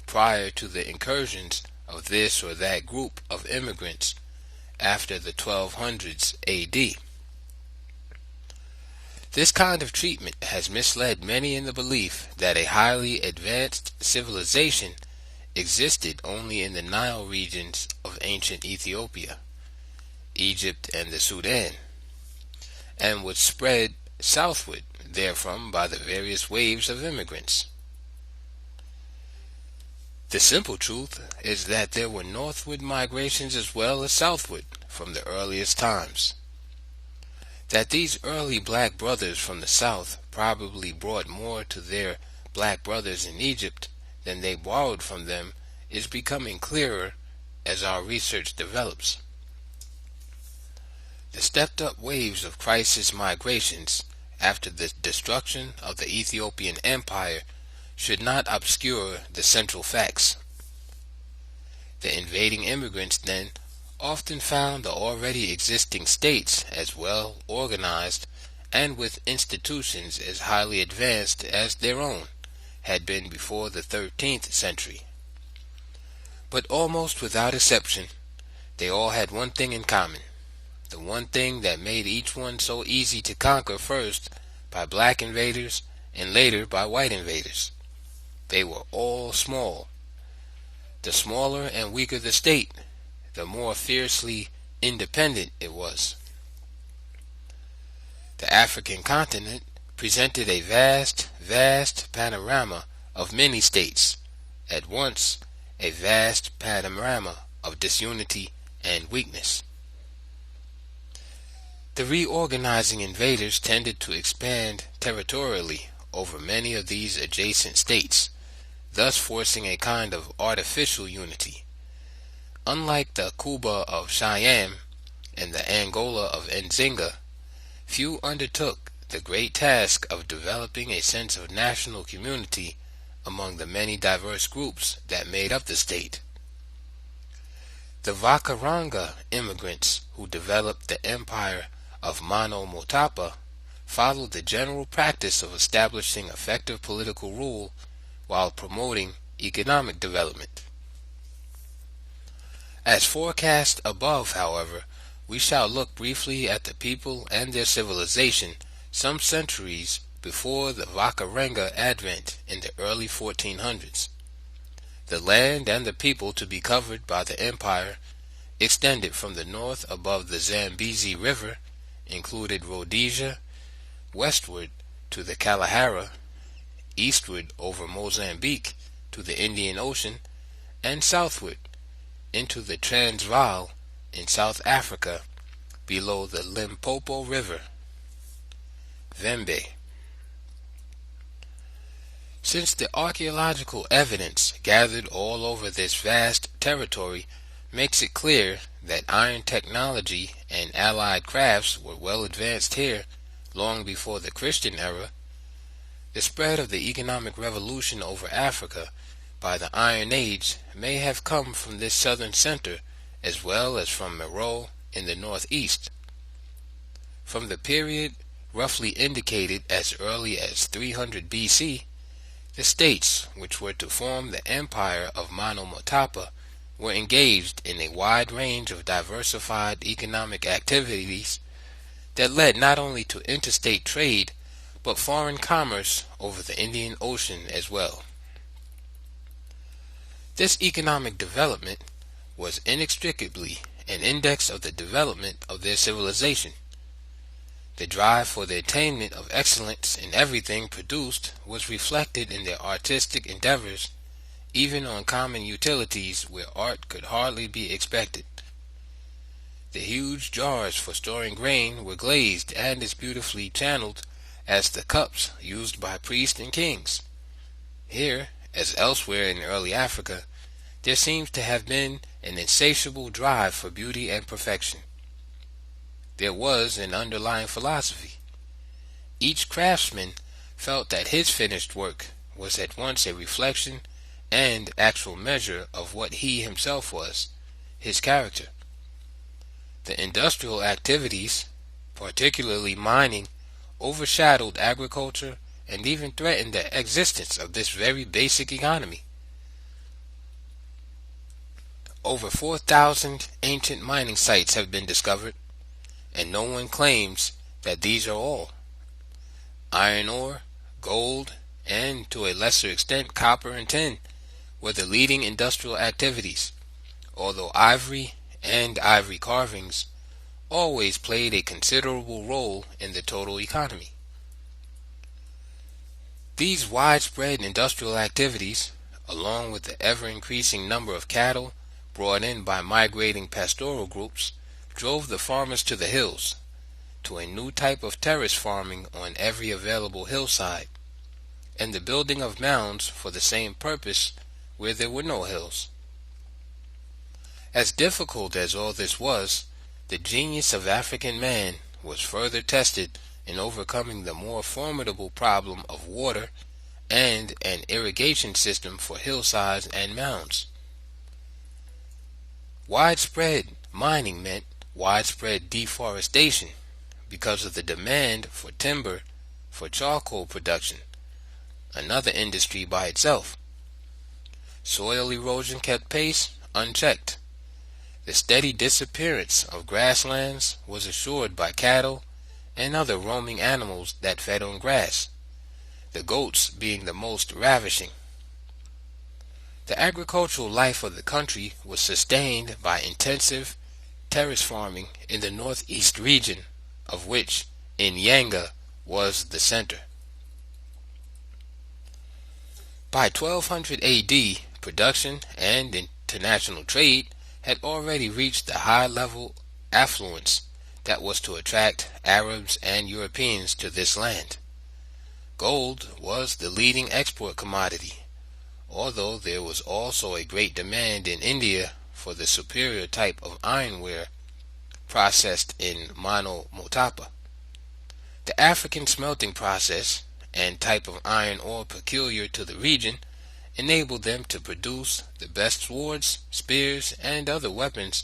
prior to the incursions of this or that group of immigrants after the 1200s AD. This kind of treatment has misled many in the belief that a highly advanced civilization existed only in the Nile regions of ancient Ethiopia, Egypt, and the Sudan, and would spread southward therefrom by the various waves of immigrants. The simple truth is that there were northward migrations as well as southward from the earliest times. That these early black brothers from the south probably brought more to their black brothers in Egypt than they borrowed from them is becoming clearer as our research develops. The stepped-up waves of crisis migrations after the destruction of the Ethiopian Empire should not obscure the central facts. The invading immigrants then often found the already existing states as well organized and with institutions as highly advanced as their own had been before the 13th century. But almost without exception, they all had one thing in common, the one thing that made each one so easy to conquer, first by black invaders and later by white invaders. They were all small. The smaller and weaker the state, the more fiercely independent it was. The African continent presented a vast panorama of many states, at once a vast panorama of disunity and weakness. The reorganizing invaders tended to expand territorially over many of these adjacent states, thus forcing a kind of artificial unity. Unlike the Cuba of Siam and the Angola of Nzinga, few undertook the great task of developing a sense of national community among the many diverse groups that made up the state. The Vakaranga immigrants who developed the empire of Mano Motapa followed the general practice of establishing effective political rule while promoting economic development. As forecast above, however, we shall look briefly at the people and their civilization some centuries before the Vakaranga advent in the early 1400s. The land and the people to be covered by the empire extended from the north above the Zambezi River, included Rhodesia, westward to the Kalahari, eastward over Mozambique to the Indian Ocean, and southward into the Transvaal in South Africa below the Limpopo River, Vembe. Since the archaeological evidence gathered all over this vast territory makes it clear that iron technology and allied crafts were well advanced here long before the Christian era, the spread of the economic revolution over Africa by the Iron Age may have come from this southern center as well as from Meroe in the northeast. From the period roughly indicated as early as 300 BC, the states which were to form the empire of Mano Motapa were engaged in a wide range of diversified economic activities that led not only to interstate trade but foreign commerce over the Indian Ocean as well. This economic development was inextricably an index of the development of their civilization. The drive for the attainment of excellence in everything produced was reflected in their artistic endeavors, even on common utilities where art could hardly be expected. The huge jars for storing grain were glazed and as beautifully channeled as the cups used by priests and kings. Here, as elsewhere in early Africa, there seems to have been an insatiable drive for beauty and perfection. There was an underlying philosophy. Each craftsman felt that his finished work was at once a reflection and actual measure of what he himself was, his character. The industrial activities, particularly mining, overshadowed agriculture and even threatened the existence of this very basic economy. Over 4,000 ancient mining sites have been discovered, and no one claims that these are all. Iron ore, gold, and to a lesser extent copper and tin were the leading industrial activities, although ivory and ivory carvings always played a considerable role in the total economy. These widespread industrial activities, along with the ever-increasing number of cattle brought in by migrating pastoral groups, drove the farmers to the hills, to a new type of terrace farming on every available hillside, and the building of mounds for the same purpose where there were no hills. As difficult as all this was, the genius of African man was further tested in overcoming the more formidable problem of water and an irrigation system for hillsides and mounds. Widespread mining meant widespread deforestation because of the demand for timber for charcoal production, another industry by itself. Soil erosion kept pace unchecked. The steady disappearance of grasslands was assured by cattle and other roaming animals that fed on grass, the goats being the most ravishing. The agricultural life of the country was sustained by intensive terrace farming in the northeast region, of which Nyanga was the center. By 1200 AD, production and international trade had already reached the high level affluence that was to attract Arabs and Europeans to this land. Gold was the leading export commodity, although there was also a great demand in India for the superior type of ironware processed in Mano Motapa. The African smelting process and type of iron ore peculiar to the region enabled them to produce the best swords, spears, and other weapons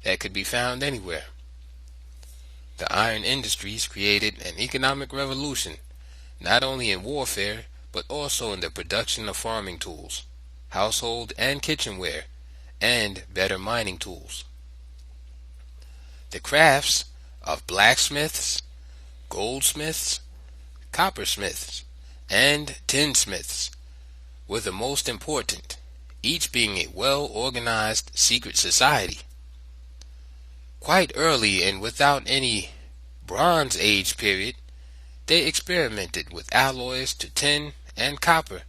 that could be found anywhere. The iron industries created an economic revolution, not only in warfare, but also in the production of farming tools, household and kitchenware, and better mining tools. The crafts of blacksmiths, goldsmiths, coppersmiths, and tinsmiths were the most important, each being a well-organized secret society. Quite early and without any Bronze Age period, they experimented with alloys to tin and copper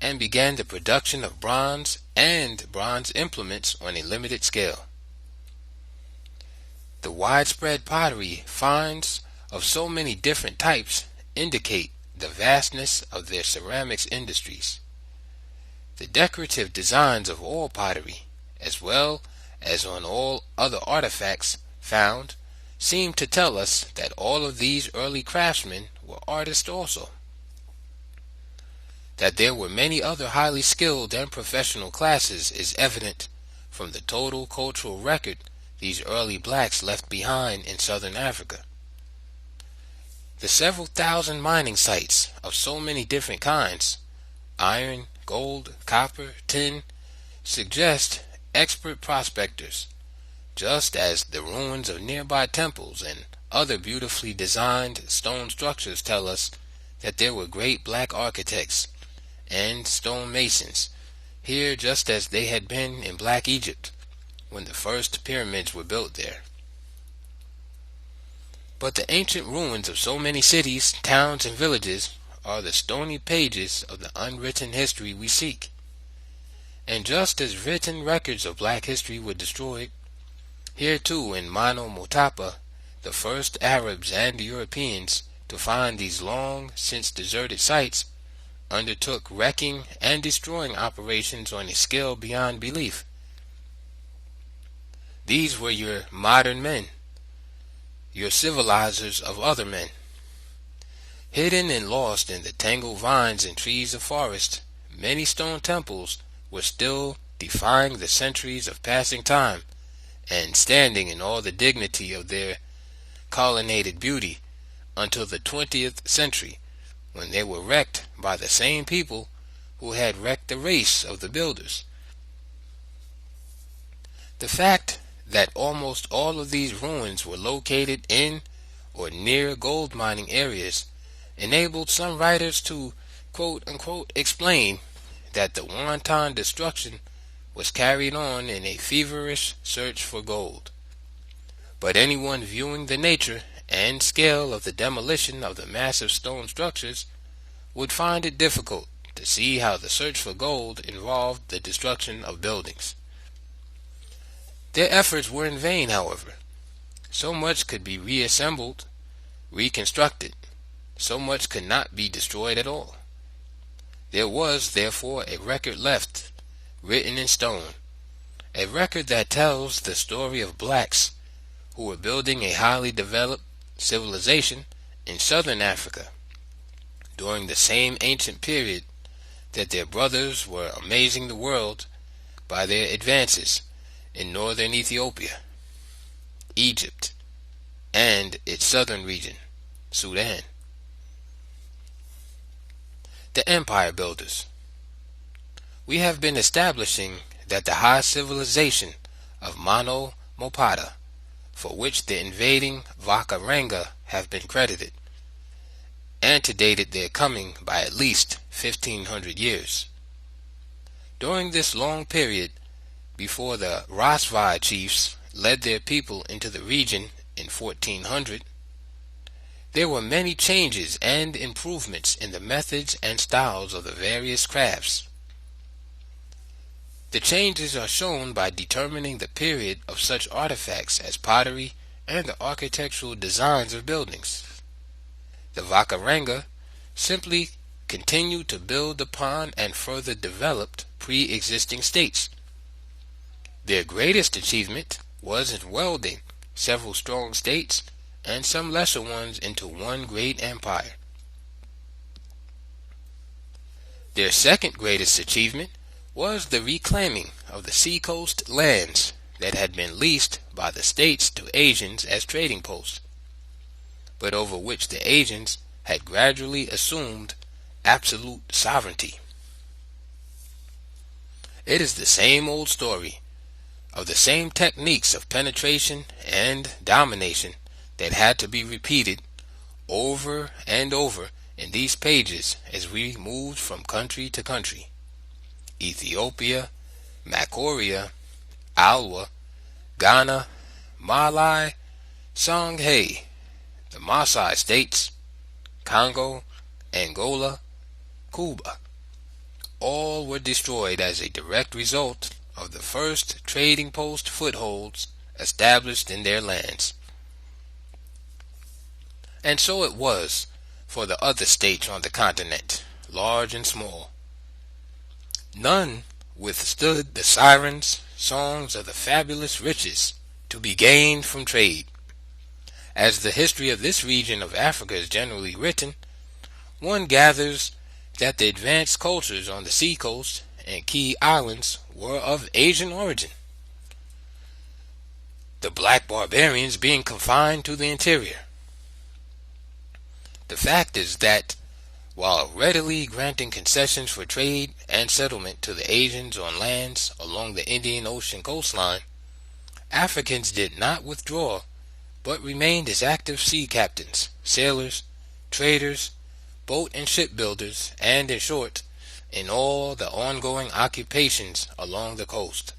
and began the production of bronze and bronze implements on a limited scale. The widespread pottery finds of so many different types indicate the vastness of their ceramics industries. The decorative designs of all pottery, as well as on all other artifacts found, seem to tell us that all of these early craftsmen were artists also. That there were many other highly skilled and professional classes is evident from the total cultural record these early blacks left behind in southern Africa. The several thousand mining sites of so many different kinds, iron, gold, copper, tin, suggest expert prospectors, just as the ruins of nearby temples and other beautifully designed stone structures tell us that there were great black architects and stone masons here, just as they had been in Black Egypt when the first pyramids were built there. But the ancient ruins of so many cities, towns, and villages are the stony pages of the unwritten history we seek. And just as written records of black history were destroyed, here too in Mano Motapa, the first Arabs and Europeans to find these long since deserted sites undertook wrecking and destroying operations on a scale beyond belief. These were your modern men, your civilizers of other men. Hidden and lost in the tangled vines and trees of forest, many stone temples were still defying the centuries of passing time and standing in all the dignity of their colonnaded beauty until the 20th century, when they were wrecked by the same people who had wrecked the race of the builders. The fact that almost all of these ruins were located in or near gold mining areas enabled some writers to quote-unquote explain that the wanton destruction was carried on in a feverish search for gold. But anyone viewing the nature and scale of the demolition of the massive stone structures would find it difficult to see how the search for gold involved the destruction of buildings. Their efforts were in vain, however. So much could be reassembled, reconstructed. So much could not be destroyed at all. There was, therefore, a record left, written in stone, a record that tells the story of blacks who were building a highly developed civilization in southern Africa during the same ancient period that their brothers were amazing the world by their advances in northern Ethiopia, Egypt, and its southern region, Sudan. The Empire Builders. We have been establishing that the high civilization of Mano Mopada, for which the invading Vakaranga have been credited, antedated their coming by at least 1,500 years. During this long period, before the Rasvai chiefs led their people into the region in 1400, there were many changes and improvements in the methods and styles of the various crafts. The changes are shown by determining the period of such artifacts as pottery and the architectural designs of buildings. The Vakaranga simply continued to build upon and further developed pre-existing states. Their greatest achievement was in welding several strong states and some lesser ones into one great empire. Their second greatest achievement was the reclaiming of the seacoast lands that had been leased by the states to Asians as trading posts, but over which the Asians had gradually assumed absolute sovereignty. It is the same old story of the same techniques of penetration and domination that had to be repeated over and over in these pages as we moved from country to country. Ethiopia, Makoria, Alwa, Ghana, Malai, Songhai, the Maasai states, Congo, Angola, Cuba. All were destroyed as a direct result of the first trading post footholds established in their lands. And so it was for the other states on the continent, large and small. None withstood the sirens' songs of the fabulous riches to be gained from trade. As the history of this region of Africa is generally written, one gathers that the advanced cultures on the seacoast and key islands were of Asian origin, the black barbarians being confined to the interior. The fact is that, while readily granting concessions for trade and settlement to the Asians on lands along the Indian Ocean coastline, Africans did not withdraw, but remained as active sea captains, sailors, traders, boat and shipbuilders, and, in short, in all the ongoing occupations along the coast.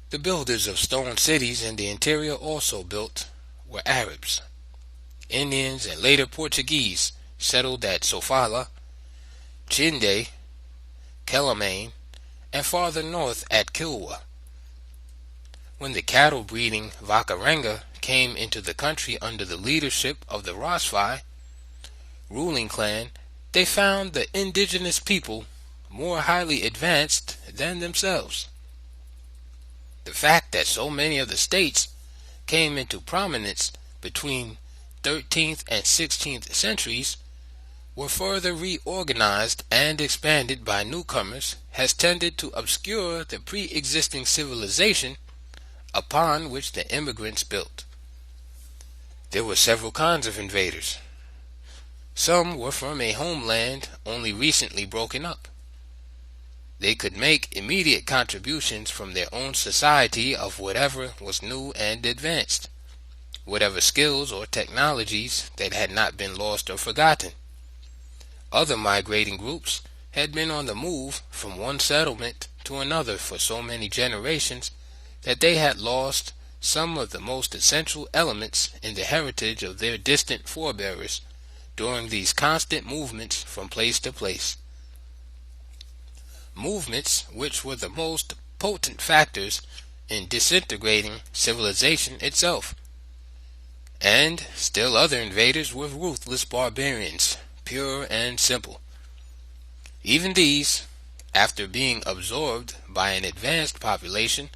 The builders of stone cities in the interior also built were Arabs. Indians and later Portuguese settled at Sofala, Chinde, Quelimane, and farther north at Kilwa. When the cattle-breeding Vakaranga came into the country under the leadership of the Rasvai ruling clan, they found the indigenous people more highly advanced than themselves. The fact that so many of the states came into prominence between 13th and 16th centuries were further reorganized and expanded by newcomers has tended to obscure the pre-existing civilization upon which the immigrants built. There were several kinds of invaders. Some were from a homeland only recently broken up. They could make immediate contributions from their own society of whatever was new and advanced, whatever skills or technologies that had not been lost or forgotten. Other migrating groups had been on the move from one settlement to another for so many generations that they had lost some of the most essential elements in the heritage of their distant forebears during these constant movements from place to place. Movements which were the most potent factors in disintegrating civilization itself. And still other invaders were ruthless barbarians, pure and simple. Even these, after being absorbed by an advanced population,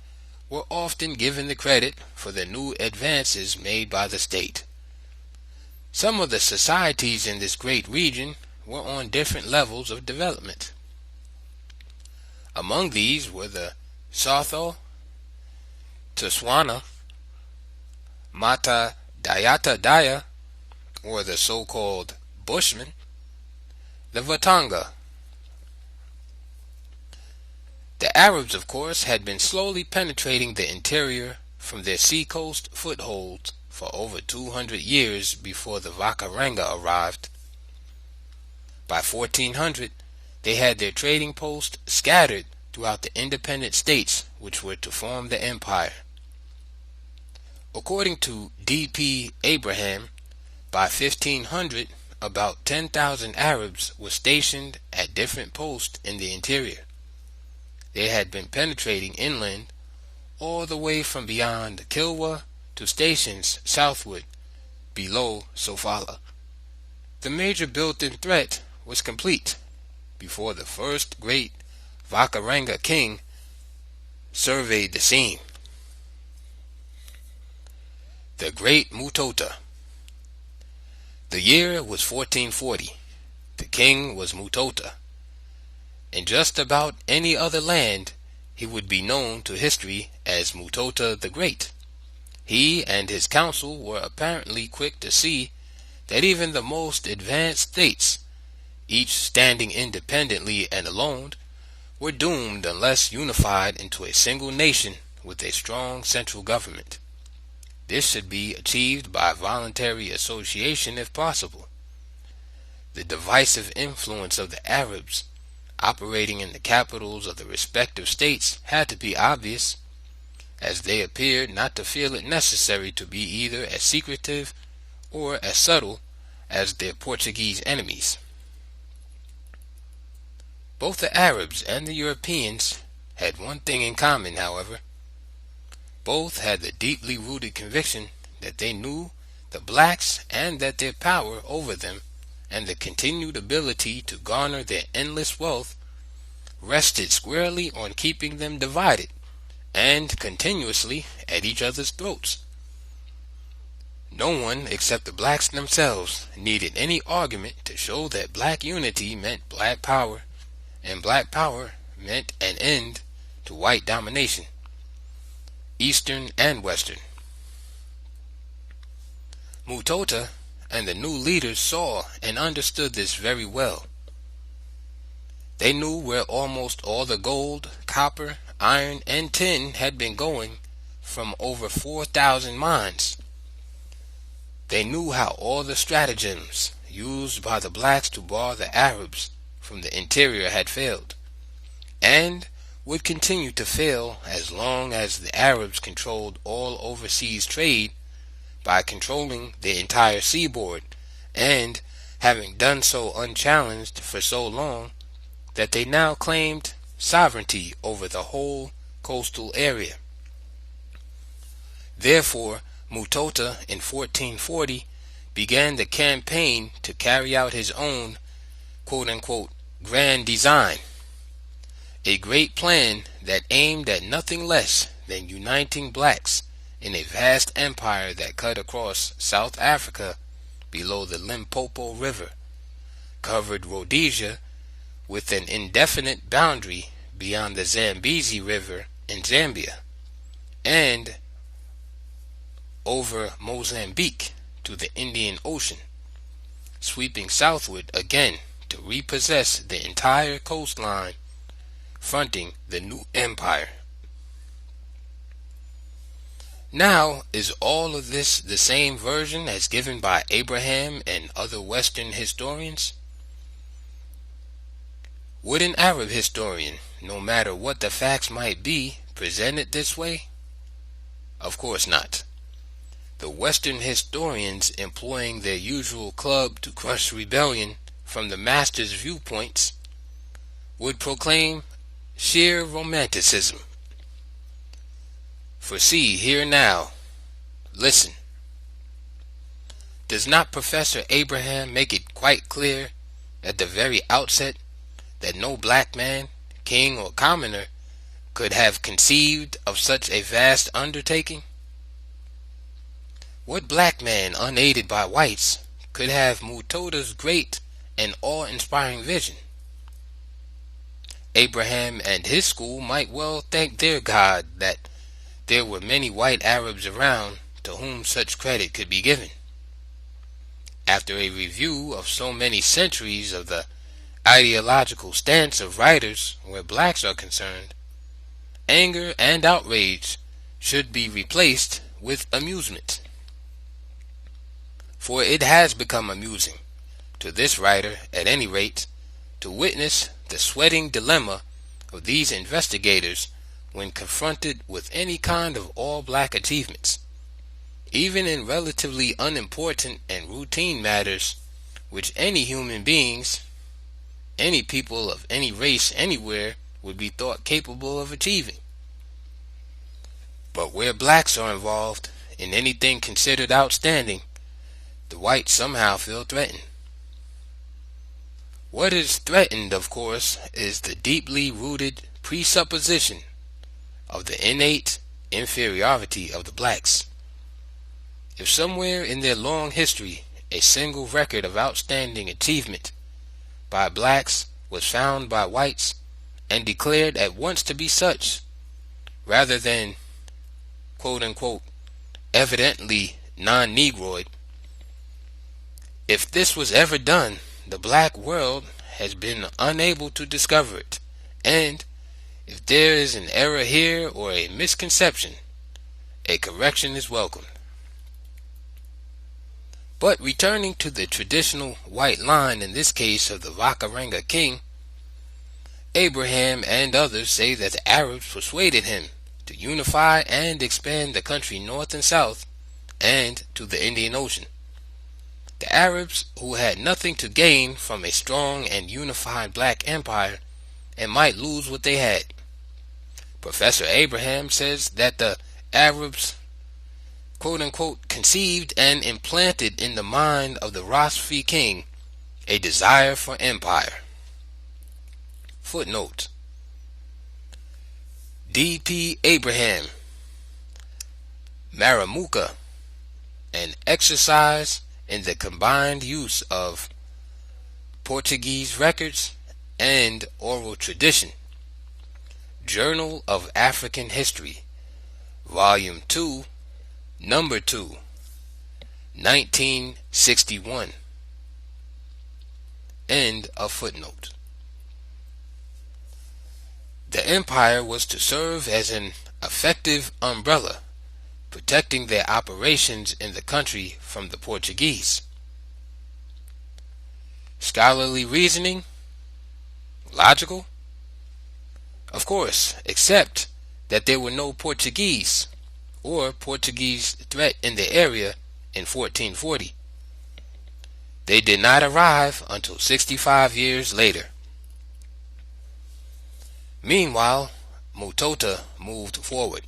were often given the credit for the new advances made by the state. Some of the societies in this great region were on different levels of development. Among these were the Sotho, Tswana, Mata Dayata Daya, or the so-called Bushmen, the Vatanga. The Arabs, of course, had been slowly penetrating the interior from their seacoast footholds for over 200 years before the Vakaranga arrived. By 1400, they had their trading posts scattered throughout the independent states which were to form the empire. According to D.P. Abraham, by 1500, about 10,000 Arabs were stationed at different posts in the interior. They had been penetrating inland all the way from beyond Kilwa to stations southward below Sofala. The major built-in threat was complete before the first great Vakaranga king surveyed the scene. The Great Mutota. The year was 1440. The king was Mutota. In just about any other land, he would be known to history as Mutota the Great. He and his council were apparently quick to see that even the most advanced states, each standing independently and alone, were doomed unless unified into a single nation with a strong central government. This should be achieved by voluntary association if possible. The divisive influence of the Arabs operating in the capitals of the respective states had to be obvious, as they appeared not to feel it necessary to be either as secretive or as subtle as their Portuguese enemies. Both the Arabs and the Europeans had one thing in common, however. Both had the deeply rooted conviction that they knew the blacks and that their power over them and the continued ability to garner their endless wealth rested squarely on keeping them divided and continuously at each other's throats. No one except the blacks themselves needed any argument to show that black unity meant black power, and black power meant an end to white domination, Eastern and Western. Mutota and the new leaders saw and understood this very well. They knew where almost all the gold, copper, iron, and tin had been going from over 4,000 mines. They knew how all the stratagems used by the blacks to bar the Arabs from the interior had failed, and would continue to fail as long as the Arabs controlled all overseas trade by controlling the entire seaboard, and having done so unchallenged for so long that they now claimed sovereignty over the whole coastal area. Therefore, Mutota in 1440 began the campaign to carry out his own, quote-unquote grand design, a great plan that aimed at nothing less than uniting blacks in a vast empire that cut across South Africa below the Limpopo River, covered Rhodesia with an indefinite boundary beyond the Zambezi River in Zambia, and over Mozambique to the Indian Ocean, sweeping southward again to repossess the entire coastline fronting the new empire. Now, is all of this the same version as given by Abraham and other Western historians? Would an Arab historian, no matter what the facts might be, present it this way? Of course not. The Western historians, employing their usual club to crush rebellion from the master's viewpoints, would proclaim sheer romanticism. For see, hear now, listen. Does not Professor Abraham make it quite clear at the very outset that no black man, king or commoner, could have conceived of such a vast undertaking? What black man, unaided by whites, could have Mutota's great and awe-inspiring vision? Abraham and his school might well thank their God that there were many white Arabs around to whom such credit could be given. After a review of so many centuries of the ideological stance of writers where blacks are concerned, anger and outrage should be replaced with amusement. For it has become amusing, to this writer at any rate, to witness the sweating dilemma of these investigators when confronted with any kind of all-black achievements, even in relatively unimportant and routine matters which any human beings, any people of any race anywhere, would be thought capable of achieving. But where blacks are involved in anything considered outstanding, the whites somehow feel threatened. What is threatened, of course, is the deeply rooted presupposition of the innate inferiority of the blacks. If somewhere in their long history a single record of outstanding achievement by blacks was found by whites and declared at once to be such, rather than quote-unquote evidently non-Negroid, if this was ever done, the black world has been unable to discover it, and if there is an error here or a misconception, a correction is welcome. But returning to the traditional white line in this case of the Vakaranga king, Abraham and others say that the Arabs persuaded him to unify and expand the country north and south and to the Indian Ocean. The Arabs, who had nothing to gain from a strong and unified black empire and might lose what they had. Professor Abraham says that the Arabs quote-unquote conceived and implanted in the mind of the Rosfi king a desire for empire. Footnote: D.P. Abraham, Maramuka, an exercise in the combined use of Portuguese records and oral tradition. Journal of African History, Volume 2, Number 2, 1961. End of footnote. The empire was to serve as an effective umbrella, protecting their operations in the country from the Portuguese. Scholarly reasoning? Logical? Of course, except that there were no Portuguese or Portuguese threat in the area in 1440. They did not arrive until 65 years later. Meanwhile, Mutota moved forward.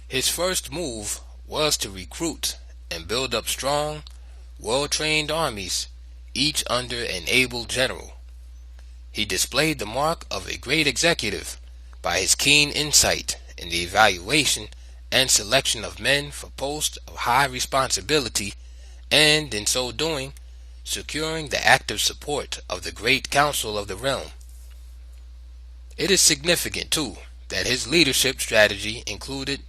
His first move was to recruit and build up strong, well-trained armies each under an able general. He displayed the mark of a great executive by his keen insight in the evaluation and selection of men for posts of high responsibility, and in so doing, securing the active support of the great council of the realm. It is significant, too, that his leadership strategy included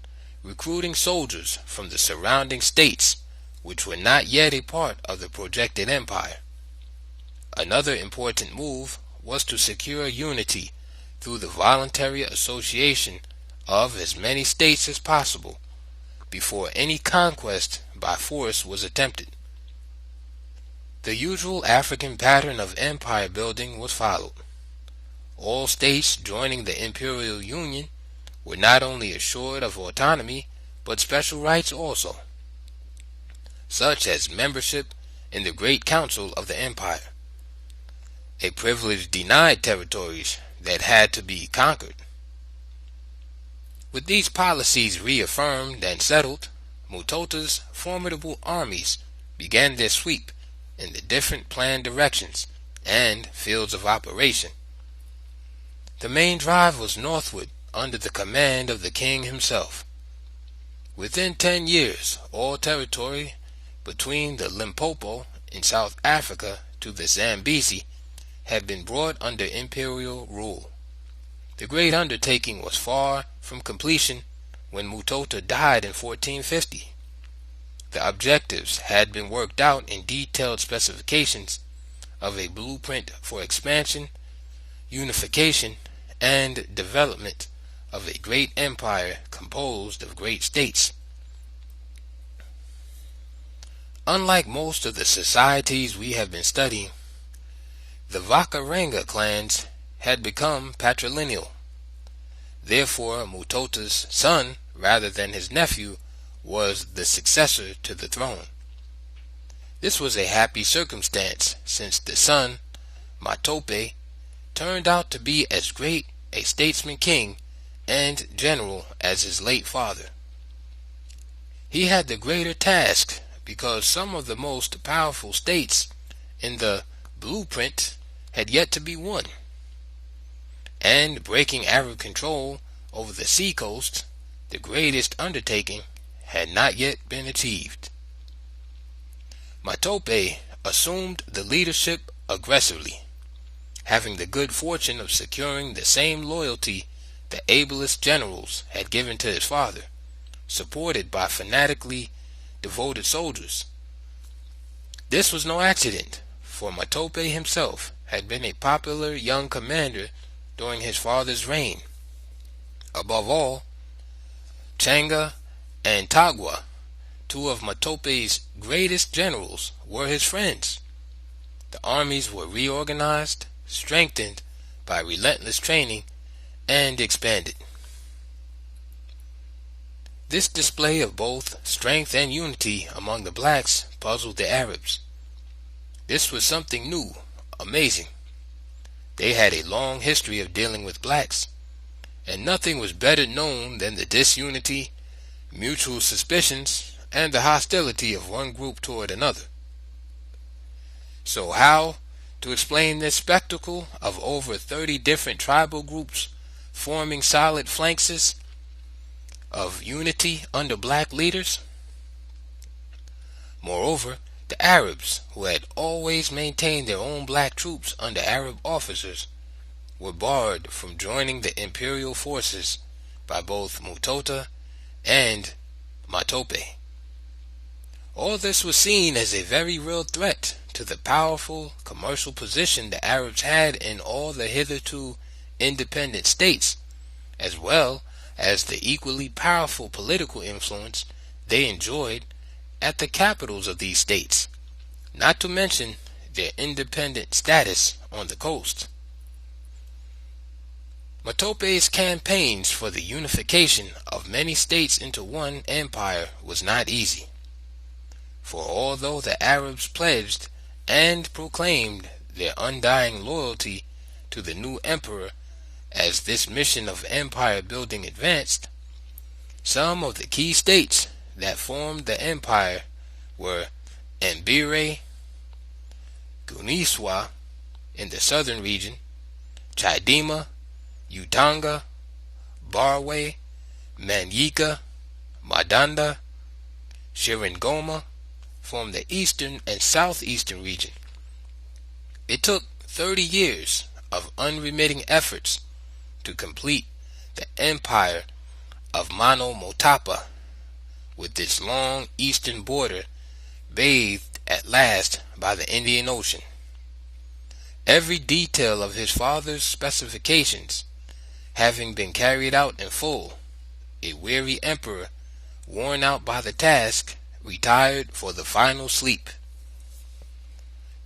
recruiting soldiers from the surrounding states which were not yet a part of the projected empire. Another important move was to secure unity through the voluntary association of as many states as possible before any conquest by force was attempted. The usual African pattern of empire building was followed. All states joining the imperial union were not only assured of autonomy, but special rights also, such as membership in the Great Council of the Empire, a privilege denied territories that had to be conquered. With these policies reaffirmed and settled, Mutota's formidable armies began their sweep in the different planned directions and fields of operation. The main drive was northward under the command of the king himself. Within 10 years, all territory between the Limpopo in South Africa to the Zambezi had been brought under imperial rule. The great undertaking was far from completion when Mutota died in 1450. The objectives had been worked out in detailed specifications of a blueprint for expansion, unification, and development of a great empire composed of great states. Unlike most of the societies we have been studying, the Vakaranga clans had become patrilineal. Therefore, Mutota's son, rather than his nephew, was the successor to the throne. This was a happy circumstance, since the son, Matope, turned out to be as great a statesman, king, and general as his late father. He had the greater task because some of the most powerful states in the blueprint had yet to be won, and breaking Arab control over the sea coast, the greatest undertaking, had not yet been achieved. Matope assumed the leadership aggressively, having the good fortune of securing the same loyalty the ablest generals had given to his father, supported by fanatically devoted soldiers. This was no accident, for Matope himself had been a popular young commander during his father's reign. Above all, Changa and Tagwa, two of Matope's greatest generals, were his friends. The armies were reorganized, strengthened by relentless training, and expanded. This display of both strength and unity among the blacks puzzled the Arabs. This was something new, amazing. They had a long history of dealing with blacks, and nothing was better known than the disunity, mutual suspicions, and the hostility of one group toward another. So how to explain this spectacle of over 30 different tribal groups forming solid phalanxes of unity under black leaders? Moreover, the Arabs, who had always maintained their own black troops under Arab officers, were barred from joining the imperial forces by both Mutota and Matope. All this was seen as a very real threat to the powerful commercial position the Arabs had in all the hitherto independent states, as well as the equally powerful political influence they enjoyed at the capitals of these states, not to mention their independent status on the coast. Matope's campaigns for the unification of many states into one empire was not easy, for although the Arabs pledged and proclaimed their undying loyalty to the new emperor as this mission of empire building advanced, some of the key states that formed the empire were Mbire, Uniswa in the southern region, Chidema, Utanga, Barwe, Manyika, Madanda, Shirangoma form the eastern and southeastern region. It took 30 years of unremitting efforts to complete the empire of Mano Motapa, with its long eastern border bathed at last by the Indian Ocean. Every detail of his father's specifications having been carried out in full, a weary emperor, worn out by the task, retired for the final sleep.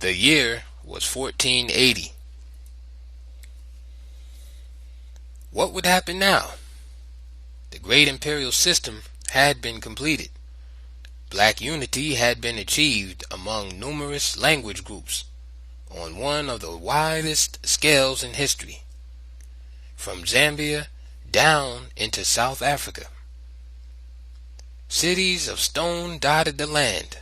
The year was 1480. What would happen now? The great imperial system had been completed. Black unity had been achieved among numerous language groups on one of the widest scales in history, from Zambia down into South Africa. Cities of stone dotted the land.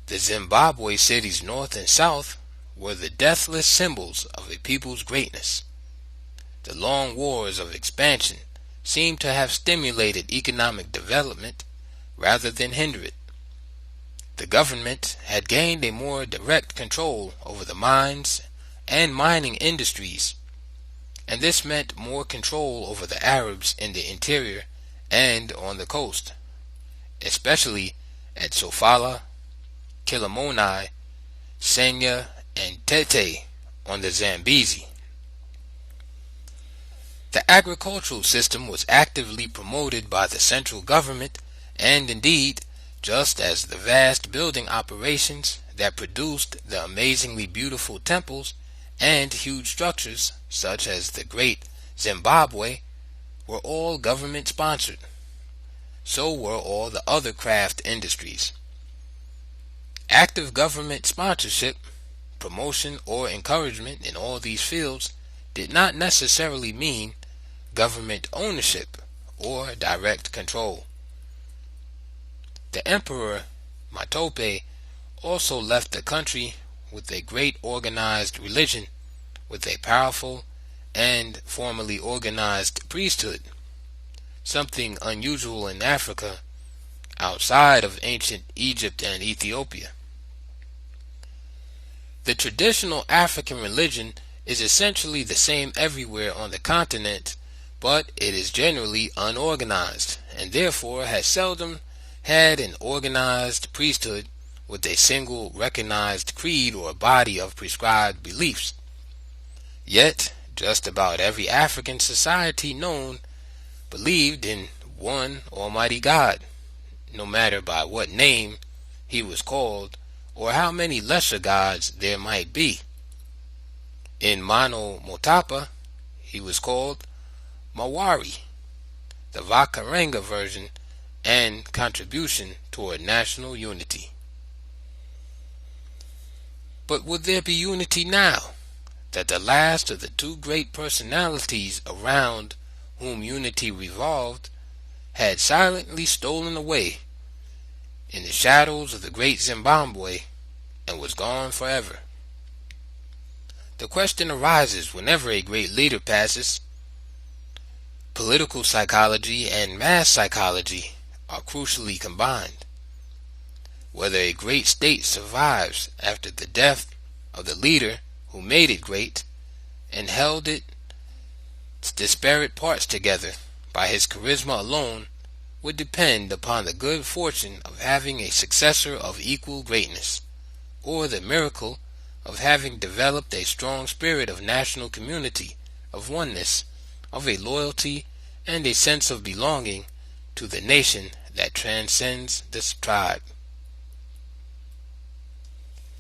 The Zimbabwe cities north and south were the deathless symbols of a people's greatness. The long wars of expansion seemed to have stimulated economic development rather than hindered it. The government had gained a more direct control over the mines and mining industries, and this meant more control over the Arabs in the interior and on the coast, especially at Sofala, Kilimani, Senya, and Tete on the Zambezi. The agricultural system was actively promoted by the central government, and indeed, just as the vast building operations that produced the amazingly beautiful temples and huge structures such as the Great Zimbabwe were all government sponsored, so were all the other craft industries. Active government sponsorship, promotion, or encouragement in all these fields did not necessarily mean government ownership or direct control. The Emperor Matope also left the country with a great organized religion, with a powerful and formally organized priesthood, something unusual in Africa outside of ancient Egypt and Ethiopia. The traditional African religion is essentially the same everywhere on the continent, but it is generally unorganized, and therefore has seldom had an organized priesthood with a single recognized creed or body of prescribed beliefs. Yet, just about every African society known believed in one Almighty God, no matter by what name he was called or how many lesser gods there might be. In Mano Motapa, he was called Mawari, the Vakaranga version and contribution toward national unity. But would there be unity now that the last of the two great personalities around whom unity revolved had silently stolen away in the shadows of the great Zimbabwe and was gone forever? The question arises whenever a great leader passes. Political psychology and mass psychology are crucially combined. Whether a great state survives after the death of the leader who made it great and held its disparate parts together by his charisma alone would depend upon the good fortune of having a successor of equal greatness, or the miracle of having developed a strong spirit of national community, of oneness, of a loyalty and a sense of belonging to the nation that transcends this tribe.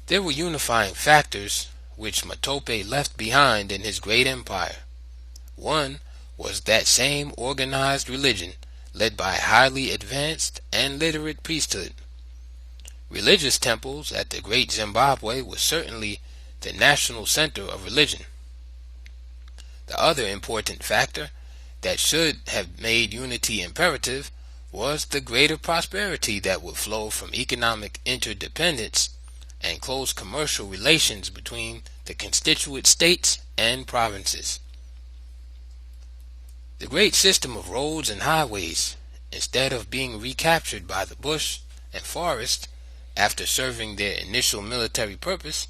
There were unifying factors which Matope left behind in his great empire. One was that same organized religion led by a highly advanced and literate priesthood. Religious temples at the great Zimbabwe were certainly the national center of religion. The other important factor that should have made unity imperative was the greater prosperity that would flow from economic interdependence and close commercial relations between the constituent states and provinces. The great system of roads and highways, instead of being recaptured by the bush and forest after serving their initial military purpose,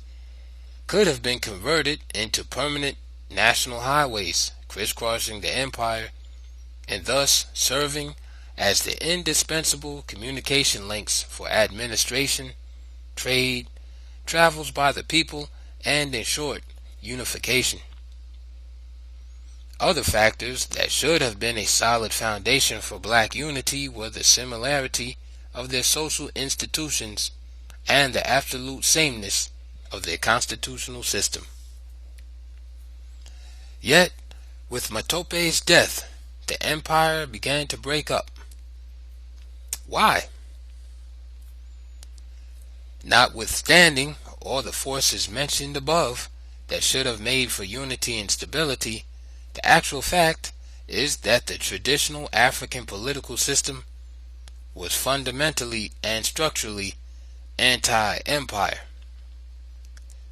could have been converted into permanent national highways crisscrossing the empire and thus serving as the indispensable communication links for administration, trade, travels by the people, and, in short, unification. Other factors that should have been a solid foundation for black unity were the similarity of their social institutions and the absolute sameness of their constitutional system. Yet, with Matope's death, the empire began to break up. Why? Notwithstanding all the forces mentioned above that should have made for unity and stability, the actual fact is that the traditional African political system was fundamentally and structurally anti-empire.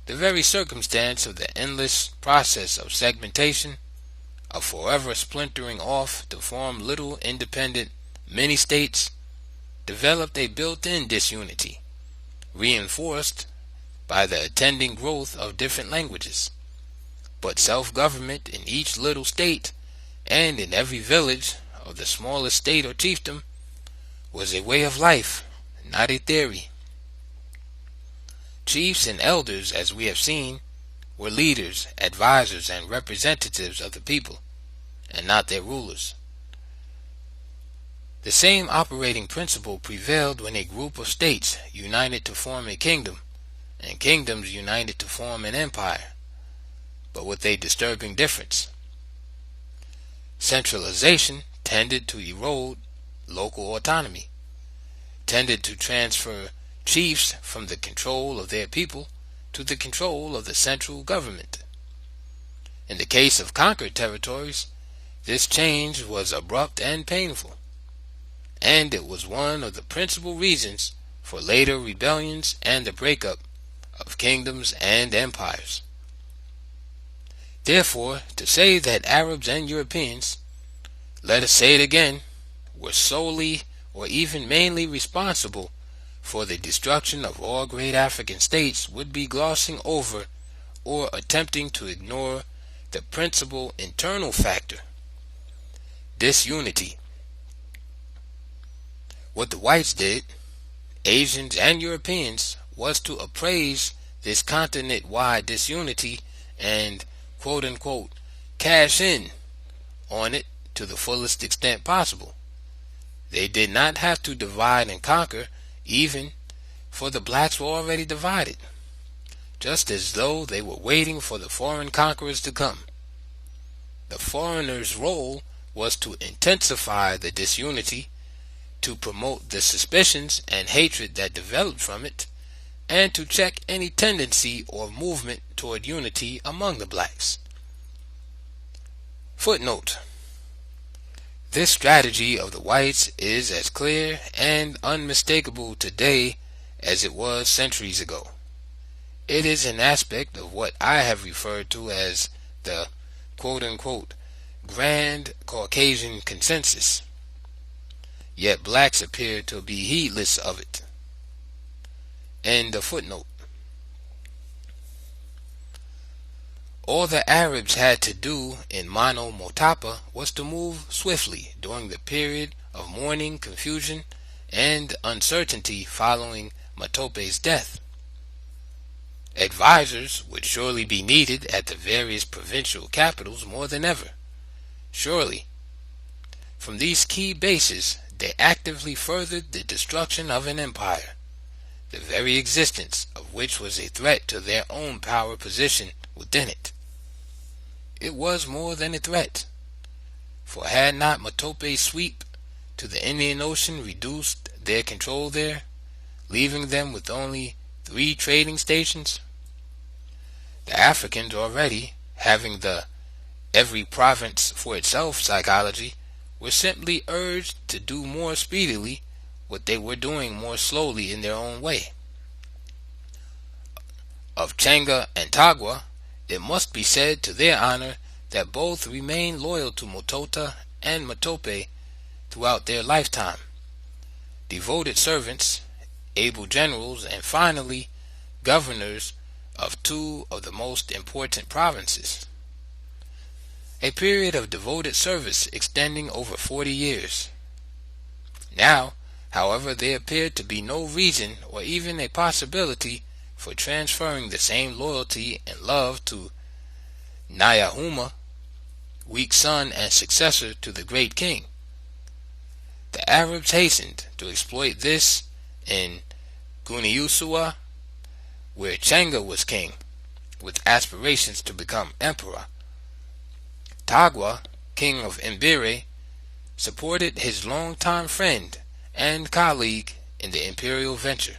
The very circumstance of the endless process of segmentation, of forever splintering off to form little independent mini-states, developed a built-in disunity, reinforced by the attending growth of different languages. But self-government in each little state and in every village of the smallest state or chiefdom was a way of life, not a theory. Chiefs and elders, as we have seen, were leaders, advisors, and representatives of the people, and not their rulers. The same operating principle prevailed when a group of states united to form a kingdom, and kingdoms united to form an empire, but with a disturbing difference. Centralization tended to erode local autonomy, tended to transfer chiefs from the control of their people to the control of the central government. In the case of conquered territories, this change was abrupt and painful, and it was one of the principal reasons for later rebellions and the breakup of kingdoms and empires. Therefore, to say that Arabs and Europeans, let us say it again, were solely or even mainly responsible for the destruction of all great African states would be glossing over or attempting to ignore the principal internal factor, disunity. What the whites did, Asians and Europeans, was to appraise this continent-wide disunity and quote-unquote cash in on it to the fullest extent possible. They did not have to divide and conquer, even, for the blacks were already divided, just as though they were waiting for the foreign conquerors to come. The foreigner's role was to intensify the disunity, to promote the suspicions and hatred that developed from it, and to check any tendency or movement toward unity among the blacks. Footnote: this strategy of the whites is as clear and unmistakable today as it was centuries ago. It is an aspect of what I have referred to as the quote-unquote grand Caucasian consensus. Yet blacks appear to be heedless of it. End of footnote. All the Arabs had to do in Mono Motapa was to move swiftly during the period of mourning, confusion, and uncertainty following Matope's death. Advisors would surely be needed at the various provincial capitals more than ever. Surely. From these key bases, they actively furthered the destruction of an empire, the very existence of which was a threat to their own power position within it. It was more than a threat, for had not Matope's sweep to the Indian Ocean reduced their control there, leaving them with only 3 trading stations? The Africans already, having the every province for itself psychology, were simply urged to do more speedily what they were doing more slowly in their own way. of Changa and Tagua, it must be said to their honor that both remained loyal to Motota and Matope throughout their lifetime. Devoted servants, able generals, and finally governors of two of the most important provinces. A period of devoted service extending over 40 years. Now, however, there appeared to be no reason or even a possibility for transferring the same loyalty and love to Nyahuma, weak son and successor to the great king. The Arabs hastened to exploit this in Guniusua, where Changa was king, with aspirations to become emperor. Tagua, king of Mbire, supported his longtime friend and colleague in the imperial venture.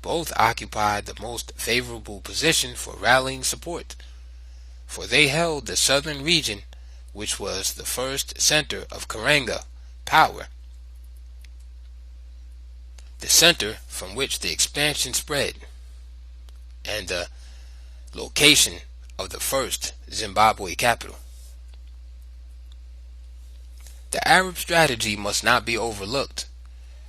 Both occupied the most favorable position for rallying support, for they held the southern region, which was the first center of Karenga power, the center from which the expansion spread, and the location of the first Zimbabwe capital. The Arab strategy must not be overlooked.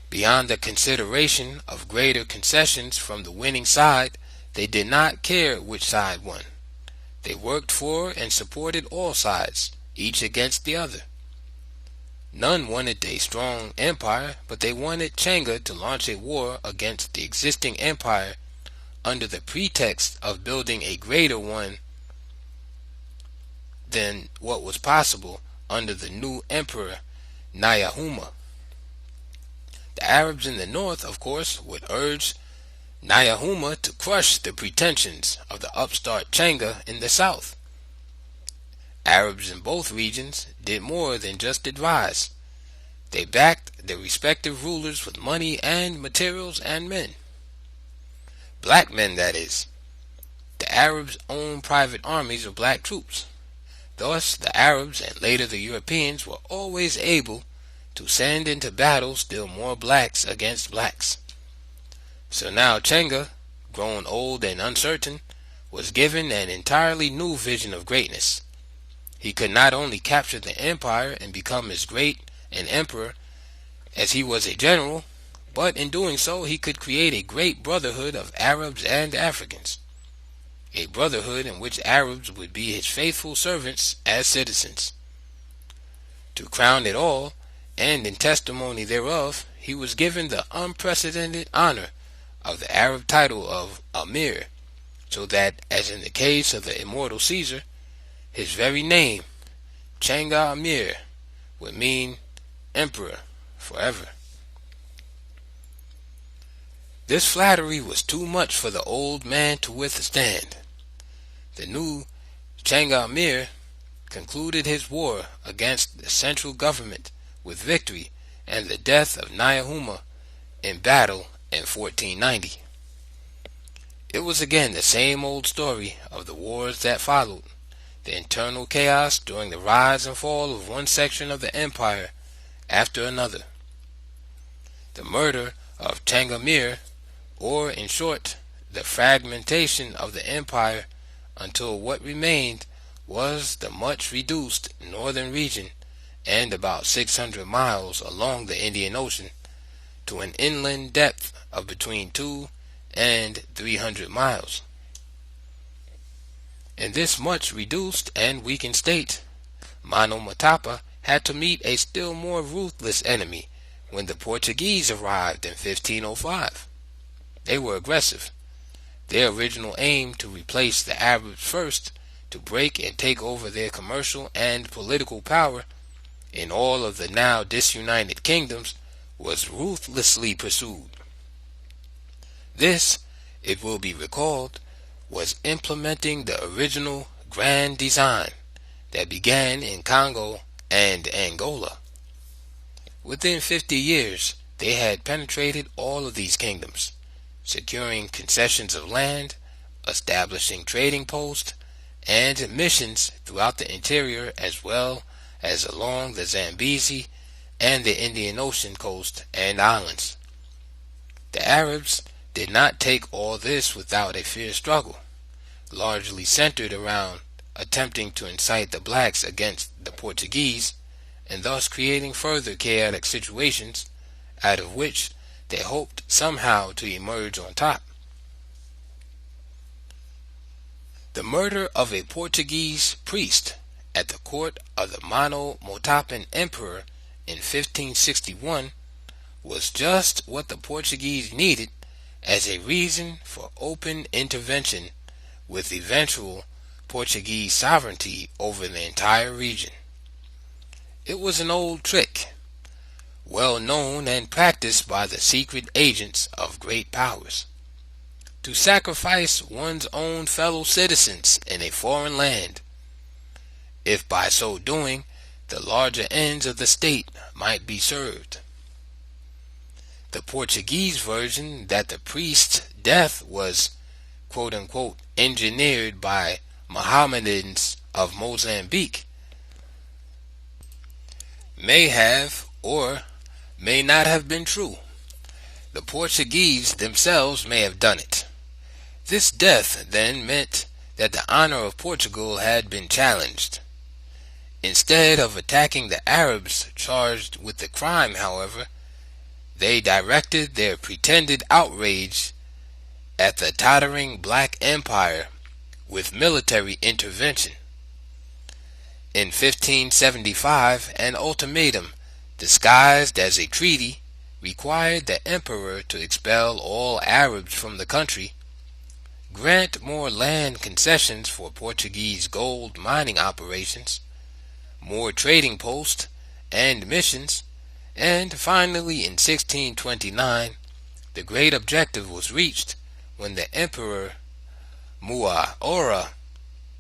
Beyond the consideration of greater concessions from the winning side, they did not care which side won. They worked for and supported all sides, each against the other. None wanted a strong empire, but they wanted Changa to launch a war against the existing empire under the pretext of building a greater one than what was possible under the new emperor Nyahuma. The Arabs in the north, of course, would urge Nyahuma to crush the pretensions of the upstart Changa in the south. Arabs in both regions did more than just advise. They backed their respective rulers with money and materials and men. Black men, that is. The Arabs owned private armies of black troops. Thus, the Arabs and later the Europeans were always able to send into battle still more blacks against blacks. So now Changa, grown old and uncertain, was given an entirely new vision of greatness. He could not only capture the empire and become as great an emperor as he was a general, but in doing so he could create a great brotherhood of Arabs and Africans, a brotherhood in which Arabs would be his faithful servants as citizens. To crown it all, and in testimony thereof, he was given the unprecedented honor of the Arab title of Amir, so that, as in the case of the immortal Caesar, his very name, Changa Amir, would mean emperor forever. This flattery was too much for the old man to withstand. The new Changa Amir concluded his war against the central government with victory and the death of Nyahuma in battle in 1490. It was again the same old story of the wars that followed, the internal chaos during the rise and fall of one section of the empire after another. The murder of Changamir, or in short, the fragmentation of the empire until what remained was the much reduced northern region and about 600 miles along the Indian Ocean to an inland depth of between 200 and 300 miles. In this much reduced and weakened state, Mano Matapa had to meet a still more ruthless enemy when the Portuguese arrived in 1505. They were aggressive. Their original aim to replace the Arabs first, to break and take over their commercial and political power in all of the now disunited kingdoms, was ruthlessly pursued. This, it will be recalled, was implementing the original grand design that began in Congo and Angola. Within 50 years, they had penetrated all of these kingdoms, securing concessions of land, establishing trading posts, and missions throughout the interior as well as along the Zambezi and the Indian Ocean coast and islands. The Arabs did not take all this without a fierce struggle, largely centered around attempting to incite the blacks against the Portuguese, and thus creating further chaotic situations, out of which they hoped somehow to emerge on top. The murder of a Portuguese priest at the court of the Mono-Motapan Emperor in 1561 was just what the Portuguese needed as a reason for open intervention with eventual Portuguese sovereignty over the entire region. It was an old trick, well known and practiced by the secret agents of great powers, to sacrifice one's own fellow citizens in a foreign land, if by so doing the larger ends of the state might be served. The Portuguese version that the priest's death was quote-unquote engineered by Mohammedans of Mozambique may have or may not have been true. The Portuguese themselves may have done it. This death then meant that the honor of Portugal had been challenged. Instead of attacking the Arabs charged with the crime, however, they directed their pretended outrage at the tottering Black Empire with military intervention. In 1575, an ultimatum, disguised as a treaty, required the emperor to expel all Arabs from the country, grant more land concessions for Portuguese gold mining operations, more trading posts and missions, and finally in 1629 the great objective was reached when the Emperor Muaora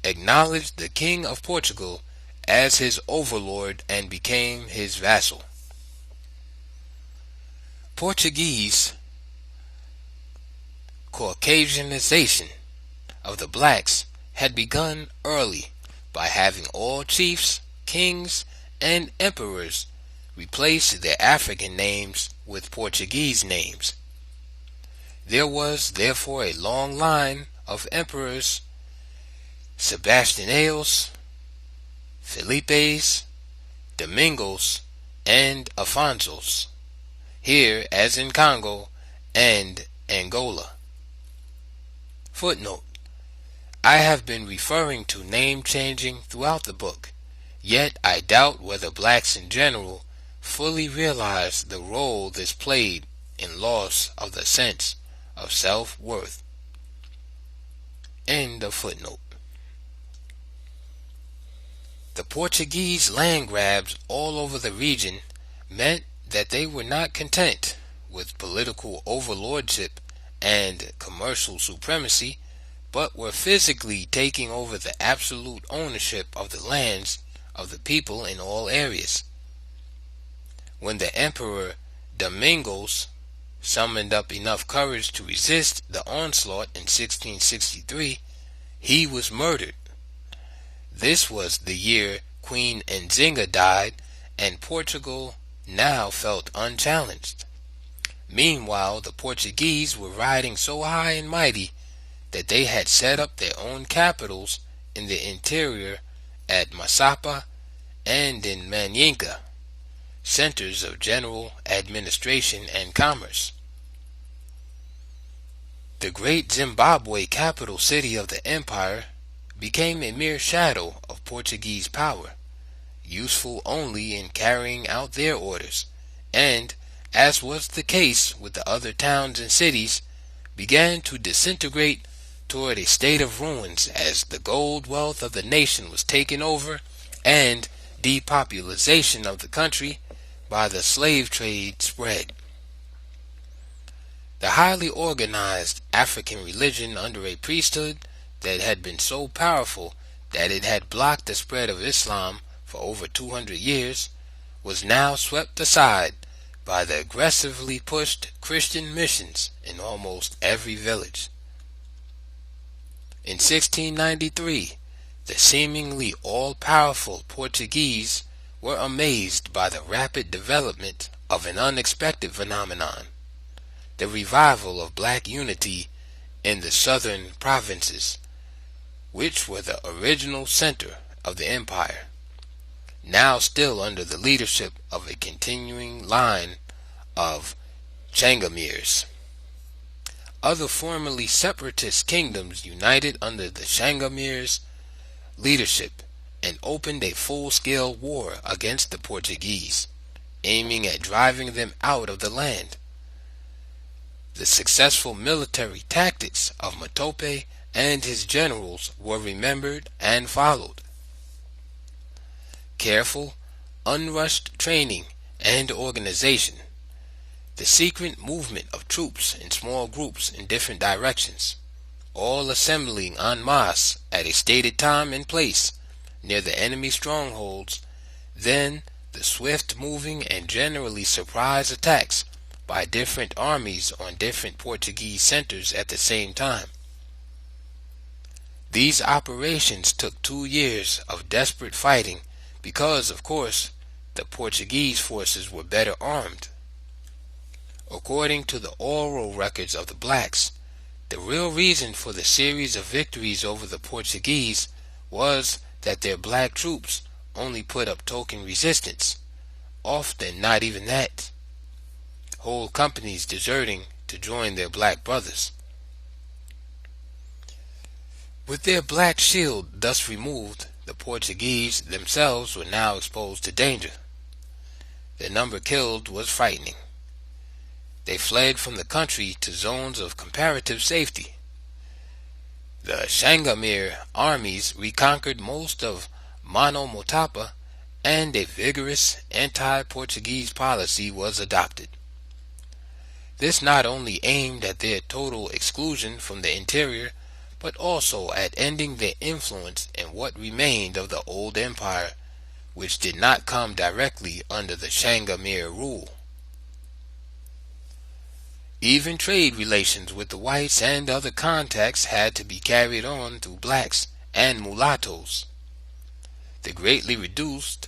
acknowledged the King of Portugal as his overlord and became his vassal. Portuguese Caucasianization of the blacks had begun early by having all chiefs, kings, and emperors replace their African names with Portuguese names. There was therefore a long line of emperors: Sebastianos, Felipes, Domingos, and Afonsos, here as in Congo and Angola. Footnote: I have been referring to name changing throughout the book, yet I doubt whether blacks in general fully realize the role this played in loss of the sense of self-worth. End of footnote. The Portuguese land grabs all over the region meant that they were not content with political overlordship and commercial supremacy, but were physically taking over the absolute ownership of the lands of the people in all areas. When the Emperor Domingos summoned up enough courage to resist the onslaught in 1663, he was murdered. This was the year Queen Nzinga died, and Portugal now felt unchallenged. Meanwhile, the Portuguese were riding so high and mighty that they had set up their own capitals in the interior at Massapa and in Manyinka, centers of general administration and commerce. The great Zimbabwe capital city of the empire became a mere shadow of Portuguese power, useful only in carrying out their orders, and, as was the case with the other towns and cities, began to disintegrate toward a state of ruins as the gold wealth of the nation was taken over and depopulation of the country by the slave trade spread. The highly organized African religion under a priesthood that had been so powerful that it had blocked the spread of Islam for over 200 years was now swept aside by the aggressively pushed Christian missions in almost every village. In 1693, the seemingly all-powerful Portuguese were amazed by the rapid development of an unexpected phenomenon. the revival of black unity in the southern provinces, which were the original center of the empire, now still under the leadership of a continuing line of Changamirs. Other formerly separatist kingdoms united under the Changamirs' leadership and opened a full-scale war against the Portuguese, aiming at driving them out of the land. The successful military tactics of Matope and his generals were remembered and followed. Careful, unrushed training and organization, the secret movement of troops in small groups in different directions, all assembling en masse at a stated time and place near the enemy strongholds, then the swift-moving and generally surprise attacks by different armies on different Portuguese centers at the same time. These operations took 2 years of desperate fighting because, of course, the Portuguese forces were better armed. According to the oral records of the blacks, the real reason for the series of victories over the Portuguese was that their black troops only put up token resistance, often not even that, whole companies deserting to join their black brothers. With their black shield thus removed, the Portuguese themselves were now exposed to danger. The number killed was frightening. They fled from the country to zones of comparative safety. The Changamir armies reconquered most of Mano Motapa, and a vigorous anti-Portuguese policy was adopted. This not only aimed at their total exclusion from the interior, but also at ending their influence in what remained of the old empire, which did not come directly under the Changamir rule. Even trade relations with the whites and other contacts had to be carried on through blacks and mulattoes. The greatly reduced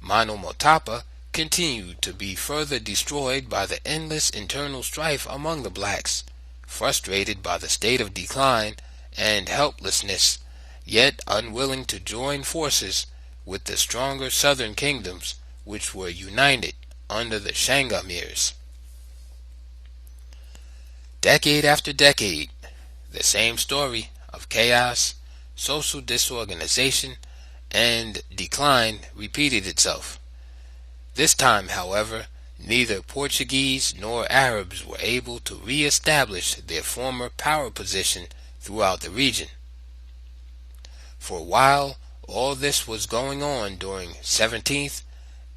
Mano Motapa continued to be further destroyed by the endless internal strife among the blacks, frustrated by the state of decline and helplessness, yet unwilling to join forces with the stronger southern kingdoms which were united under the Changamirs. Decade after decade, the same story of chaos, social disorganization, and decline repeated itself. This time, however, neither Portuguese nor Arabs were able to re-establish their former power position throughout the region. For while all this was going on during 17th,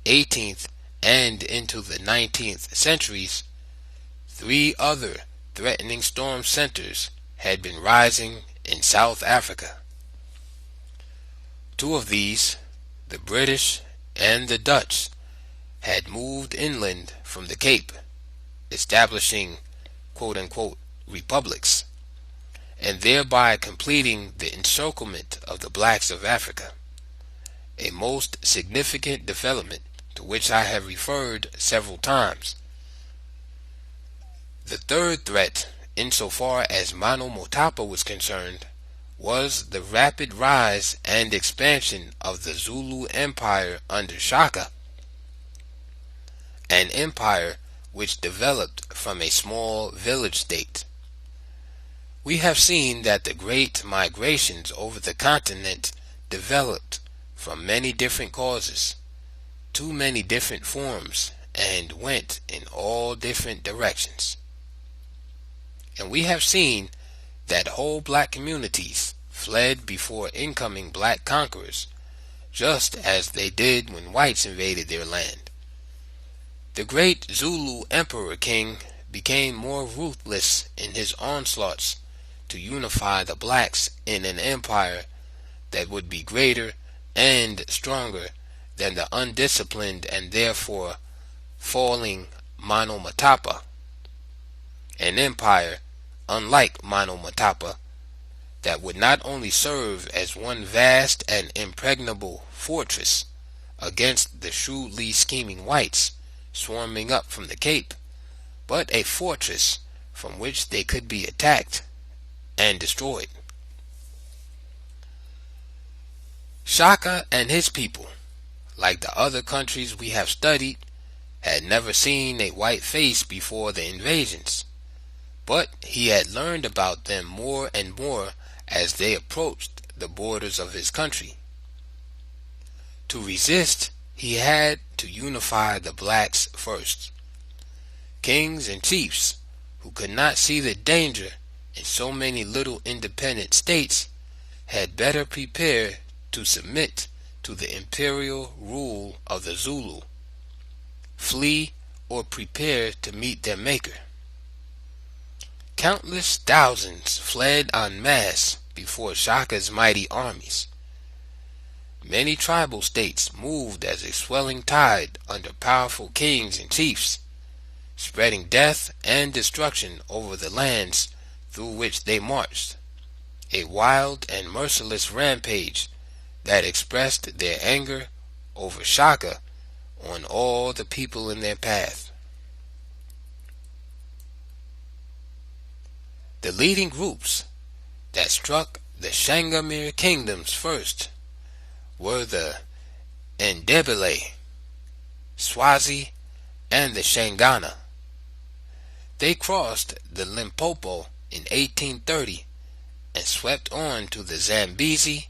18th, and into the 19th centuries, 3 other threatening storm centers had been rising in South Africa. 2 of these, the British and the Dutch, had moved inland from the Cape, establishing quote-unquote republics, and thereby completing the encirclement of the blacks of Africa, a most significant development to which I have referred several times. The third threat, insofar as Mano Motapa was concerned, was the rapid rise and expansion of the Zulu Empire under Shaka, an empire which developed from a small village state. We have seen that the great migrations over the continent developed from many different causes, too many different forms, and went in all different directions. And we have seen that whole black communities fled before incoming black conquerors, just as they did when whites invaded their land. The great Zulu Emperor King became more ruthless in his onslaughts to unify the blacks in an empire that would be greater and stronger than the undisciplined and therefore falling Mano Motapa, an empire unlike Mano Motapa that would not only serve as one vast and impregnable fortress against the shrewdly scheming whites swarming up from the Cape, but a fortress from which they could be attacked and destroyed. Shaka and his people, like the other countries we have studied, had never seen a white face before the invasions, but he had learned about them more and more as they approached the borders of his country. To resist, he had to unify the blacks first. Kings and chiefs who could not see the danger in so many little independent states had better prepare to submit to the imperial rule of the Zulu, flee or prepare to meet their maker. Countless thousands fled en masse before Shaka's mighty armies. Many tribal states moved as a swelling tide under powerful kings and chiefs, spreading death and destruction over the lands through which they marched, a wild and merciless rampage that expressed their anger over Shaka on all the people in their path. The leading groups that struck the Shangamir kingdoms first were the Ndebele, Swazi, and the Shangana. They crossed the Limpopo in 1830 and swept on to the Zambezi,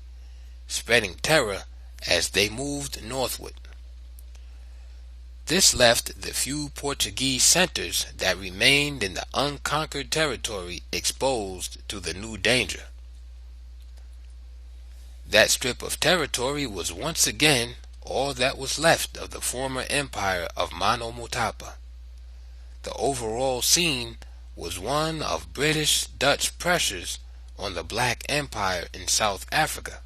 spreading terror as they moved northward. This left the few Portuguese centers that remained in the unconquered territory exposed to the new danger. That strip of territory was once again all that was left of the former empire of Mano Mutapa. The overall scene was one of British-Dutch pressures on the Black Empire in South Africa.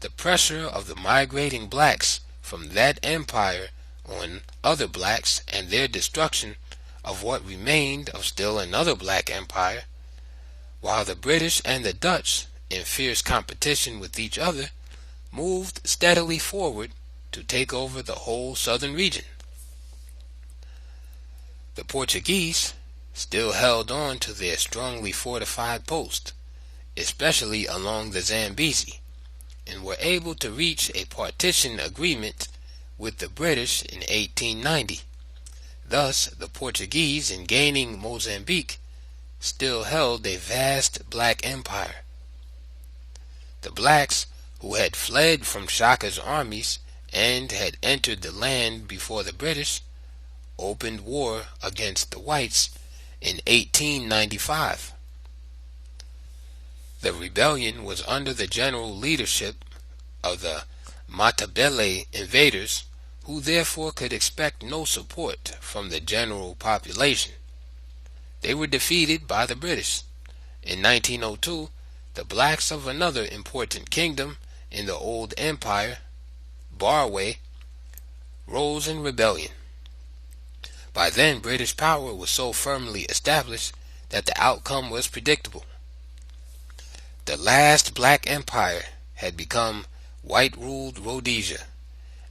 The pressure of the migrating blacks from that empire on other blacks and their destruction of what remained of still another black empire, while the British and the Dutch, in fierce competition with each other, moved steadily forward to take over the whole southern region. The Portuguese still held on to their strongly fortified post, especially along the Zambezi, and were able to reach a partition agreement with the British in 1890. Thus, the Portuguese, in gaining Mozambique, still held a vast black empire. The blacks who had fled from Shaka's armies and had entered the land before the British opened war against the whites in 1895. The rebellion was under the general leadership of the Matabele invaders, who therefore could expect no support from the general population. They were defeated by the British. In 1902, the blacks of another important kingdom in the old empire, Barwe, rose in rebellion. By then, British power was so firmly established that the outcome was predictable. The last black empire had become white-ruled Rhodesia,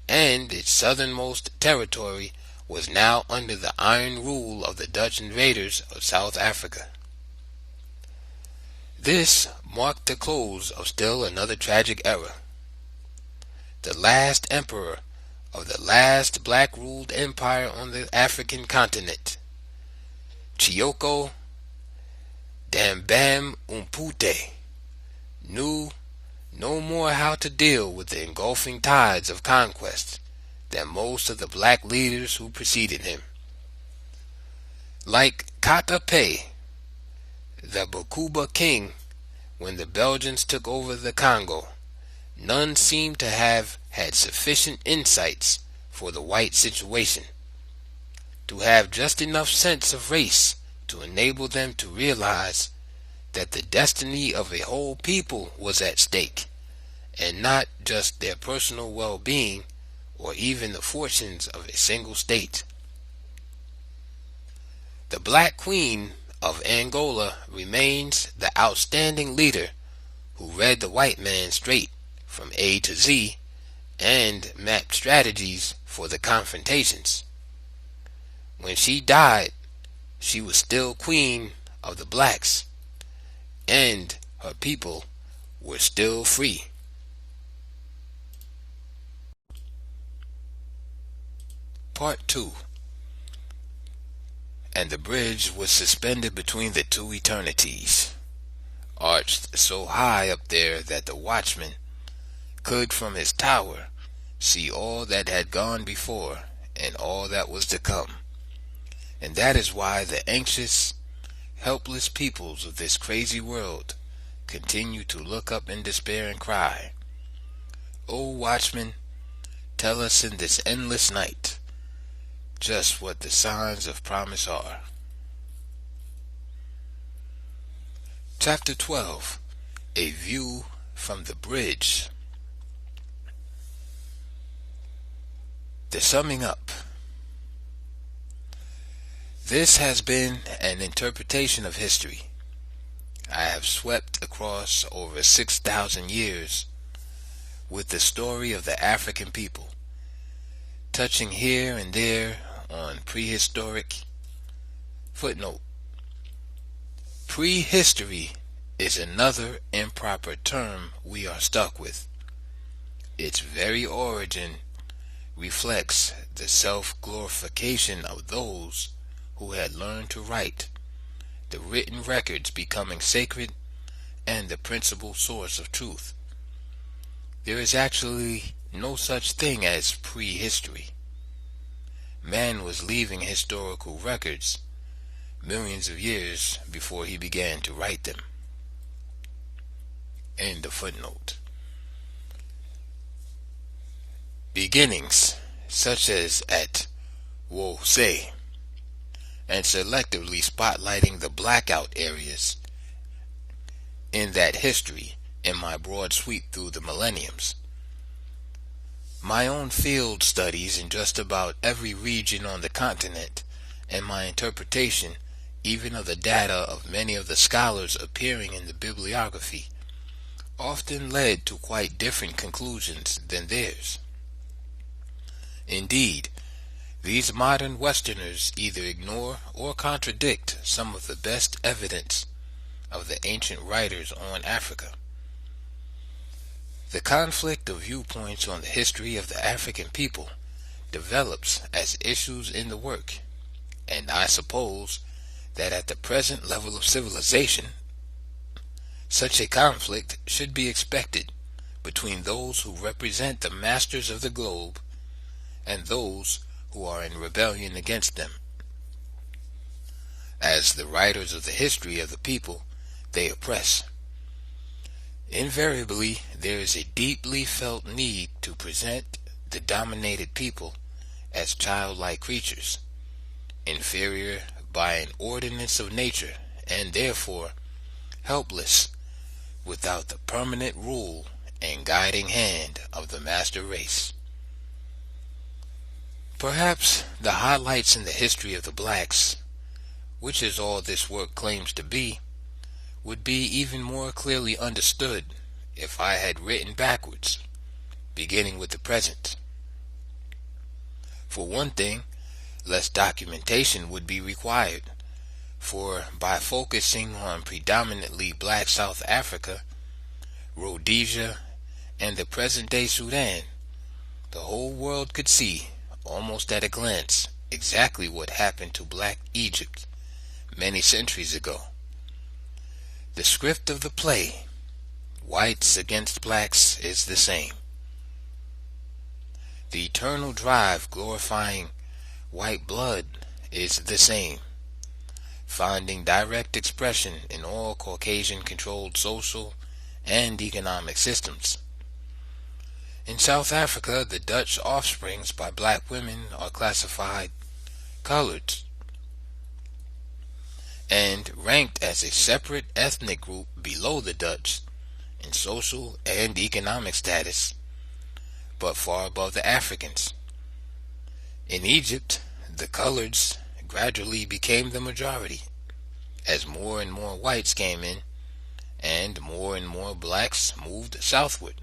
and its southernmost territory was now under the iron rule of the Dutch invaders of South Africa. This marked the close of still another tragic era. The last emperor of the last black-ruled empire on the African continent, Chioko Dambam Umpute, knew no more how to deal with the engulfing tides of conquest than most of the black leaders who preceded him. Like Katape, the Bakuba king, when the Belgians took over the Congo, none seemed to have had sufficient insights for the white situation, to have just enough sense of race to enable them to realize that the destiny of a whole people was at stake, and not just their personal well-being or even the fortunes of a single state. The Black Queen of Angola remains the outstanding leader who read the white man straight from A to Z and mapped strategies for the confrontations. When she died, she was still queen of the blacks, and her people were still free. Part 2. And the bridge was suspended between the two eternities, arched so high up there that the watchman could from his tower see all that had gone before and all that was to come. And that is why the anxious, helpless peoples of this crazy world continue to look up in despair and cry, "O watchman, tell us in this endless night just what the signs of promise are." Chapter 12. A View from the Bridge. The summing up. This has been an interpretation of history. I have swept across over 6,000 years with the story of the African people, touching here and there on prehistoric. Footnote: prehistory is another improper term we are stuck with. Its very origin reflects the self-glorification of those who had learned to write, the written records becoming sacred and the principal source of truth. There is actually no such thing as prehistory. Man was leaving historical records millions of years before he began to write them. End of footnote. Beginnings, such as at Wose, and selectively spotlighting the blackout areas in that history in my broad sweep through the millenniums. My own field studies in just about every region on the continent, and my interpretation even of the data of many of the scholars appearing in the bibliography, often led to quite different conclusions than theirs. Indeed, these modern Westerners either ignore or contradict some of the best evidence of the ancient writers on Africa. The conflict of viewpoints on the history of the African people develops as issues in the work, and I suppose that at the present level of civilization, such a conflict should be expected between those who represent the masters of the globe and those who are in rebellion against them. As the writers of the history of the people they oppress, invariably there is a deeply felt need to present the dominated people as childlike creatures, inferior by an ordinance of nature, and therefore helpless without the permanent rule and guiding hand of the master race. Perhaps the highlights in the history of the blacks, which is all this work claims to be, would be even more clearly understood if I had written backwards, beginning with the present. For one thing, less documentation would be required, for by focusing on predominantly black South Africa, Rhodesia, and the present-day Sudan, the whole world could see, almost at a glance, exactly what happened to black Egypt many centuries ago. The script of the play, whites against blacks, is the same. The eternal drive glorifying white blood is the same, finding direct expression in all Caucasian-controlled social and economic systems. In South Africa, the Dutch offsprings by black women are classified colored and ranked as a separate ethnic group below the Dutch in social and economic status, but far above the Africans. In Egypt, the coloreds gradually became the majority, as more and more whites came in, and more blacks moved southward.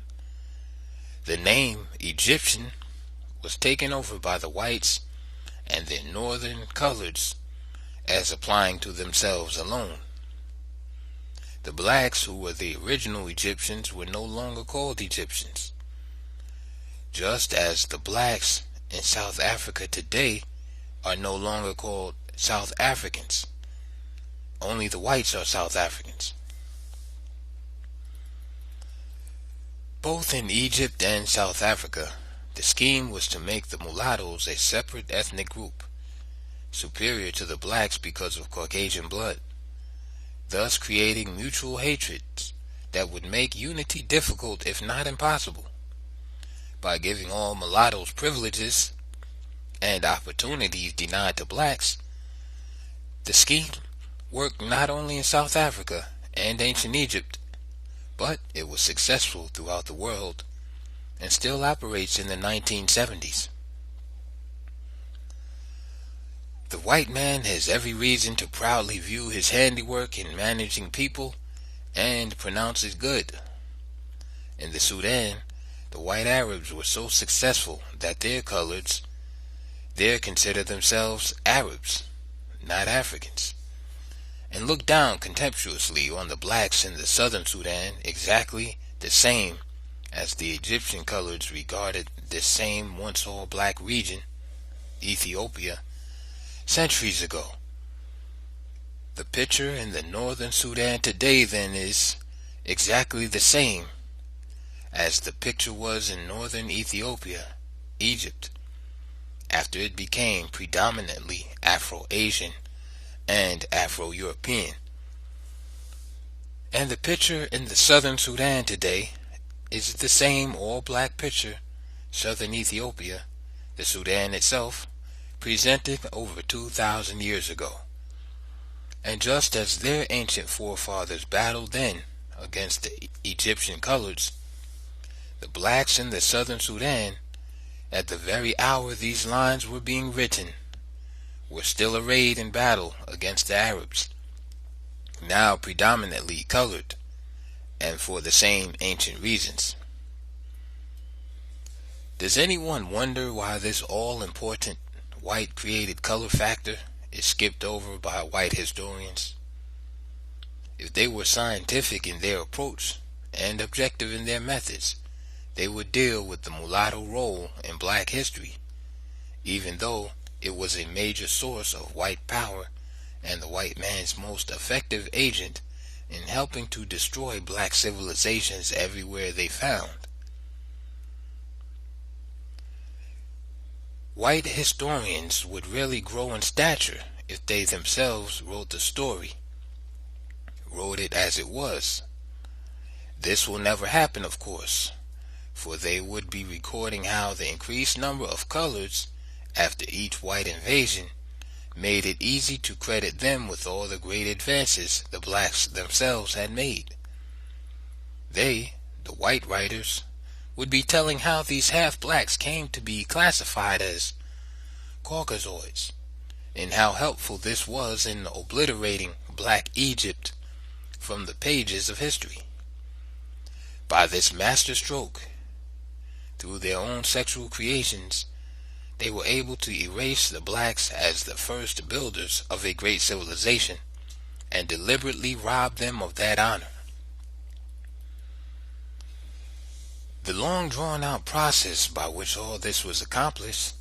The name Egyptian was taken over by the whites and their northern coloreds as applying to themselves alone. The blacks who were the original Egyptians were no longer called Egyptians, just as the blacks in South Africa today are no longer called South Africans. Only the whites are South Africans. Both in Egypt and South Africa, the scheme was to make the mulattoes a separate ethnic group, superior to the blacks because of Caucasian blood, thus creating mutual hatreds that would make unity difficult if not impossible. By giving all mulattoes privileges and opportunities denied to blacks, the scheme worked not only in South Africa and ancient Egypt, but it was successful throughout the world and still operates in the 1970s. The white man has every reason to proudly view his handiwork in managing people and pronounce it good. In the Sudan, the white Arabs were so successful that their coloreds there consider themselves Arabs, not Africans, and look down contemptuously on the blacks in the southern Sudan, exactly the same as the Egyptian coloreds regarded this same once all-black region, Ethiopia, centuries ago. The picture in the northern Sudan today then is exactly the same as the picture was in northern Ethiopia, Egypt, after it became predominantly Afro-Asian and Afro-European. And the picture in the southern Sudan today is the same all-black picture southern Ethiopia, the Sudan itself, presented over 2,000 years ago. And just as their ancient forefathers battled then against the Egyptian coloreds, the blacks in the southern Sudan, at the very hour these lines were being written, were still arrayed in battle against the Arabs, now predominantly colored, and for the same ancient reasons. Does anyone wonder why this all-important white-created color factor is skipped over by white historians? If they were scientific in their approach and objective in their methods, they would deal with the mulatto role in black history, even though it was a major source of white power and the white man's most effective agent in helping to destroy black civilizations everywhere they found. White historians would really grow in stature if they themselves wrote the story, wrote it as it was. This will never happen, of course, for they would be recording how the increased number of coloreds after each white invasion made it easy to credit them with all the great advances the blacks themselves had made. They, the white writers, would be telling how these half-blacks came to be classified as Caucasoids, and how helpful this was in obliterating black Egypt from the pages of history. By this master stroke, through their own sexual creations, they were able to erase the blacks as the first builders of a great civilization and deliberately rob them of that honor. The long drawn-out process by which all this was accomplished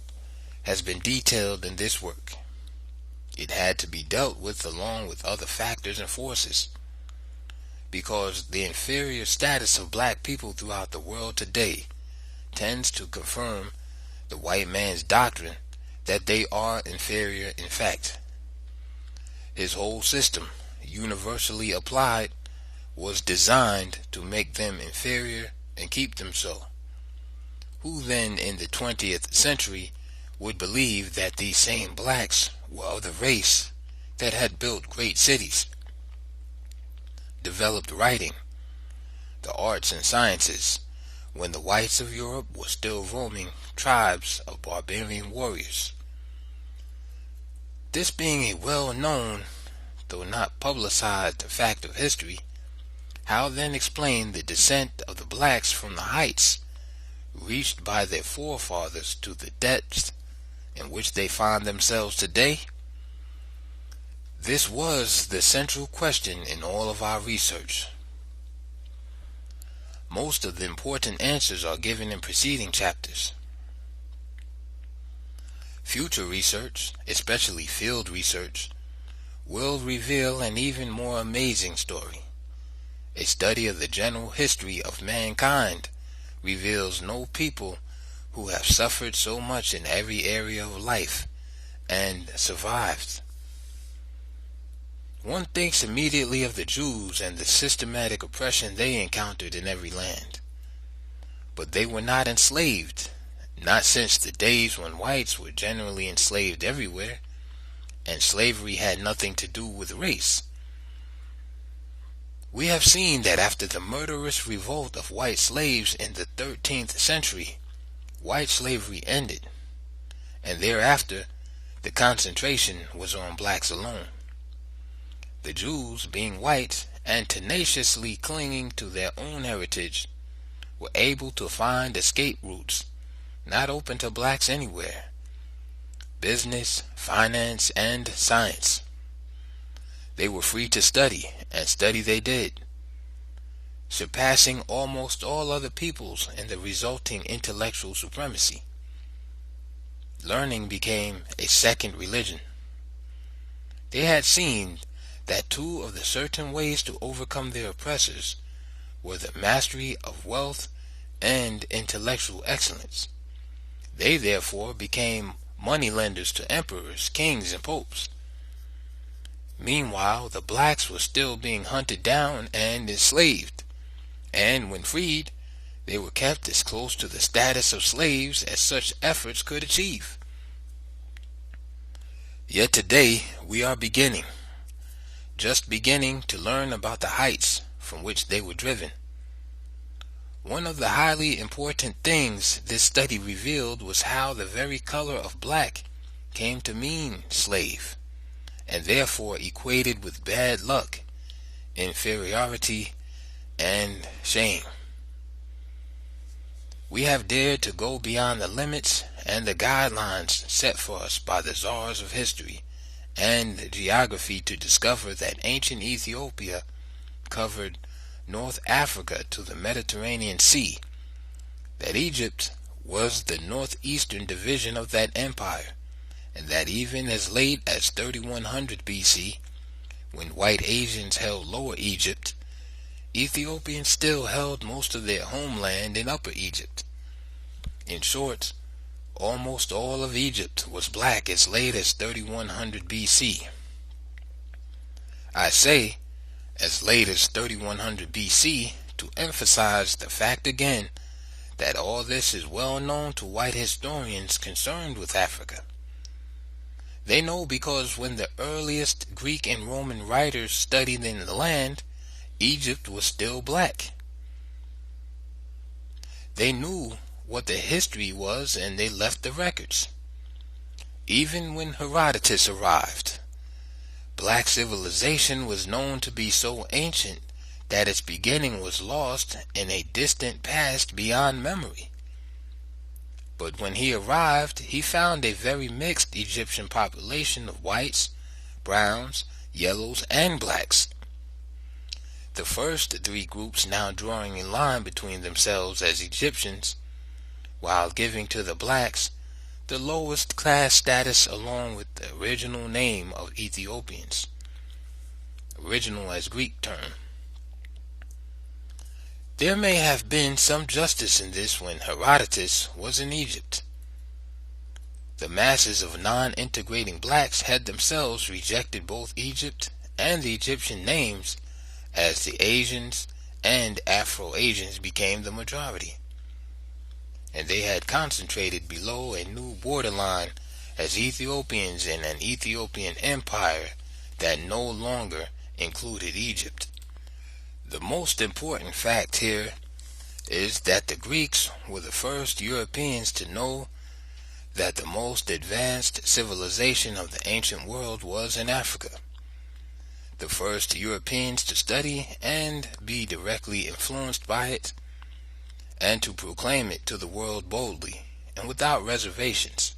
has been detailed in this work. It had to be dealt with along with other factors and forces, because the inferior status of black people throughout the world today tends to confirm the white man's doctrine that they are inferior in fact. His whole system, universally applied, was designed to make them inferior and keep them so. Who then in the 20th century would believe that these same blacks were of the race that had built great cities, developed writing, the arts and sciences, when the whites of Europe were still roaming tribes of barbarian warriors? This being a well-known, though not publicized, fact of history, how then explain the descent of the blacks from the heights reached by their forefathers to the depths in which they find themselves today? This was the central question in all of our research. Most of the important answers are given in preceding chapters. Future research, especially field research, will reveal an even more amazing story. A study of the general history of mankind reveals no people who have suffered so much in every area of life and survived. One thinks immediately of the Jews and the systematic oppression they encountered in every land. But they were not enslaved, not since the days when whites were generally enslaved everywhere, and slavery had nothing to do with race. We have seen that after the murderous revolt of white slaves in the 13th century, white slavery ended, and thereafter the concentration was on blacks alone. The Jews, being white and tenaciously clinging to their own heritage, were able to find escape routes not open to blacks anywhere: business, finance, and science. They were free to study, and study they did, surpassing almost all other peoples in the resulting intellectual supremacy. Learning became a second religion. They had seen that two of the certain ways to overcome their oppressors were the mastery of wealth and intellectual excellence. They therefore became moneylenders to emperors, kings, and popes. Meanwhile, the blacks were still being hunted down and enslaved, and when freed, they were kept as close to the status of slaves as such efforts could achieve. Yet today we are just beginning to learn about the heights from which they were driven. One of the highly important things this study revealed was how the very color of black came to mean slave, and therefore equated with bad luck, inferiority, and shame. We have dared to go beyond the limits and the guidelines set for us by the czars of history and geography to discover that ancient Ethiopia covered North Africa to the Mediterranean Sea, that Egypt was the northeastern division of that empire, and that even as late as 3100 BC, when white Asians held Lower Egypt, Ethiopians still held most of their homeland in Upper Egypt. In short, almost all of Egypt was black as late as 3100 BC. I say as late as 3100 BC to emphasize the fact again that all this is well known to white historians concerned with Africa. They know because when the earliest Greek and Roman writers studied in the land, Egypt was still black. They knew what the history was, and they left the records. Even when Herodotus arrived, black civilization was known to be so ancient that its beginning was lost in a distant past beyond memory. But when he arrived, he found a very mixed Egyptian population of whites, browns, yellows, and blacks. The first three groups now drawing a line between themselves as Egyptians, while giving to the blacks the lowest class status along with the original name of Ethiopians, original as Greek term. There may have been some justice in this when Herodotus was in Egypt. The masses of non-integrating blacks had themselves rejected both Egypt and the Egyptian names as the Asians and Afro-Asians became the majority, and they had concentrated below a new borderline as Ethiopians in an Ethiopian empire that no longer included Egypt. The most important fact here is that the Greeks were the first Europeans to know that the most advanced civilization of the ancient world was in Africa, the first Europeans to study and be directly influenced by it, and to proclaim it to the world boldly and without reservations.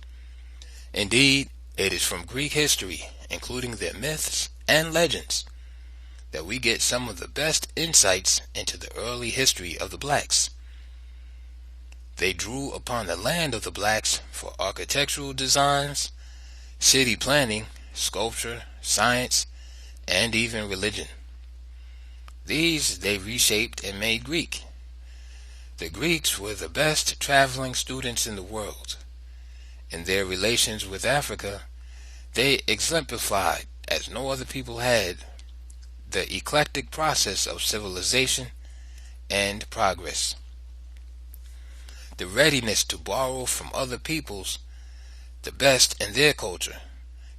Indeed, it is from Greek history, including their myths and legends that we get some of the best insights into the early history of the blacks. They drew upon the land of the blacks for architectural designs, city planning, sculpture, science, and even religion. These they reshaped and made Greek. The Greeks were the best traveling students in the world. In their relations with Africa, they exemplified, as no other people had, the eclectic process of civilization and progress. The readiness to borrow from other peoples the best in their culture,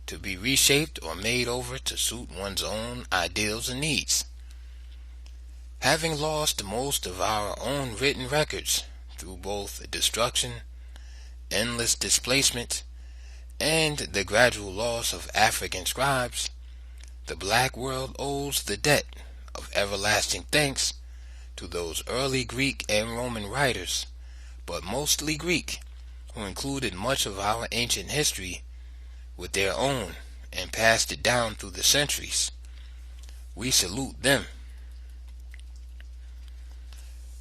to be reshaped or made over to suit one's own ideals and needs. Having lost most of our own written records through both destruction, endless displacement, and the gradual loss of African scribes, the black world owes the debt of everlasting thanks to those early Greek and Roman writers, but mostly Greek, who included much of our ancient history with their own and passed it down through the centuries. We salute them.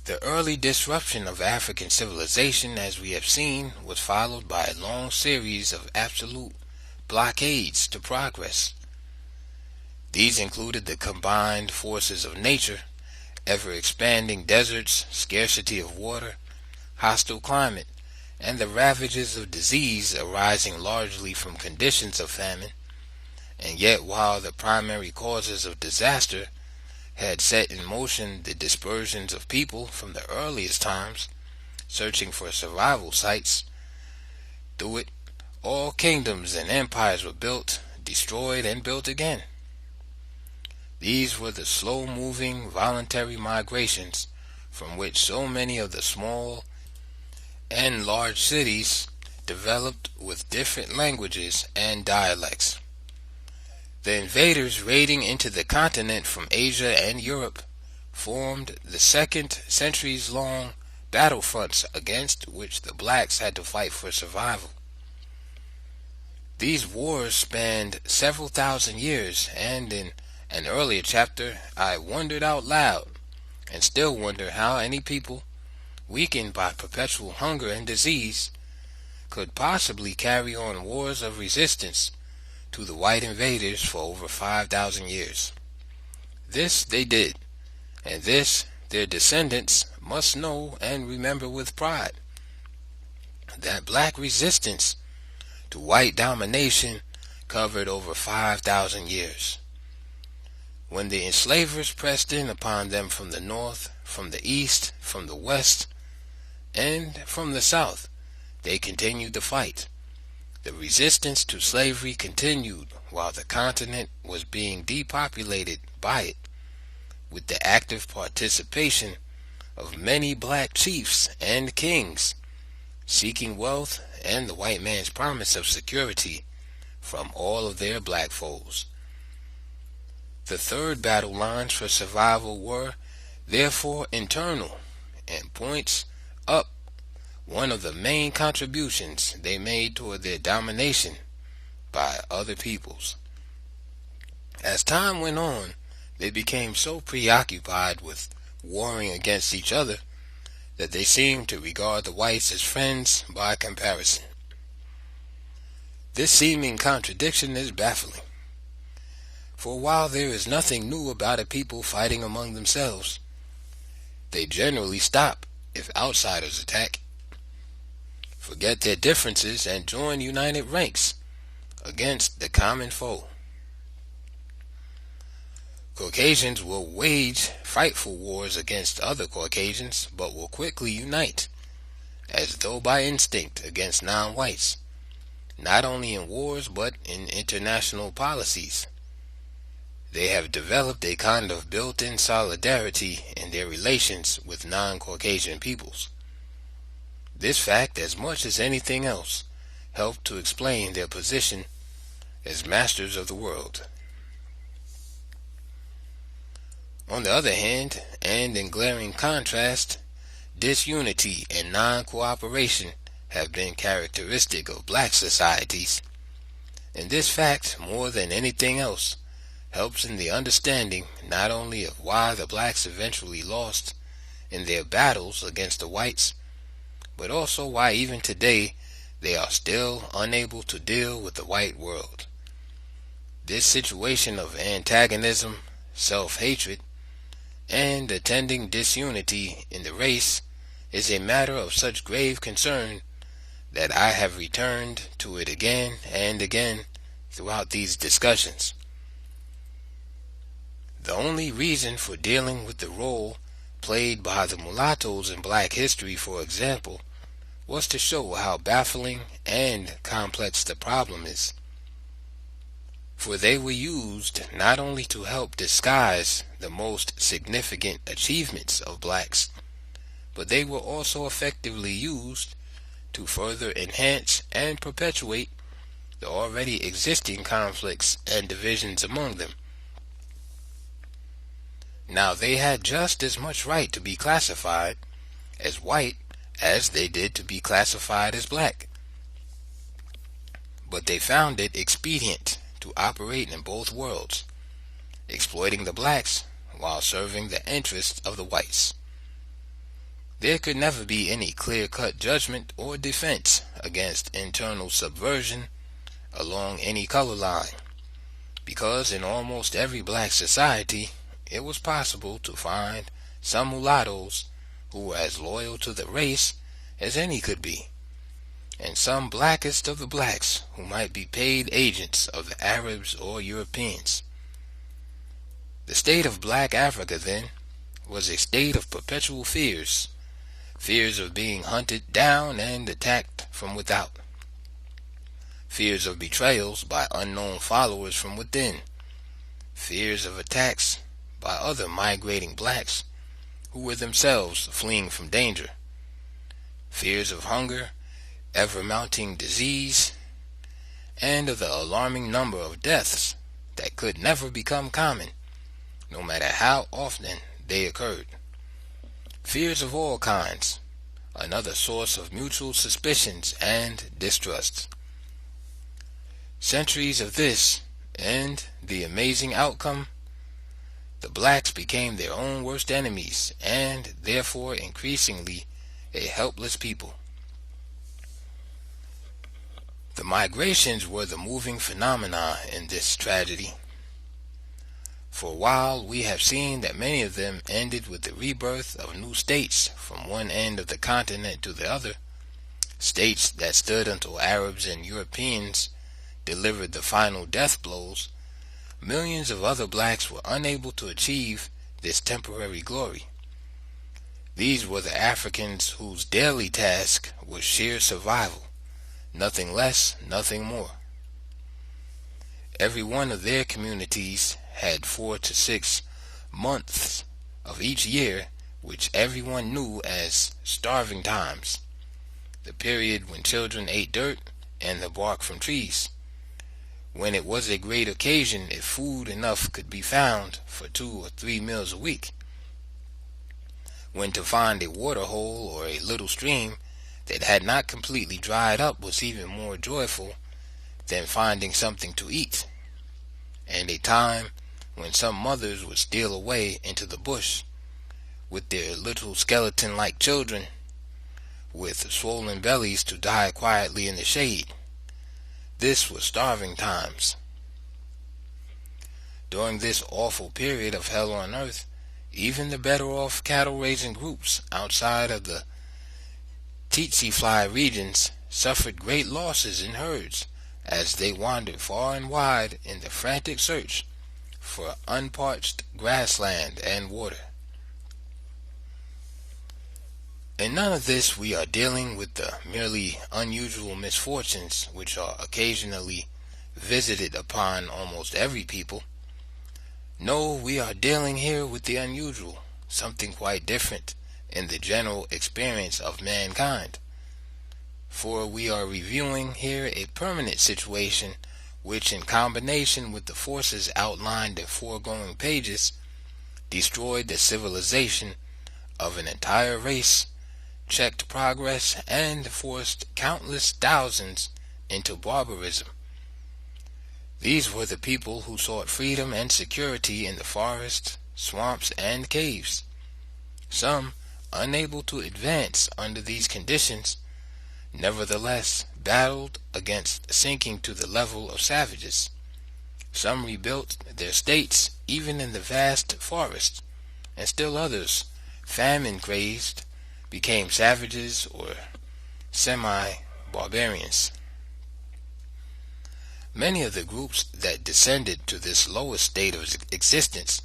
The early disruption of African civilization, as we have seen, was followed by a long series of absolute blockades to progress. These included the combined forces of nature, ever-expanding deserts, scarcity of water, hostile climate, and the ravages of disease arising largely from conditions of famine. And yet, while the primary causes of disaster had set in motion the dispersions of people from the earliest times, searching for survival sites, through it, all kingdoms and empires were built, destroyed, and built again. These were the slow-moving, voluntary migrations from which so many of the small and large cities developed with different languages and dialects. The invaders raiding into the continent from Asia and Europe formed the second centuries-long battlefronts against which the blacks had to fight for survival. These wars spanned several thousand years, and in an earlier chapter I wondered out loud, and still wonder, how any people, weakened by perpetual hunger and disease, could possibly carry on wars of resistance to the white invaders for over 5,000 years. This they did, and this their descendants must know and remember with pride, that black resistance to white domination covered over 5,000 years. When the enslavers pressed in upon them from the north, from the east, from the west, and from the south, they continued to fight. The resistance to slavery continued while the continent was being depopulated by it, with the active participation of many black chiefs and kings, seeking wealth and the white man's promise of security from all of their black foes. The third battle lines for survival were, therefore, internal, and points up one of the main contributions they made toward their domination by other peoples. As time went on, they became so preoccupied with warring against each other that they seemed to regard the whites as friends by comparison. This seeming contradiction is baffling, for while there is nothing new about a people fighting among themselves, they generally stop if outsiders attack, forget their differences, and join united ranks against the common foe. Caucasians will wage frightful wars against other Caucasians, but will quickly unite, as though by instinct, against non-whites, not only in wars but in international policies. They have developed a kind of built-in solidarity in their relations with non-Caucasian peoples. This fact, as much as anything else, helped to explain their position as masters of the world. On the other hand, and in glaring contrast, disunity and non-cooperation have been characteristic of black societies, and this fact, more than anything else, helps in the understanding not only of why the blacks eventually lost in their battles against the whites, but also why even today they are still unable to deal with the white world. This situation of antagonism, self-hatred, and attending disunity in the race is a matter of such grave concern that I have returned to it again and again throughout these discussions. The only reason for dealing with the role played by the mulattoes in black history, for example, was to show how baffling and complex the problem is. For they were used not only to help disguise the most significant achievements of blacks, but they were also effectively used to further enhance and perpetuate the already existing conflicts and divisions among them. Now they had just as much right to be classified as white as they did to be classified as black. But they found it expedient to operate in both worlds, exploiting the blacks while serving the interests of the whites. There could never be any clear-cut judgment or defense against internal subversion along any color line, because in almost every black society it was possible to find some mulattoes who were as loyal to the race as any could be, and some blackest of the blacks who might be paid agents of the Arabs or Europeans. The state of black Africa, then, was a state of perpetual fears of being hunted down and attacked from without, fears of betrayals by unknown followers from within, fears of attacks by other migrating blacks who were themselves fleeing from danger, fears of hunger, ever-mounting disease, and of the alarming number of deaths that could never become common, no matter how often they occurred. Fears of all kinds, another source of mutual suspicions and distrusts. Centuries of this, and the amazing outcome: the blacks became their own worst enemies, and therefore increasingly a helpless people. The migrations were the moving phenomena in this tragedy. For while we have seen that many of them ended with the rebirth of new states from one end of the continent to the other, states that stood until Arabs and Europeans delivered the final death blows, millions of other blacks were unable to achieve this temporary glory. These were the Africans whose daily task was sheer survival, nothing less, nothing more. Every one of their communities had 4 to 6 months of each year which everyone knew as starving times, the period when children ate dirt and the bark from trees, when it was a great occasion if food enough could be found for 2 or 3 meals a week, when to find a water hole or a little stream that had not completely dried up was even more joyful than finding something to eat, and a time when some mothers would steal away into the bush with their little skeleton-like children with swollen bellies to die quietly in the shade. This was starving times. During this awful period of hell on earth, even the better-off cattle-raising groups outside of the tsetse-fly regions suffered great losses in herds as they wandered far and wide in the frantic search for unparched grassland and water. In none of this we are dealing with the merely unusual misfortunes which are occasionally visited upon almost every people. No, we are dealing here with the unusual, something quite different in the general experience of mankind. For we are reviewing here a permanent situation which, in combination with the forces outlined in foregoing pages, destroyed the civilization of an entire race, checked progress, and forced countless thousands into barbarism. These were the people who sought freedom and security in the forests, swamps, and caves. Some, unable to advance under these conditions, nevertheless battled against sinking to the level of savages. Some rebuilt their states even in the vast forests, and still others, famine-crazed, became savages or semi-barbarians. Many of the groups that descended to this lowest state of existence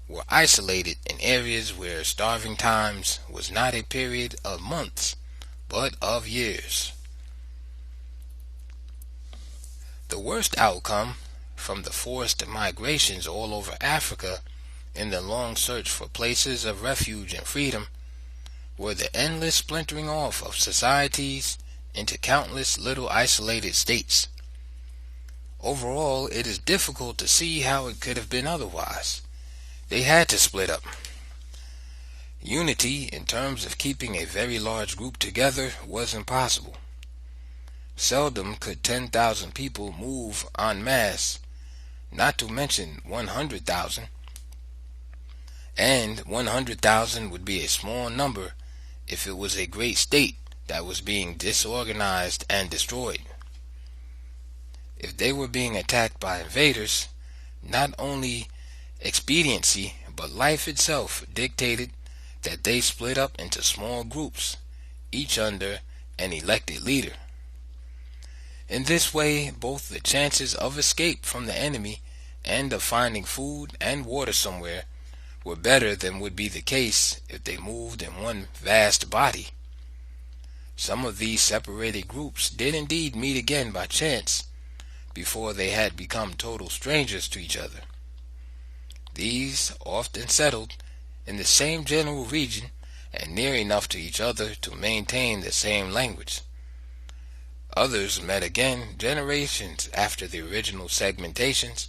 were isolated in areas where starving times was not a period of months, but of years. The worst outcome from the forced migrations all over Africa in the long search for places of refuge and freedom were the endless splintering off of societies into countless little isolated states. Overall, it is difficult to see how it could have been otherwise. They had to split up. Unity in terms of keeping a very large group together was impossible. Seldom could 10,000 people move en masse, not to mention 100,000. And 100,000 would be a small number if it was a great state that was being disorganized and destroyed. If they were being attacked by invaders, not only expediency but life itself dictated that they split up into small groups, each under an elected leader. In this way, both the chances of escape from the enemy and of finding food and water somewhere were better than would be the case if they moved in one vast body. Some of these separated groups did indeed meet again by chance before they had become total strangers to each other. These often settled in the same general region and near enough to each other to maintain the same language. Others met again generations after the original segmentations,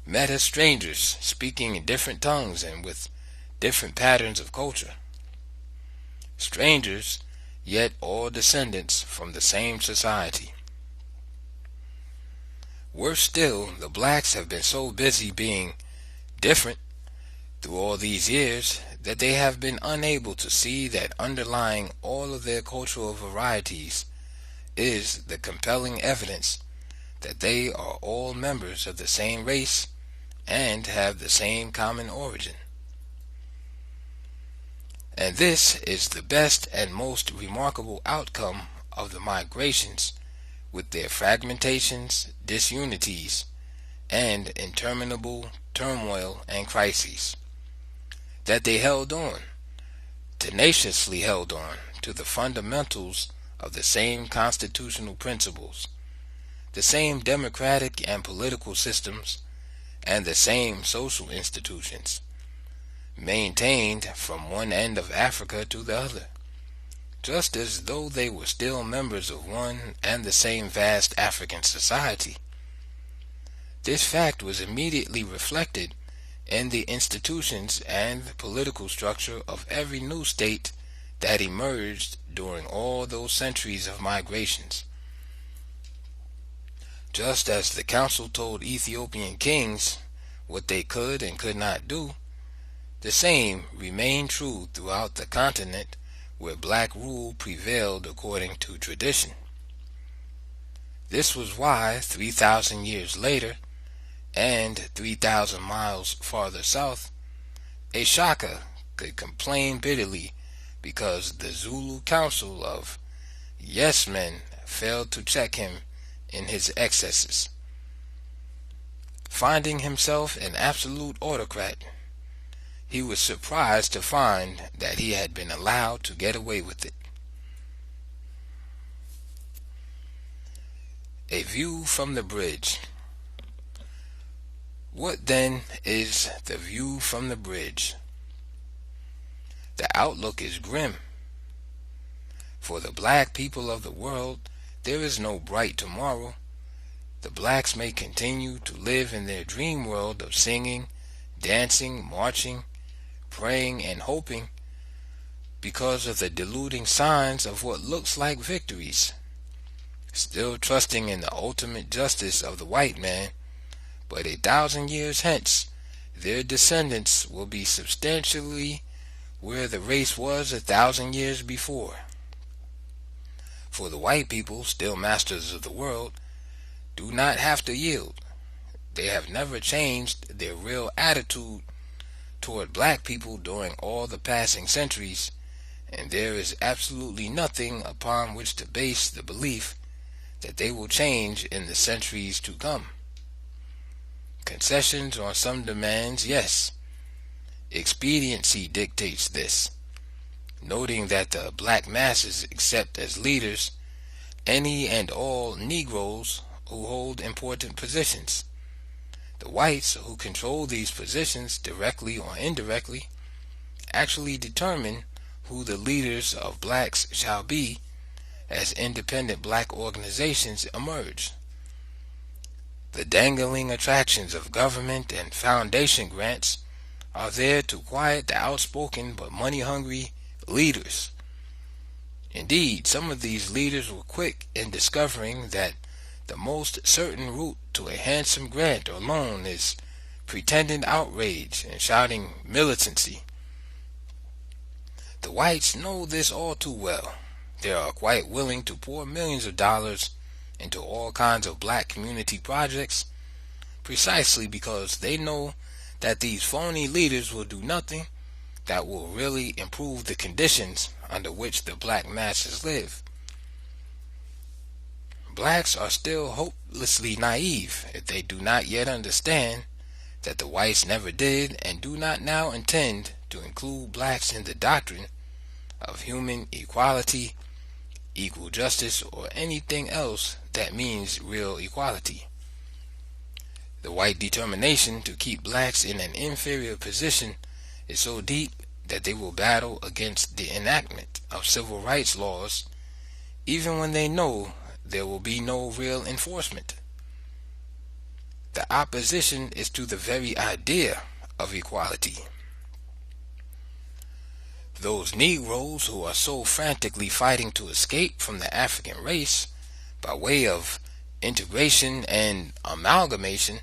met as strangers speaking in different tongues and with different patterns of culture. Strangers, yet all descendants from the same society. Worse still, the blacks have been so busy being different through all these years that they have been unable to see that underlying all of their cultural varieties is the compelling evidence that they are all members of the same race and have the same common origin. And this is the best and most remarkable outcome of the migrations, with their fragmentations, disunities, and interminable turmoil and crises, that they held on, tenaciously held on, to the fundamentals of the same constitutional principles, the same democratic and political systems, and the same social institutions, maintained from one end of Africa to the other, just as though they were still members of one and the same vast African society. This fact was immediately reflected in the institutions and political structure of every new state that emerged during all those centuries of migrations. Just as the council told Ethiopian kings what they could and could not do, the same remained true throughout the continent where black rule prevailed according to tradition. This was why 3,000 years later, and 3,000 miles farther south, a Shaka could complain bitterly because the Zulu council of yes-men failed to check him in his excesses. Finding himself an absolute autocrat, he was surprised to find that he had been allowed to get away with it. A view from the bridge. What then is the view from the bridge? The outlook is grim. For the black people of the world, there is no bright tomorrow. The blacks may continue to live in their dream world of singing, dancing, marching, praying, and hoping because of the deluding signs of what looks like victories. still trusting in the ultimate justice of the white man, but 1,000 years hence, their descendants will be substantially where the race was 1,000 years before. For the white people, still masters of the world, do not have to yield. They have never changed their real attitude toward black people during all the passing centuries, and there is absolutely nothing upon which to base the belief that they will change in the centuries to come. Concessions on some demands, yes. Expediency dictates this, noting that the black masses accept as leaders any and all Negroes who hold important positions. The whites who control these positions, directly or indirectly, actually determine who the leaders of blacks shall be as independent black organizations emerge. The dangling attractions of government and foundation grants are there to quiet the outspoken but money-hungry leaders. Indeed, some of these leaders were quick in discovering that the most certain route to a handsome grant or loan is pretended outrage and shouting militancy. The whites know this all too well. They are quite willing to pour millions of dollars into all kinds of black community projects, precisely because they know that these phony leaders will do nothing that will really improve the conditions under which the black masses live. Blacks are still hopelessly naive if they do not yet understand that the whites never did and do not now intend to include blacks in the doctrine of human equality, equal justice, or anything else that means real equality. The white determination to keep blacks in an inferior position is so deep that they will battle against the enactment of civil rights laws even when they know there will be no real enforcement. The opposition is to the very idea of equality. Those Negroes who are so frantically fighting to escape from the African race by way of integration and amalgamation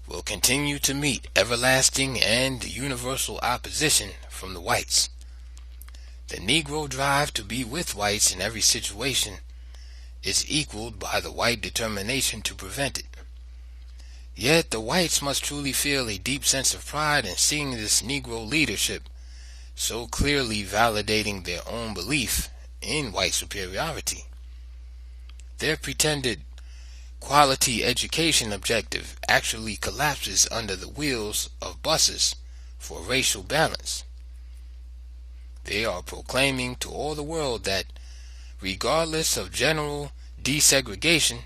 will continue to meet everlasting and universal opposition from the whites. The Negro drive to be with whites in every situation is equaled by the white determination to prevent it. Yet the whites must truly feel a deep sense of pride in seeing this Negro leadership so clearly validating their own belief in white superiority. Their pretended quality education objective actually collapses under the wheels of buses for racial balance. They are proclaiming to all the world that, regardless of general desegregation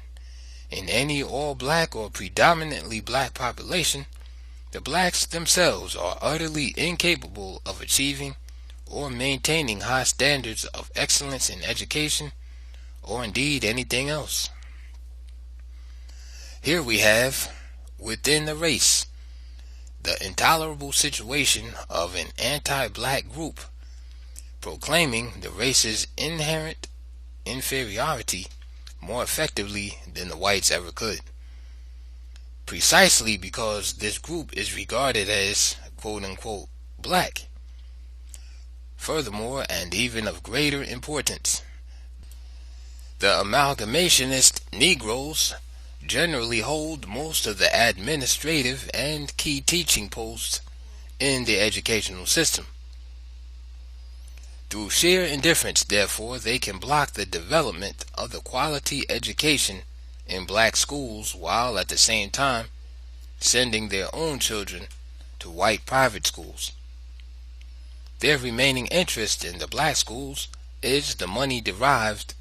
in any all-black or predominantly black population, the blacks themselves are utterly incapable of achieving or maintaining high standards of excellence in education or indeed anything else. Here we have, within the race, the intolerable situation of an anti-black group proclaiming the race's inherent inferiority more effectively than the whites ever could, precisely because this group is regarded as quote-unquote black. Furthermore, and even of greater importance, the amalgamationist Negroes generally hold most of the administrative and key teaching posts in the educational system. Through sheer indifference, therefore, they can block the development of the quality education in black schools while at the same time sending their own children to white private schools. Their remaining interest in the black schools is the money derived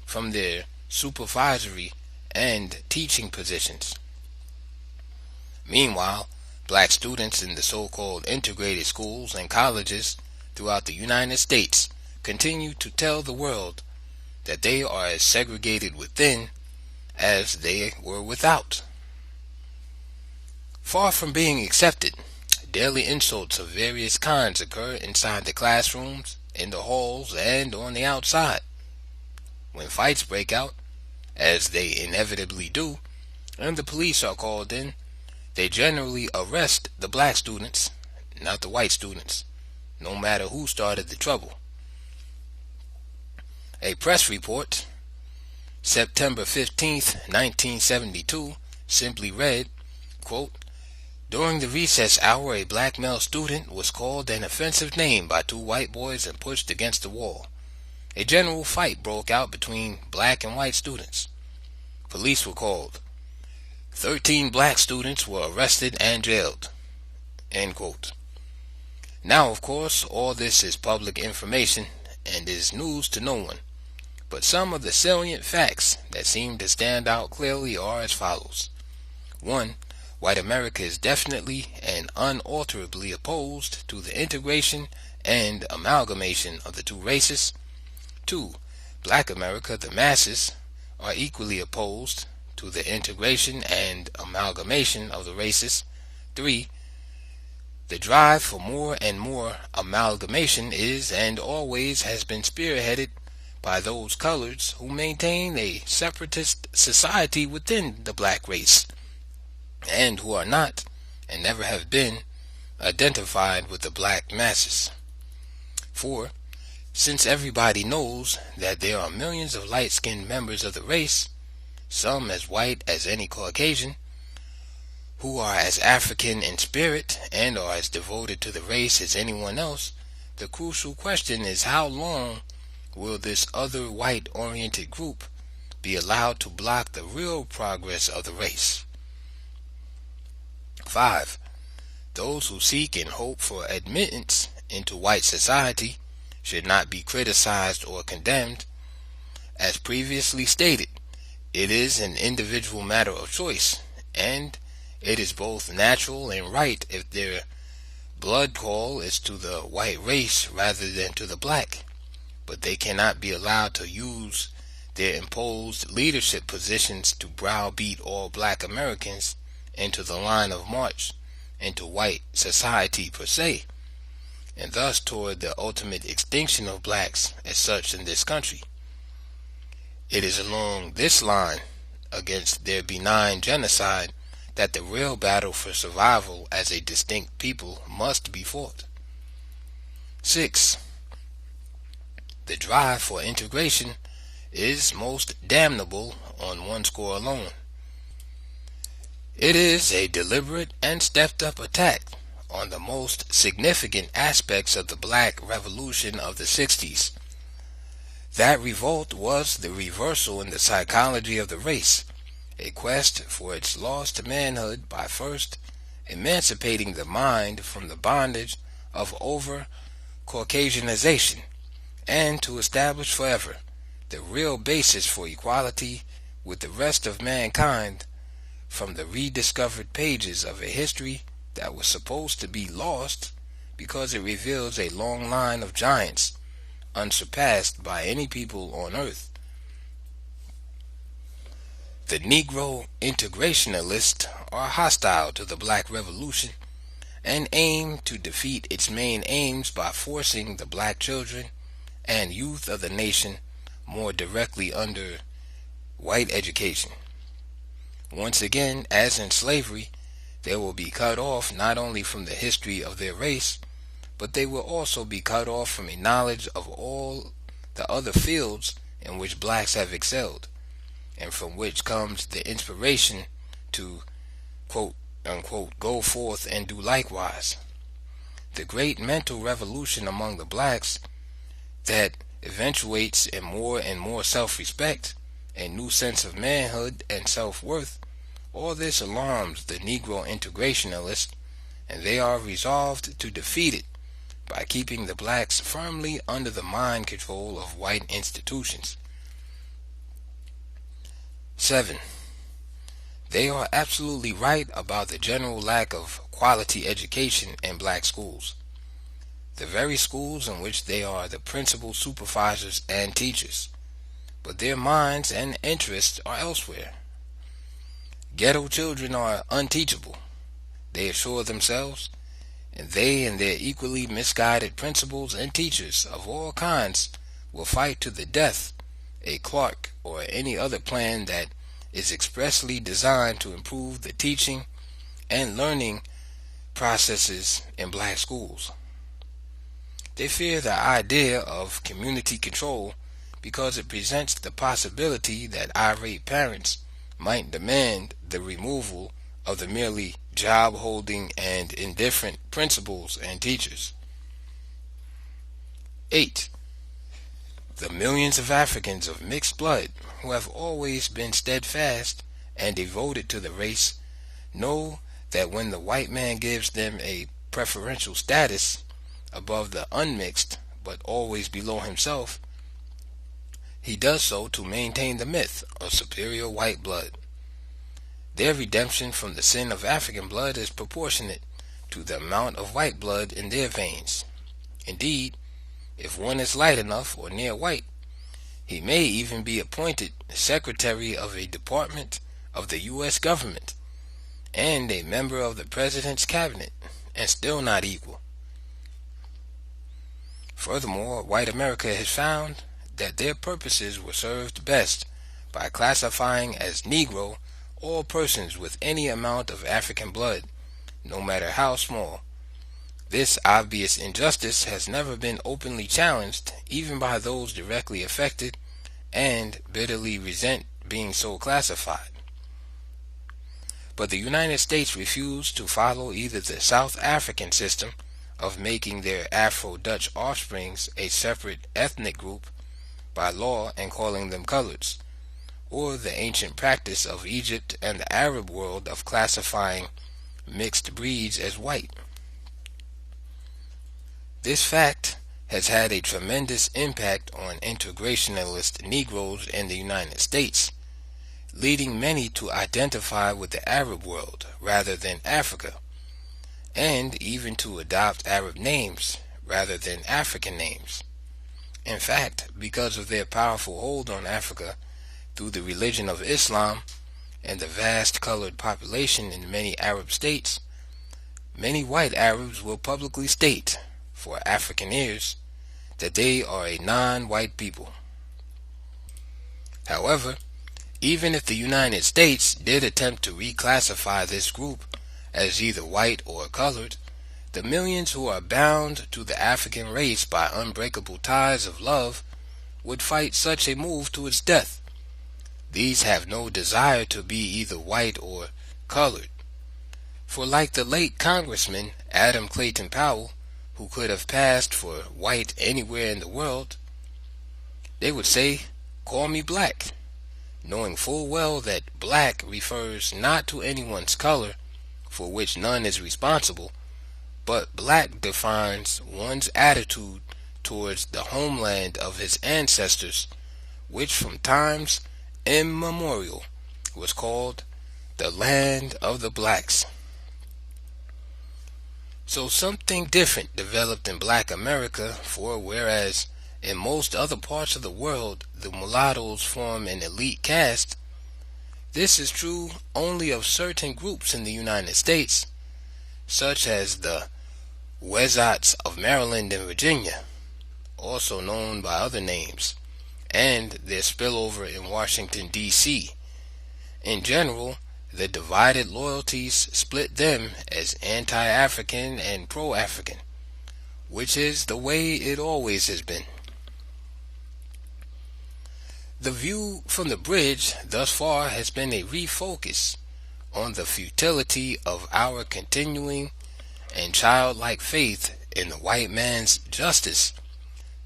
from their supervisory and teaching positions. Meanwhile, black students in the so-called integrated schools and colleges throughout the United States continue to tell the world that they are as segregated within as they were without. Far from being accepted, daily insults of various kinds occur inside the classrooms, in the halls, and on the outside. When fights break out, as they inevitably do, and the police are called in, they generally arrest the black students, not the white students, no matter who started the trouble. A press report, September 15th, 1972, simply read, quote, "During the recess hour, a black male student was called an offensive name by two white boys and pushed against the wall. A general fight broke out between black and white students. Police were called. 13 black students were arrested and jailed." End quote. Now, of course, all this is public information and is news to no one. But some of the salient facts that seem to stand out clearly are as follows. 1. White America is definitely and unalterably opposed to the integration and amalgamation of the two races. 2. Black America, the masses, are equally opposed to the integration and amalgamation of the races. 3. The drive for more and more amalgamation is and always has been spearheaded by those coloreds who maintain a separatist society within the black race, and who are not, and never have been, identified with the black masses. 4. Since everybody knows that there are millions of light-skinned members of the race, some as white as any Caucasian, who are as African in spirit and are as devoted to the race as anyone else, the crucial question is how long will this other white-oriented group be allowed to block the real progress of the race? 5. Those who seek and hope for admittance into white society should not be criticized or condemned. As previously stated, it is an individual matter of choice, and it is both natural and right if their blood call is to the white race rather than to the black. But they cannot be allowed to use their imposed leadership positions to browbeat all black Americans into the line of march into white society per se, and thus toward the ultimate extinction of blacks as such in this country. It is along this line against their benign genocide that the real battle for survival as a distinct people must be fought. 6. The drive for integration is most damnable on one score alone. It is a deliberate and stepped-up attack on the most significant aspects of the black revolution of the 60s. That revolt was the reversal in the psychology of the race, a quest for its lost manhood by first emancipating the mind from the bondage of over-Caucasianization, and to establish forever the real basis for equality with the rest of mankind from the rediscovered pages of a history that was supposed to be lost because it reveals a long line of giants unsurpassed by any people on earth. The Negro integrationists are hostile to the black revolution and aim to defeat its main aims by forcing the black children and youth of the nation more directly under white education. Once again, as in slavery, they will be cut off not only from the history of their race, but they will also be cut off from a knowledge of all the other fields in which blacks have excelled, and from which comes the inspiration to, quote unquote, go forth and do likewise. The great mental revolution among the blacks that eventuates in more and more self-respect, a new sense of manhood and self-worth, all this alarms the Negro integrationists, and they are resolved to defeat it by keeping the blacks firmly under the mind control of white institutions. 7. They are absolutely right about the general lack of quality education in black schools, the very schools in which they are the principal supervisors and teachers, but their minds and interests are elsewhere. Ghetto children are unteachable, they assure themselves, and they and their equally misguided principals and teachers of all kinds will fight to the death a Clark or any other plan that is expressly designed to improve the teaching and learning processes in black schools. They fear the idea of community control because it presents the possibility that irate parents might demand the removal of the merely job-holding and indifferent principals and teachers. 8. The millions of Africans of mixed blood who have always been steadfast and devoted to the race know that when the white man gives them a preferential status above the unmixed but always below himself, he does so to maintain the myth of superior white blood. Their redemption from the sin of African blood is proportionate to the amount of white blood in their veins. Indeed, if one is light enough or near white, he may even be appointed Secretary of a department of the U.S. government and a member of the President's cabinet, and still not equal. Furthermore, white America has found that their purposes were served best by classifying as Negro all persons with any amount of African blood, no matter how small. This obvious injustice has never been openly challenged, even by those directly affected, and bitterly resent being so classified. But the United States refused to follow either the South African system of making their Afro-Dutch offsprings a separate ethnic group by law and calling them coloreds, or the ancient practice of Egypt and the Arab world of classifying mixed breeds as white. This fact has had a tremendous impact on integrationalist Negroes in the United States, leading many to identify with the Arab world rather than Africa, and even to adopt Arab names rather than African names. In fact, because of their powerful hold on Africa through the religion of Islam and the vast colored population in many Arab states, many white Arabs will publicly state, for African ears, that they are a non-white people. However, even if the United States did attempt to reclassify this group as either white or colored, the millions who are bound to the African race by unbreakable ties of love would fight such a move to its death. These have no desire to be either white or colored. For like the late Congressman Adam Clayton Powell, who could have passed for white anywhere in the world, they would say, "Call me black," knowing full well that black refers not to anyone's color, for which none is responsible, but black defines one's attitude towards the homeland of his ancestors, which from times immemorial was called the land of the blacks. So something different developed in black America, for whereas in most other parts of the world the mulattoes form an elite caste, this is true only of certain groups in the United States, such as the Wezats of Maryland and Virginia, also known by other names, and their spillover in Washington, D.C. In general, the divided loyalties split them as anti-African and pro-African, which is the way it always has been. The view from the bridge thus far has been a refocus on the futility of our continuing and childlike faith in the white man's justice,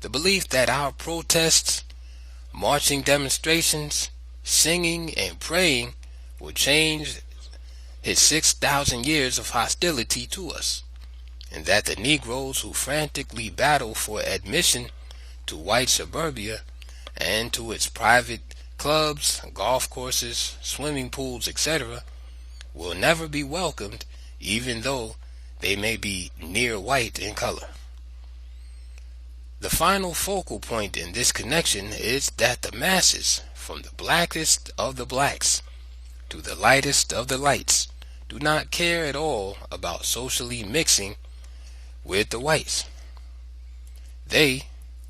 the belief that our protests, marching demonstrations, singing and praying will change his 6,000 years of hostility to us, and that the Negroes who frantically battle for admission to white suburbia and to its private clubs, golf courses, swimming pools, etc., will never be welcomed, even though they may be near white in color. The final focal point in this connection is that the masses, from the blackest of the blacks to the lightest of the lights, do not care at all about socially mixing with the whites. They,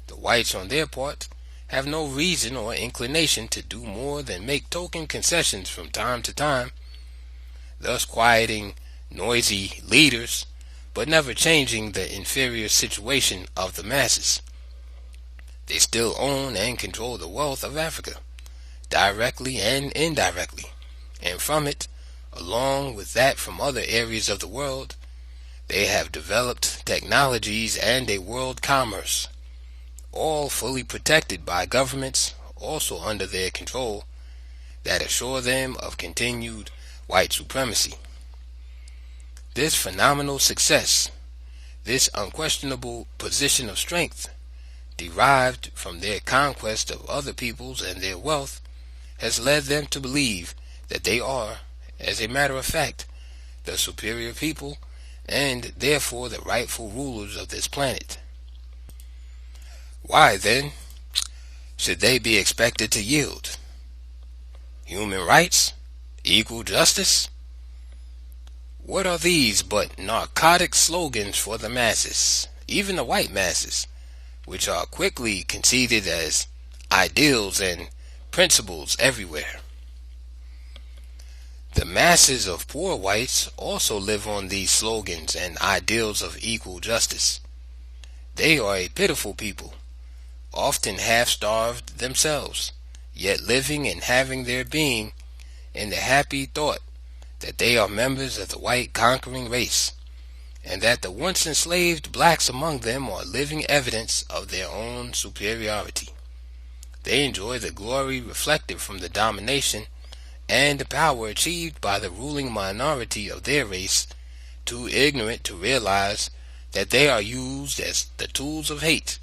the whites on their part, have no reason or inclination to do more than make token concessions from time to time, thus quieting noisy leaders, but never changing the inferior situation of the masses. They still own and control the wealth of Africa, directly and indirectly, and from it, along with that from other areas of the world, they have developed technologies and a world commerce, all fully protected by governments also under their control, that assure them of continued white supremacy. This phenomenal success, this unquestionable position of strength, derived from their conquest of other peoples and their wealth, has led them to believe that they are, as a matter of fact, the superior people and therefore the rightful rulers of this planet. Why, then, should they be expected to yield? Human rights? Equal justice? What are these but narcotic slogans for the masses, even the white masses, which are quickly conceded as ideals and principles everywhere? The masses of poor whites also live on these slogans and ideals of equal justice. They are a pitiful people, often half-starved themselves, yet living and having their being in the happy thought that they are members of the white conquering race, and that the once enslaved blacks among them are living evidence of their own superiority. They enjoy the glory reflected from the domination and the power achieved by the ruling minority of their race, too ignorant to realize that they are used as the tools of hate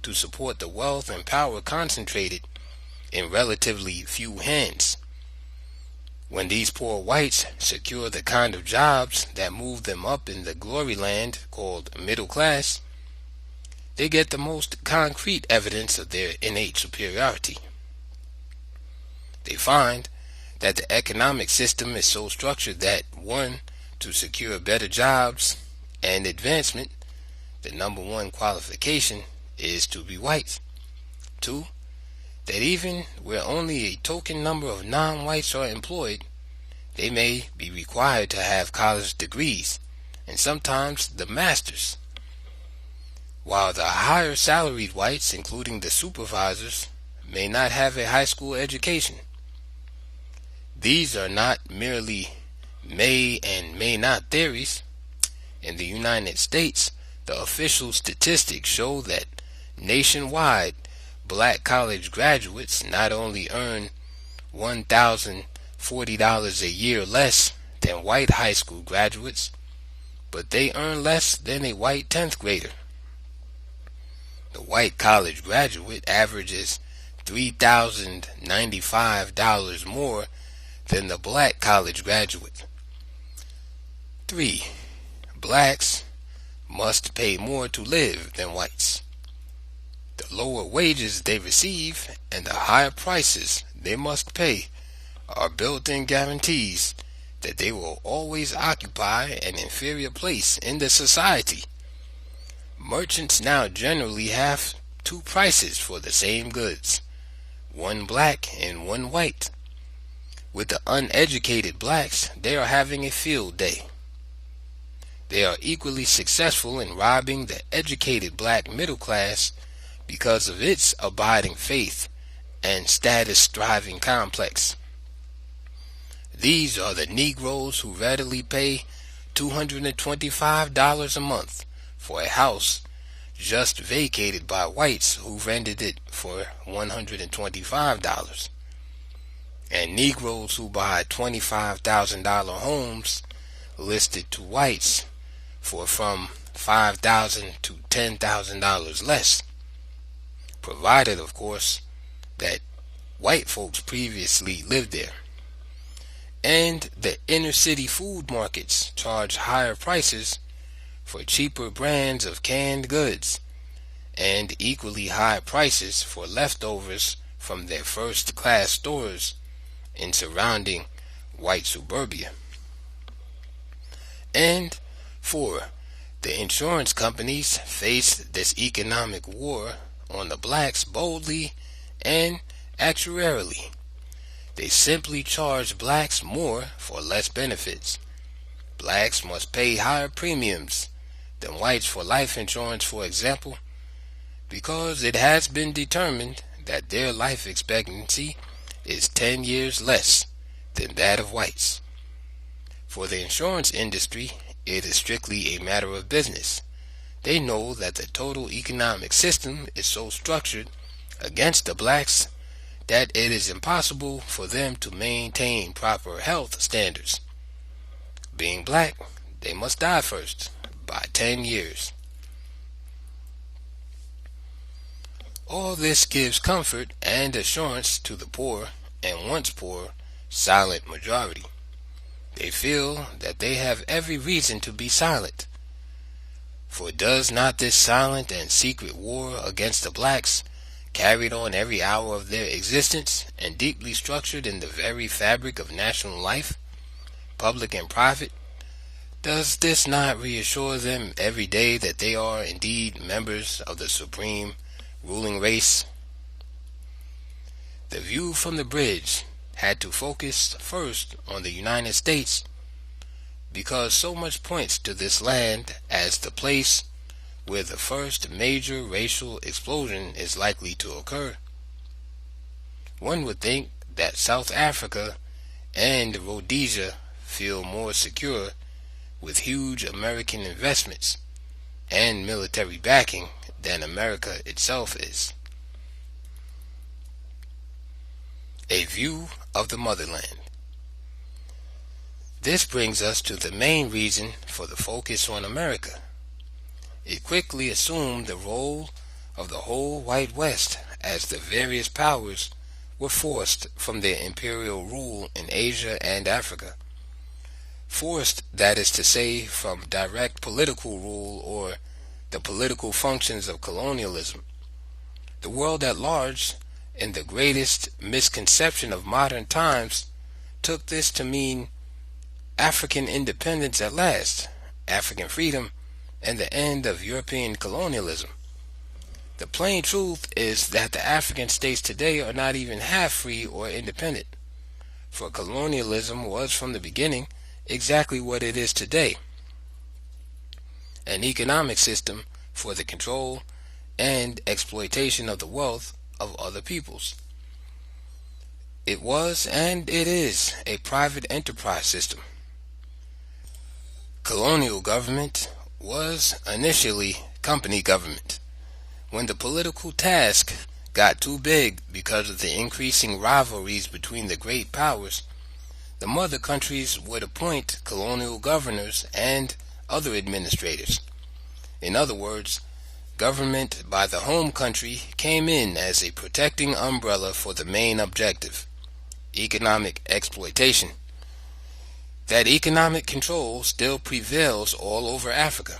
to support the wealth and power concentrated in relatively few hands. When these poor whites secure the kind of jobs that move them up in the glory land called middle class, they get the most concrete evidence of their innate superiority. They find that the economic system is so structured that, 1, to secure better jobs and advancement, the number one qualification is to be white. 2, that even where only a token number of non-whites are employed, they may be required to have college degrees, and sometimes the masters, while the higher salaried whites, including the supervisors, may not have a high school education. These are not merely may and may not theories. In the United States, the official statistics show that nationwide, black college graduates not only earn $1,040 a year less than white high school graduates, but they earn less than a white 10th grader. The white college graduate averages $3,095 more than the black college graduate. 3. Blacks must pay more to live than whites. The lower wages they receive and the higher prices they must pay are built-in guarantees that they will always occupy an inferior place in the society. Merchants now generally have 2 prices for the same goods, one black and one white. With the uneducated blacks, they are having a field day. They are equally successful in robbing the educated black middle class because of its abiding faith and status-striving complex. These are the Negroes who readily pay $225 a month for a house just vacated by whites who rented it for $125, and Negroes who buy $25,000 homes listed to whites for from $5,000 to $10,000 less, provided, of course, that white folks previously lived there. And the inner city food markets charge higher prices for cheaper brands of canned goods, and equally high prices for leftovers from their first-class stores in surrounding white suburbia. And 4. The insurance companies face this economic war on the blacks boldly and actuarially. They simply charge blacks more for less benefits. Blacks must pay higher premiums than whites for life insurance, for example, because it has been determined that their life expectancy is 10 years less than that of whites. For the insurance industry, it is strictly a matter of business. They know that the total economic system is so structured against the blacks that it is impossible for them to maintain proper health standards. Being black, they must die first by 10 years. All this gives comfort and assurance to the poor and once poor silent majority. They feel that they have every reason to be silent. For does not this silent and secret war against the blacks, carried on every hour of their existence and deeply structured in the very fabric of national life, public and private, does this not reassure them every day that they are indeed members of the supreme ruling race? The view from the bridge had to focus first on the United States because so much points to this land as the place where the first major racial explosion is likely to occur. One would think that South Africa and Rhodesia feel more secure with huge American investments and military backing than America itself is. A view of the motherland. This brings us to the main reason for the focus on America. It quickly assumed the role of the whole white West as the various powers were forced from their imperial rule in Asia and Africa. Forced, that is to say, from direct political rule or the political functions of colonialism. The world at large, in the greatest misconception of modern times, took this to mean African independence at last, African freedom, and the end of European colonialism. The plain truth is that the African states today are not even half free or independent, for colonialism was from the beginning exactly what it is today, an economic system for the control and exploitation of the wealth of other peoples. It was and it is a private enterprise system. Colonial government was initially company government. When the political task got too big because of the increasing rivalries between the great powers, the mother countries would appoint colonial governors and other administrators. In other words, government by the home country came in as a protecting umbrella for the main objective, economic exploitation. That economic control still prevails all over Africa.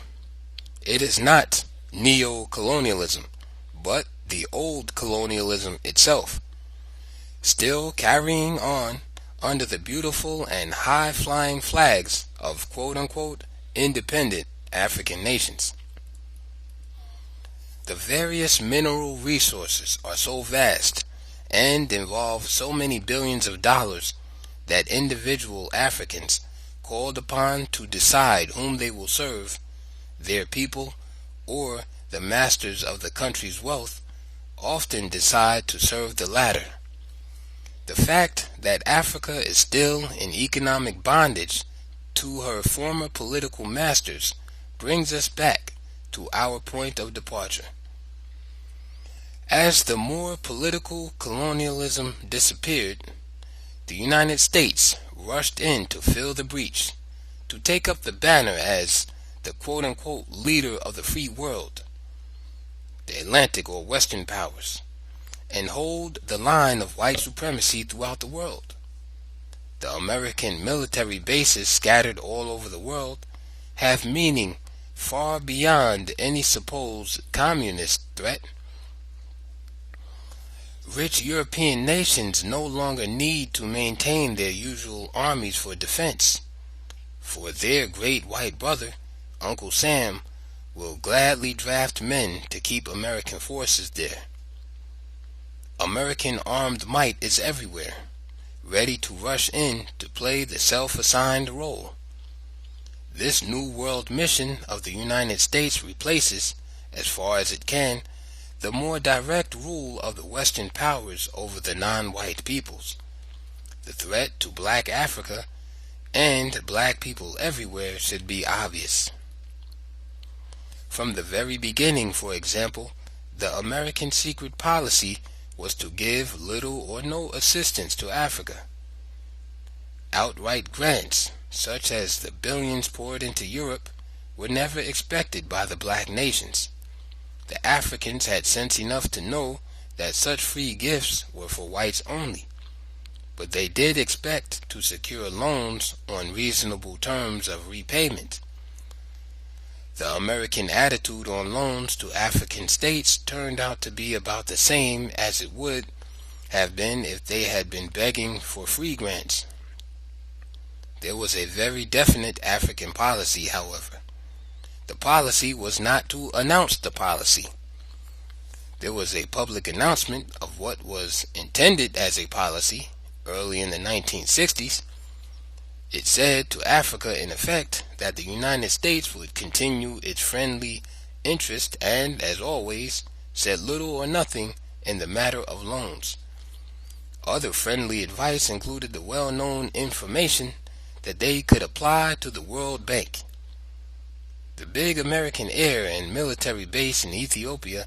It is not neo-colonialism, but the old colonialism itself, still carrying on under the beautiful and high-flying flags of quote-unquote independent African nations. The various mineral resources are so vast and involve so many billions of dollars that individual Africans called upon to decide whom they will serve, their people or the masters of the country's wealth, often decide to serve the latter. The fact that Africa is still in economic bondage to her former political masters brings us back to our point of departure. As the more political colonialism disappeared, the United States rushed in to fill the breach, to take up the banner as the quote-unquote leader of the free world, the Atlantic or Western powers, and hold the line of white supremacy throughout the world. The American military bases scattered all over the world have meaning far beyond any supposed communist threat. Rich European nations no longer need to maintain their usual armies for defense, for their great white brother, Uncle Sam, will gladly draft men to keep American forces there. American armed might is everywhere, ready to rush in to play the self-assigned role. This New World mission of the United States replaces, as far as it can, the more direct rule of the Western powers over the non-white peoples. The threat to black Africa and black people everywhere should be obvious. From the very beginning, for example, the American secret policy was to give little or no assistance to Africa. Outright grants, such as the billions poured into Europe, were never expected by the black nations. The Africans had sense enough to know that such free gifts were for whites only, but they did expect to secure loans on reasonable terms of repayment. The American attitude on loans to African states turned out to be about the same as it would have been if they had been begging for free grants. There was a very definite African policy, however. The policy was not to announce the policy. There was a public announcement of what was intended as a policy early in the 1960s. It said to Africa, in effect, that the United States would continue its friendly interest and, as always, said little or nothing in the matter of loans. Other friendly advice included the well-known information that they could apply to the World Bank. The big American air and military base in Ethiopia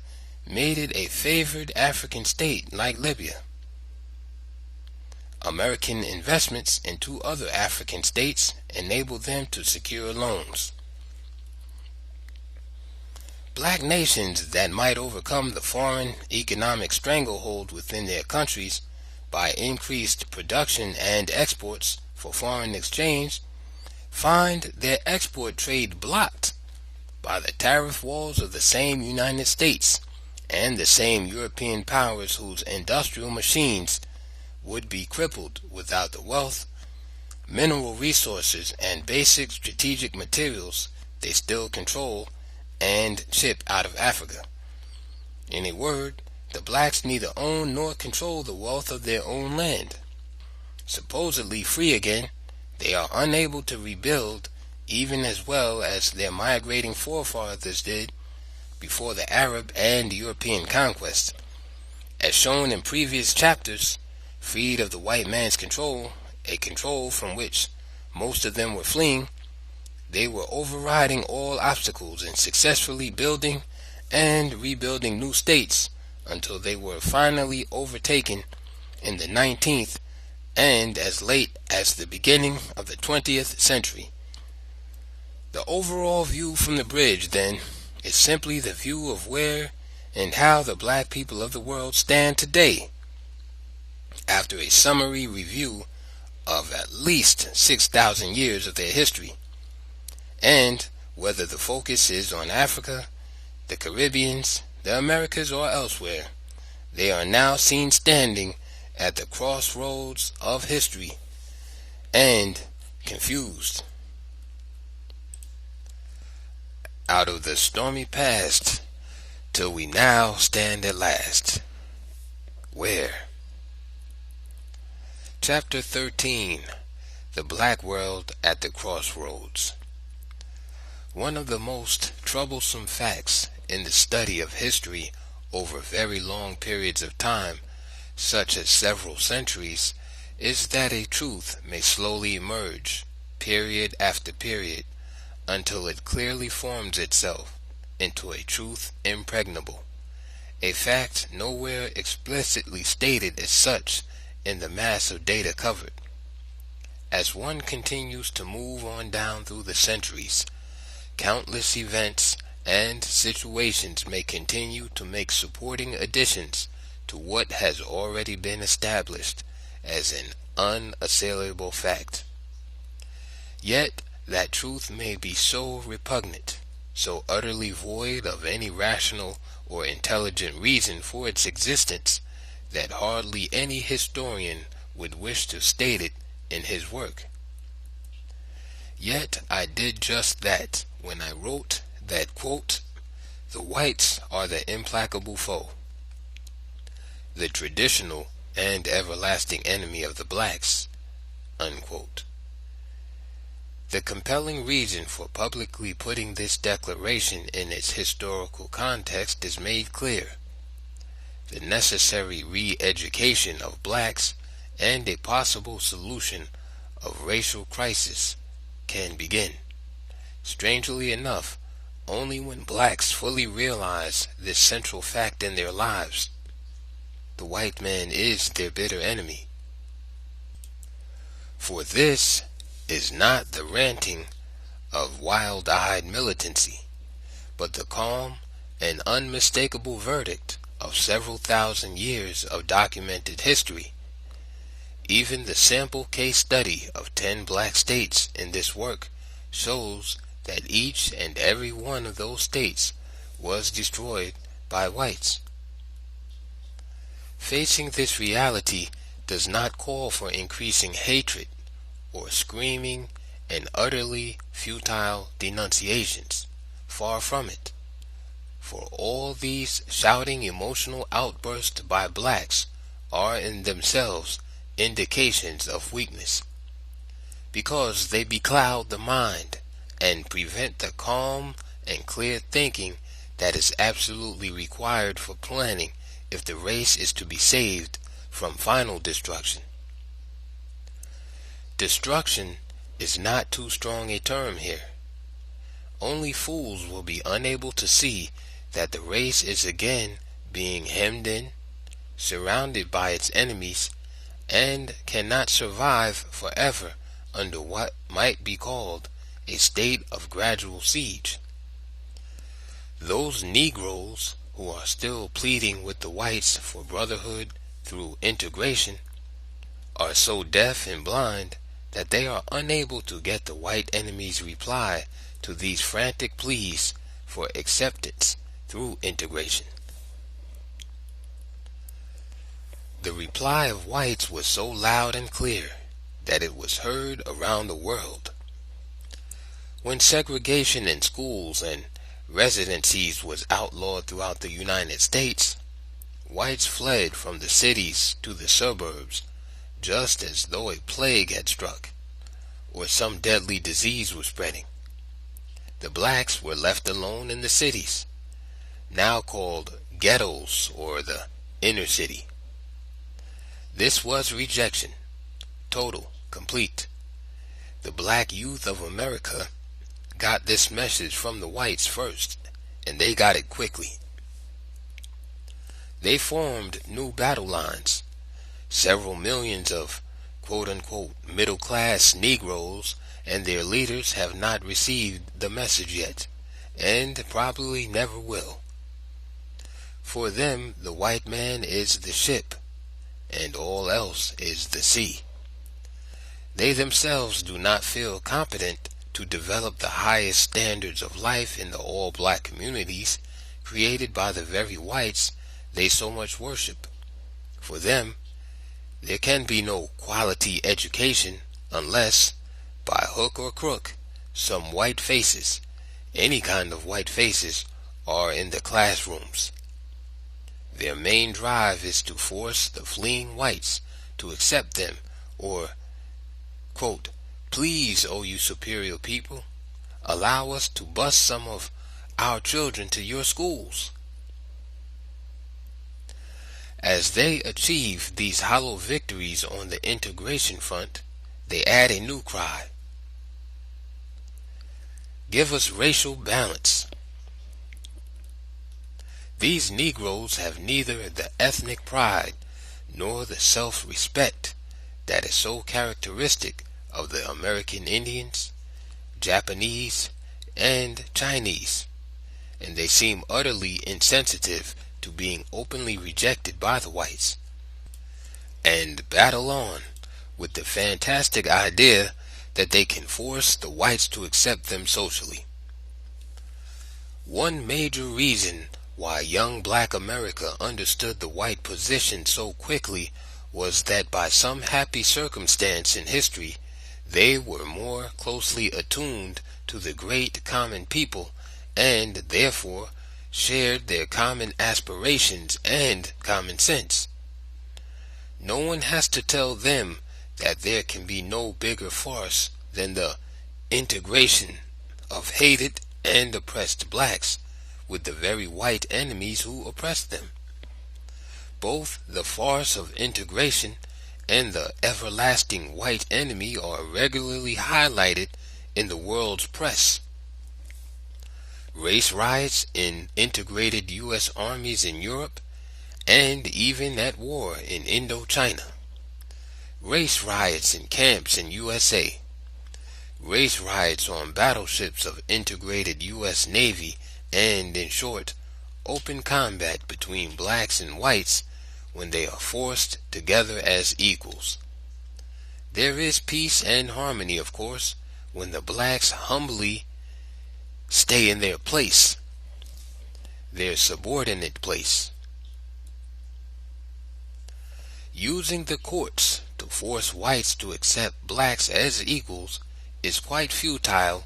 made it a favored African state like Libya. American investments in two other African states enabled them to secure loans. Black nations that might overcome the foreign economic stranglehold within their countries by increased production and exports for foreign exchange find their export trade blocked by the tariff walls of the same United States and the same European powers whose industrial machines would be crippled without the wealth, mineral resources, and basic strategic materials they still control and ship out of Africa. In a word, the blacks neither own nor control the wealth of their own land. Supposedly free again, they are unable to rebuild even as well as their migrating forefathers did before the Arab and European conquest. As shown in previous chapters, freed of the white man's control, a control from which most of them were fleeing, they were overriding all obstacles and successfully building and rebuilding new states until they were finally overtaken in the 19th and as late as the beginning of the 20th century. The overall view from the bridge, then, is simply the view of where and how the black people of the world stand today, after a summary review of at least 6,000 years of their history, and whether the focus is on Africa, the Caribbeans, the Americas, or elsewhere, they are now seen standing at the crossroads of history and confused. Out of the stormy past till we now stand at last. Where? Chapter 13. The Black World at the Crossroads. One of the most troublesome facts in the study of history over very long periods of time, such as several centuries, is that a truth may slowly emerge, period after period, until it clearly forms itself into a truth impregnable, a fact nowhere explicitly stated as such in the mass of data covered. As one continues to move on down through the centuries, countless events and situations may continue to make supporting additions to what has already been established as an unassailable fact. Yet that truth may be so repugnant, so utterly void of any rational or intelligent reason for its existence, that hardly any historian would wish to state it in his work. Yet I did just that when I wrote that, quote, "The whites are the implacable foe." the traditional and everlasting enemy of the blacks, unquote. The compelling reason for publicly putting this declaration in its historical context is made clear. The necessary re-education of blacks and a possible solution of racial crisis can begin, strangely enough, only when blacks fully realize this central fact in their lives. The white man is their bitter enemy. For this is not the ranting of wild-eyed militancy, but the calm and unmistakable verdict of several thousand years of documented history. Even the sample case study of 10 black states in this work shows that each and every one of those states was destroyed by whites. Facing this reality does not call for increasing hatred or screaming and utterly futile denunciations. Far from it. For all these shouting emotional outbursts by blacks are in themselves indications of weakness, because they becloud the mind and prevent the calm and clear thinking that is absolutely required for planning if the race is to be saved from final destruction. Destruction is not too strong a term here. Only fools will be unable to see that the race is again being hemmed in, surrounded by its enemies, and cannot survive forever under what might be called a state of gradual siege. Those Negroes who are still pleading with the whites for brotherhood through integration are so deaf and blind that they are unable to get the white enemy's reply to these frantic pleas for acceptance through integration. The reply of whites was so loud and clear that it was heard around the world. When segregation in schools and residencies was outlawed throughout the United States, whites fled from the cities to the suburbs just as though a plague had struck or some deadly disease was spreading. The blacks were left alone in the cities, now called ghettos or the inner city. This was rejection, total, complete. The black youth of America got this message from the whites first, and they got it quickly. They formed new battle lines. Several millions of quote-unquote middle-class Negroes and their leaders have not received the message yet, and probably never will. For them, the white man is the ship, and all else is the sea. They themselves do not feel competent to develop the highest standards of life in the all-black communities created by the very whites they so much worship. For them, there can be no quality education unless, by hook or crook, some white faces, any kind of white faces, are in the classrooms. Their main drive is to force the fleeing whites to accept them, or, quote, "Please, O you superior people, allow us to bus some of our children to your schools." As they achieve these hollow victories on the integration front, they add a new cry. Give us racial balance. These Negroes have neither the ethnic pride nor the self-respect that is so characteristic of the American Indians, Japanese, and Chinese, and they seem utterly insensitive to being openly rejected by the whites, and battle on with the fantastic idea that they can force the whites to accept them socially. One major reason why young black America understood the white position so quickly was that by some happy circumstance in history, they were more closely attuned to the great common people and therefore shared their common aspirations and common sense. No one has to tell them that there can be no bigger farce than the integration of hated and oppressed blacks with the very white enemies who oppressed them. Both the farce of integration and the everlasting white enemy are regularly highlighted in the world's press. Race riots in integrated U.S. armies in Europe, and even at war in Indochina. Race riots in camps in USA. Race riots on battleships of integrated U.S. Navy, and, in short, open combat between blacks and whites when they are forced together as equals. There is peace and harmony, of course, when the blacks humbly stay in their place, their subordinate place. Using the courts to force whites to accept blacks as equals is quite futile,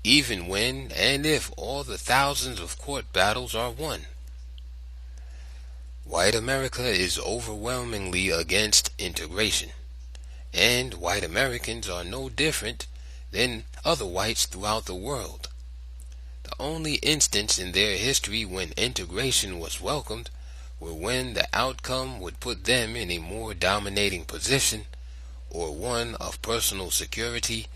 even when and if all the thousands of court battles are won. White America is overwhelmingly against integration, and white Americans are no different than other whites throughout the world. The only instance in their history when integration was welcomed were when the outcome would put them in a more dominating position, or one of personal security,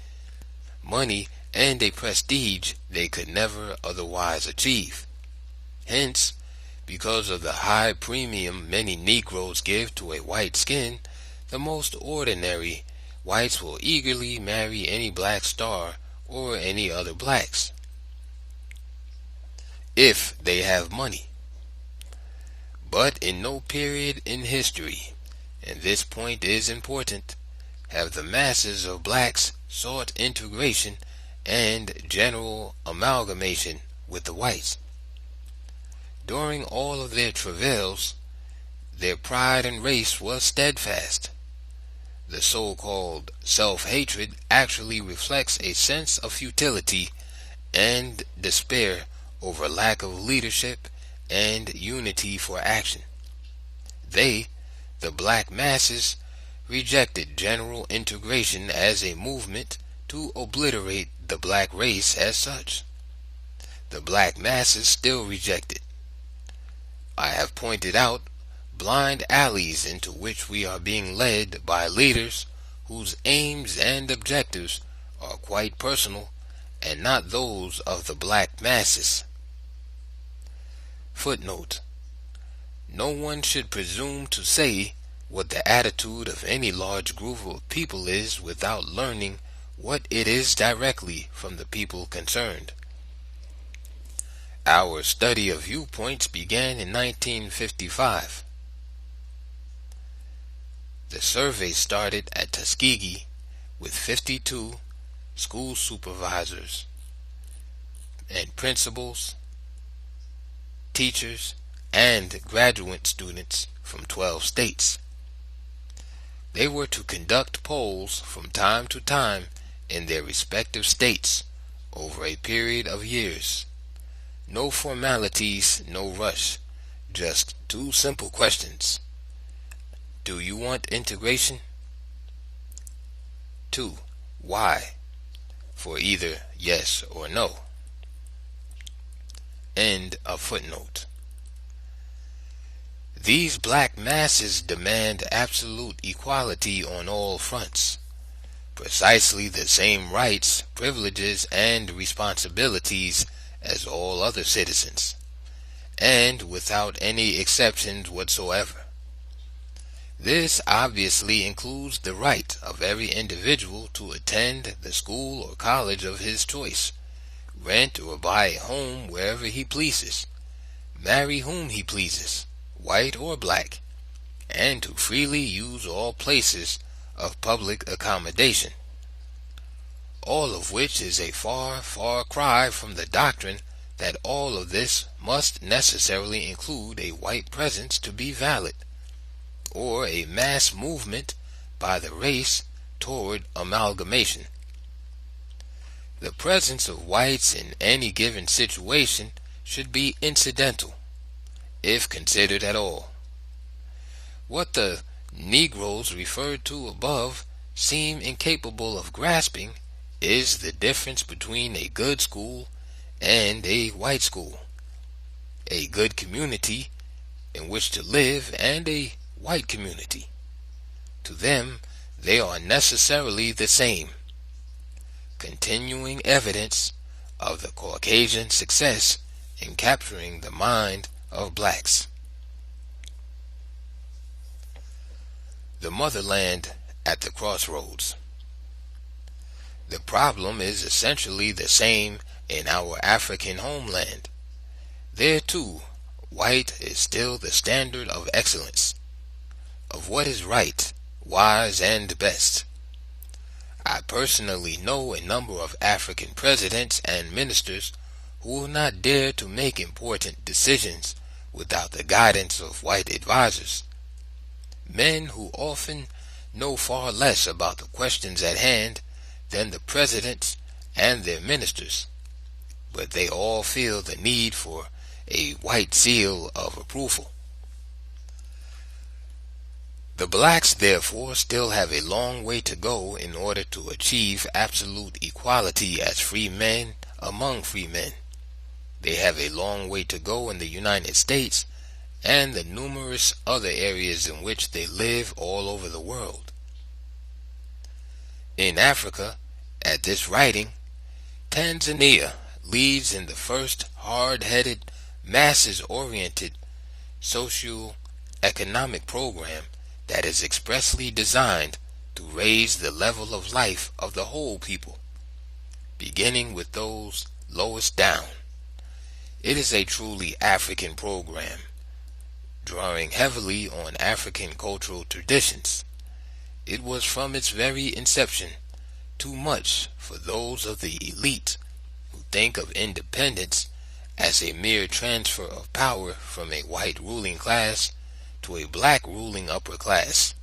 money, and a prestige they could never otherwise achieve. Hence, because of the high premium many Negroes give to a white skin, the most ordinary whites will eagerly marry any black star or any other blacks, if they have money. But in no period in history, and this point is important, have the masses of blacks sought integration and general amalgamation with the whites. During all of their travails, their pride in race was steadfast. The so-called self-hatred actually reflects a sense of futility and despair over lack of leadership and unity for action. They, the black masses, rejected general integration as a movement to obliterate the black race as such. The black masses still reject it. I have pointed out blind alleys into which we are being led by leaders whose aims and objectives are quite personal and not those of the black masses. Footnote: no one should presume to say what the attitude of any large group of people is without learning what it is directly from the people concerned. Our study of viewpoints began in 1955. The survey started at Tuskegee with 52 school supervisors and principals, teachers, and graduate students from 12 states. They were to conduct polls from time to time in their respective states over a period of years. No formalities, no rush, just two simple questions. Do you want integration? 2. Why? For either yes or no. End of footnote. These black masses demand absolute equality on all fronts, precisely the same rights, privileges, and responsibilities as all other citizens, and without any exceptions whatsoever. This obviously includes the right of every individual to attend the school or college of his choice, rent or buy a home wherever he pleases, marry whom he pleases, white or black, and to freely use all places of public accommodation. All of which is a far, far cry from the doctrine that all of this must necessarily include a white presence to be valid, or a mass movement by the race toward amalgamation. The presence of whites in any given situation should be incidental, if considered at all. What the Negroes referred to above seem incapable of grasping is the difference between a good school and a white school, a good community in which to live and a white community. To them, they are necessarily the same, continuing evidence of the Caucasian success in capturing the mind of blacks. The motherland at the crossroads. The problem is essentially the same in our African homeland. There too, white is still the standard of excellence, of what is right, wise, and best. I personally know a number of African presidents and ministers who will not dare to make important decisions without the guidance of white advisors, men who often know far less about the questions at hand than the presidents and their ministers, but they all feel the need for a white seal of approval. The blacks, therefore, still have a long way to go in order to achieve absolute equality as free men among free men. They have a long way to go in the United States and the numerous other areas in which they live all over the world. In Africa, at this writing, Tanzania leads in the first hard-headed, masses-oriented socio-economic program that is expressly designed to raise the level of life of the whole people, beginning with those lowest down. It is a truly African program, drawing heavily on African cultural traditions. It was from its very inception too much for those of the elite who think of independence as a mere transfer of power from a white ruling class to a black ruling upper class,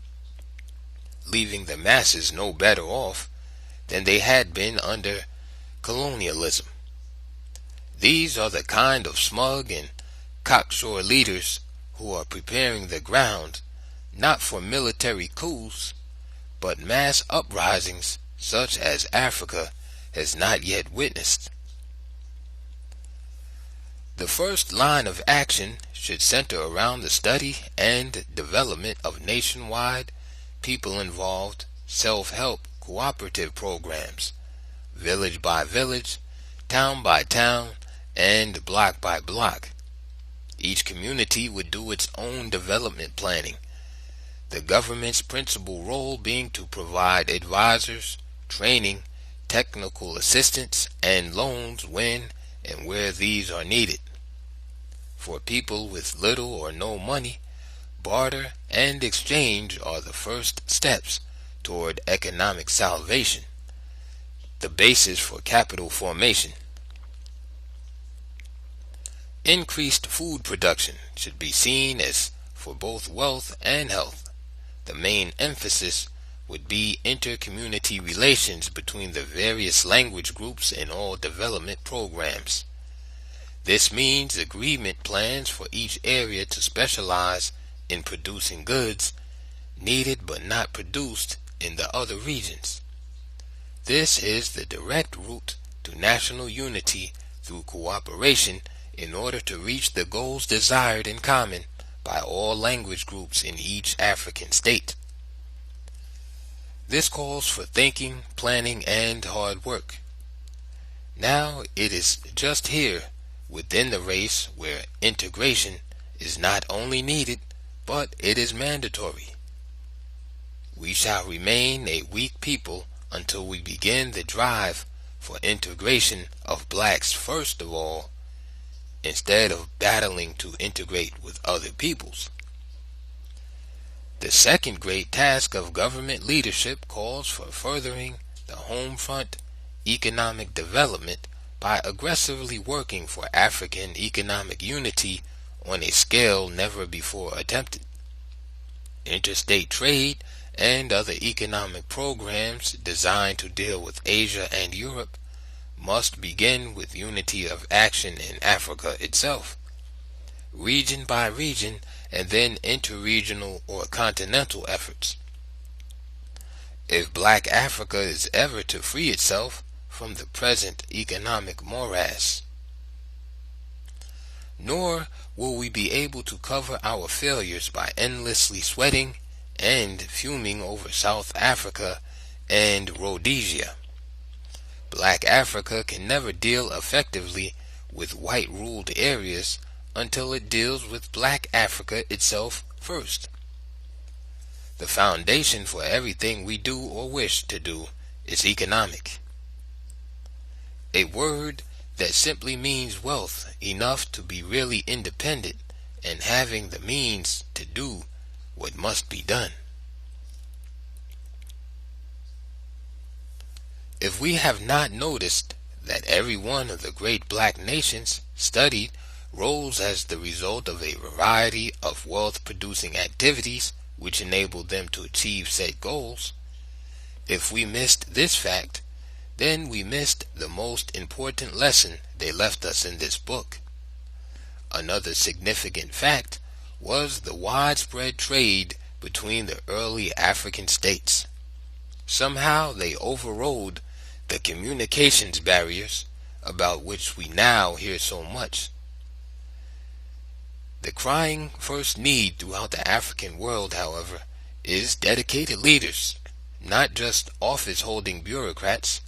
leaving the masses no better off than they had been under colonialism. These are the kind of smug and cocksure leaders who are preparing the ground not for military coups, but mass uprisings such as Africa has not yet witnessed. The first line of action should center around the study and development of nationwide, people-involved, self-help cooperative programs, village by village, town by town, and block by block. Each community would do its own development planning, the government's principal role being to provide advisors, training, technical assistance, and loans when and where these are needed. For people with little or no money, barter and exchange are the first steps toward economic salvation, the basis for capital formation. Increased food production should be seen as for both wealth and health. The main emphasis would be inter-community relations between the various language groups in all development programs. This means agreement plans for each area to specialize in producing goods needed but not produced in the other regions. This is the direct route to national unity through cooperation in order to reach the goals desired in common by all language groups in each African state. This calls for thinking, planning, and hard work. Now it is just here within the race where integration is not only needed, but it is mandatory. We shall remain a weak people until we begin the drive for integration of blacks first of all, instead of battling to integrate with other peoples. The second great task of government leadership calls for furthering the home front economic development by aggressively working for African economic unity on a scale never before attempted. Interstate trade and other economic programs designed to deal with Asia and Europe must begin with unity of action in Africa itself. Region by region and then interregional or continental efforts. If Black Africa is ever to free itself from the present economic morass, nor will we be able to cover our failures by endlessly sweating and fuming over South Africa and Rhodesia. Black Africa can never deal effectively with white-ruled areas until it deals with Black Africa itself first. The foundation for everything we do or wish to do is economic, a word that simply means wealth enough to be really independent and having the means to do what must be done. If we have not noticed that every one of the great black nations studied rose as the result of a variety of wealth-producing activities which enabled them to achieve said goals, if we missed this fact, then we missed the most important lesson they left us in this book. Another significant fact was the widespread trade between the early African states. Somehow they overrode the communications barriers about which we now hear so much. The crying first need throughout the African world, however, is dedicated leaders, not just office-holding bureaucrats.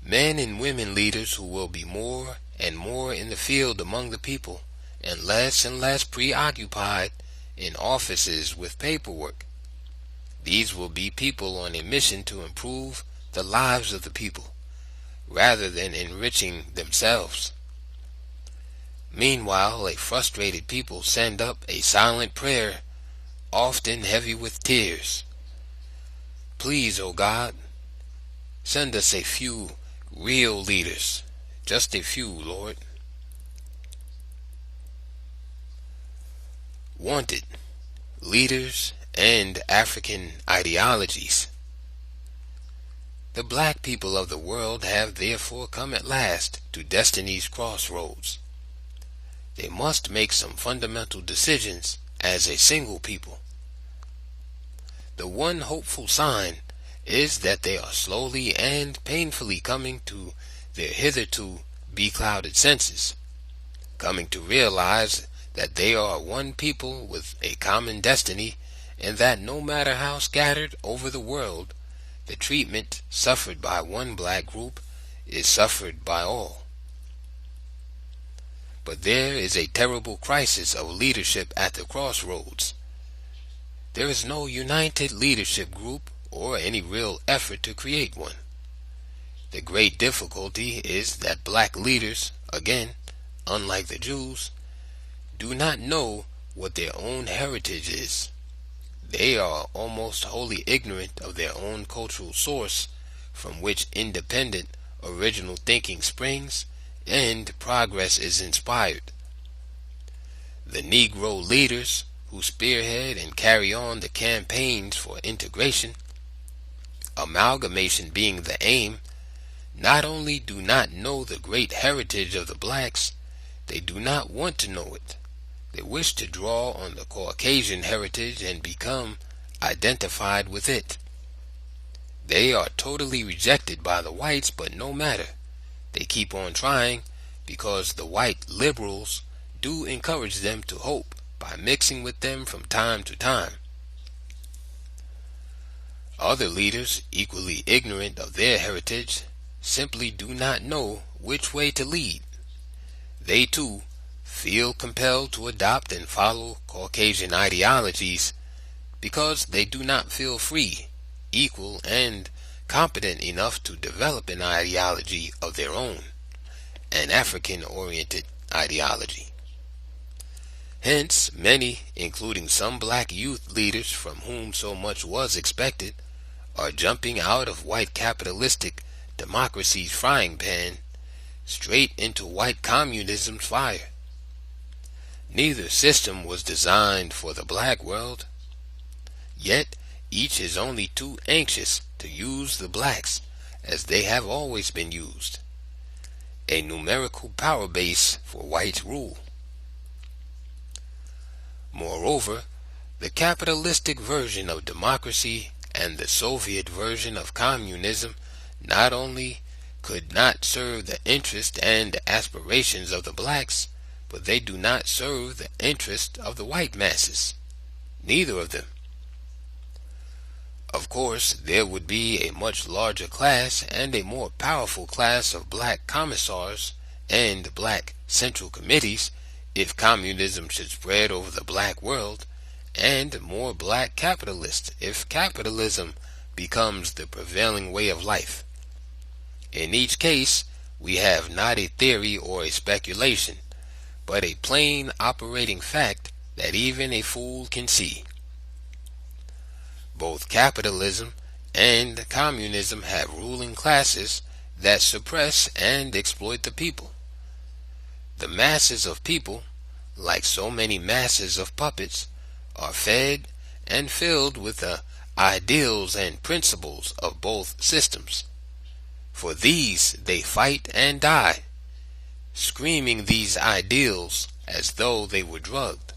Men and women leaders who will be more and more in the field among the people and less preoccupied in offices with paperwork. These will be people on a mission to improve the lives of the people, rather than enriching themselves. Meanwhile, a frustrated people send up a silent prayer, often heavy with tears. Please, O God, send us a few real leaders, just a few, Lord. Wanted, leaders and African ideologies. The black people of the world have therefore come at last to destiny's crossroads. They must make some fundamental decisions as a single people. The one hopeful sign is that they are slowly and painfully coming to their hitherto beclouded senses, coming to realize that they are one people with a common destiny, and that no matter how scattered over the world, the treatment suffered by one black group is suffered by all. But there is a terrible crisis of leadership at the crossroads. There is no united leadership group or any real effort to create one. The great difficulty is that black leaders, again, unlike the Jews, do not know what their own heritage is. They are almost wholly ignorant of their own cultural source from which independent, original thinking springs and progress is inspired. The Negro leaders who spearhead and carry on the campaigns for integration, amalgamation being the aim, not only do not know the great heritage of the blacks, they do not want to know it. They wish to draw on the Caucasian heritage and become identified with it. They are totally rejected by the whites, but no matter. They keep on trying because the white liberals do encourage them to hope by mixing with them from time to time. Other leaders, equally ignorant of their heritage, simply do not know which way to lead. They too feel compelled to adopt and follow Caucasian ideologies because they do not feel free, equal, and competent enough to develop an ideology of their own, an African-oriented ideology. Hence, many, including some black youth leaders from whom so much was expected, are jumping out of white capitalistic democracy's frying pan straight into white communism's fire. Neither system was designed for the black world, yet each is only too anxious to use the blacks as they have always been used, a numerical power base for white rule. Moreover, the capitalistic version of democracy and the Soviet version of communism not only could not serve the interest and aspirations of the blacks, but they do not serve the interest of the white masses. Neither of them. Of course, there would be a much larger class and a more powerful class of black commissars and black central committees if communism should spread over the black world, and more black capitalists if capitalism becomes the prevailing way of life. In each case, we have not a theory or a speculation, but a plain operating fact that even a fool can see. Both capitalism and communism have ruling classes that suppress and exploit the people. The masses of people, like so many masses of puppets, are fed and filled with the ideals and principles of both systems. For these they fight and die, screaming these ideals as though they were drugged.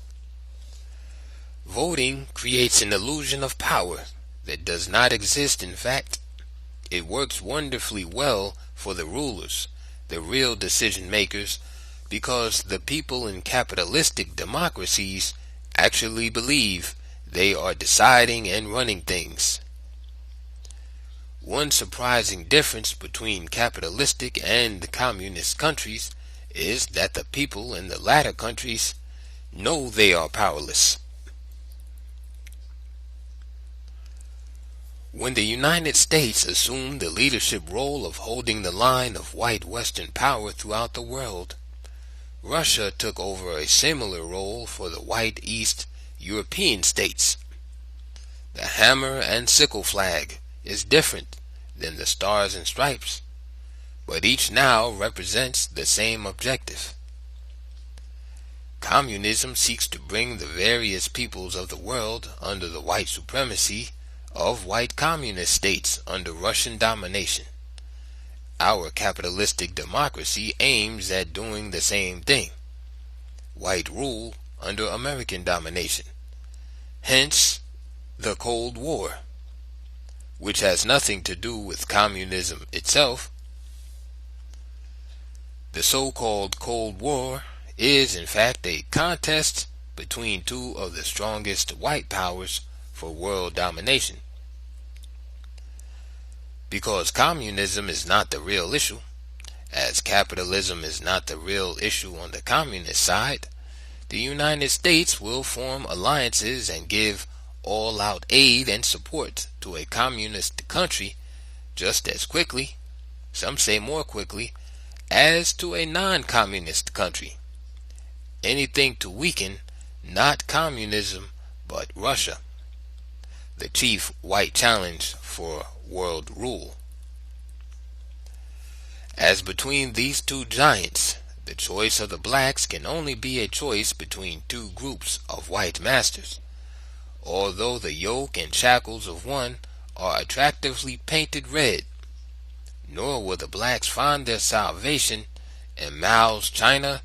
Voting creates an illusion of power that does not exist in fact. It works wonderfully well for the rulers, the real decision makers, because the people in capitalistic democracies actually believe they are deciding and running things. One surprising difference between capitalistic and communist countries is that the people in the latter countries know they are powerless. When the United States assumed the leadership role of holding the line of white Western power throughout the world, Russia took over a similar role for the white East European states. The hammer and sickle flag is different than the stars and stripes, but each now represents the same objective. Communism seeks to bring the various peoples of the world under the white supremacy of white communist states under Russian domination. Our capitalistic democracy aims at doing the same thing. White rule under American domination. Hence, the Cold War, which has nothing to do with communism itself. The so-called Cold War is in fact a contest between two of the strongest white powers for world domination. Because communism is not the real issue, as capitalism is not the real issue on the communist side, the United States will form alliances and give all-out aid and support to a communist country just as quickly, some say more quickly, as to a non-communist country. Anything to weaken not communism but Russia, the chief white challenge for world rule. As between these two giants, the choice of the blacks can only be a choice between two groups of white masters, although the yoke and shackles of one are attractively painted red. Nor will the blacks find their salvation in Mao's China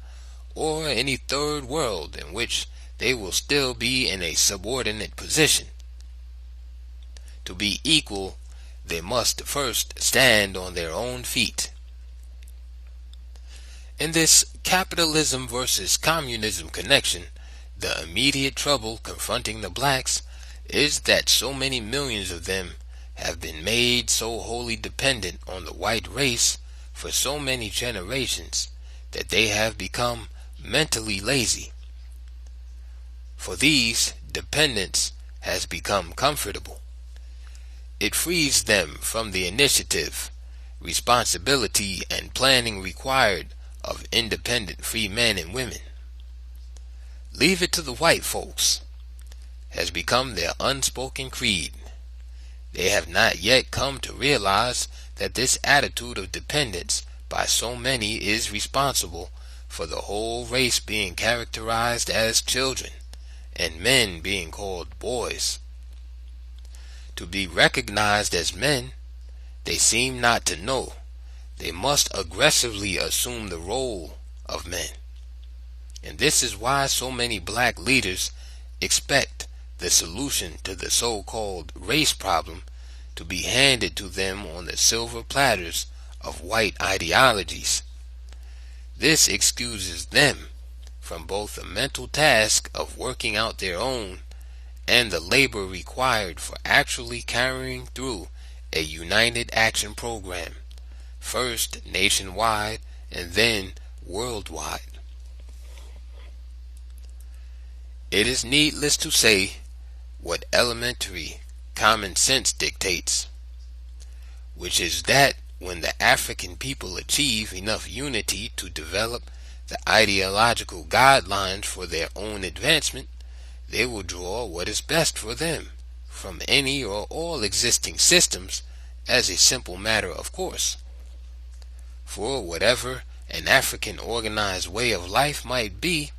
or any third world in which they will still be in a subordinate position. To be equal, they must first stand on their own feet. In this capitalism versus communism connection, the immediate trouble confronting the blacks is that so many millions of them have been made so wholly dependent on the white race for so many generations that they have become mentally lazy. For these, dependence has become comfortable. It frees them from the initiative, responsibility, and planning required of independent free men and women. Leave it to the white folks has become their unspoken creed. They have not yet come to realize that this attitude of dependence by so many is responsible for the whole race being characterized as children and men being called boys. To be recognized as men, they seem not to know they must aggressively assume the role of men. And this is why so many black leaders expect the solution to the so-called race problem to be handed to them on the silver platters of white ideologies. This excuses them from both the mental task of working out their own and the labor required for actually carrying through a united action program, first nationwide and then worldwide. It is needless to say what elementary common sense dictates, which is that when the African people achieve enough unity to develop the ideological guidelines for their own advancement, they will draw what is best for them from any or all existing systems as a simple matter of course. For whatever an African organized way of life might be,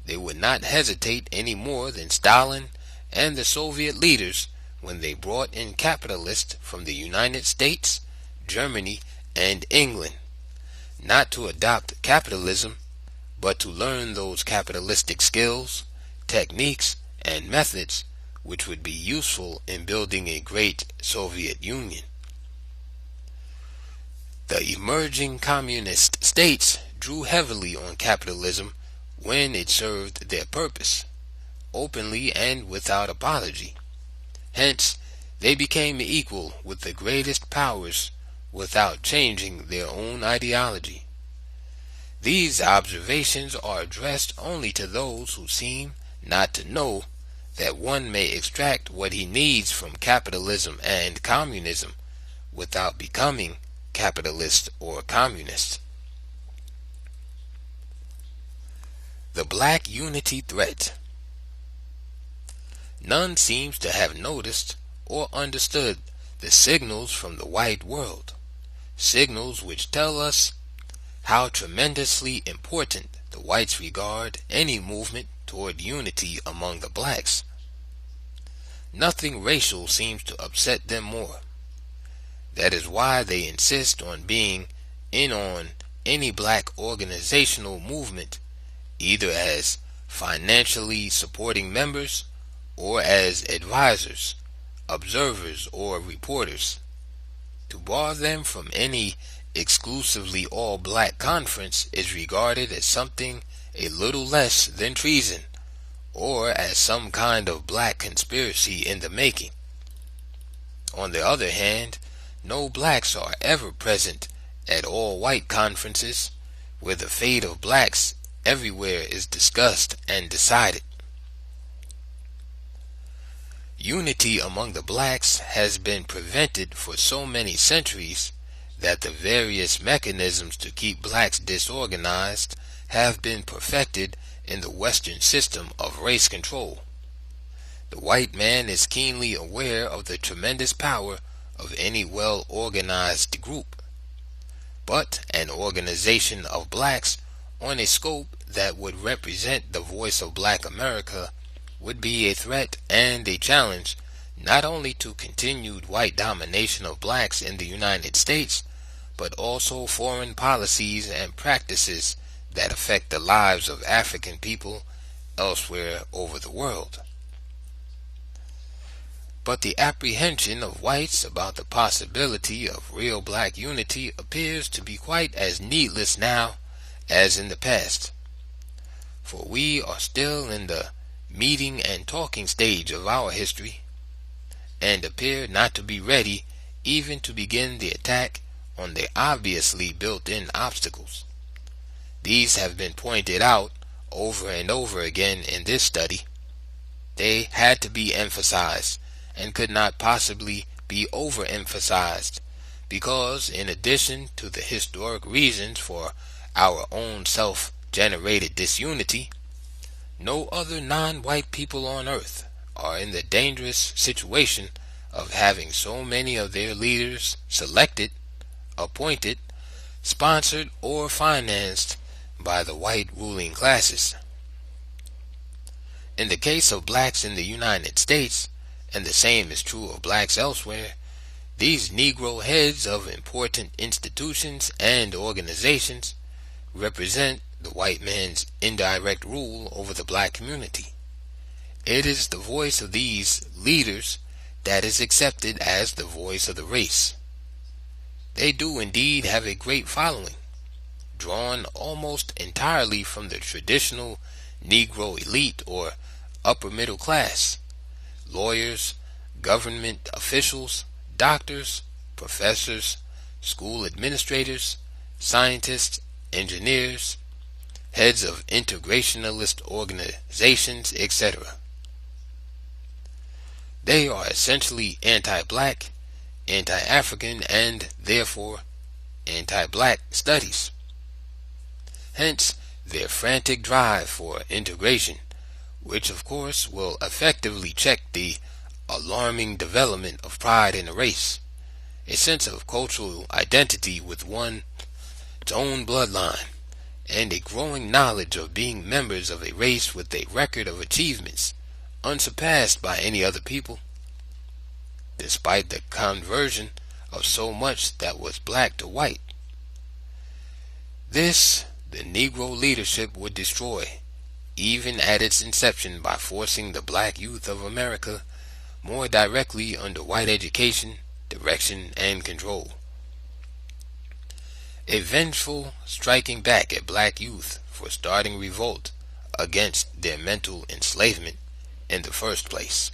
they would not hesitate any more than Stalin and the Soviet leaders when they brought in capitalists from the United States, Germany, and England, not to adopt capitalism, but to learn those capitalistic skills, techniques, and methods which would be useful in building a great Soviet Union. The emerging communist states drew heavily on capitalism when it served their purpose, openly and without apology. Hence, they became equal with the greatest powers without changing their own ideology. These observations are addressed only to those who seem not to know that one may extract what he needs from capitalism and communism without becoming capitalist or communist. The Black Unity Threat. None seems to have noticed or understood the signals from the white world, signals which tell us how tremendously important the whites regard any movement toward unity among the blacks. Nothing racial seems to upset them more. That is why they insist on being in on any black organizational movement, either as financially supporting members or as advisors, observers, or reporters. To bar them from any exclusively all-black conference is regarded as something a little less than treason, or as some kind of black conspiracy in the making. On the other hand, no blacks are ever present at all-white conferences, where the fate of blacks everywhere is discussed and decided. Unity among the blacks has been prevented for so many centuries that the various mechanisms to keep blacks disorganized have been perfected in the Western system of race control. The white man is keenly aware of the tremendous power of any well-organized group, but an organization of blacks on a scope that would represent the voice of Black America would be a threat and a challenge not only to continued white domination of blacks in the United States, but also foreign policies and practices that affect the lives of African people elsewhere over the world. But the apprehension of whites about the possibility of real black unity appears to be quite as needless now as in the past. For we are still in the meeting and talking stage of our history, and appear not to be ready even to begin the attack on the obviously built-in obstacles. These have been pointed out over and over again in this study. They had to be emphasized and could not possibly be overemphasized, because in addition to the historic reasons for our own self-generated disunity, no other non-white people on earth are in the dangerous situation of having so many of their leaders selected, appointed, sponsored, or financed by the white ruling classes. In the case of blacks in the United States, and the same is true of blacks elsewhere, these Negro heads of important institutions and organizations represent the white man's indirect rule over the black community, It is the voice of these leaders that is accepted as the voice of the race. They do indeed have a great following, drawn almost entirely from the traditional Negro elite or upper middle class: lawyers, government officials, doctors, professors, school administrators, scientists, engineers, heads of integrationalist organizations, etc. They are essentially anti-black, anti-African, and therefore anti-black studies. Hence their frantic drive for integration, which of course will effectively check the alarming development of pride in a race, a sense of cultural identity with one's own bloodline, and a growing knowledge of being members of a race with a record of achievements unsurpassed by any other people, despite the conversion of so much that was black to white. This the Negro leadership would destroy, even at its inception, by forcing the black youth of America more directly under white education, direction, and control. A vengeful striking back at black youth for starting revolt against their mental enslavement in the first place.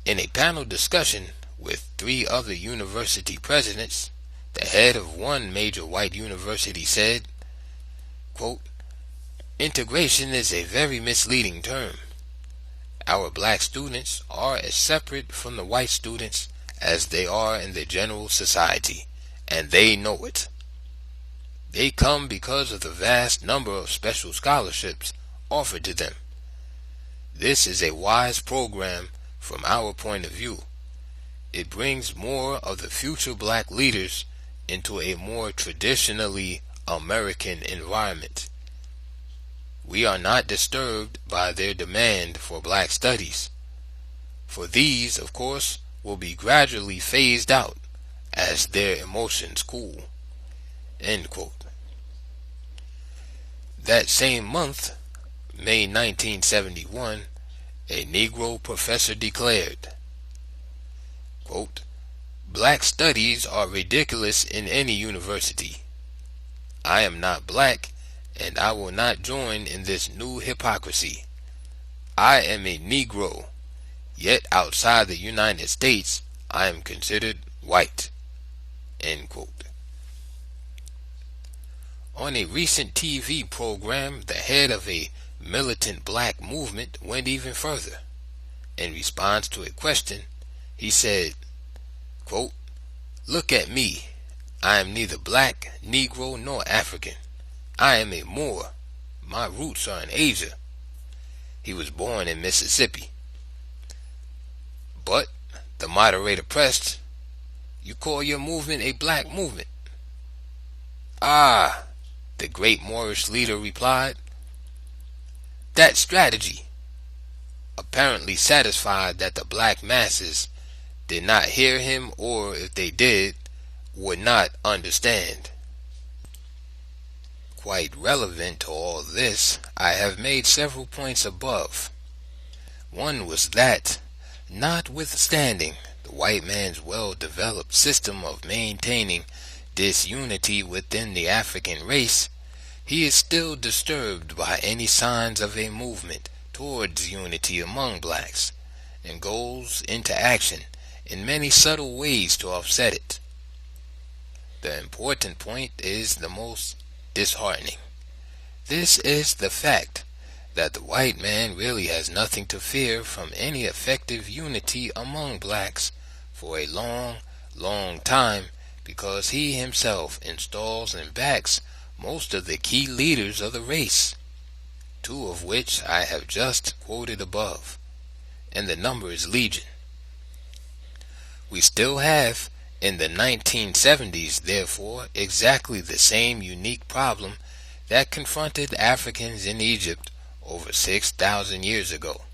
In a panel discussion with 3 other university presidents, the head of one major white university said, quote, "Integration is a very misleading term. Our black students are as separate from the white students as they are in the general society, and they know it. They come because of the vast number of special scholarships offered to them. This is a wise program from our point of view. It brings more of the future black leaders into a more traditionally American environment. We are not disturbed by their demand for black studies, for these, of course, will be gradually phased out as their emotions cool." End quote. That same month, May 1971, a Negro professor declared, quote, "Black studies are ridiculous in any university. I am not black, and I will not join in this new hypocrisy. I am a Negro, yet outside the United States I am considered white." End quote. On a recent TV program, the head of a militant black movement went even further. In response to a question, he said, quote, "Look at me. I am neither black, Negro, nor African. I am a Moor. My roots are in Asia." He was born in Mississippi. But the moderator pressed, "You call your movement a black movement?" "Ah," the great Moorish leader replied, "that strategy," apparently satisfied that the black masses did not hear him, or if they did, would not understand. Quite relevant to all this, I have made several points above. One was that, notwithstanding the white man's well-developed system of maintaining disunity within the African race, he is still disturbed by any signs of a movement towards unity among blacks, and goes into action in many subtle ways to offset it. The important point is the most disheartening. This is the fact that the white man really has nothing to fear from any effective unity among blacks for a long, long time, because he himself installs and backs most of the key leaders of the race, 2 of which I have just quoted above, and the number is legion. We still have, in the 1970s, therefore, exactly the same unique problem that confronted Africans in Egypt over 6,000 years ago.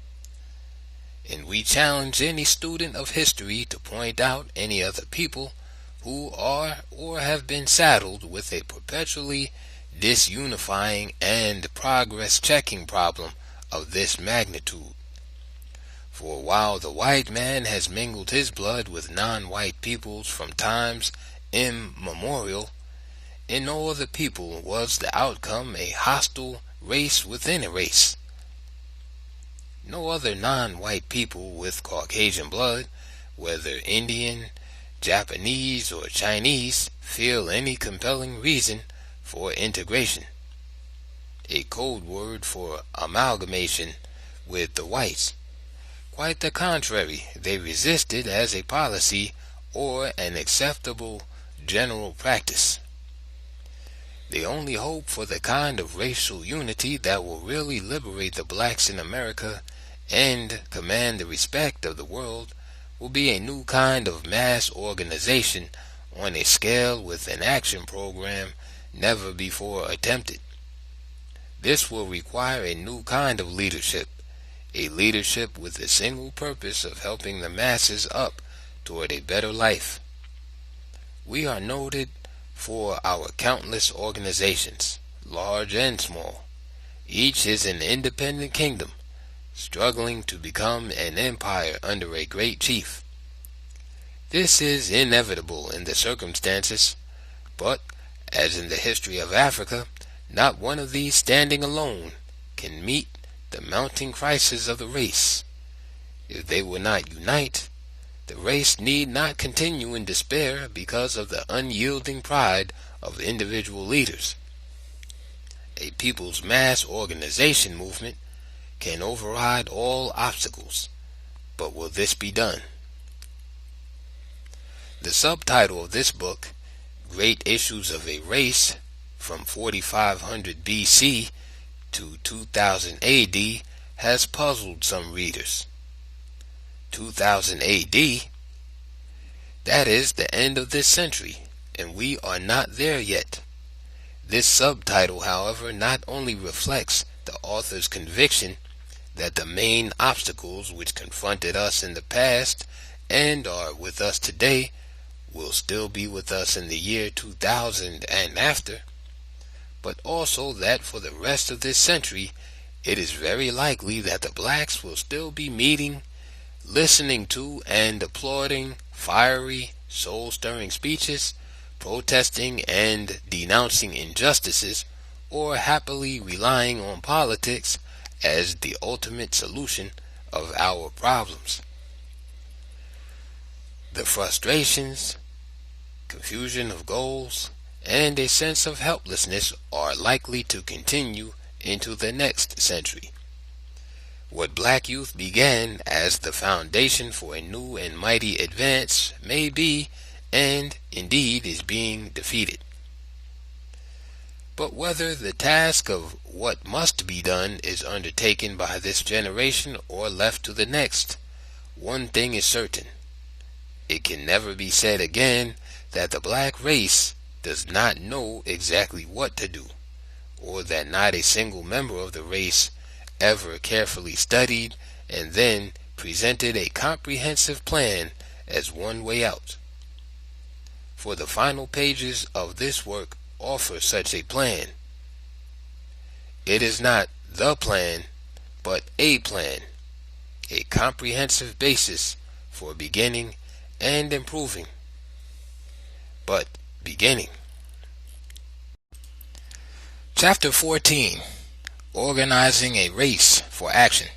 And we challenge any student of history to point out any other people who are or have been saddled with a perpetually disunifying and progress-checking problem of this magnitude. For while the white man has mingled his blood with non-white peoples from times immemorial, in no other people was the outcome a hostile race within a race. No other non-white people with Caucasian blood, whether Indian, Japanese, or Chinese, feel any compelling reason for integration, a code word for amalgamation with the whites. Quite the contrary, they resist it as a policy or an acceptable general practice. They only hope for the kind of racial unity that will really liberate the blacks in America and command the respect of the world will be a new kind of mass organization on a scale with an action program never before attempted. This will require a new kind of leadership, a leadership with the single purpose of helping the masses up toward a better life. We are noted for our countless organizations, large and small. Each is an independent kingdom, struggling to become an empire under a great chief. This is inevitable in the circumstances, but, as in the history of Africa, not one of these standing alone can meet the mounting crisis of the race. If they will not unite, the race need not continue in despair because of the unyielding pride of individual leaders. A people's mass organization movement can override all obstacles, but will this be done? The subtitle of this book, Great Issues of a Race, from 4500 BC to 2000 AD, has puzzled some readers. 2000 AD, that is the end of this century, and we are not there yet. This subtitle, however, not only reflects the author's conviction that the main obstacles which confronted us in the past and are with us today will still be with us in the year 2000 and after, but also that for the rest of this century it is very likely that the blacks will still be meeting, listening to, and applauding fiery, soul-stirring speeches, protesting and denouncing injustices, or happily relying on politics as the ultimate solution of our problems. The frustrations, confusion of goals, and a sense of helplessness are likely to continue into the next century. What black youth began as the foundation for a new and mighty advance may be, and indeed is being, defeated. But whether the task of what must be done is undertaken by this generation or left to the next, one thing is certain. It can never be said again that the black race does not know exactly what to do, or that not a single member of the race ever carefully studied and then presented a comprehensive plan as one way out. For the final pages of this work offer such a plan. It is not the plan, but a plan, a comprehensive basis for beginning and improving, but beginning. Chapter 14. Organizing a Race for Action.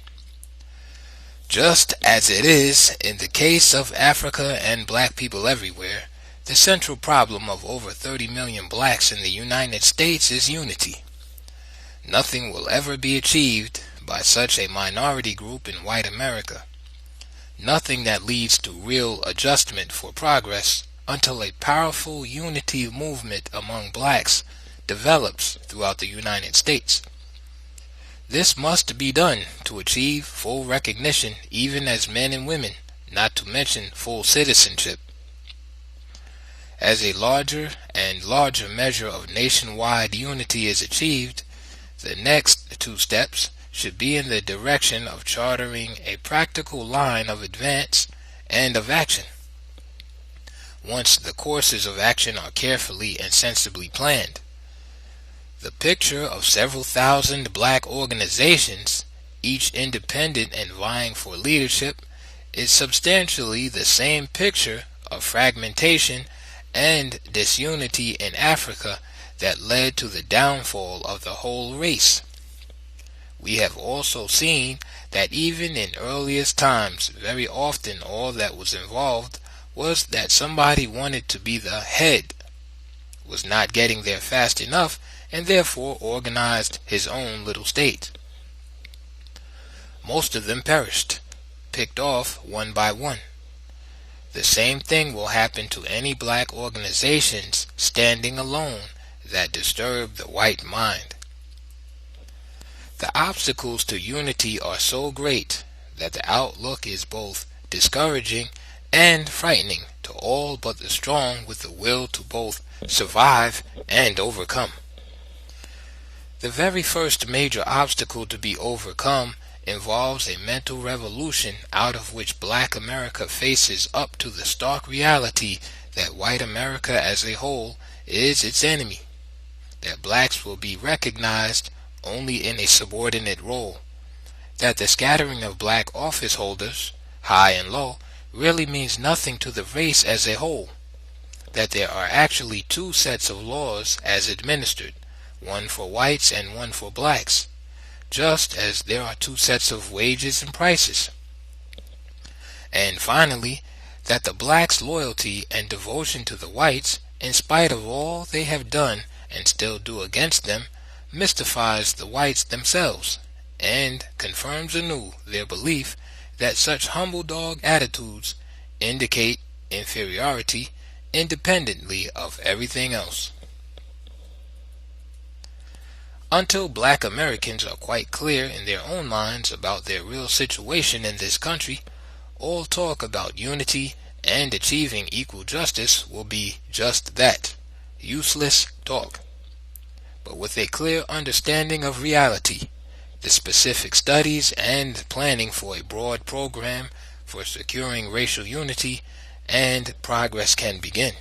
Just as it is in the case of Africa and black people everywhere, the central problem of over 30 million blacks in the United States is unity. Nothing will ever be achieved by such a minority group in white America. Nothing that leads to real adjustment for progress until a powerful unity movement among blacks develops throughout the United States. This must be done to achieve full recognition even as men and women, not to mention full citizenship. As a larger and larger measure of nationwide unity is achieved, the next two steps should be in the direction of chartering a practical line of advance and of action. Once the courses of action are carefully and sensibly planned, the picture of several thousand black organizations each independent and vying for leadership, is substantially the same picture of fragmentation and disunity in Africa that led to the downfall of the whole race. We have also seen that even in earliest times, very often all that was involved was that somebody wanted to be the head, was not getting there fast enough, and therefore organized his own little state. Most of them perished, picked off one by one. The same thing will happen to any black organizations standing alone that disturb the white mind. The obstacles to unity are so great that the outlook is both discouraging and frightening to all but the strong with the will to both survive and overcome. The very first major obstacle to be overcome involves a mental revolution out of which black America faces up to the stark reality that white America as a whole is its enemy, that blacks will be recognized only in a subordinate role, that the scattering of black office holders, high and low, really means nothing to the race as a whole, that there are actually two sets of laws as administered, one for whites and one for blacks, just as there are two sets of wages and prices. And finally, that the blacks' loyalty and devotion to the whites, in spite of all they have done and still do against them, mystifies the whites themselves, and confirms anew their belief that such humble dog attitudes indicate inferiority independently of everything else. Until black Americans are quite clear in their own minds about their real situation in this country, all talk about unity and achieving equal justice will be just that, useless talk. But with a clear understanding of reality, the specific studies and planning for a broad program for securing racial unity, and progress can begin.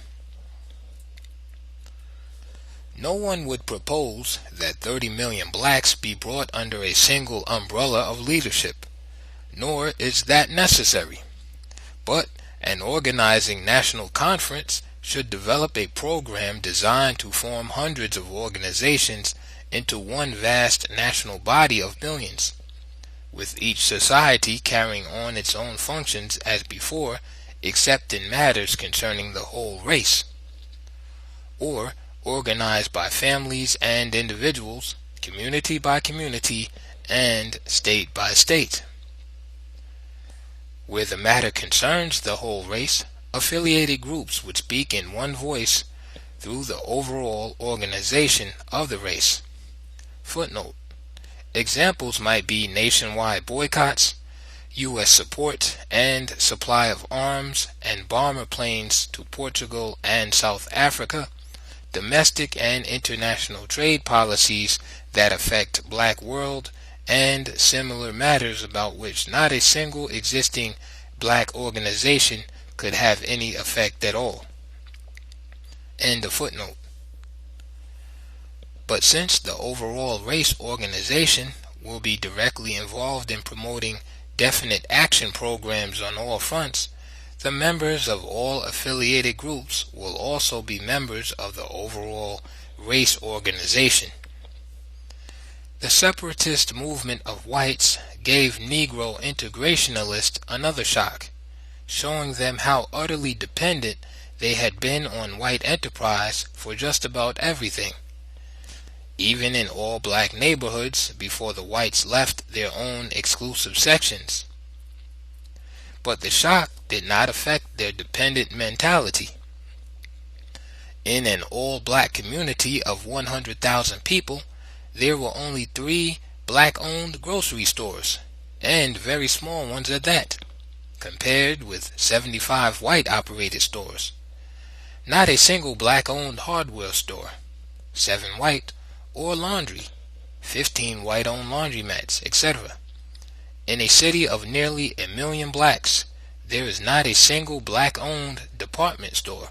No one would propose that 30 million blacks be brought under a single umbrella of leadership, nor is that necessary. But an organizing national conference should develop a program designed to form hundreds of organizations into one vast national body of millions, with each society carrying on its own functions as before, except in matters concerning the whole race, or organized by families and individuals, community by community, and state by state. Where the matter concerns the whole race, affiliated groups would speak in one voice through the overall organization of the race. Footnote: examples might be nationwide boycotts, U.S. support and supply of arms and bomber planes to Portugal and South Africa, domestic and international trade policies that affect black world, and similar matters about which not a single existing black organization could have any effect at all. End of footnote. But since the overall race organization will be directly involved in promoting definite action programs on all fronts, the members of all affiliated groups will also be members of the overall race organization. The separatist movement of whites gave Negro integrationalists another shock, showing them how utterly dependent they had been on white enterprise for just about everything, even in all black neighborhoods before the whites left their own exclusive sections. But the shock did not affect their dependent mentality. In an all-black community of 100,000 people, there were only 3 black-owned grocery stores, and very small ones at that, compared with 75 white-operated stores. Not a single black-owned hardware store, 7 white, or laundry, 15 white-owned laundromats, etc. In a city of nearly 1 million blacks, there is not a single black-owned department store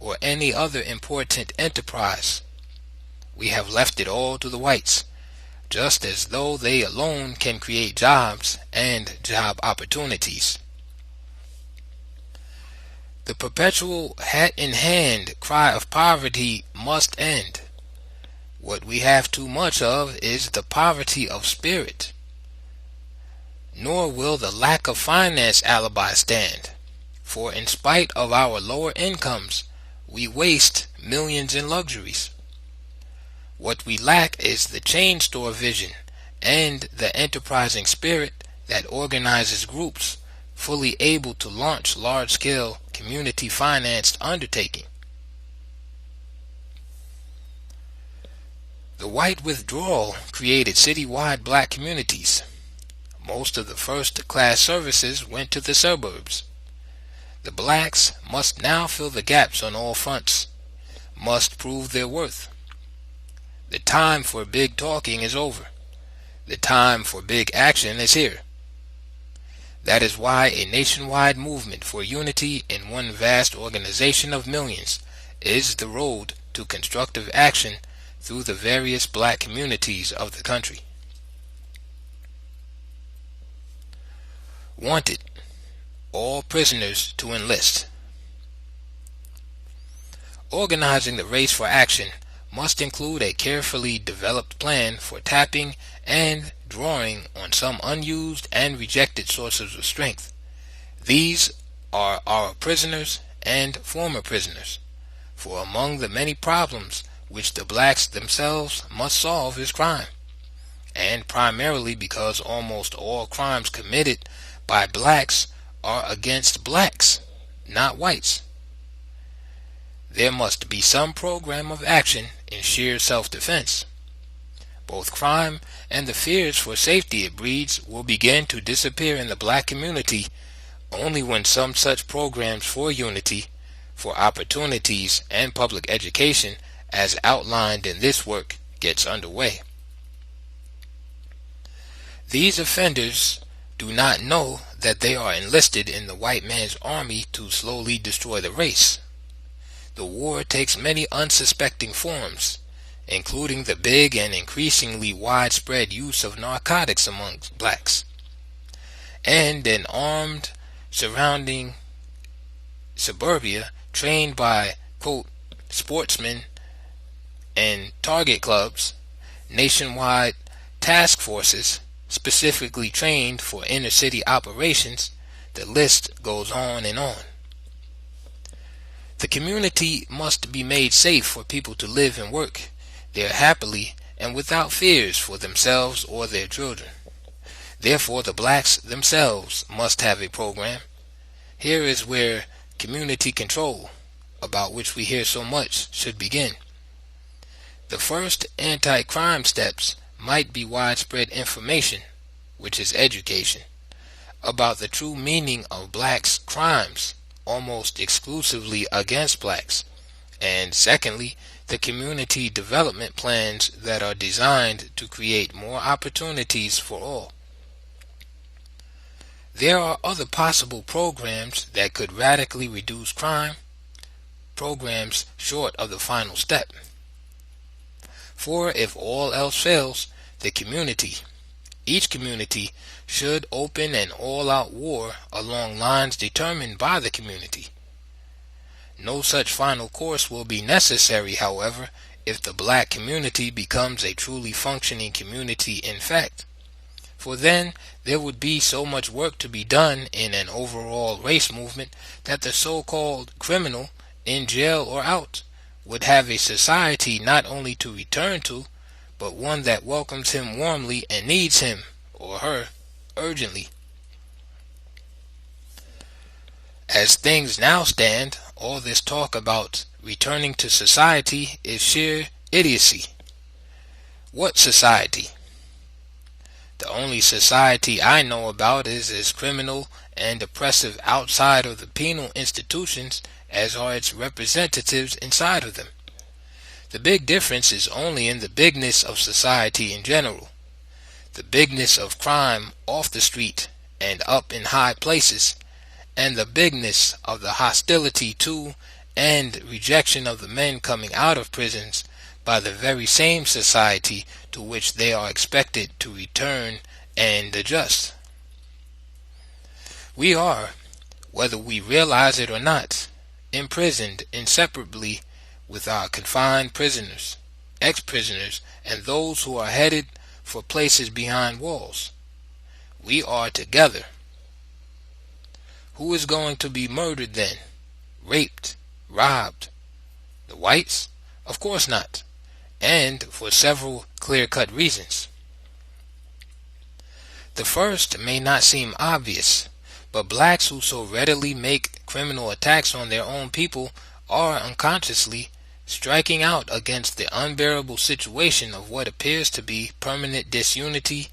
or any other important enterprise. We have left it all to the whites, just as though they alone can create jobs and job opportunities. The perpetual hat-in-hand cry of poverty must end. What we have too much of is the poverty of spirit. Nor will the lack of finance alibi stand, for in spite of our lower incomes, we waste millions in luxuries. What we lack is the chain store vision and the enterprising spirit that organizes groups fully able to launch large-scale community-financed undertaking. The white withdrawal created citywide black communities. Most of the first-class services went to the suburbs. The blacks must now fill the gaps on all fronts, must prove their worth. The time for big talking is over. The time for big action is here. That is why a nationwide movement for unity in one vast organization of millions is the road to constructive action through the various black communities of the country. Wanted: all prisoners to enlist. Organizing the race for action must include a carefully developed plan for tapping and drawing on some unused and rejected sources of strength. These are our prisoners and former prisoners, for among the many problems which the blacks themselves must solve is crime, and primarily because almost all crimes committed by blacks are against blacks, not whites. There must be some program of action in sheer self-defense. Both crime and the fears for safety it breeds will begin to disappear in the black community only when some such programs for unity, for opportunities and public education as outlined in this work gets underway. These offenders do not know that they are enlisted in the white man's army to slowly destroy the race. The war takes many unsuspecting forms, including the big and increasingly widespread use of narcotics among blacks, and an armed surrounding suburbia trained by, quote, sportsmen and target clubs, nationwide task forces specifically trained for inner city operations. The list goes on and on. The community must be made safe for people to live and work there happily and without fears for themselves or their children. Therefore, the blacks themselves must have a program. Here is where community control, about which we hear so much, should begin. The first anti-crime steps might be widespread information, which is education, about the true meaning of blacks' crimes, almost exclusively against blacks, and secondly, the community development plans that are designed to create more opportunities for all. There are other possible programs that could radically reduce crime, programs short of the final step. For if all else fails, the community, each community, should open an all-out war along lines determined by the community. No such final course will be necessary, however, if the black community becomes a truly functioning community in fact. For then there would be so much work to be done in an overall race movement that the so-called criminal, in jail or out, would have a society not only to return to, but one that welcomes him warmly and needs him or her urgently. As things now stand, all this talk about returning to society is sheer idiocy. What society? The only society I know about is as criminal and oppressive outside of the penal institutions as are its representatives inside of them. The big difference is only in the bigness of society in general, the bigness of crime off the street and up in high places, and the bigness of the hostility to and rejection of the men coming out of prisons by the very same society to which they are expected to return and adjust. We are, whether we realize it or not, imprisoned inseparably with our confined prisoners, ex-prisoners, and those who are headed for places behind walls. We are together. Who is going to be murdered then? Raped? Robbed? The whites? Of course not, and for several clear-cut reasons. The first may not seem obvious, but blacks who so readily make criminal attacks on their own people are unconsciously striking out against the unbearable situation of what appears to be permanent disunity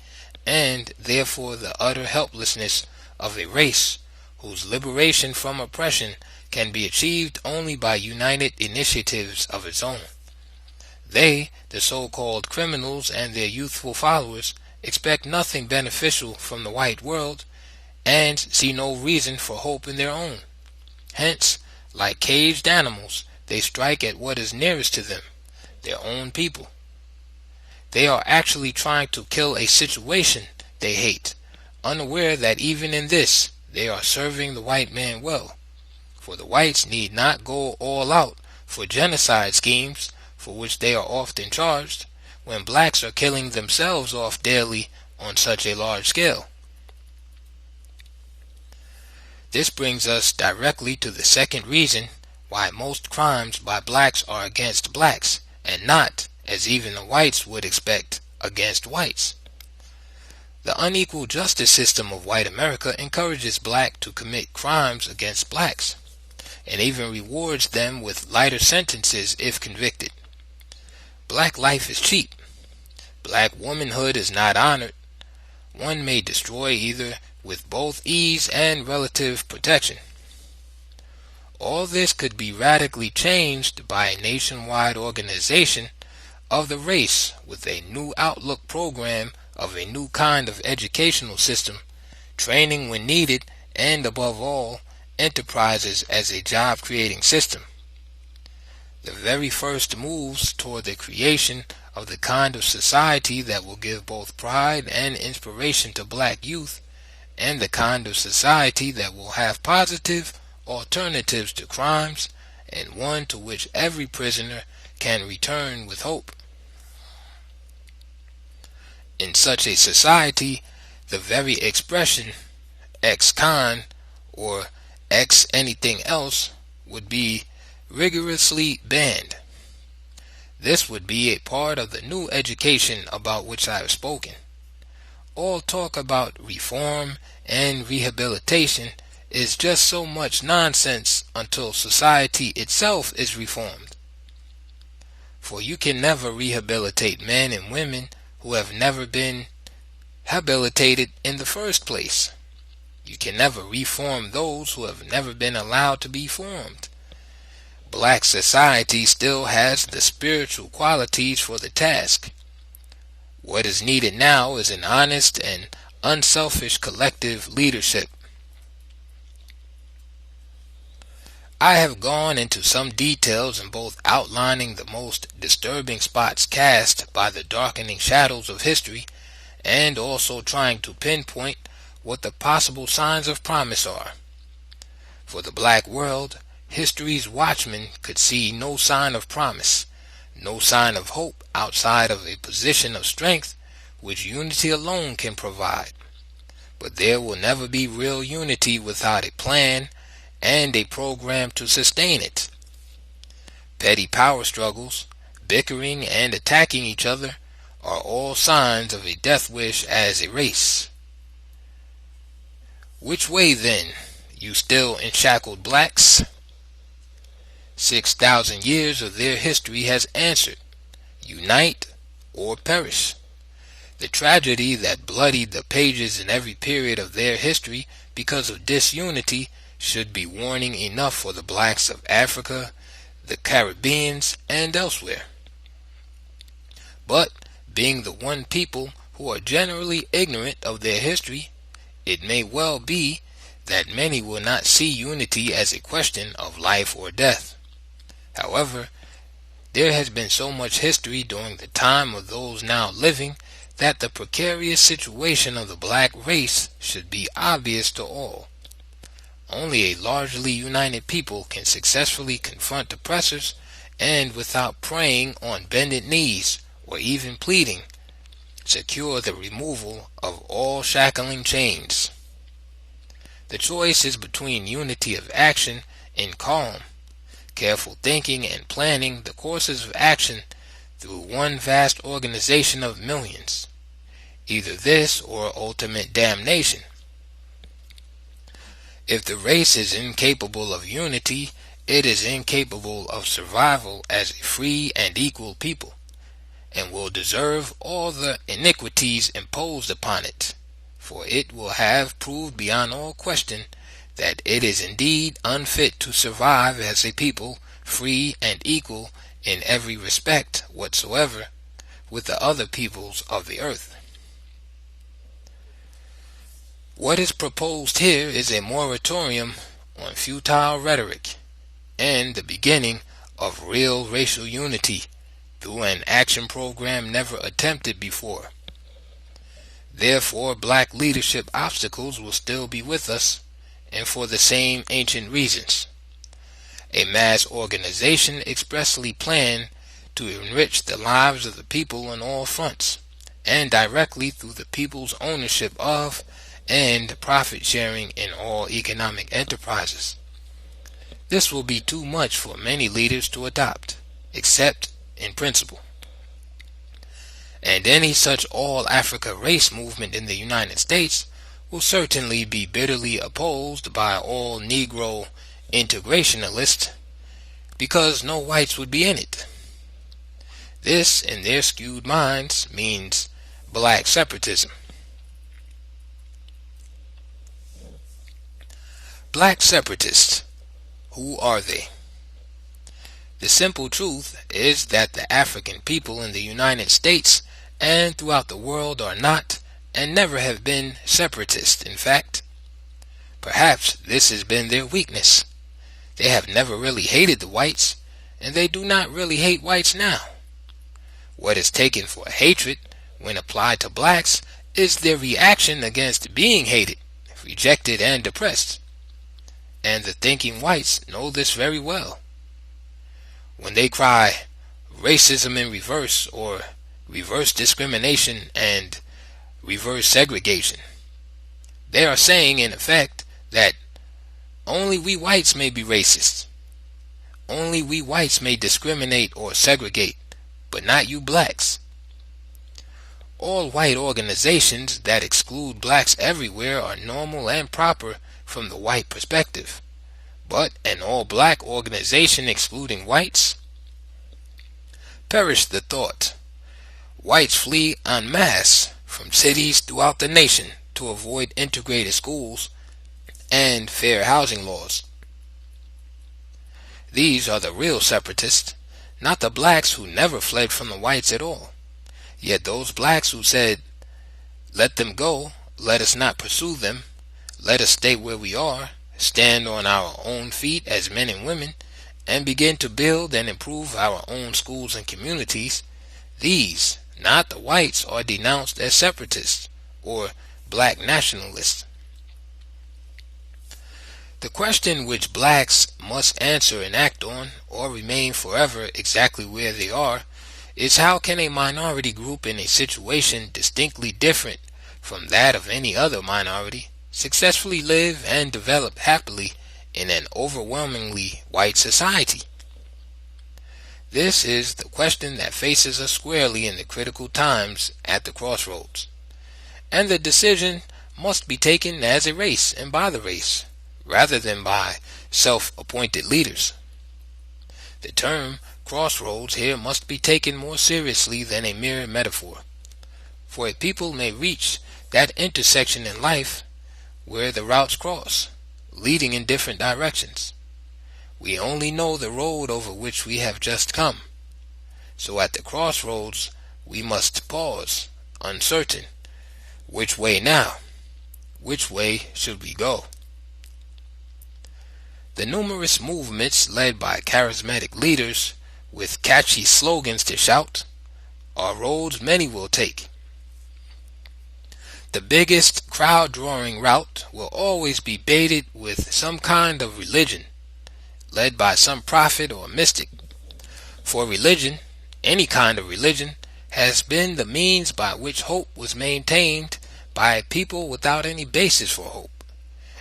and therefore the utter helplessness of a race whose liberation from oppression can be achieved only by united initiatives of its own. They, the so-called criminals and their youthful followers, expect nothing beneficial from the white world and see no reason for hope in their own. Hence, like caged animals, they strike at what is nearest to them, their own people. They are actually trying to kill a situation they hate, unaware that even in this they are serving the white man well. For the whites need not go all out for genocide schemes for which they are often charged, when blacks are killing themselves off daily on such a large scale. This brings us directly to the second reason why most crimes by blacks are against blacks, and not, as even the whites would expect, against whites. The unequal justice system of white America encourages blacks to commit crimes against blacks, and even rewards them with lighter sentences if convicted. Black life is cheap. Black womanhood is not honored. One may destroy either with both ease and relative protection. All this could be radically changed by a nationwide organization of the race with a new outlook program of a new kind of educational system, training when needed, and above all, enterprises as a job-creating system. The very first moves toward the creation of the kind of society that will give both pride and inspiration to black youth, and the kind of society that will have positive alternatives to crimes, and one to which every prisoner can return with hope. In such a society, the very expression ex-con or ex anything else would be rigorously banned. This would be a part of the new education about which I have spoken. All talk about reform and rehabilitation is just so much nonsense until society itself is reformed. For you can never rehabilitate men and women who have never been habilitated in the first place. You can never reform those who have never been allowed to be formed. Black society still has the spiritual qualities for the task. What is needed now is an honest and unselfish collective leadership. I have gone into some details in both outlining the most disturbing spots cast by the darkening shadows of history, and also trying to pinpoint what the possible signs of promise are. For the black world, history's watchmen could see no sign of promise, no sign of hope outside of a position of strength which unity alone can provide. But there will never be real unity without a plan and a program to sustain it. Petty power struggles, bickering and attacking each other are all signs of a death wish as a race. Which way then, you still enshackled blacks? 6,000 years of their history has answered: unite or perish. The tragedy that bloodied the pages in every period of their history because of disunity should be warning enough for the blacks of Africa, the Caribbeans, and elsewhere. But, being the one people who are generally ignorant of their history, it may well be that many will not see unity as a question of life or death. However, There has been so much history during the time of those now living that the precarious situation of the black race should be obvious to all. Only a largely united people can successfully confront oppressors and, without praying on bended knees or even pleading, secure the removal of all shackling chains. The choice is between unity of action and calm, careful thinking and planning the courses of action through one vast organization of millions. Either this or ultimate damnation. If the race is incapable of unity, it is incapable of survival as a free and equal people, and will deserve all the iniquities imposed upon it, for it will have proved beyond all question that it is indeed unfit to survive as a people free and equal in every respect whatsoever with the other peoples of the earth. What is proposed here is a moratorium on futile rhetoric and the beginning of real racial unity through an action program never attempted before. Therefore, black leadership obstacles will still be with us, and for the same ancient reasons. A mass organization expressly planned to enrich the lives of the people on all fronts, and directly through the people's ownership of and profit sharing in all economic enterprises. This will be too much for many leaders to adopt, except in principle. And any such all-Africa race movement in the United States will certainly be bitterly opposed by all Negro integrationalists, because no whites would be in it. This, in their skewed minds, means black separatism. Black separatists, who are they? The simple truth is that the African people in the United States and throughout the world are not, and never have been, separatists. In fact, perhaps this has been their weakness. They have never really hated the whites, and they do not really hate whites now. What is taken for hatred when applied to blacks is their reaction against being hated, rejected, and oppressed. And the thinking whites know this very well. When they cry racism in reverse, or reverse discrimination and reverse segregation, they are saying in effect that only we whites may be racist. Only we whites may discriminate or segregate, but not you blacks. All white organizations that exclude blacks everywhere are normal and proper from the white perspective, but an all-black organization excluding whites? Perish the thought. Whites flee en masse from cities throughout the nation to avoid integrated schools and fair housing laws. These are the real separatists, not the blacks who never fled from the whites at all. Yet those blacks who said, "Let them go, let us not pursue them, let us stay where we are, stand on our own feet as men and women, and begin to build and improve our own schools and communities," these, not the whites, are denounced as separatists or black nationalists. The question which blacks must answer and act on, or remain forever exactly where they are, is how can a minority group in a situation distinctly different from that of any other minority successfully live and develop happily in an overwhelmingly white society? This is the question that faces us squarely in the critical times at the crossroads, and the decision must be taken as a race and by the race, rather than by self-appointed leaders. The term crossroads here must be taken more seriously than a mere metaphor, for a people may reach that intersection in life where the routes cross, leading in different directions. We only know the road over which we have just come, so at the crossroads we must pause, uncertain. Which way now? Which way should we go? The numerous movements led by charismatic leaders with catchy slogans to shout, are roads many will take. The biggest crowd-drawing route will always be baited with some kind of religion, led by some prophet or mystic. For religion, any kind of religion, has been the means by which hope was maintained by people without any basis for hope,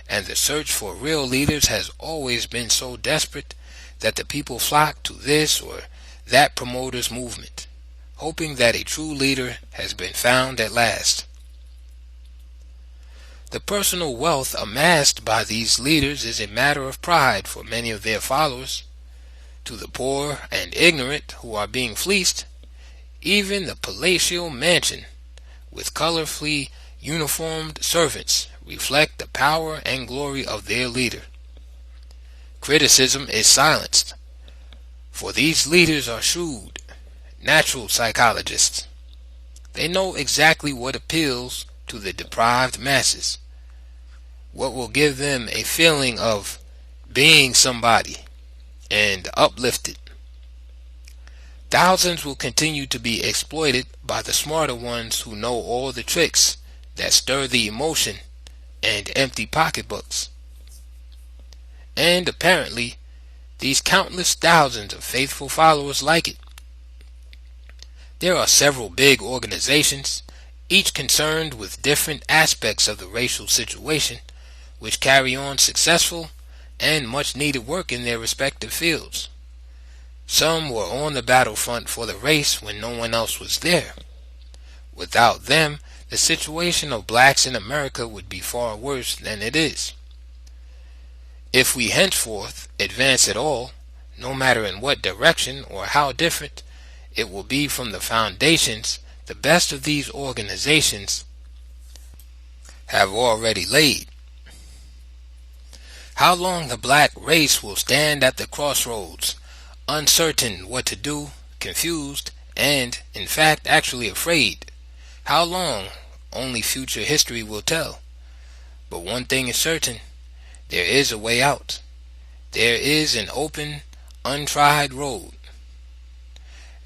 and the search for real leaders has always been so desperate that the people flock to this or that promoter's movement, hoping that a true leader has been found at last. The personal wealth amassed by these leaders is a matter of pride for many of their followers. To the poor and ignorant who are being fleeced, even the palatial mansion with colorfully uniformed servants reflect the power and glory of their leader. Criticism is silenced, for these leaders are shrewd, natural psychologists. They know exactly what appeals to the deprived masses, what will give them a feeling of being somebody and uplifted. Thousands will continue to be exploited by the smarter ones who know all the tricks that stir the emotion and empty pocketbooks. And apparently, these countless thousands of faithful followers like it. There are several big organizations, each concerned with different aspects of the racial situation, which carry on successful and much needed work in their respective fields. Some were on the battlefront for the race when no one else was there. Without them, the situation of blacks in America would be far worse than it is. If we henceforth advance at all, no matter in what direction or how different, it will be from the foundations the best of these organizations have already laid. How long the black race will stand at the crossroads, uncertain what to do, confused, and, in fact, actually afraid. How long, only future history will tell. But one thing is certain, there is a way out. There is an open, untried road.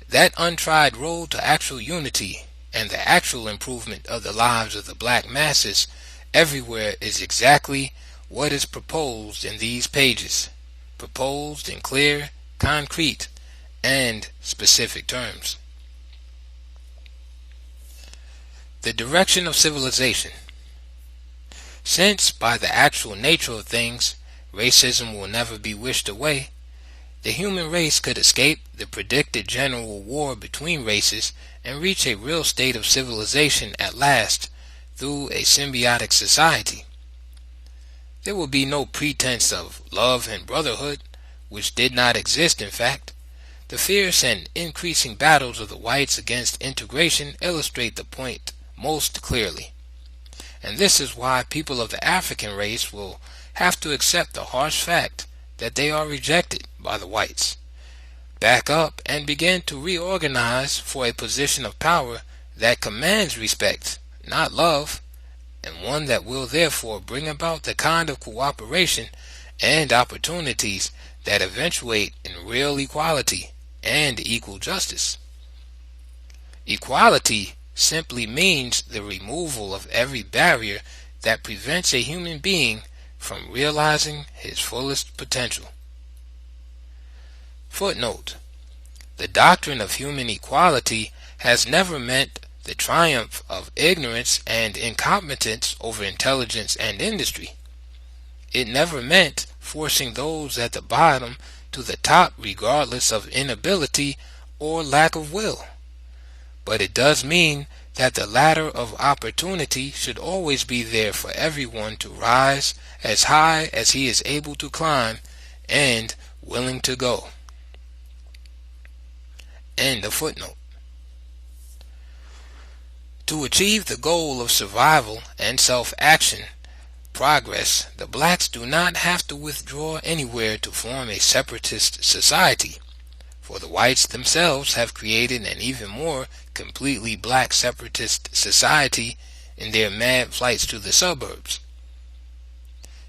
That untried road to actual unity and the actual improvement of the lives of the black masses everywhere is exactly what is proposed in these pages, proposed in clear, concrete, and specific terms. The direction of civilization. Since, by the actual nature of things, racism will never be wished away, the human race could escape the predicted general war between races and reach a real state of civilization at last through a symbiotic society. There will be no pretense of love and brotherhood, which did not exist in fact. The fierce and increasing battles of the whites against integration illustrate the point most clearly. And this is why people of the African race will have to accept the harsh fact that they are rejected by the whites, back up and begin to reorganize for a position of power that commands respect, not love, and one that will therefore bring about the kind of cooperation and opportunities that eventuate in real equality and equal justice. Equality simply means the removal of every barrier that prevents a human being from realizing his fullest potential. Footnote: the doctrine of human equality has never meant the triumph of ignorance and incompetence over intelligence and industry. It never meant forcing those at the bottom to the top regardless of inability or lack of will. But it does mean that the ladder of opportunity should always be there for everyone to rise as high as he is able to climb and willing to go. End of footnote. To achieve the goal of survival and self-action, progress, the blacks do not have to withdraw anywhere to form a separatist society, for the whites themselves have created an even more completely black separatist society in their mad flights to the suburbs.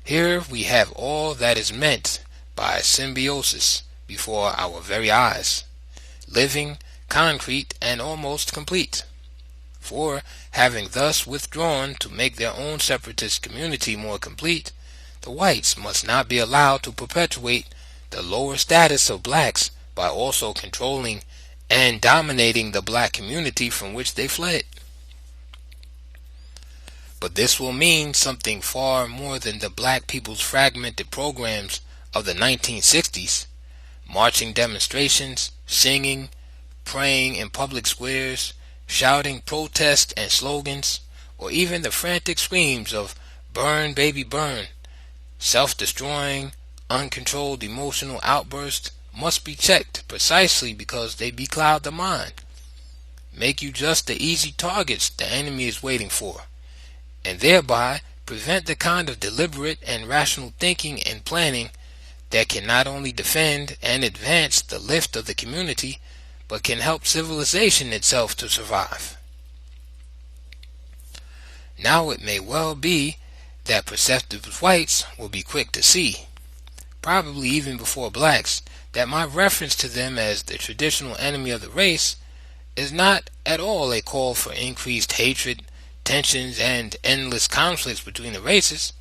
Here we have all that is meant by symbiosis before our very eyes. living, concrete, and almost complete. For, having thus withdrawn to make their own separatist community more complete, the whites must not be allowed to perpetuate the lower status of blacks by also controlling and dominating the black community from which they fled. But this will mean something far more than the black people's fragmented programs of the 1960s, marching demonstrations, singing, praying in public squares, shouting protests and slogans, or even the frantic screams of "burn, baby, burn." Self-destroying, uncontrolled emotional outbursts must be checked precisely because they becloud the mind, make you just the easy targets the enemy is waiting for, and thereby prevent the kind of deliberate and rational thinking and planning that can not only defend and advance the lift of the community, but can help civilization itself to survive. Now it may well be that perceptive whites will be quick to see, probably even before blacks, that my reference to them as the traditional enemy of the race is not at all a call for increased hatred, tensions, and endless conflicts between the races.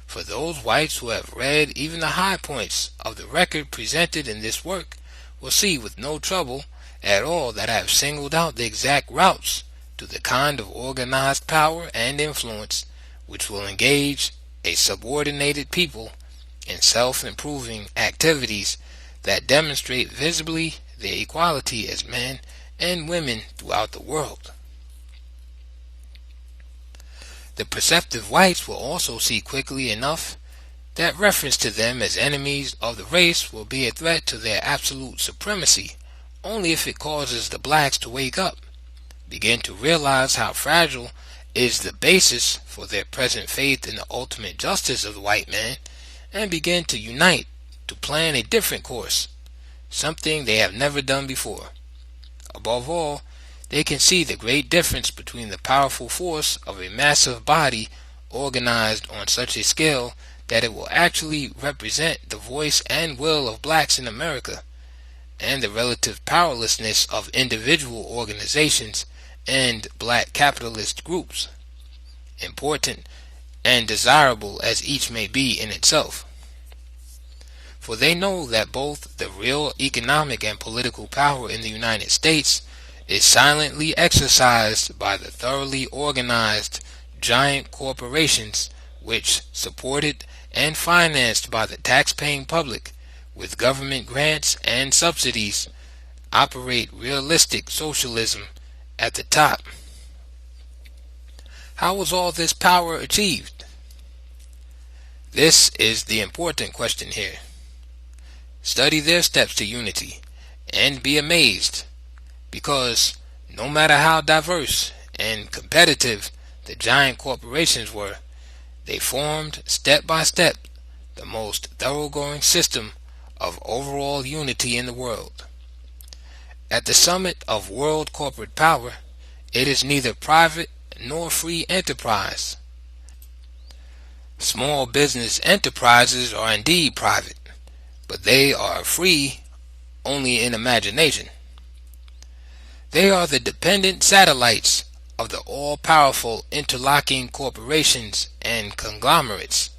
For those whites who have read even the high points of the record presented in this work will see with no trouble at all that I have singled out the exact routes to the kind of organized power and influence which will engage a subordinated people in self-improving activities that demonstrate visibly their equality as men and women throughout the world. The perceptive whites will also see quickly enough that reference to them as enemies of the race will be a threat to their absolute supremacy only if it causes the blacks to wake up, begin to realize how fragile is the basis for their present faith in the ultimate justice of the white man, and begin to unite to plan a different course, something they have never done before. Above all, they can see the great difference between the powerful force of a massive body organized on such a scale that it will actually represent the voice and will of blacks in America, and the relative powerlessness of individual organizations and black capitalist groups, important and desirable as each may be in itself. For they know that both the real economic and political power in the United States is silently exercised by the thoroughly organized giant corporations which, supported and financed by the tax-paying public with government grants and subsidies, operate realistic socialism at the top. How was all this power achieved? This is the important question here. Study their steps to unity and be amazed, because no matter how diverse and competitive the giant corporations were, they formed step by step the most thoroughgoing system of overall unity in the world. At the summit of world corporate power, it is neither private nor free enterprise. Small business enterprises are indeed private, but they are free only in imagination. They are the dependent satellites of the all-powerful interlocking corporations and conglomerates.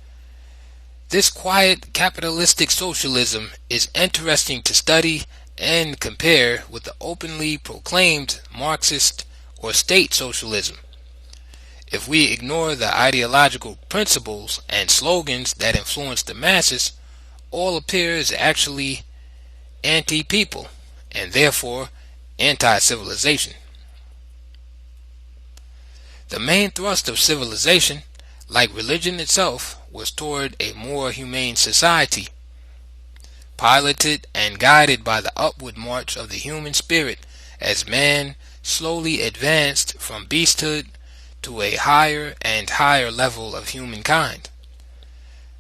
This quiet capitalistic socialism is interesting to study and compare with the openly proclaimed Marxist or state socialism. If we ignore the ideological principles and slogans that influence the masses, all appears actually anti-people and therefore anti-civilization. The main thrust of civilization, like religion itself, was toward a more humane society, piloted and guided by the upward march of the human spirit as man slowly advanced from beasthood to a higher and higher level of humankind.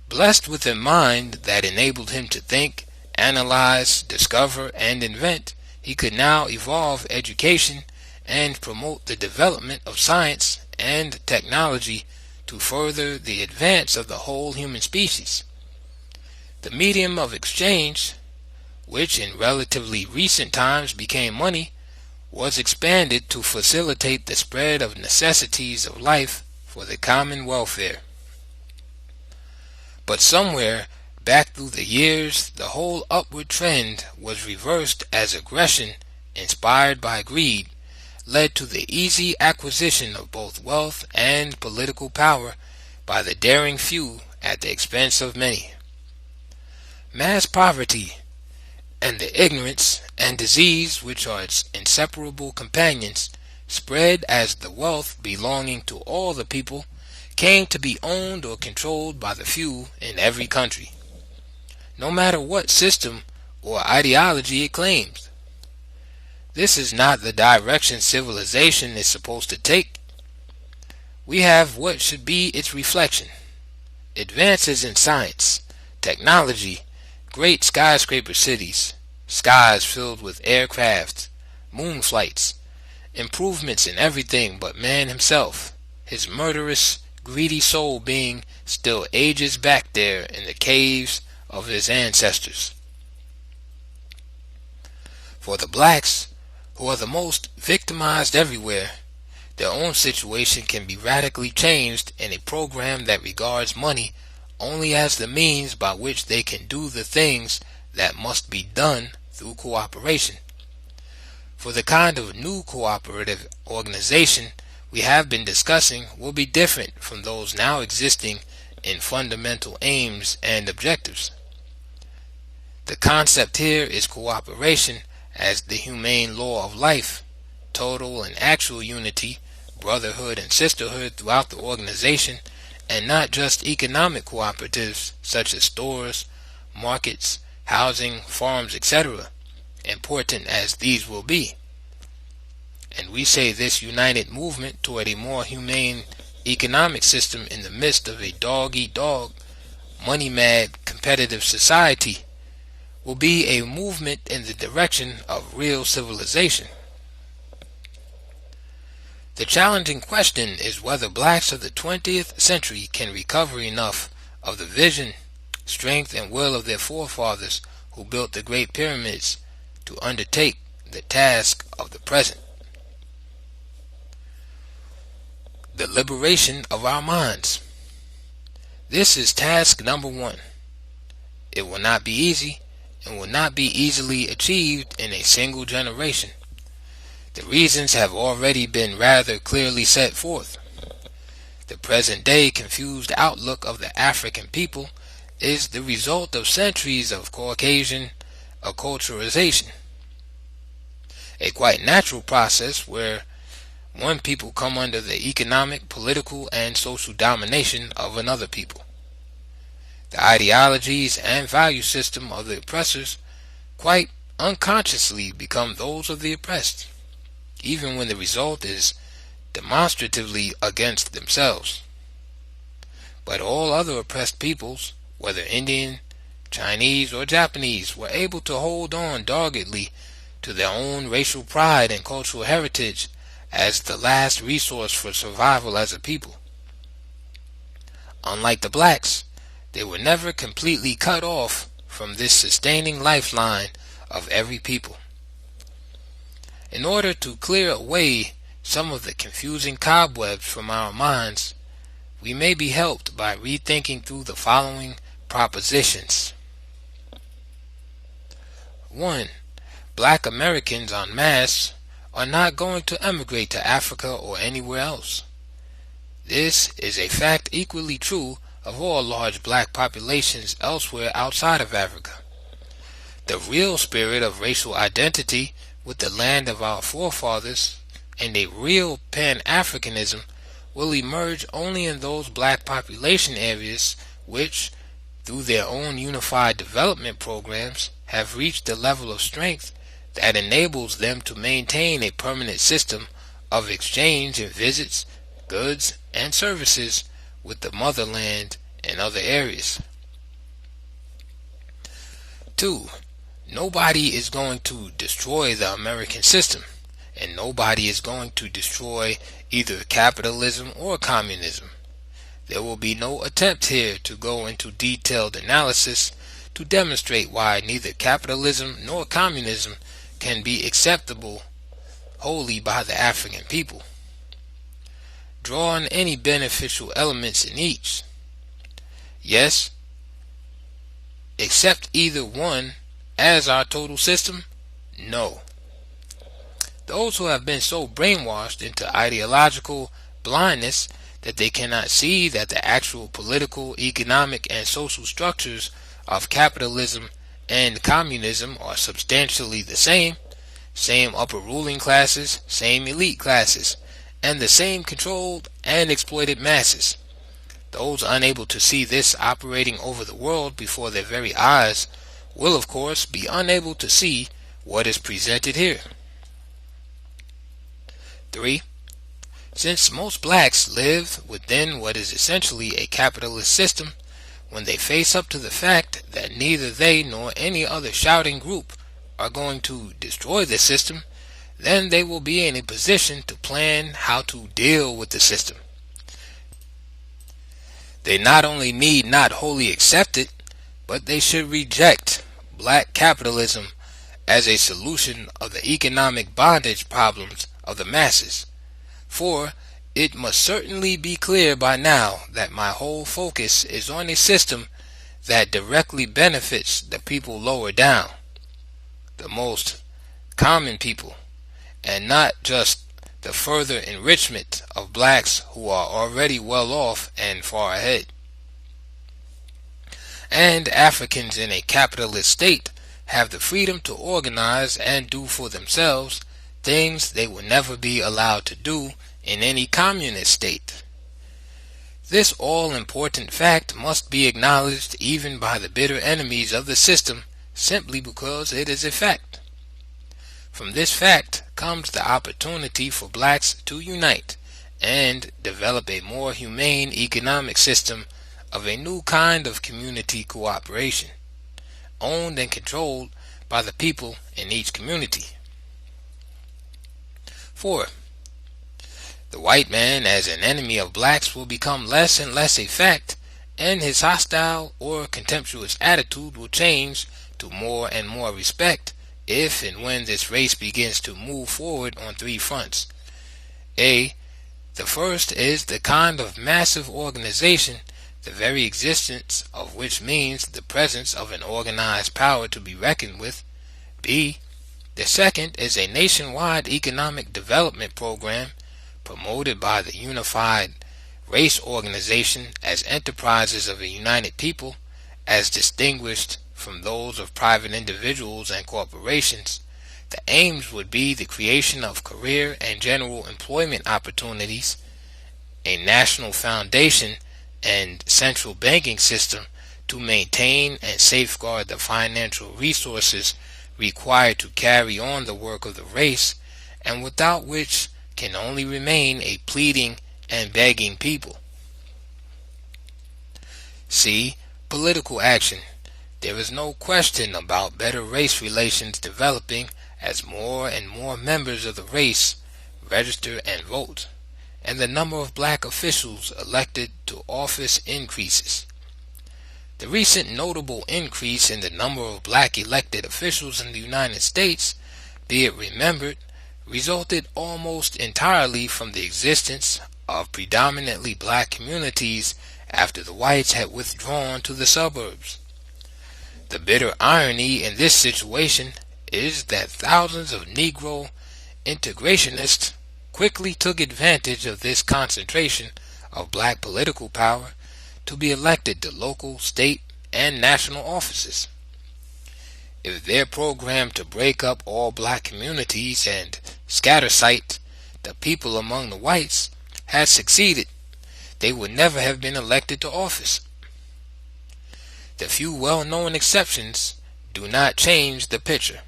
Blessed with a mind that enabled him to think, analyze, discover, and invent, he could now evolve education and promote the development of science and technology to further the advance of the whole human species. The medium of exchange, which in relatively recent times became money, was expanded to facilitate the spread of necessities of life for the common welfare. But somewhere back through the years, the whole upward trend was reversed as aggression, inspired by greed, led to the easy acquisition of both wealth and political power by the daring few at the expense of many. Mass poverty and the ignorance and disease which are its inseparable companions spread as the wealth belonging to all the people came to be owned or controlled by the few in every country, no matter what system or ideology it claims. This is not the direction civilization is supposed to take. We have what should be its reflection: advances in science, technology, great skyscraper cities, skies filled with aircraft, moon flights, improvements in everything but man himself, his murderous, greedy soul being still ages back there in the caves of his ancestors. For the blacks, who are the most victimized everywhere, their own situation can be radically changed in a program that regards money only as the means by which they can do the things that must be done through cooperation. For the kind of new cooperative organization we have been discussing will be different from those now existing in fundamental aims and objectives. The concept here is cooperation as the humane law of life, total and actual unity, brotherhood and sisterhood throughout the organization, and not just economic cooperatives such as stores, markets, housing, farms, etc., important as these will be. And we say this united movement toward a more humane economic system in the midst of a dog-eat-dog, money-mad competitive society will be a movement in the direction of real civilization. The challenging question is whether blacks of the 20th century can recover enough of the vision, strength, and will of their forefathers who built the Great Pyramids to undertake the task of the present. The liberation of our minds. This is task number one. It will not be easy and will not be easily achieved in a single generation. The reasons have already been rather clearly set forth. The present-day confused outlook of the African people is the result of centuries of Caucasian acculturation, a quite natural process where one people come under the economic, political, and social domination of another people. The ideologies and value system of the oppressors quite unconsciously become those of the oppressed, even when the result is demonstratively against themselves. But all other oppressed peoples, whether Indian, Chinese, or Japanese, were able to hold on doggedly to their own racial pride and cultural heritage as the last resource for survival as a people. Unlike the blacks, they were never completely cut off from this sustaining lifeline of every people. In order to clear away some of the confusing cobwebs from our minds, we may be helped by rethinking through the following propositions. 1. Black Americans en masse are not going to emigrate to Africa or anywhere else. This is a fact equally true of all large black populations elsewhere outside of Africa. The real spirit of racial identity with the land of our forefathers and a real Pan-Africanism will emerge only in those black population areas which, through their own unified development programs, have reached a level of strength that enables them to maintain a permanent system of exchange in visits, goods, and services with the motherland and other areas. 2. Nobody is going to destroy the American system, and nobody is going to destroy either capitalism or communism. There will be no attempt here to go into detailed analysis to demonstrate why neither capitalism nor communism can be acceptable wholly by the African people. Draw on any beneficial elements in each. Yes, accept either one as our total system? No. Those who have been so brainwashed into ideological blindness that they cannot see that the actual political, economic, and social structures of capitalism and communism are substantially the same upper ruling classes, same elite classes, and the same controlled and exploited masses. Those unable to see this operating over the world before their very eyes will, of course, be unable to see what is presented here. 3. Since most blacks live within what is essentially a capitalist system, when they face up to the fact that neither they nor any other shouting group are going to destroy the system, then they will be in a position to plan how to deal with the system. They not only need not wholly accept it, but they should reject black capitalism as a solution of the economic bondage problems of the masses. For it must certainly be clear by now that my whole focus is on a system that directly benefits the people lower down, the most common people, and not just the further enrichment of blacks who are already well off and far ahead. And Africans in a capitalist state have the freedom to organize and do for themselves things they will never be allowed to do in any communist state. This all-important fact must be acknowledged even by the bitter enemies of the system simply because it is a fact. From this fact comes the opportunity for blacks to unite and develop a more humane economic system of a new kind of community cooperation, owned and controlled by the people in each community. 4. The white man as an enemy of blacks will become less and less a fact, and his hostile or contemptuous attitude will change to more and more respect if and when this race begins to move forward on 3 fronts. The first is the kind of massive organization, the very existence of which means the presence of an organized power to be reckoned with. B. The second is a nationwide economic development program promoted by the unified race organization as enterprises of a united people, as distinguished from those of private individuals and corporations. The aims would be the creation of career and general employment opportunities, a national foundation and central banking system to maintain and safeguard the financial resources required to carry on the work of the race, and without which can only remain a pleading and begging people. C. Political action. There is no question about better race relations developing as more and more members of the race register and vote, and the number of black officials elected to office increases. The recent notable increase in the number of black elected officials in the United States, be it remembered, resulted almost entirely from the existence of predominantly black communities after the whites had withdrawn to the suburbs. The bitter irony in this situation is that thousands of Negro integrationists quickly took advantage of this concentration of black political power to be elected to local, state, and national offices. If their program to break up all black communities and scattersight the people among the whites had succeeded, they would never have been elected to office. The few well-known exceptions do not change the picture.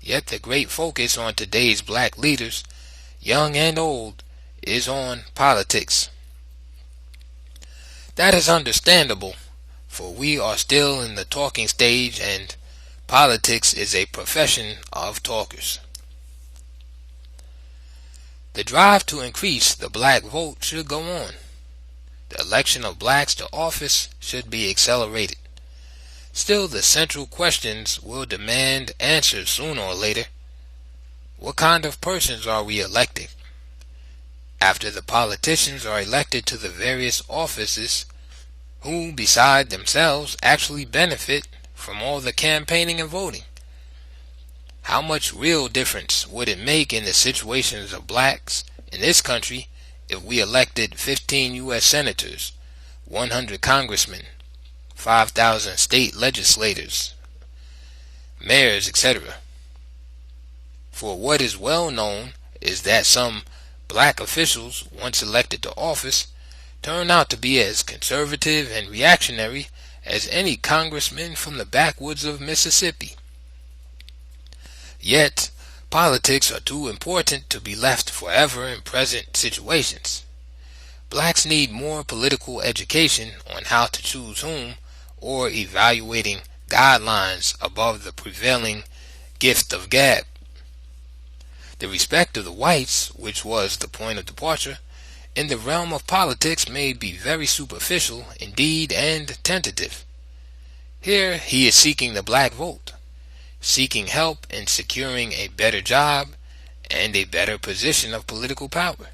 Yet the great focus on today's black leaders, young and old, is on politics. That is understandable, for we are still in the talking stage and politics is a profession of talkers. The drive to increase the black vote should go on. The election of blacks to office should be accelerated. Still, the central questions will demand answers sooner or later. What kind of persons are we electing? After the politicians are elected to the various offices, who beside themselves actually benefit from all the campaigning and voting? How much real difference would it make in the situations of blacks in this country if we elected 15 U.S. senators, 100 congressmen, 5,000 state legislators, mayors, etc.? For what is well known is that some black officials, once elected to office, turn out to be as conservative and reactionary as any congressman from the backwoods of Mississippi. Yet, politics are too important to be left forever in present situations. Blacks need more political education on how to choose whom, or evaluating guidelines above the prevailing gift of gab. The respect of the whites, which was the point of departure, in the realm of politics may be very superficial indeed and tentative. Here he is seeking the black vote, seeking help in securing a better job and a better position of political power.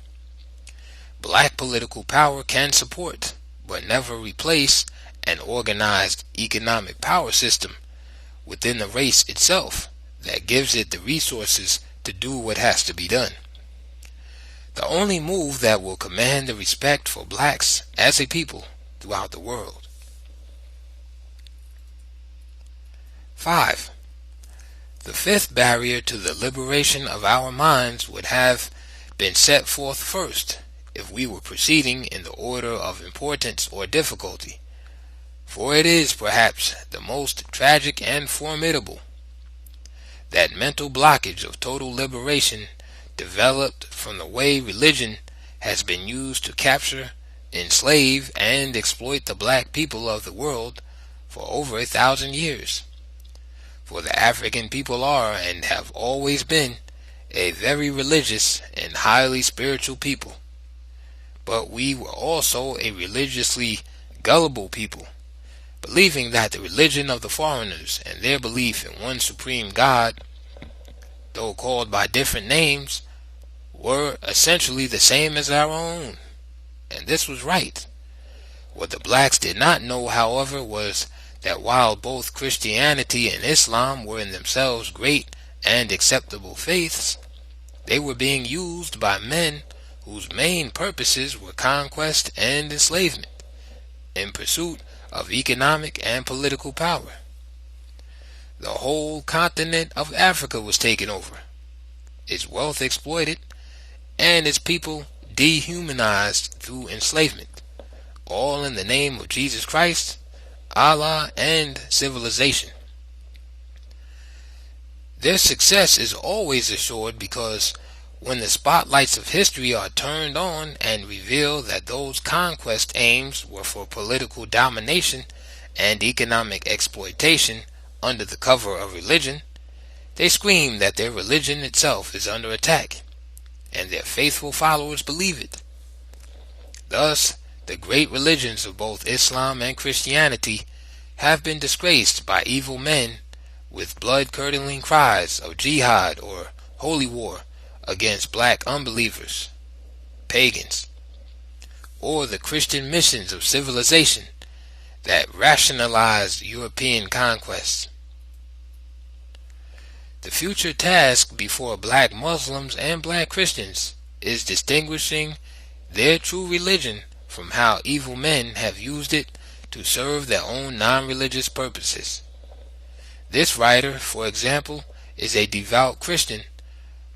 Black political power can support, but never replace, an organized economic power system within the race itself that gives it the resources to do what has to be done. The only move that will command the respect for blacks as a people throughout the world. 5. The fifth barrier to the liberation of our minds would have been set forth first if we were proceeding in the order of importance or difficulty, for it is perhaps the most tragic and formidable. That mental blockage of total liberation developed from the way religion has been used to capture, enslave, and exploit the black people of the world for over 1,000 years. For the African people are, and have always been, a very religious and highly spiritual people. But we were also a religiously gullible people, believing that the religion of the foreigners and their belief in one supreme God, though called by different names, were essentially the same as our own. And this was right. What the blacks did not know, however, was that while both Christianity and Islam were in themselves great and acceptable faiths, they were being used by men whose main purposes were conquest and enslavement, in pursuit of economic and political power. The whole continent of Africa was taken over, its wealth exploited, and its people dehumanized through enslavement, all in the name of Jesus Christ, Allah, and civilization. Their success is always assured because when the spotlights of history are turned on and reveal that those conquest aims were for political domination and economic exploitation under the cover of religion, they scream that their religion itself is under attack, and their faithful followers believe it. Thus, the great religions of both Islam and Christianity have been disgraced by evil men with blood-curdling cries of jihad or holy war against black unbelievers, pagans, or the Christian missions of civilization that rationalized European conquests. The future task before black Muslims and black Christians is distinguishing their true religion from how evil men have used it to serve their own non-religious purposes. This writer, for example, is a devout Christian,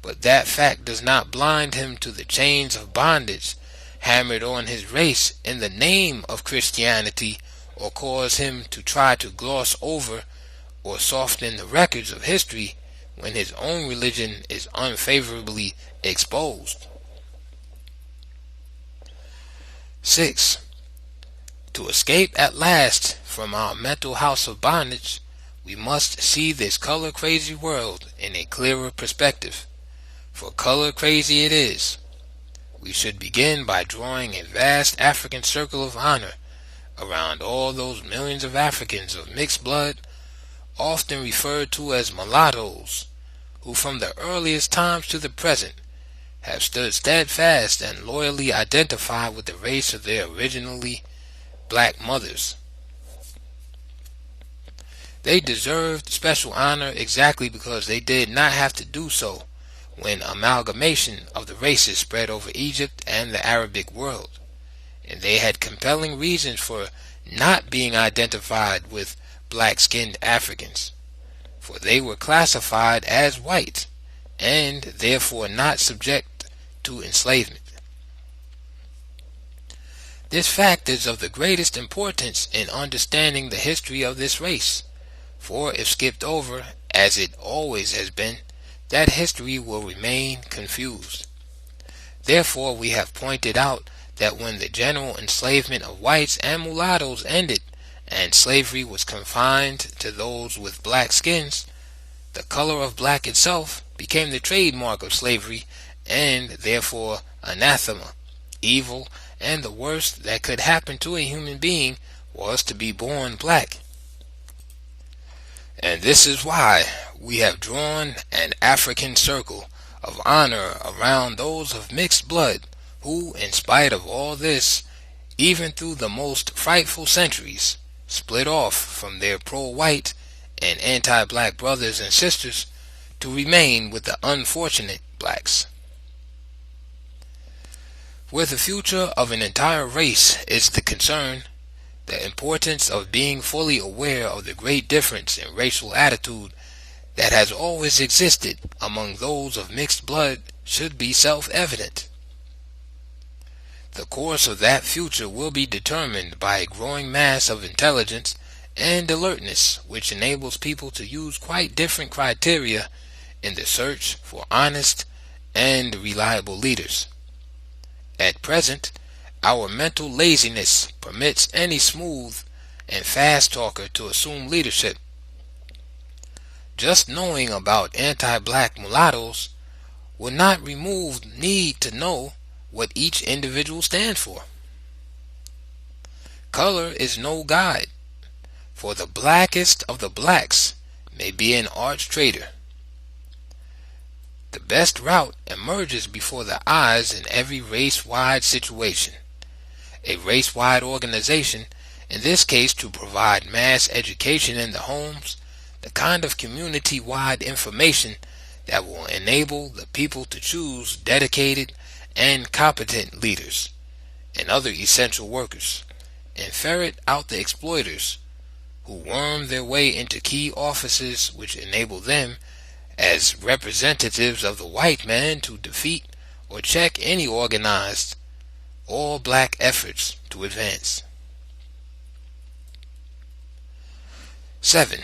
but that fact does not blind him to the chains of bondage hammered on his race in the name of Christianity, or cause him to try to gloss over or soften the records of history when his own religion is unfavorably exposed. 6. To escape at last from our mental house of bondage, we must see this color-crazy world in a clearer perspective, for color-crazy it is. We should begin by drawing a vast African circle of honor around all those millions of Africans of mixed blood, often referred to as mulattoes, who from the earliest times to the present have stood steadfast and loyally identified with the race of their originally black mothers. They deserved special honor exactly because they did not have to do so when amalgamation of the races spread over Egypt and the Arabic world, and they had compelling reasons for not being identified with black-skinned Africans, for they were classified as white and therefore not subject to enslavement. This fact is of the greatest importance in understanding the history of this race, for if skipped over, as it always has been, that history will remain confused. Therefore we have pointed out that when the general enslavement of whites and mulattoes ended, and slavery was confined to those with black skins, the color of black itself became the trademark of slavery, and therefore anathema, evil, and the worst that could happen to a human being was to be born black. And this is why we have drawn an African circle of honor around those of mixed blood who, in spite of all this, even through the most frightful centuries, split off from their pro-white and anti-black brothers and sisters to remain with the unfortunate blacks. Where the future of an entire race is the concern, the importance of being fully aware of the great difference in racial attitude that has always existed among those of mixed blood should be self-evident. The course of that future will be determined by a growing mass of intelligence and alertness which enables people to use quite different criteria in the search for honest and reliable leaders. At present, our mental laziness permits any smooth and fast talker to assume leadership. Just knowing about anti-black mulattoes will not remove the need to know what each individual stands for. Color is no guide, for the blackest of the blacks may be an arch traitor. The best route emerges before the eyes in every race-wide situation. A race-wide organization, in this case to provide mass education in the homes, the kind of community-wide information that will enable the people to choose dedicated and competent leaders and other essential workers, and ferret out the exploiters who worm their way into key offices which enable them as representatives of the white man to defeat or check any organized all black efforts to advance. 7.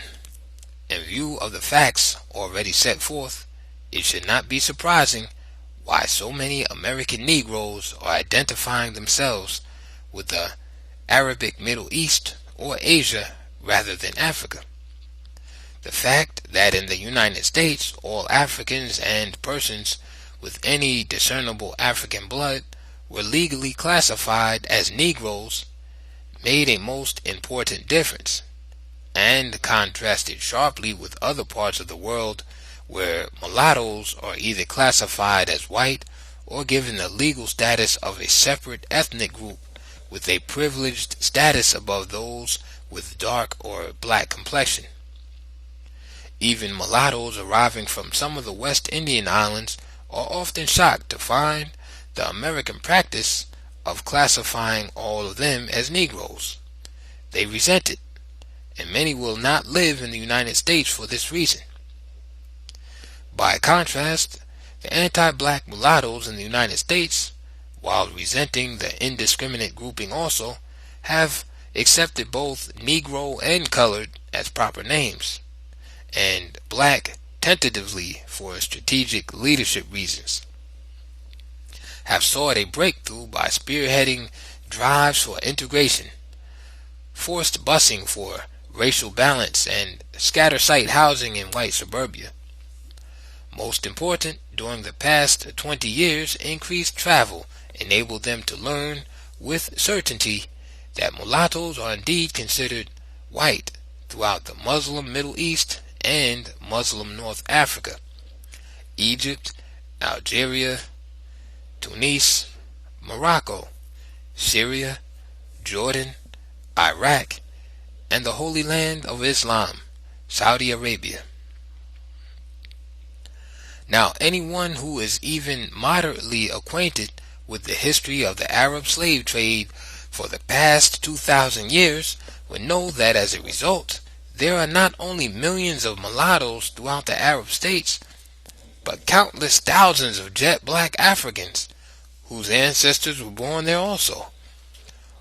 In view of the facts already set forth, it should not be surprising why so many American Negroes are identifying themselves with the Arabic Middle East or Asia rather than Africa. The fact that in the United States all Africans and persons with any discernible African blood were legally classified as Negroes made a most important difference, and contrasted sharply with other parts of the world where mulattoes are either classified as white or given the legal status of a separate ethnic group with a privileged status above those with dark or black complexion. Even mulattoes arriving from some of the West Indian islands are often shocked to find the American practice of classifying all of them as Negroes. They resent it, and many will not live in the United States for this reason. By contrast, the anti-black mulattoes in the United States, while resenting the indiscriminate grouping also, have accepted both Negro and colored as proper names, and black tentatively for strategic leadership reasons, have sought a breakthrough by spearheading drives for integration, forced busing for racial balance, and scatter-site housing in white suburbia. Most important, during the past 20 years, increased travel enabled them to learn with certainty that mulattoes are indeed considered white throughout the Muslim Middle East and Muslim North Africa, Egypt, Algeria, Tunis, Morocco, Syria, Jordan, Iraq, and the Holy Land of Islam, Saudi Arabia. Now, anyone who is even moderately acquainted with the history of the Arab slave trade for the past 2,000 years would know that as a result, there are not only millions of mulattoes throughout the Arab states, but countless thousands of jet black Africans whose ancestors were born there also.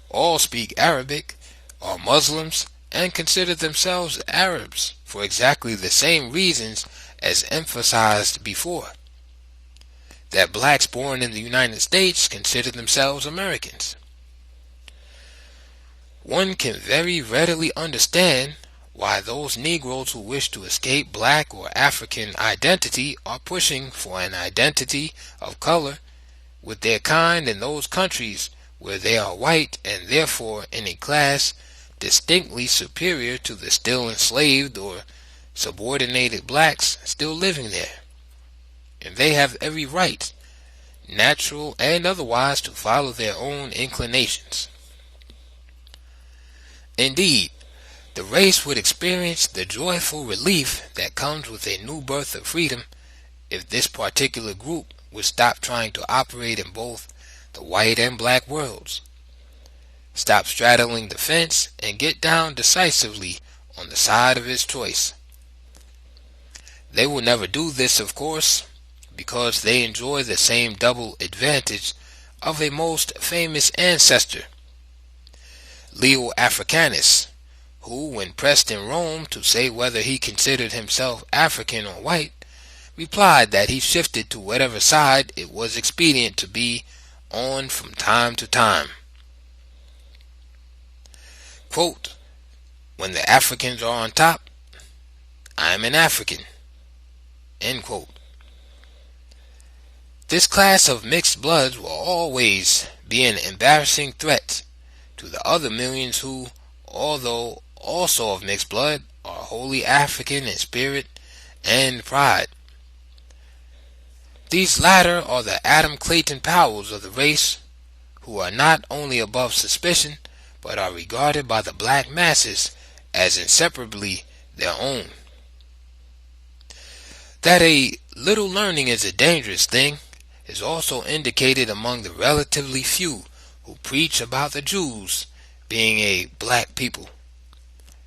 All speak Arabic, are Muslims, and consider themselves Arabs for exactly the same reasons as emphasized before, that blacks born in the United States consider themselves Americans. One can very readily understand why those Negroes who wish to escape black or African identity are pushing for an identity of color with their kind in those countries where they are white and therefore in a class distinctly superior to the still enslaved or subordinated blacks still living there. And they have every right, natural and otherwise, to follow their own inclinations. Indeed, the race would experience the joyful relief that comes with a new birth of freedom if this particular group would stop trying to operate in both the white and black worlds, stop straddling the fence, and get down decisively on the side of its choice. They will never do this, of course, because they enjoy the same double advantage of a most famous ancestor, Leo Africanus, who, when pressed in Rome to say whether he considered himself African or white, replied that he shifted to whatever side it was expedient to be on from time to time. Quote, "When the Africans are on top, I am an African." End quote. This class of mixed bloods will always be an embarrassing threat to the other millions who, although also of mixed blood, are wholly African in spirit and pride. These latter are the Adam Clayton Powells of the race, who are not only above suspicion, but are regarded by the black masses as inseparably their own. That a little learning is a dangerous thing is also indicated among the relatively few who preach about the Jews being a black people,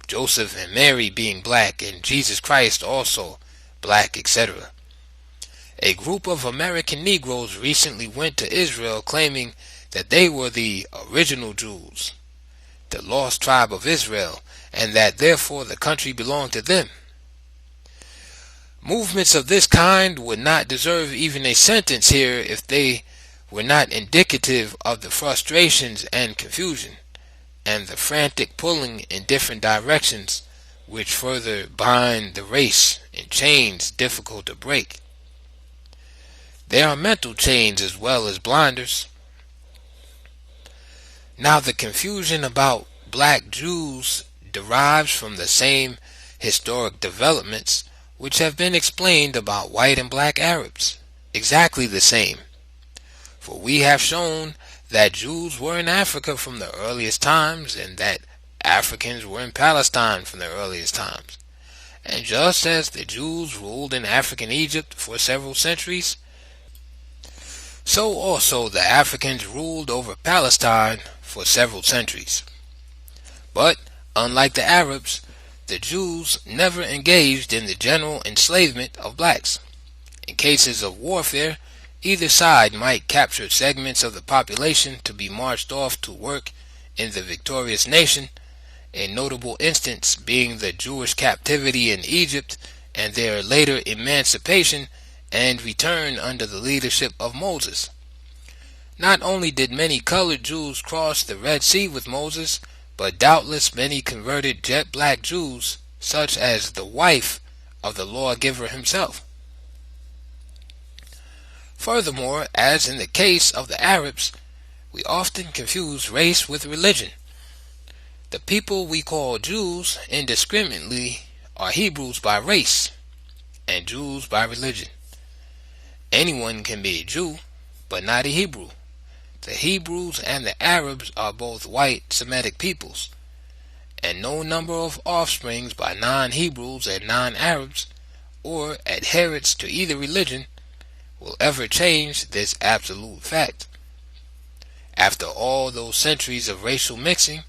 Joseph and Mary being black, and Jesus Christ also black, etc. A group of American Negroes recently went to Israel claiming that they were the original Jews, the lost tribe of Israel, and that therefore the country belonged to them. Movements of this kind would not deserve even a sentence here if they were not indicative of the frustrations and confusion, and the frantic pulling in different directions which further bind the race in chains difficult to break. They are mental chains as well as blinders. Now, the confusion about black Jews derives from the same historic developments which have been explained about white and black Arabs, exactly the same. For we have shown that Jews were in Africa from the earliest times, and that Africans were in Palestine from the earliest times. And just as the Jews ruled in African Egypt for several centuries, so also the Africans ruled over Palestine for several centuries. But, unlike the Arabs, the Jews never engaged in the general enslavement of blacks. In cases of warfare, either side might capture segments of the population to be marched off to work in the victorious nation, a notable instance being the Jewish captivity in Egypt and their later emancipation and return under the leadership of Moses. Not only did many colored Jews cross the Red Sea with Moses, but doubtless many converted jet black Jews, such as the wife of the lawgiver himself. Furthermore, as in the case of the Arabs, we often confuse race with religion, The people we call Jews indiscriminately are Hebrews by race and Jews by religion. Anyone can be a Jew, but not a Hebrew. The Hebrews and the Arabs are both white Semitic peoples, and no number of offsprings by non-Hebrews and non-Arabs or adherents to either religion will ever change this absolute fact. After all those centuries of racial mixing,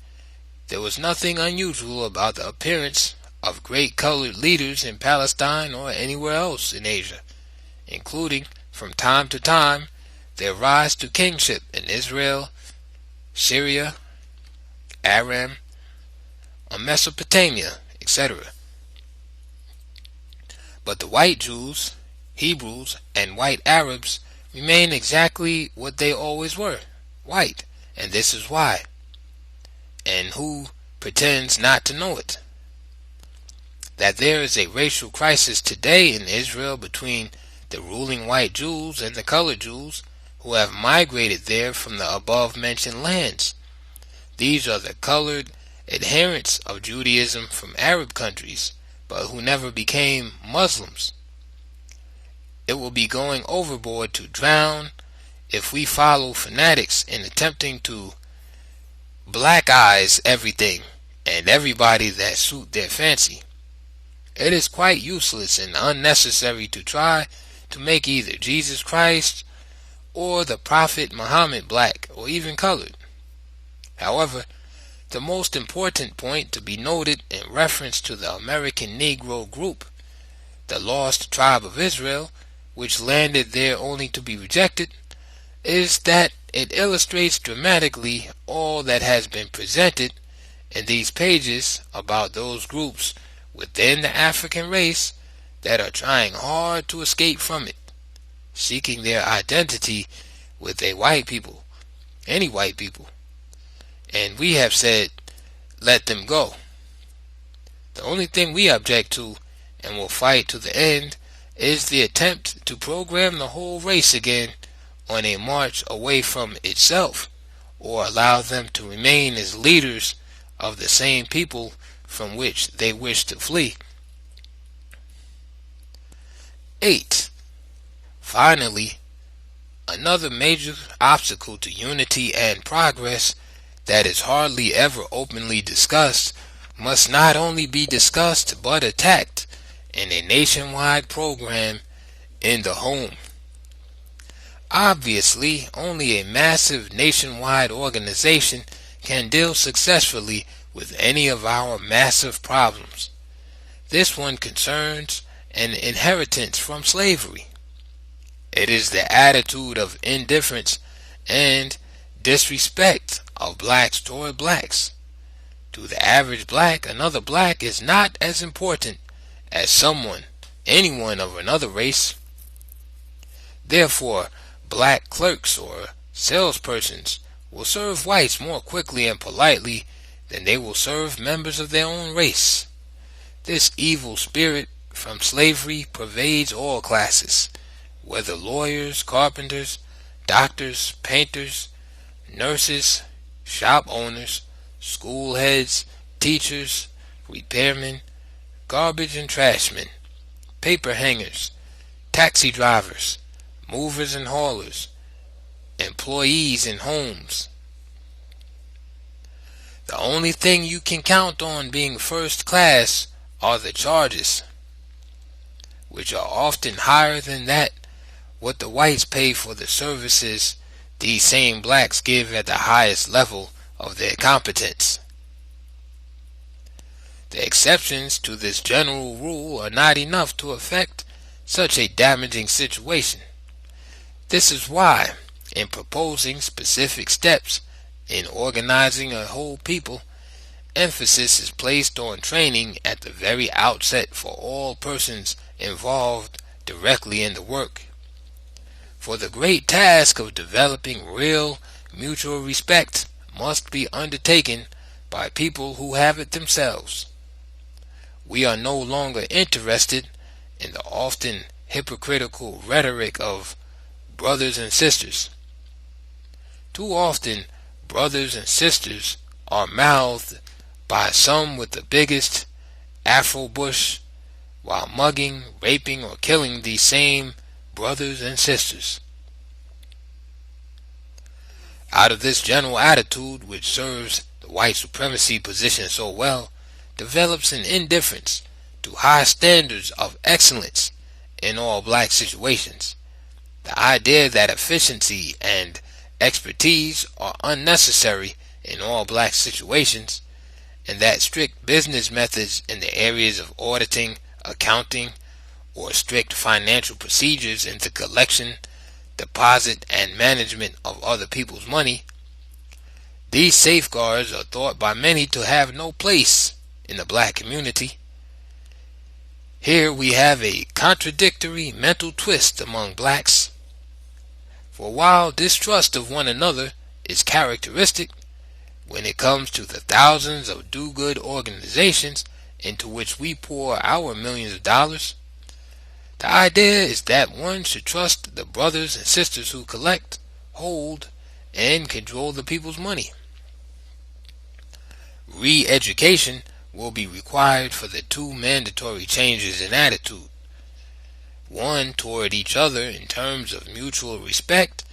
there was nothing unusual about the appearance of great colored leaders in Palestine or anywhere else in Asia, including, from time to time, their rise to kingship in Israel, Syria, Aram, or Mesopotamia, etc. But the white Jews, Hebrews, and white Arabs remain exactly what they always were, white, and this is why. And who pretends not to know it? That there is a racial crisis today in Israel between the ruling white Jews and the colored Jews who have migrated there from the above-mentioned lands. These are the colored adherents of Judaism from Arab countries, but who never became Muslims. It will be going overboard to drown if we follow fanatics in attempting to black eyes everything and everybody that suit their fancy. It is quite useless and unnecessary to try to make either Jesus Christ or the Prophet Muhammad black or even colored. However, the most important point to be noted in reference to the American Negro group, the lost tribe of Israel, which landed there only to be rejected, is that it illustrates dramatically all that has been presented in these pages about those groups within the African race that are trying hard to escape from it, seeking their identity with a white people, any white people. And we have said, let them go. The only thing we object to and will fight to the end is the attempt to program the whole race again on a march away from itself, or allow them to remain as leaders of the same people from which they wish to flee. 8. Finally, another major obstacle to unity and progress that is hardly ever openly discussed must not only be discussed but attacked in a nationwide program in the home. Obviously, only a massive nationwide organization can deal successfully with any of our massive problems. This one concerns an inheritance from slavery. It is the attitude of indifference and disrespect of blacks toward blacks. To the average black, another black is not as important as anyone of another race. Therefore, black clerks or salespersons will serve whites more quickly and politely than they will serve members of their own race. This evil spirit from slavery pervades all classes, whether lawyers, carpenters, doctors, painters, nurses, shop owners, school heads, teachers, repairmen, garbage and trashmen, paper hangers, taxi drivers, movers and haulers, employees in homes. The only thing you can count on being first class are the charges, which are often higher than what the whites pay for the services these same blacks give at the highest level of their competence. The exceptions to this general rule are not enough to affect such a damaging situation. This is why, in proposing specific steps in organizing a whole people, emphasis is placed on training at the very outset for all persons involved directly in the work. For the great task of developing real mutual respect must be undertaken by people who have it themselves. We are no longer interested in the often hypocritical rhetoric of brothers and sisters. Too often, brothers and sisters are mouthed by some with the biggest afro bush, while mugging, raping, or killing these same brothers and sisters. Out of this general attitude, which serves the white supremacy position so well, develops an indifference to high standards of excellence in all black situations. The idea that efficiency and expertise are unnecessary in all black situations, and that strict business methods in the areas of auditing, accounting, or strict financial procedures in the collection, deposit, and management of other people's money, these safeguards are thought by many to have no place in the black community. Here we have a contradictory mental twist among blacks. For while distrust of one another is characteristic, when it comes to the thousands of do-good organizations into which we pour our millions of dollars, the idea is that one should trust the brothers and sisters who collect, hold, and control the people's money. Re-education will be required for the two mandatory changes in attitude. One toward each other in terms of mutual respect,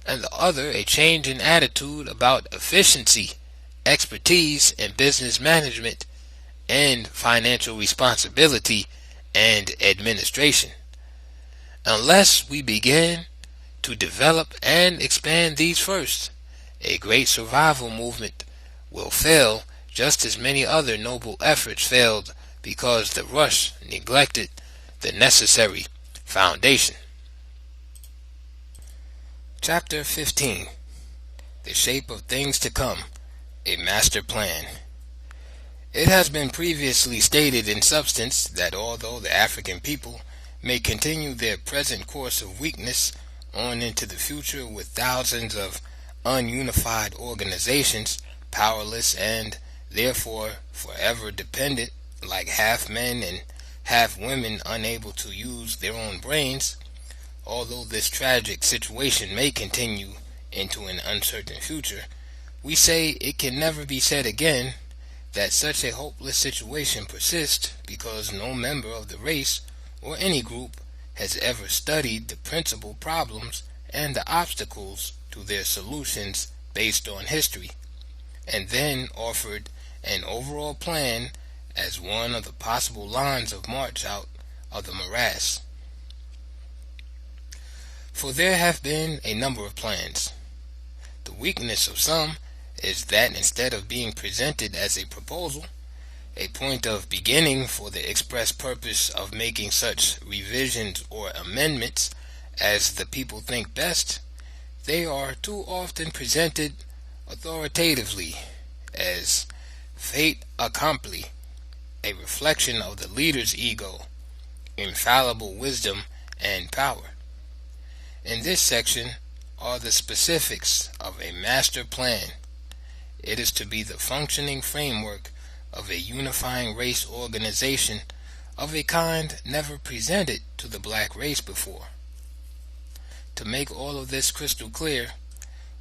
and the other a change in attitude about efficiency, expertise in business management, and financial responsibility and administration. Unless we begin to develop and expand these first, a great survival movement will fail, just as many other noble efforts failed because the rush neglected the necessary foundation. Chapter 15. The Shape of Things to Come, a Master Plan. It has been previously stated in substance that although the African people may continue their present course of weakness on into the future with thousands of ununified organizations, powerless and therefore forever dependent, like half men and half women unable to use their own brains, although this tragic situation may continue into an uncertain future, we say it can never be said again that such a hopeless situation persists because no member of the race or any group has ever studied the principal problems and the obstacles to their solutions based on history, and then offered an overall plan as one of the possible lines of march out of the morass. For there have been a number of plans. The weakness of some is that instead of being presented as a proposal, a point of beginning for the express purpose of making such revisions or amendments as the people think best, they are too often presented authoritatively as fait accompli, a reflection of the leader's ego, infallible wisdom, and power. In this section are the specifics of a master plan. It is to be the functioning framework of a unifying race organization of a kind never presented to the black race before. To make all of this crystal clear,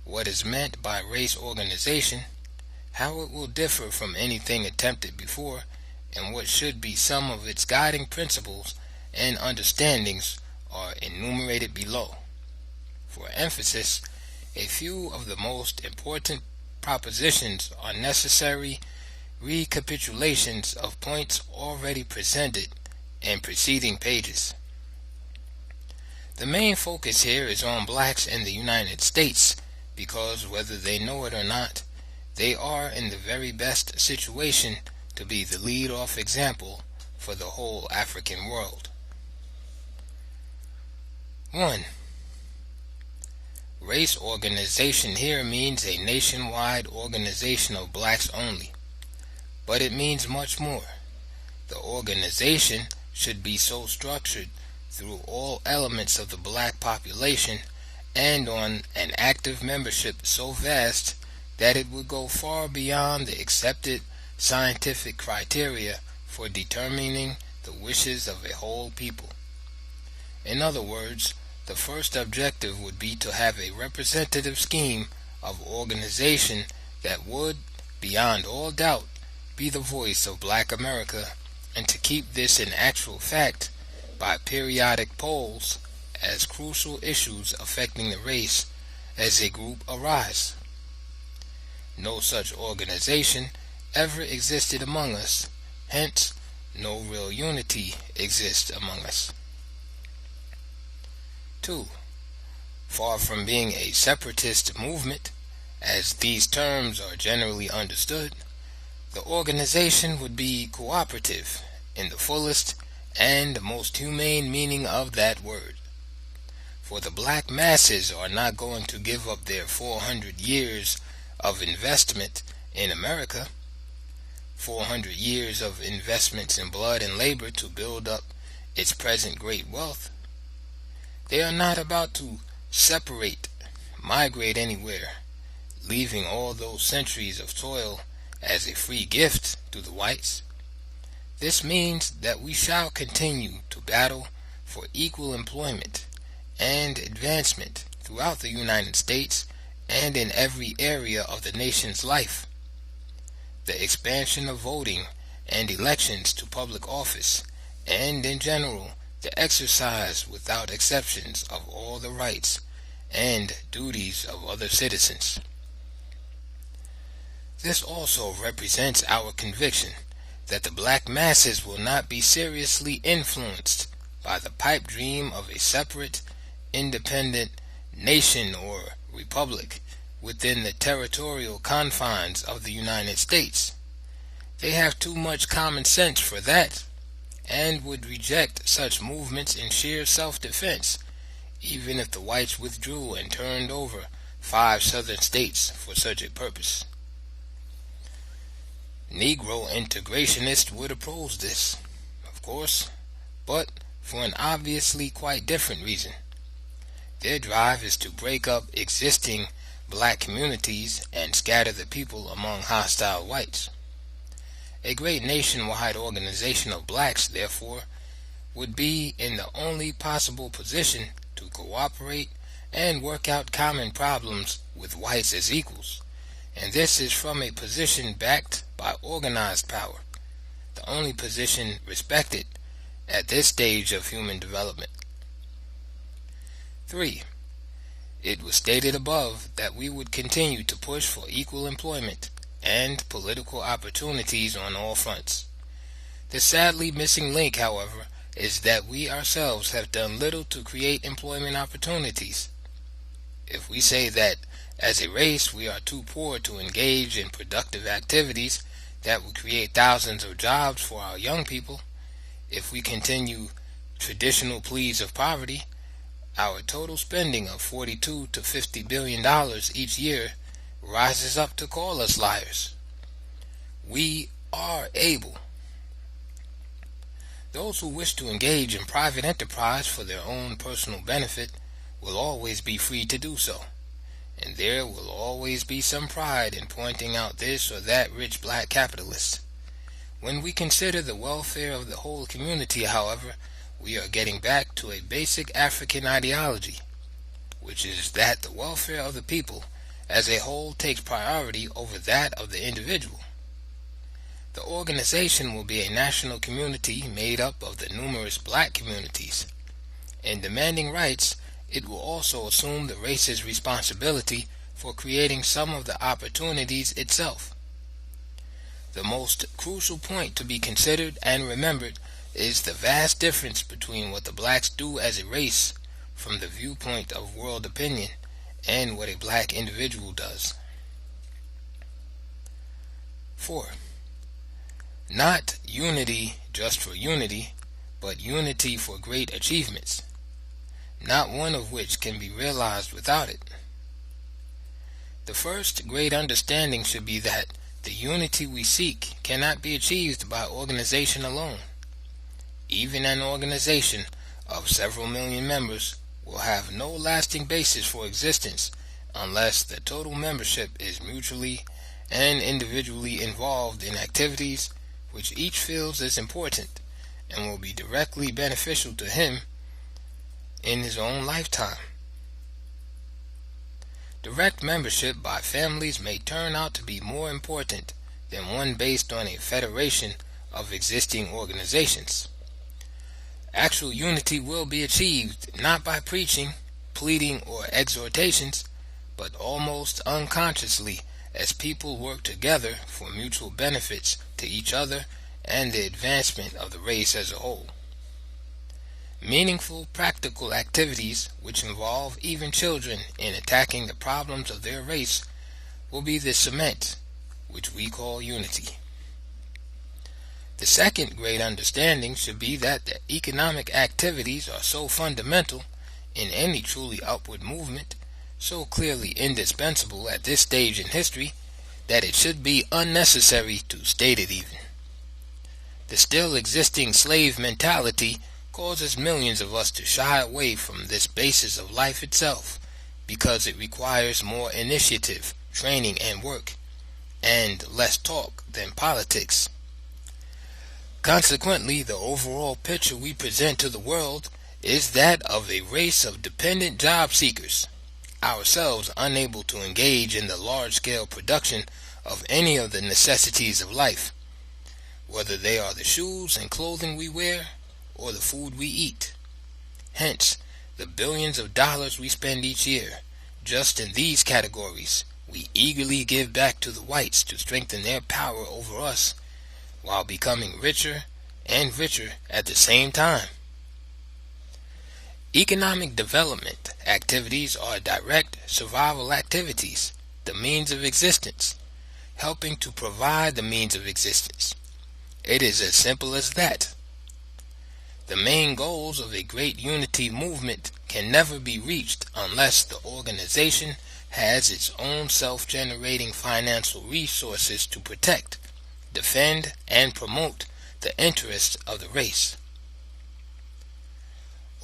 what is meant by race organization, how it will differ from anything attempted before, and what should be some of its guiding principles and understandings are enumerated below. For emphasis, a few of the most important propositions are necessary recapitulations of points already presented in preceding pages. The main focus here is on blacks in the United States because, whether they know it or not, they are in the very best situation to be the lead-off example for the whole African world. 1. Race organization here means a nationwide organization of blacks only, but it means much more. The organization should be so structured through all elements of the black population and on an active membership so vast that it would go far beyond the accepted scientific criteria for determining the wishes of a whole people. In other words, the first objective would be to have a representative scheme of organization that would, beyond all doubt, be the voice of Black America, and to keep this an actual fact by periodic polls as crucial issues affecting the race as a group arise. No such organization ever existed among us, hence no real unity exists among us. 2. Far from being a separatist movement, as these terms are generally understood, the organization would be cooperative in the fullest and most humane meaning of that word. For the black masses are not going to give up their 400 years of investment in America, 400 years of investments in blood and labor to build up its present great wealth. They are not about to separate, migrate anywhere, leaving all those centuries of toil as a free gift to the whites. This means that we shall continue to battle for equal employment and advancement throughout the United States and in every area of the nation's life. The expansion of voting and elections to public office, and in general the exercise without exceptions of all the rights and duties of other citizens. This also represents our conviction that the black masses will not be seriously influenced by the pipe dream of a separate, independent nation or republic within the territorial confines of the United States. They have too much common sense for that, and would reject such movements in sheer self-defense, even if the whites withdrew and turned over 5 southern states for such a purpose. Negro integrationists would oppose this, of course, but for an obviously quite different reason. Their drive is to break up existing black communities and scatter the people among hostile whites. A great nationwide organization of blacks, therefore, would be in the only possible position to cooperate and work out common problems with whites as equals, and this is from a position backed by organized power, the only position respected at this stage of human development. 3. It was stated above that we would continue to push for equal employment and political opportunities on all fronts. The sadly missing link, however, is that we ourselves have done little to create employment opportunities. If we say that as a race we are too poor to engage in productive activities that would create thousands of jobs for our young people, if we continue traditional pleas of poverty, our total spending of $42 to $50 billion each year rises up to call us liars. We are able. Those who wish to engage in private enterprise for their own personal benefit will always be free to do so, and there will always be some pride in pointing out this or that rich black capitalist. When we consider the welfare of the whole community, however, we are getting back to a basic African ideology, which is that the welfare of the people as a whole takes priority over that of the individual. The organization will be a national community made up of the numerous black communities. In demanding rights, it will also assume the race's responsibility for creating some of the opportunities itself. The most crucial point to be considered and remembered is the vast difference between what the blacks do as a race from the viewpoint of world opinion and what a black individual does. 4. Not unity just for unity, but unity for great achievements, not one of which can be realized without it. The first great understanding should be that the unity we seek cannot be achieved by organization alone. Even an organization of several million members will have no lasting basis for existence unless the total membership is mutually and individually involved in activities which each feels is important and will be directly beneficial to him in his own lifetime. Direct membership by families may turn out to be more important than one based on a federation of existing organizations. Actual unity will be achieved not by preaching, pleading, or exhortations, but almost unconsciously as people work together for mutual benefits to each other and the advancement of the race as a whole. Meaningful, practical activities which involve even children in attacking the problems of their race will be the cement which we call unity. The second great understanding should be that the economic activities are so fundamental in any truly upward movement, so clearly indispensable at this stage in history, that it should be unnecessary to state it even. The still existing slave mentality causes millions of us to shy away from this basis of life itself, because it requires more initiative, training, and work, and less talk than politics. Consequently, the overall picture we present to the world is that of a race of dependent job seekers, ourselves unable to engage in the large-scale production of any of the necessities of life, whether they are the shoes and clothing we wear or the food we eat. Hence, the billions of dollars we spend each year just in these categories we eagerly give back to the whites to strengthen their power over us, while becoming richer and richer at the same time. Economic development activities are direct survival activities, the means of existence, helping to provide the means of existence. It is as simple as that. The main goals of a great unity movement can never be reached unless the organization has its own self-generating financial resources to protect, defend, and promote the interests of the race.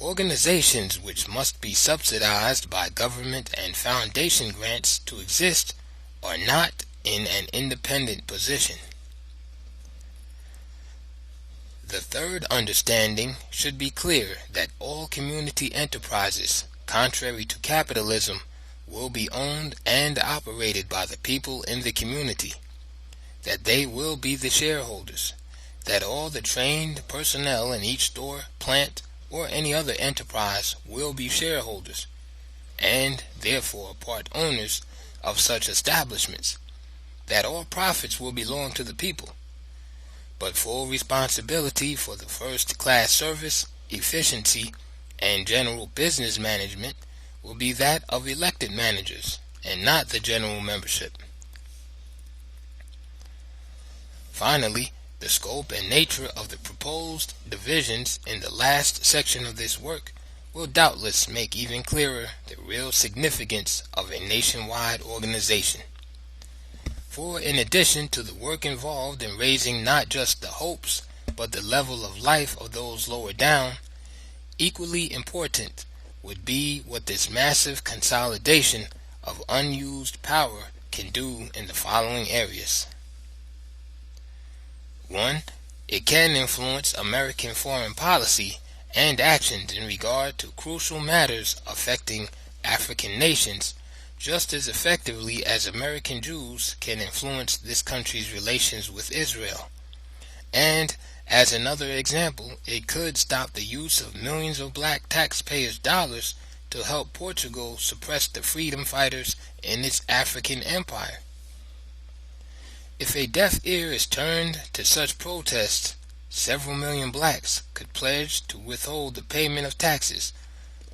Organizations which must be subsidized by government and foundation grants to exist are not in an independent position. The third understanding should be clear that all community enterprises, contrary to capitalism, will be owned and operated by the people in the community, that they will be the shareholders, that all the trained personnel in each store, plant, or any other enterprise will be shareholders, and therefore part owners of such establishments, that all profits will belong to the people, but full responsibility for the first-class service, efficiency, and general business management will be that of elected managers, and not the general membership. Finally, the scope and nature of the proposed divisions in the last section of this work will doubtless make even clearer the real significance of a nationwide organization. For in addition to the work involved in raising not just the hopes, but the level of life of those lower down, equally important would be what this massive consolidation of unused power can do in the following areas. 1. It can influence American foreign policy and actions in regard to crucial matters affecting African nations just as effectively as American Jews can influence this country's relations with Israel. And, as another example, it could stop the use of millions of black taxpayers' dollars to help Portugal suppress the freedom fighters in its African empire. If a deaf ear is turned to such protests, several million blacks could pledge to withhold the payment of taxes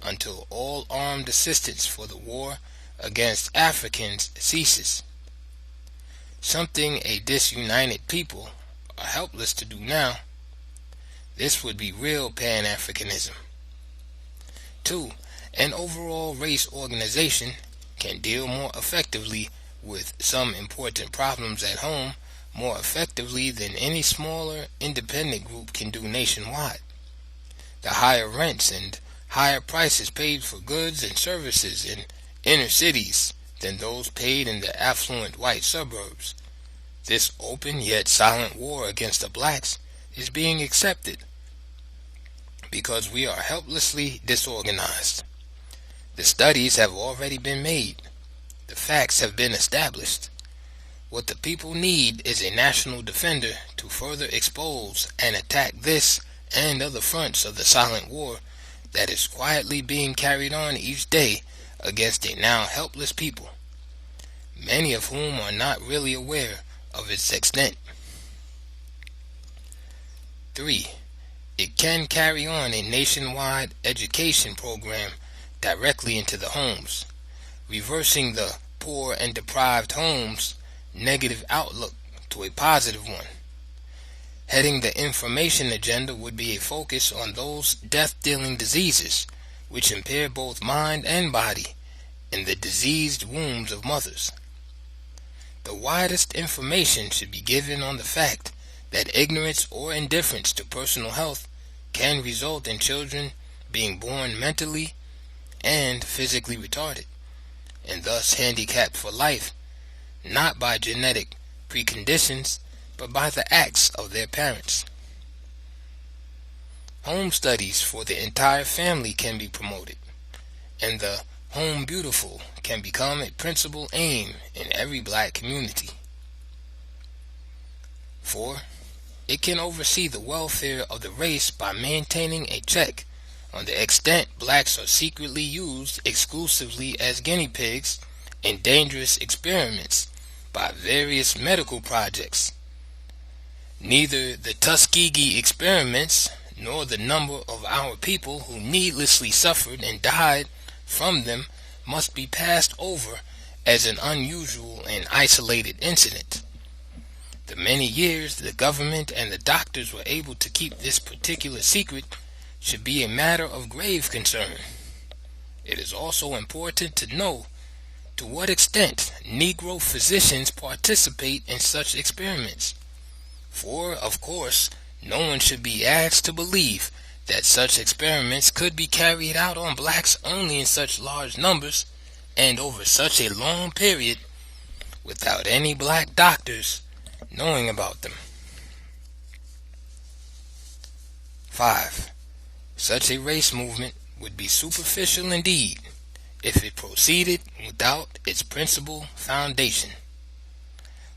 until all armed assistance for the war against Africans ceases. Something a disunited people are helpless to do now. This would be real Pan-Africanism. 2. An overall race organization can deal more effectively with some important problems at home more effectively than any smaller independent group can do nationwide. The higher rents and higher prices paid for goods and services in inner cities than those paid in the affluent white suburbs. This open yet silent war against the blacks is being accepted because we are helplessly disorganized. The studies have already been made. The facts have been established. What the people need is a national defender to further expose and attack this and other fronts of the silent war that is quietly being carried on each day against a now helpless people, many of whom are not really aware of its extent. 3. It can carry on a nationwide education program directly into the homes, reversing the poor and deprived homes' negative outlook to a positive one. Heading the information agenda would be a focus on those death-dealing diseases which impair both mind and body in the diseased wombs of mothers. The widest information should be given on the fact that ignorance or indifference to personal health can result in children being born mentally and physically retarded, and thus handicapped for life, not by genetic preconditions, but by the acts of their parents. Home studies for the entire family can be promoted, and the home beautiful can become a principal aim in every black community. 4. It can oversee the welfare of the race by maintaining a check on the extent blacks are secretly used exclusively as guinea pigs in dangerous experiments by various medical projects. Neither the Tuskegee experiments nor the number of our people who needlessly suffered and died from them must be passed over as an unusual and isolated incident. The many years the government and the doctors were able to keep this particular secret should be a matter of grave concern. It is also important to know to what extent Negro physicians participate in such experiments. For, of course, no one should be asked to believe that such experiments could be carried out on blacks only in such large numbers and over such a long period without any black doctors knowing about them. 5. Such a race movement would be superficial indeed if it proceeded without its principal foundation,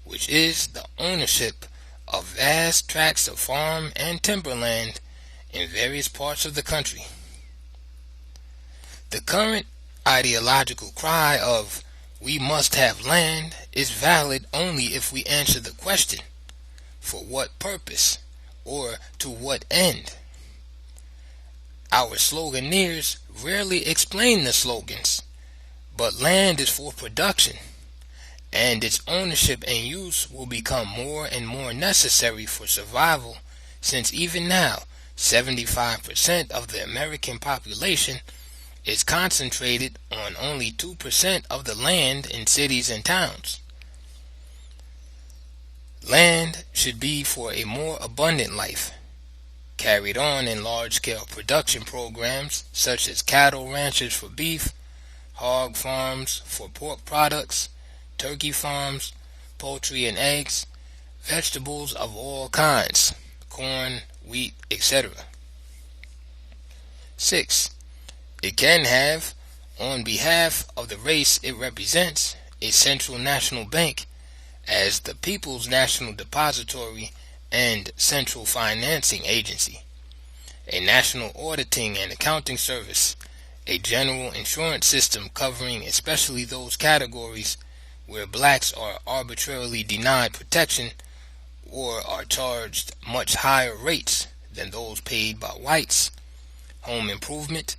which is the ownership of vast tracts of farm and timberland in various parts of the country. The current ideological cry of "we must have land" is valid only if we answer the question, for what purpose or to what end? Our sloganeers rarely explain the slogans, but land is for production, and its ownership and use will become more and more necessary for survival, since even now 75% of the American population is concentrated on only 2% of the land in cities and towns. Land should be for a more abundant life, carried on in large-scale production programs such as cattle ranches for beef, hog farms for pork products, turkey farms, poultry and eggs, vegetables of all kinds, corn, wheat, etc. 6. It can have, on behalf of the race it represents, a central national bank as the People's National Depository and Central Financing Agency, a national auditing and accounting service, a general insurance system covering especially those categories where blacks are arbitrarily denied protection or are charged much higher rates than those paid by whites. Home improvement,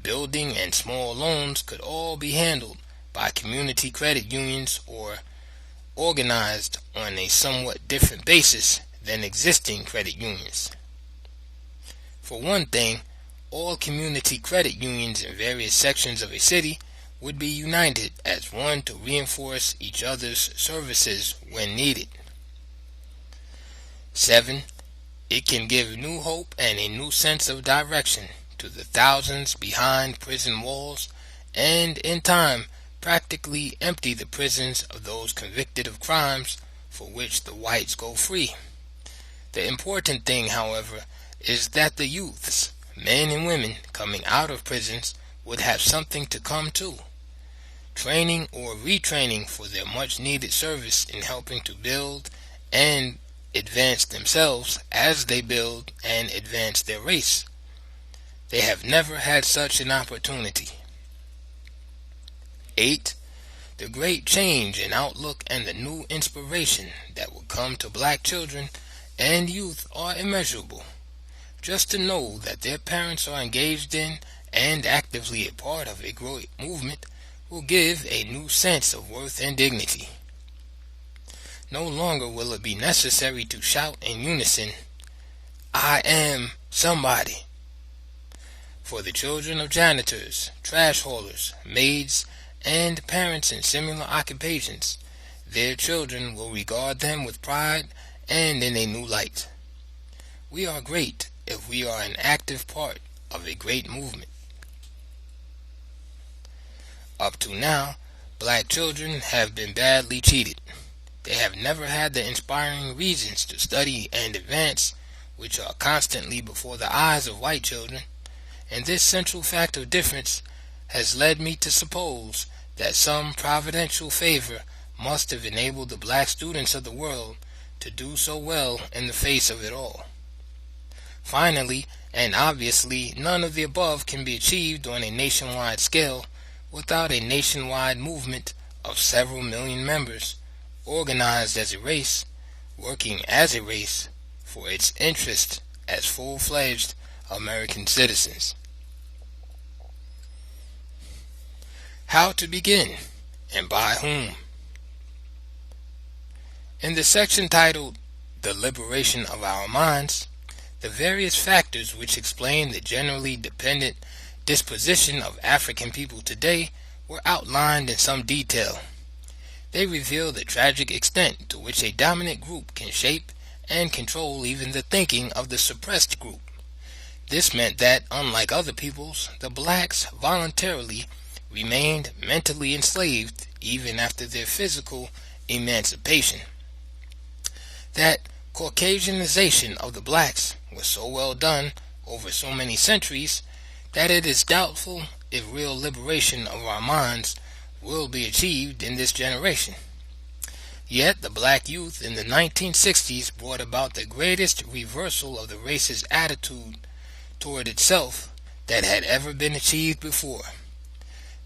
building, and small loans could all be handled by community credit unions or organized on a somewhat different basis than existing credit unions. For one thing, all community credit unions in various sections of a city would be united as one to reinforce each other's services when needed. 7. It can give new hope and a new sense of direction to the thousands behind prison walls, and in time practically empty the prisons of those convicted of crimes for which the whites go free. The important thing, however, is that the youths, men and women coming out of prisons, would have something to come to. training or retraining for their much needed service in helping to build and advance themselves as they build and advance their race. They have never had such an opportunity. 8. The great change in outlook and the new inspiration that will come to black children and youth are immeasurable. Just to know that their parents are engaged in and actively a part of a great movement will give a new sense of worth and dignity. No longer will it be necessary to shout in unison, "I am somebody." For the children of janitors, trash haulers, maids, and parents in similar occupations, their children will regard them with pride and in a new light. We are great if we are an active part of a great movement. Up to now, black children have been badly cheated. They have never had the inspiring reasons to study and advance, which are constantly before the eyes of white children, and this central fact of difference has led me to suppose that some providential favor must have enabled the black students of the world to do so well in the face of it all. Finally, and obviously, none of the above can be achieved on a nationwide scale without a nationwide movement of several million members, organized as a race, working as a race for its interest as full-fledged American citizens. How to begin, and by whom? In the section titled "The Liberation of Our Minds," the various factors which explain the generally dependent disposition of African people today were outlined in some detail. They reveal the tragic extent to which a dominant group can shape and control even the thinking of the suppressed group. This meant that, unlike other peoples, the blacks voluntarily remained mentally enslaved even after their physical emancipation. That Caucasianization of the blacks was so well done over so many centuries that it is doubtful if real liberation of our minds will be achieved in this generation. Yet the black youth in the 1960s brought about the greatest reversal of the race's attitude toward itself that had ever been achieved before.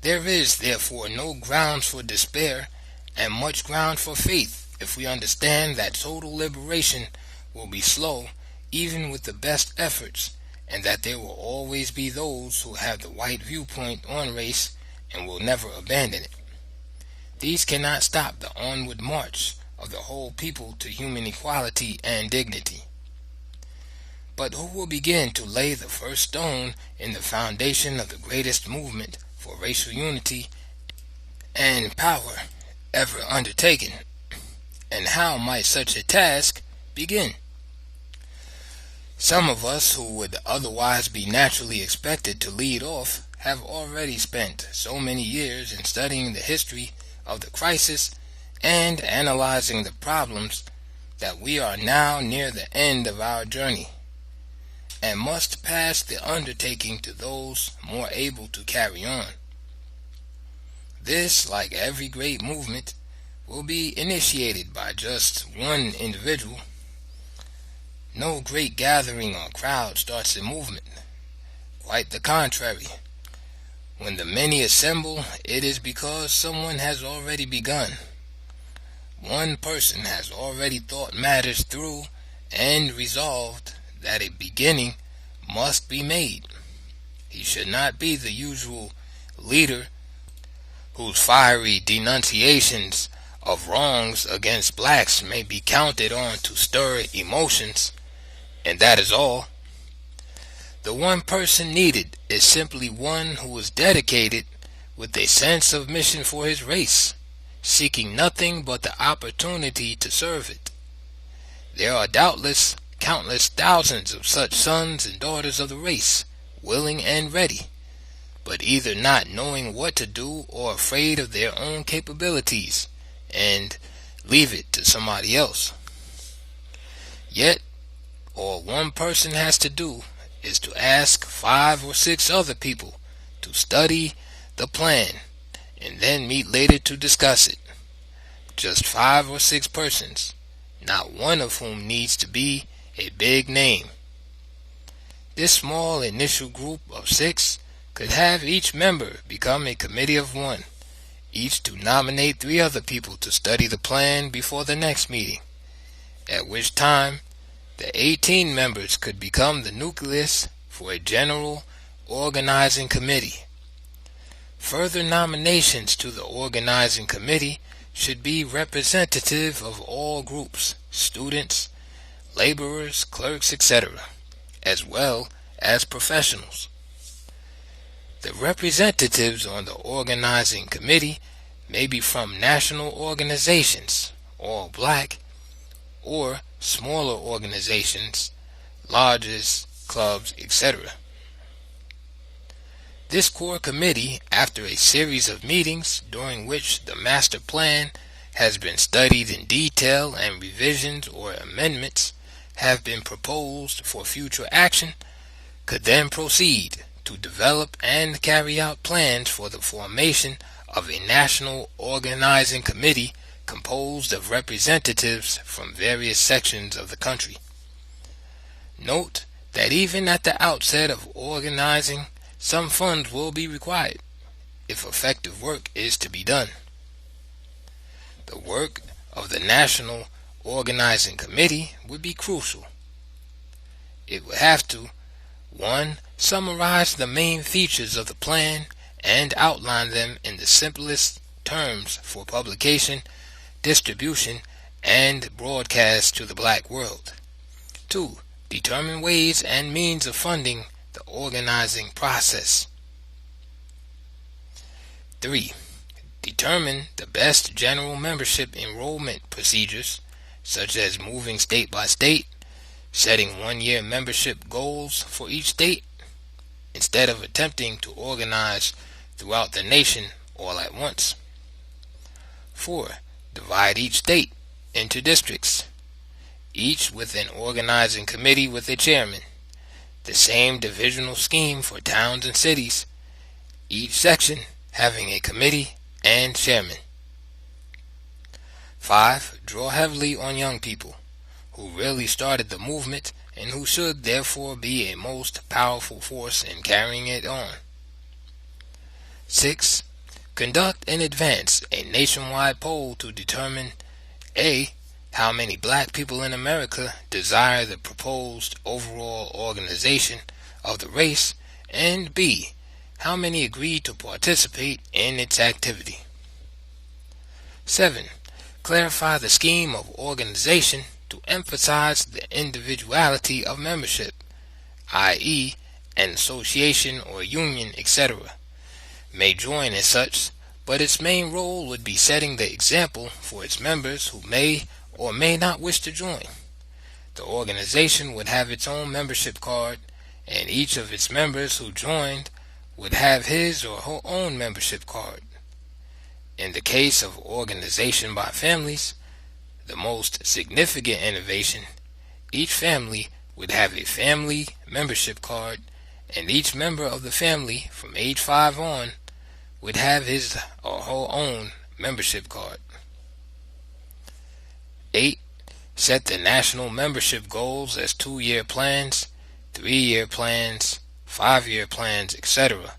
There is, therefore, no grounds for despair and much ground for faith if we understand that total liberation will be slow even with the best efforts, and that there will always be those who have the white viewpoint on race and will never abandon it. These cannot stop the onward march of the whole people to human equality and dignity. But who will begin to lay the first stone in the foundation of the greatest movement for racial unity and power ever undertaken? And how might such a task begin? Some of us who would otherwise be naturally expected to lead off have already spent so many years in studying the history of the crisis and analyzing the problems that we are now near the end of our journey, and must pass the undertaking to those more able to carry on. This, like every great movement, will be initiated by just one individual. No great gathering or crowd starts a movement. Quite the contrary. When the many assemble, it is because someone has already begun. One person has already thought matters through and resolved that a beginning must be made. He should not be the usual leader whose fiery denunciations of wrongs against blacks may be counted on to stir emotions, and that is all. The one person needed is simply one who is dedicated with a sense of mission for his race, seeking nothing but the opportunity to serve it. There are doubtless countless thousands of such sons and daughters of the race, willing and ready, but either not knowing what to do or afraid of their own capabilities, and leave it to somebody else. Yet, all one person has to do is to ask 5 or 6 other people to study the plan and then meet later to discuss it. Just 5 or 6 persons, not one of whom needs to be a big name. This small initial group of 6 could have each member become a committee of 1, each to nominate 3 other people to study the plan before the next meeting, at which time the 18 members could become the nucleus for a general organizing committee. Further nominations to the organizing committee should be representative of all groups, students, laborers, clerks, etc., as well as professionals. The representatives on the organizing committee may be from national organizations, all black, or smaller organizations, lodges, clubs, etc. This core committee, after a series of meetings during which the master plan has been studied in detail and revisions or amendments have been proposed for future action, could then proceed to develop and carry out plans for the formation of a national organizing committee composed of representatives from various sections of the country. Note that even at the outset of organizing, some funds will be required if effective work is to be done. The work of the National Organizing Committee would be crucial. It would have to 1. Summarize the main features of the plan and outline them in the simplest terms for publication, distribution, and broadcast to the black world. 2. Determine ways and means of funding the organizing process. 3. Determine the best general membership enrollment procedures, such as moving state by state, setting one-year membership goals for each state, instead of attempting to organize throughout the nation all at once. 4. Divide each state into districts, each with an organizing committee with a chairman. The same divisional scheme for towns and cities, each section having a committee and chairman. 5. Draw heavily on young people, who really started the movement and who should therefore be a most powerful force in carrying it on. 6. Conduct in advance a nationwide poll to determine a. How many black people in America desire the proposed overall organization of the race, and b. How many agree to participate in its activity. 7. Clarify the scheme of organization to emphasize the individuality of membership, i.e., an association or union, etc., may join as such, but its main role would be setting the example for its members who may or may not wish to join. The organization would have its own membership card, and each of its members who joined would have his or her own membership card. In the case of organization by families, the most significant innovation, each family would have a family membership card, and each member of the family from age 5 on would have his or her own membership card. 8. Set the national membership goals as 2-year plans, 3-year plans, 5-year plans, etc.,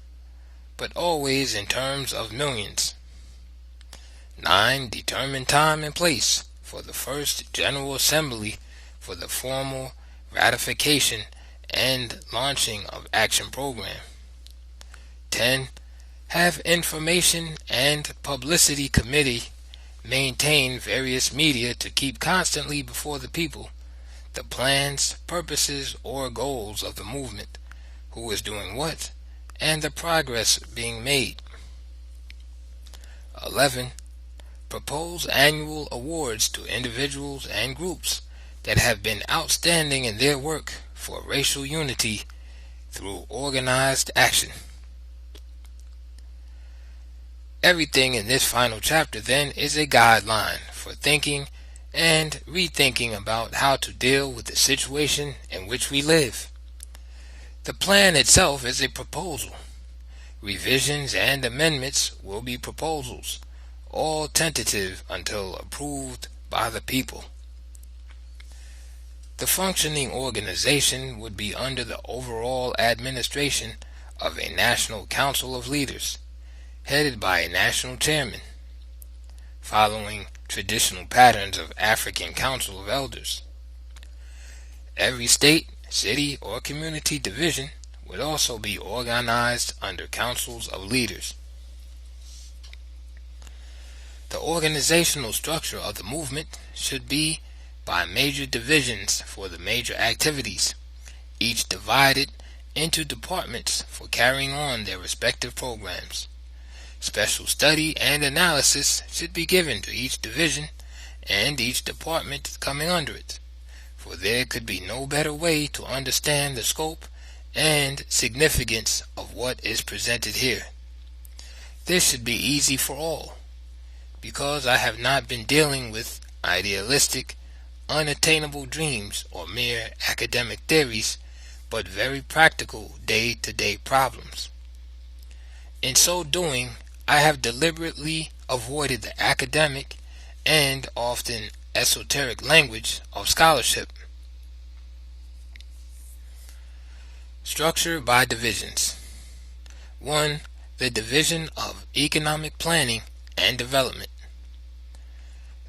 but always in terms of millions. 9. Determine time and place for the first General Assembly for the formal ratification and launching of action program. 10. Have information and publicity committee maintain various media to keep constantly before the people the plans, purposes, or goals of the movement, who is doing what, and the progress being made. 11. Propose annual awards to individuals and groups that have been outstanding in their work for racial unity through organized action. Everything in this final chapter, then, is a guideline for thinking and rethinking about how to deal with the situation in which we live. The plan itself is a proposal. Revisions and amendments will be proposals, all tentative until approved by the people. The functioning organization would be under the overall administration of a National Council of Leaders, headed by a national chairman, following traditional patterns of African Council of Elders. Every state, city, or community division would also be organized under councils of leaders. The organizational structure of the movement should be by major divisions for the major activities, each divided into departments for carrying on their respective programs. Special study and analysis should be given to each division and each department coming under it, for there could be no better way to understand the scope and significance of what is presented here. This should be easy for all, because I have not been dealing with idealistic, unattainable dreams or mere academic theories, but very practical day-to-day problems. In so doing, I have deliberately avoided the academic and often esoteric language of scholarship. Structure by divisions. 1. The Division of Economic Planning and Development.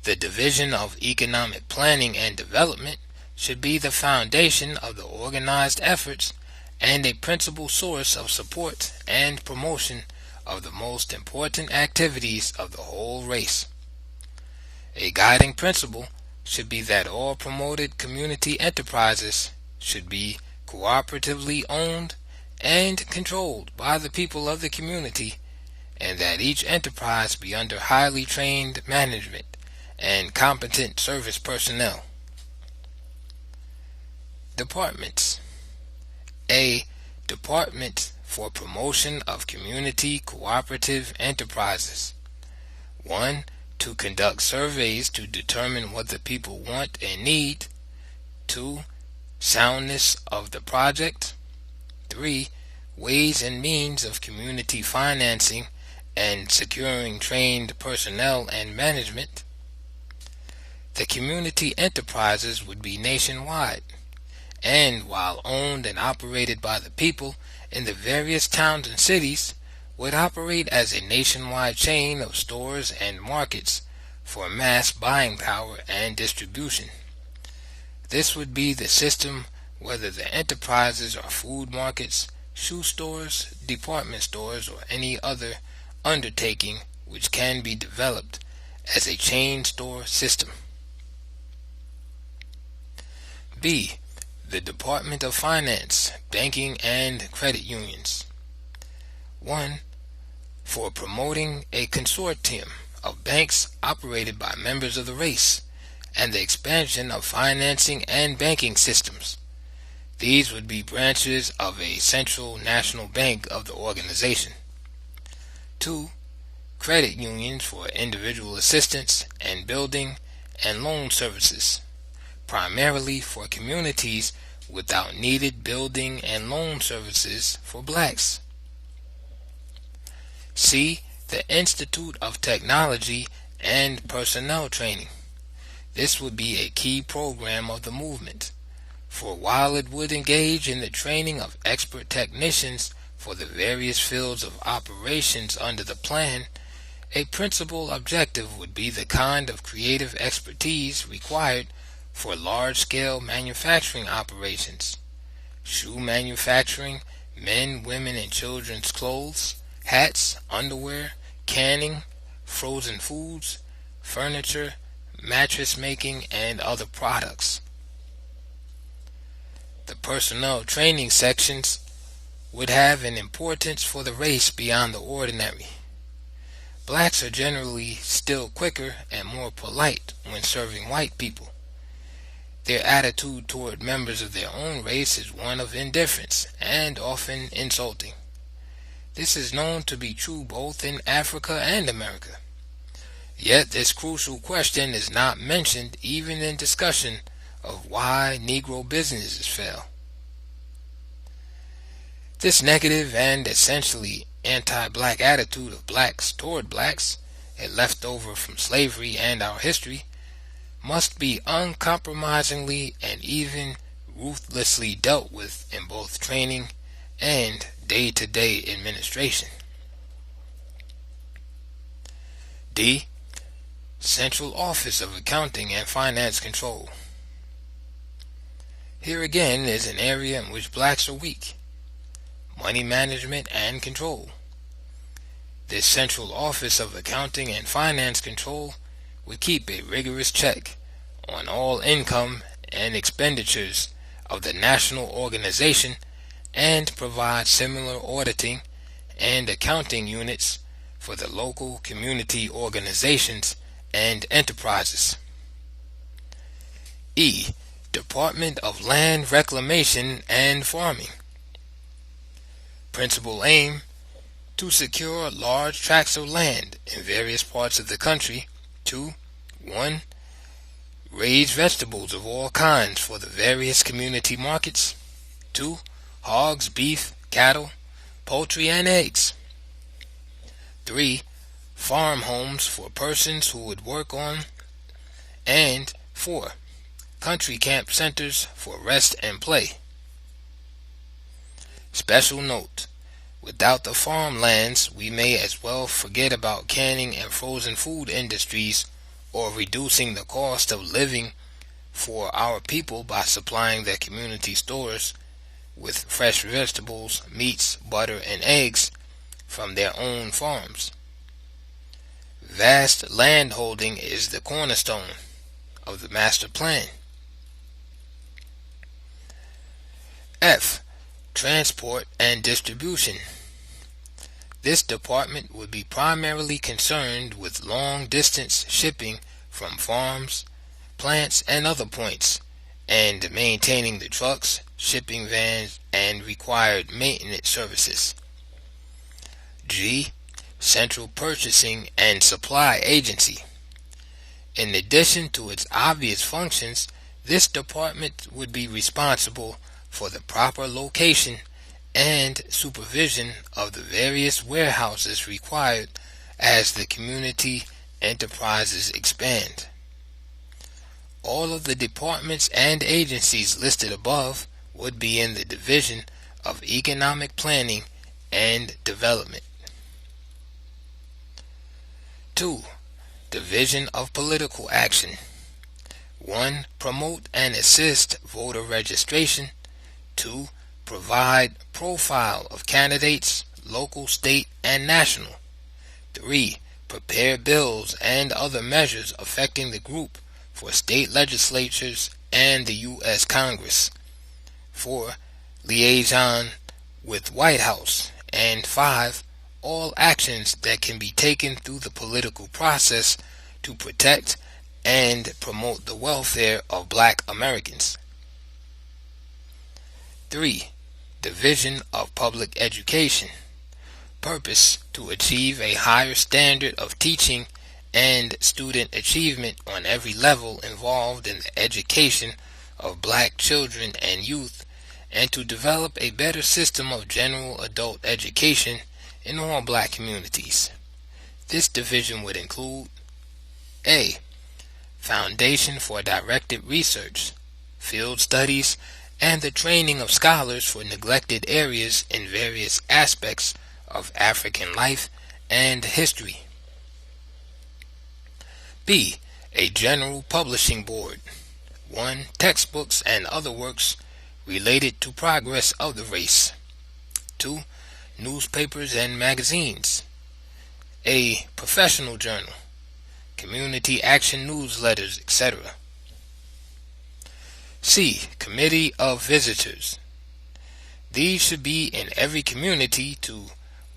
The Division of Economic Planning and Development should be the foundation of the organized efforts and a principal source of support and promotion of the most important activities of the whole race. A guiding principle should be that all promoted community enterprises should be cooperatively owned and controlled by the people of the community, and that each enterprise be under highly trained management and competent service personnel. Departments. A department for promotion of community cooperative enterprises. 1. To conduct surveys to determine what the people want and need. 2. Soundness of the project. 3. Ways and means of community financing and securing trained personnel and management. The community enterprises would be nationwide, and while owned and operated by the people in the various towns and cities, would operate as a nationwide chain of stores and markets for mass buying power and distribution. This would be the system whether the enterprises are food markets, shoe stores, department stores, or any other undertaking which can be developed as a chain store system. B. The Department of Finance, Banking, and Credit Unions. 1. For promoting a consortium of banks operated by members of the race, and the expansion of financing and banking systems. These would be branches of a central national bank of the organization. 2. Credit unions for individual assistance and building and loan services, primarily for communities without needed building and loan services for blacks. C. The Institute of Technology and Personnel Training. This would be a key program of the movement, for while it would engage in the training of expert technicians for the various fields of operations under the plan, a principal objective would be the kind of creative expertise required for large-scale manufacturing operations, shoe manufacturing, men, women, and children's clothes, hats, underwear, canning, frozen foods, furniture, mattress making, and other products. The personnel training sections would have an importance for the race beyond the ordinary. Blacks are generally still quicker and more polite when serving white people. Their attitude toward members of their own race is one of indifference and often insulting. This is known to be true both in Africa and America. Yet this crucial question is not mentioned even in discussion of why Negro businesses fail. This negative and essentially anti-black attitude of blacks toward blacks, a leftover from slavery and our history, must be uncompromisingly and even ruthlessly dealt with in both training and day-to-day administration. D. Central Office of Accounting and Finance Control. Here again is an area in which blacks are weak: money management and control. This Central Office of Accounting and Finance Control would keep a rigorous check on all income and expenditures of the national organization and provide similar auditing and accounting units for the local community organizations and enterprises. E. Department of Land Reclamation and Farming. Principal aim: to secure large tracts of land in various parts of the country to 1. Raise vegetables of all kinds for the various community markets. 2. Hogs, beef, cattle, poultry, and eggs. 3. Farm homes for persons who would work on. And 4. Country camp centers for rest and play. Special note: without the farmlands, we may as well forget about canning and frozen food industries, or reducing the cost of living for our people by supplying their community stores with fresh vegetables, meats, butter, and eggs from their own farms. Vast landholding is the cornerstone of the master plan. F. Transport and distribution. This department would be primarily concerned with long-distance shipping from farms, plants, and other points, and maintaining the trucks, shipping vans, and required maintenance services. G. Central Purchasing and Supply Agency. In addition to its obvious functions, this department would be responsible for the proper location and supervision of the various warehouses required as the community enterprises expand. All of the departments and agencies listed above would be in the Division of Economic Planning and Development. 2. Division of Political Action. 1. Promote and assist voter registration. 2. Provide profile of candidates, local, state, and national. 3. Prepare bills and other measures affecting the group for state legislatures and the U.S. Congress. 4. Liaison with White House. And 5. All actions that can be taken through the political process to protect and promote the welfare of Black Americans. 3. Division of Public Education. Purpose: to achieve a higher standard of teaching and student achievement on every level involved in the education of black children and youth, and to develop a better system of general adult education in all black communities. This division would include: A. Foundation for directed research, field studies, and the training of scholars for neglected areas in various aspects of African life and history. B. A general publishing board. 1. Textbooks and other works related to progress of the race. 2. Newspapers and magazines. A. Professional journal, community action newsletters, etc. C. Committee of Visitors. These should be in every community to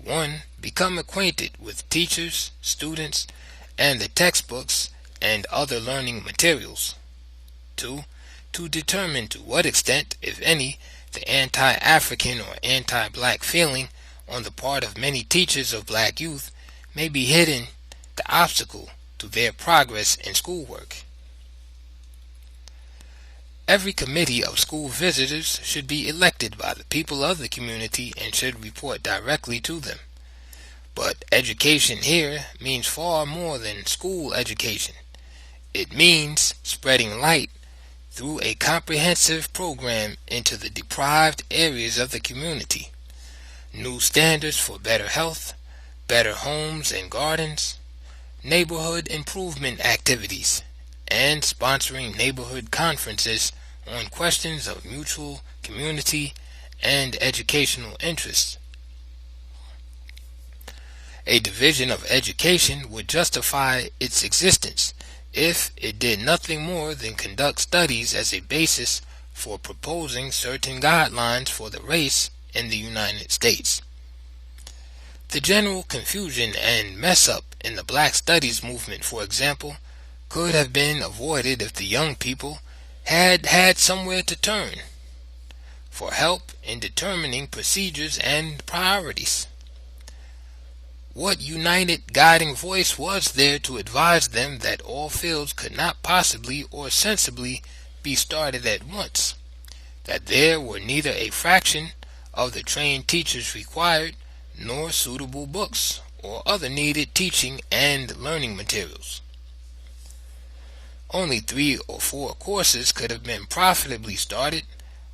1. Become acquainted with teachers, students, and the textbooks and other learning materials. 2. To determine to what extent, if any, the anti-African or anti-black feeling on the part of many teachers of black youth may be hidden the obstacle to their progress in schoolwork. Every committee of school visitors should be elected by the people of the community and should report directly to them. But education here means far more than school education. It means spreading light through a comprehensive program into the deprived areas of the community. New standards for better health, better homes and gardens, neighborhood improvement activities, and sponsoring neighborhood conferences on questions of mutual community and educational interests. A division of education would justify its existence if it did nothing more than conduct studies as a basis for proposing certain guidelines for the race in the United States. The general confusion and mess-up in the Black Studies movement, for example, could have been avoided if the young people had had somewhere to turn for help in determining procedures and priorities. What united guiding voice was there to advise them that all fields could not possibly or sensibly be started at once, that there were neither a fraction of the trained teachers required, nor suitable books or other needed teaching and learning materials? Only 3 or 4 courses could have been profitably started,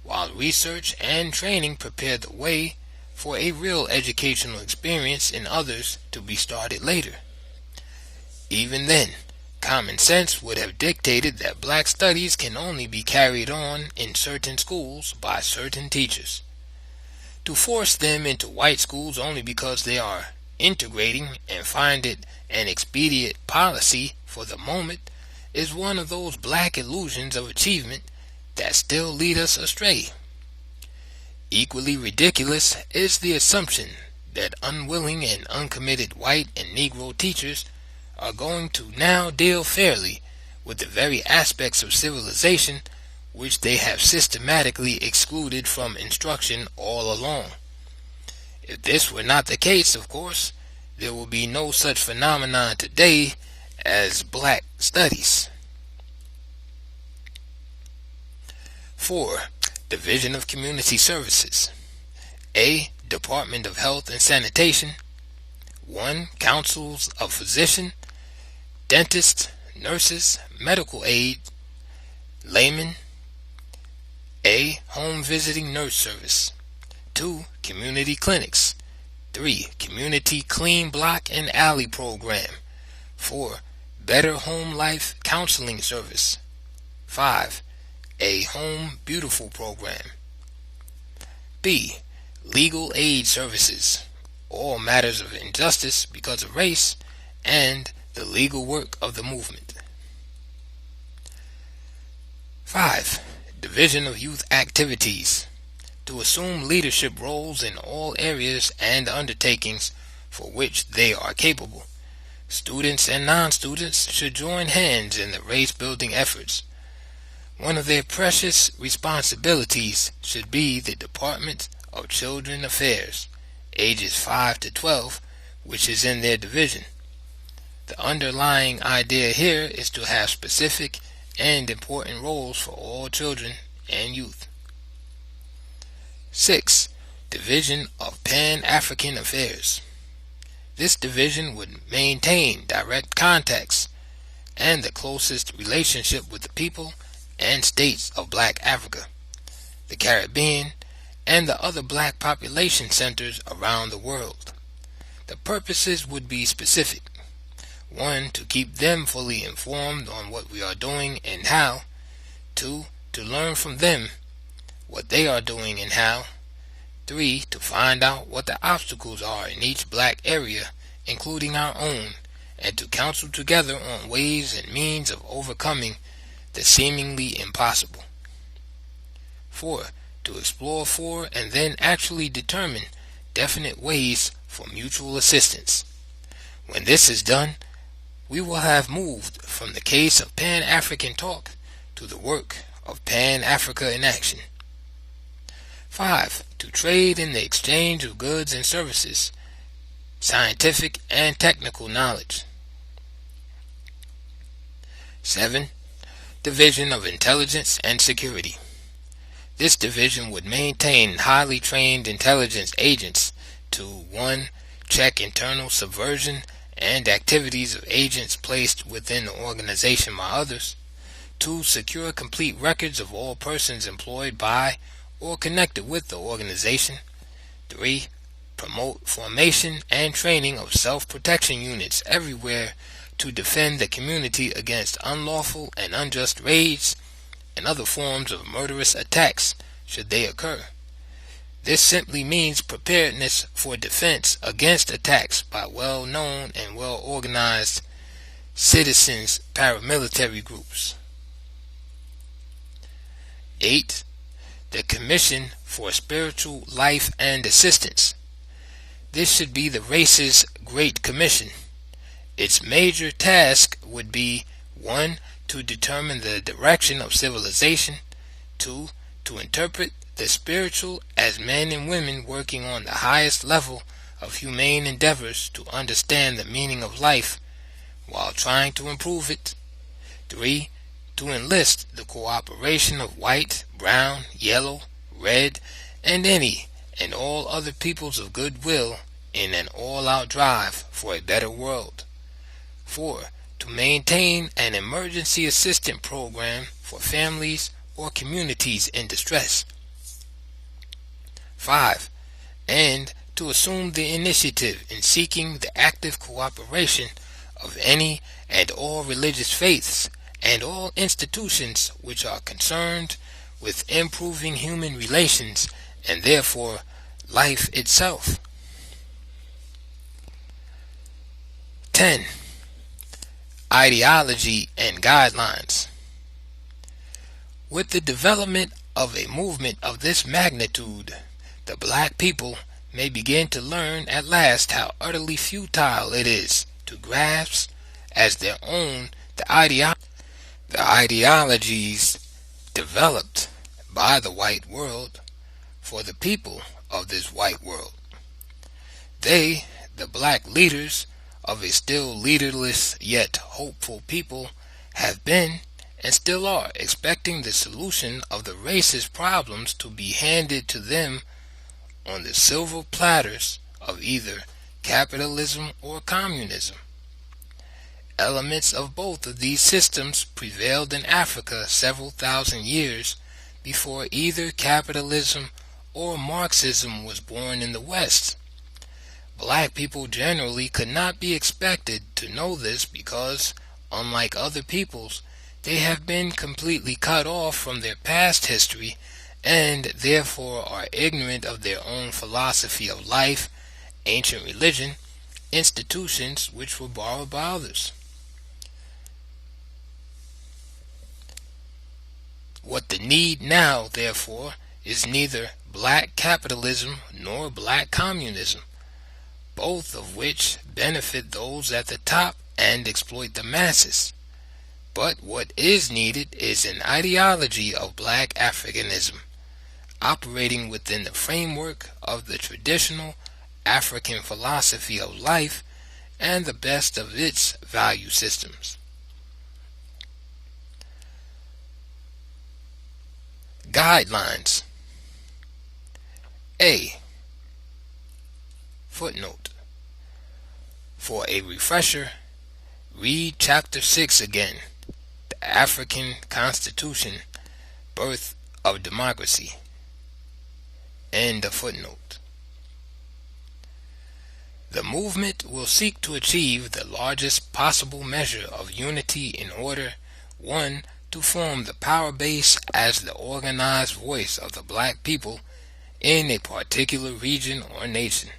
while research and training prepared the way for a real educational experience in others to be started later. Even then, common sense would have dictated that Black studies can only be carried on in certain schools by certain teachers. To force them into white schools only because they are integrating and find it an expedient policy for the moment is one of those black illusions of achievement that still lead us astray. Equally ridiculous is the assumption that unwilling and uncommitted white and Negro teachers are going to now deal fairly with the very aspects of civilization which they have systematically excluded from instruction all along. If this were not the case, of course, there will be no such phenomenon today as Black studies. 4. Division of Community Services. A. Department of Health and Sanitation. 1. Councils of Physicians, Dentists, Nurses, Medical Aid, Laymen. A. Home Visiting Nurse Service. 2. Community Clinics. 3. Community Clean Block and Alley Program. 4. Better Home Life Counseling Service. 5. A Home Beautiful Program. B. Legal Aid Services. All matters of injustice because of race and the legal work of the movement. 5. Division of Youth Activities. To assume leadership roles in all areas and undertakings for which they are capable. Students and non-students should join hands in the race-building efforts. One of their precious responsibilities should be the Department of Children Affairs, ages 5 to 12, which is in their division. The underlying idea here is to have specific and important roles for all children and youth. 6. Division of Pan-African Affairs. This division would maintain direct contacts and the closest relationship with the people and states of Black Africa, the Caribbean, and the other black population centers around the world. The purposes would be specific. 1. To keep them fully informed on what we are doing and how. 2. To learn from them what they are doing and how. 3. To find out what the obstacles are in each black area, including our own, and to counsel together on ways and means of overcoming the seemingly impossible. 4. To explore for and then actually determine definite ways for mutual assistance. When this is done, we will have moved from the case of Pan-African talk to the work of Pan-Africa in action. 5. To trade in the exchange of goods and services, scientific and technical knowledge. 7. Division of Intelligence and Security. This division would maintain highly trained intelligence agents to 1. Check internal subversion and activities of agents placed within the organization by others. 2. Secure complete records of all persons employed by or connected with the organization. 3. Promote formation and training of self-protection units everywhere to defend the community against unlawful and unjust raids and other forms of murderous attacks should they occur. This simply means preparedness for defense against attacks by well-known and well-organized citizens paramilitary groups. 8. The Commission for Spiritual Life and Assistance. This should be the race's Great Commission. Its major task would be 1. To determine the direction of civilization. 2. To interpret the spiritual as men and women working on the highest level of humane endeavors to understand the meaning of life while trying to improve it. 3. To enlist the cooperation of white, brown, yellow, red, and any and all other peoples of goodwill in an all-out drive for a better world. 4. To maintain an emergency assistance program for families or communities in distress. 5. And to assume the initiative in seeking the active cooperation of any and all religious faiths and all institutions which are concerned with improving human relations and therefore life itself. 10. Ideology and guidelines. With the development of a movement of this magnitude, the black people may begin to learn at last how utterly futile it is to grasp as their own the ideologies developed by the white world for the people of this white world. They, the black leaders of a still leaderless yet hopeful people, have been and still are expecting the solution of the race's problems to be handed to them on the silver platters of either capitalism or communism. Elements of both of these systems prevailed in Africa several thousand years before either capitalism or Marxism was born in the West. Black people generally could not be expected to know this because, unlike other peoples, they have been completely cut off from their past history and therefore are ignorant of their own philosophy of life, ancient religion, institutions which were borrowed by others. What the need now, therefore, is neither black capitalism nor black communism, both of which benefit those at the top and exploit the masses. But what is needed is an ideology of black Africanism, operating within the framework of the traditional African philosophy of life and the best of its value systems. Guidelines. A. Footnote. For a refresher, read Chapter 6 again, The African Constitution, Birth of Democracy. End of footnote. The movement will seek to achieve the largest possible measure of unity in order, 1. To form the power base as the organized voice of the black people in a particular region or nation.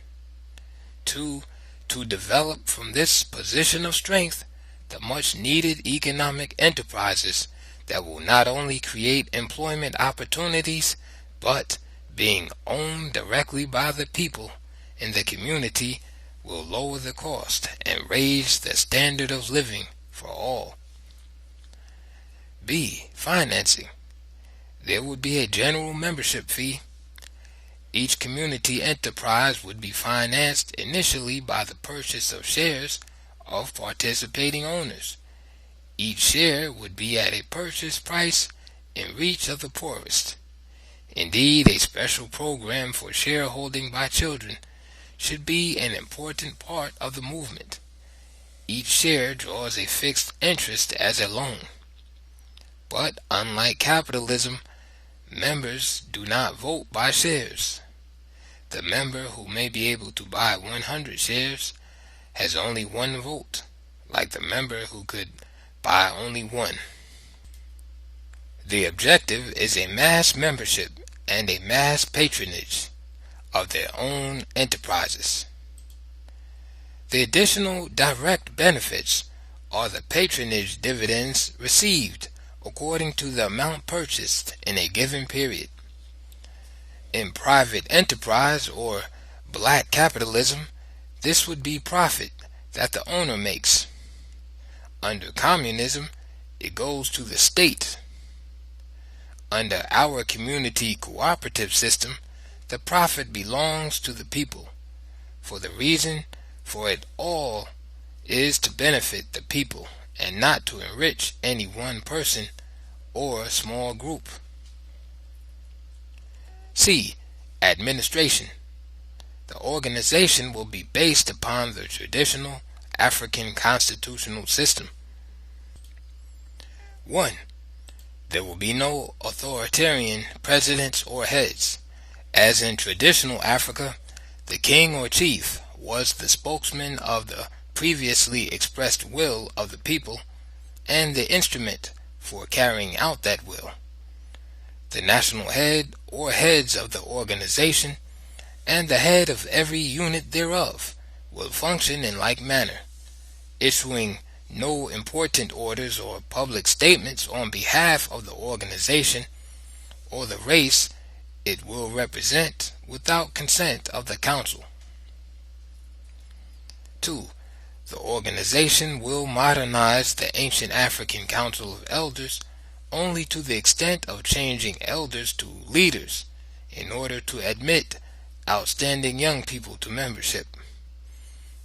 2. To develop from this position of strength the much needed economic enterprises that will not only create employment opportunities, but, being owned directly by the people in the community, will lower the cost and raise the standard of living for all. B. Financing. There would be a general membership fee. Each community enterprise would be financed initially by the purchase of shares of participating owners. Each share would be at a purchase price in reach of the poorest. Indeed, a special program for shareholding by children should be an important part of the movement. Each share draws a fixed interest as a loan. But unlike capitalism, members do not vote by shares. The member who may be able to buy 100 shares has only one vote, like the member who could buy only one. The objective is a mass membership and a mass patronage of their own enterprises. The additional direct benefits are the patronage dividends received according to the amount purchased in a given period. In private enterprise or black capitalism, this would be profit that the owner makes. Under communism, it goes to the state. Under our community cooperative system, the profit belongs to the people, for the reason for it all is to benefit the people and not to enrich any one person or small group. C. Administration. The organization will be based upon the traditional African constitutional system. 1. There will be no authoritarian presidents or heads. As in traditional Africa, the king or chief was the spokesman of the previously expressed will of the people and the instrument for carrying out that will. The national head or heads of the organization and the head of every unit thereof will function in like manner, issuing no important orders or public statements on behalf of the organization or the race it will represent without consent of the council. 2. The organization will modernize the ancient African Council of Elders only to the extent of changing elders to leaders in order to admit outstanding young people to membership.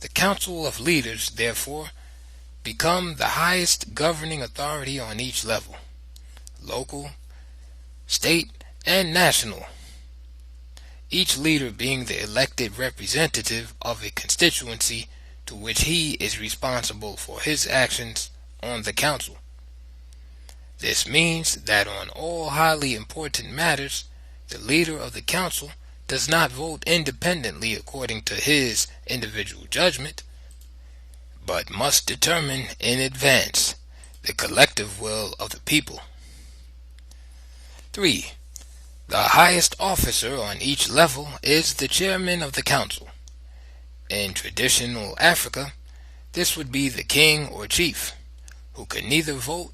The Council of Leaders, therefore, become the highest governing authority on each level, local, state, and national, each leader being the elected representative of a constituency to which he is responsible for his actions on the council. This means that on all highly important matters, the leader of the council does not vote independently according to his individual judgment, but must determine in advance the collective will of the people. 3. The highest officer on each level is the chairman of the council. In traditional Africa, this would be the king or chief, who could neither vote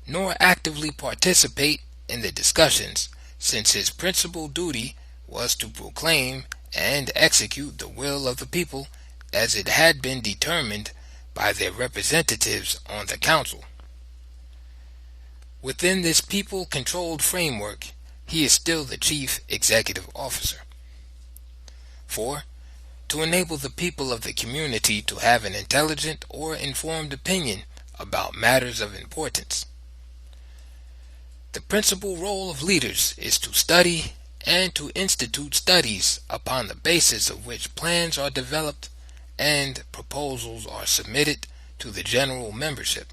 nor actively participate in the discussions, since his principal duty was to proclaim and execute the will of the people as it had been determined by their representatives on the council. Within this people-controlled framework, he is still the chief executive officer. 4. To enable the people of the community to have an intelligent or informed opinion about matters of importance. The principal role of leaders is to study and to institute studies upon the basis of which plans are developed and proposals are submitted to the general membership.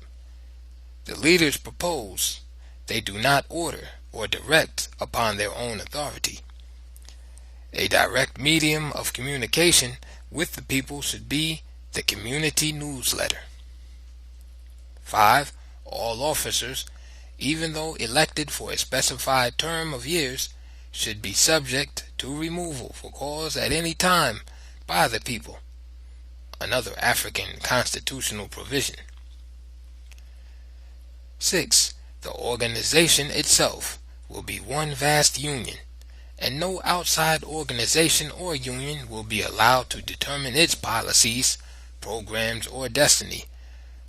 The leaders propose, they do not order or direct upon their own authority. A direct medium of communication with the people should be the community newsletter. 5. All officers, even though elected for a specified term of years, should be subject to removal for cause at any time by the people, another African constitutional provision. 6. The organization itself will be one vast union, and no outside organization or union will be allowed to determine its policies, programs, or destiny,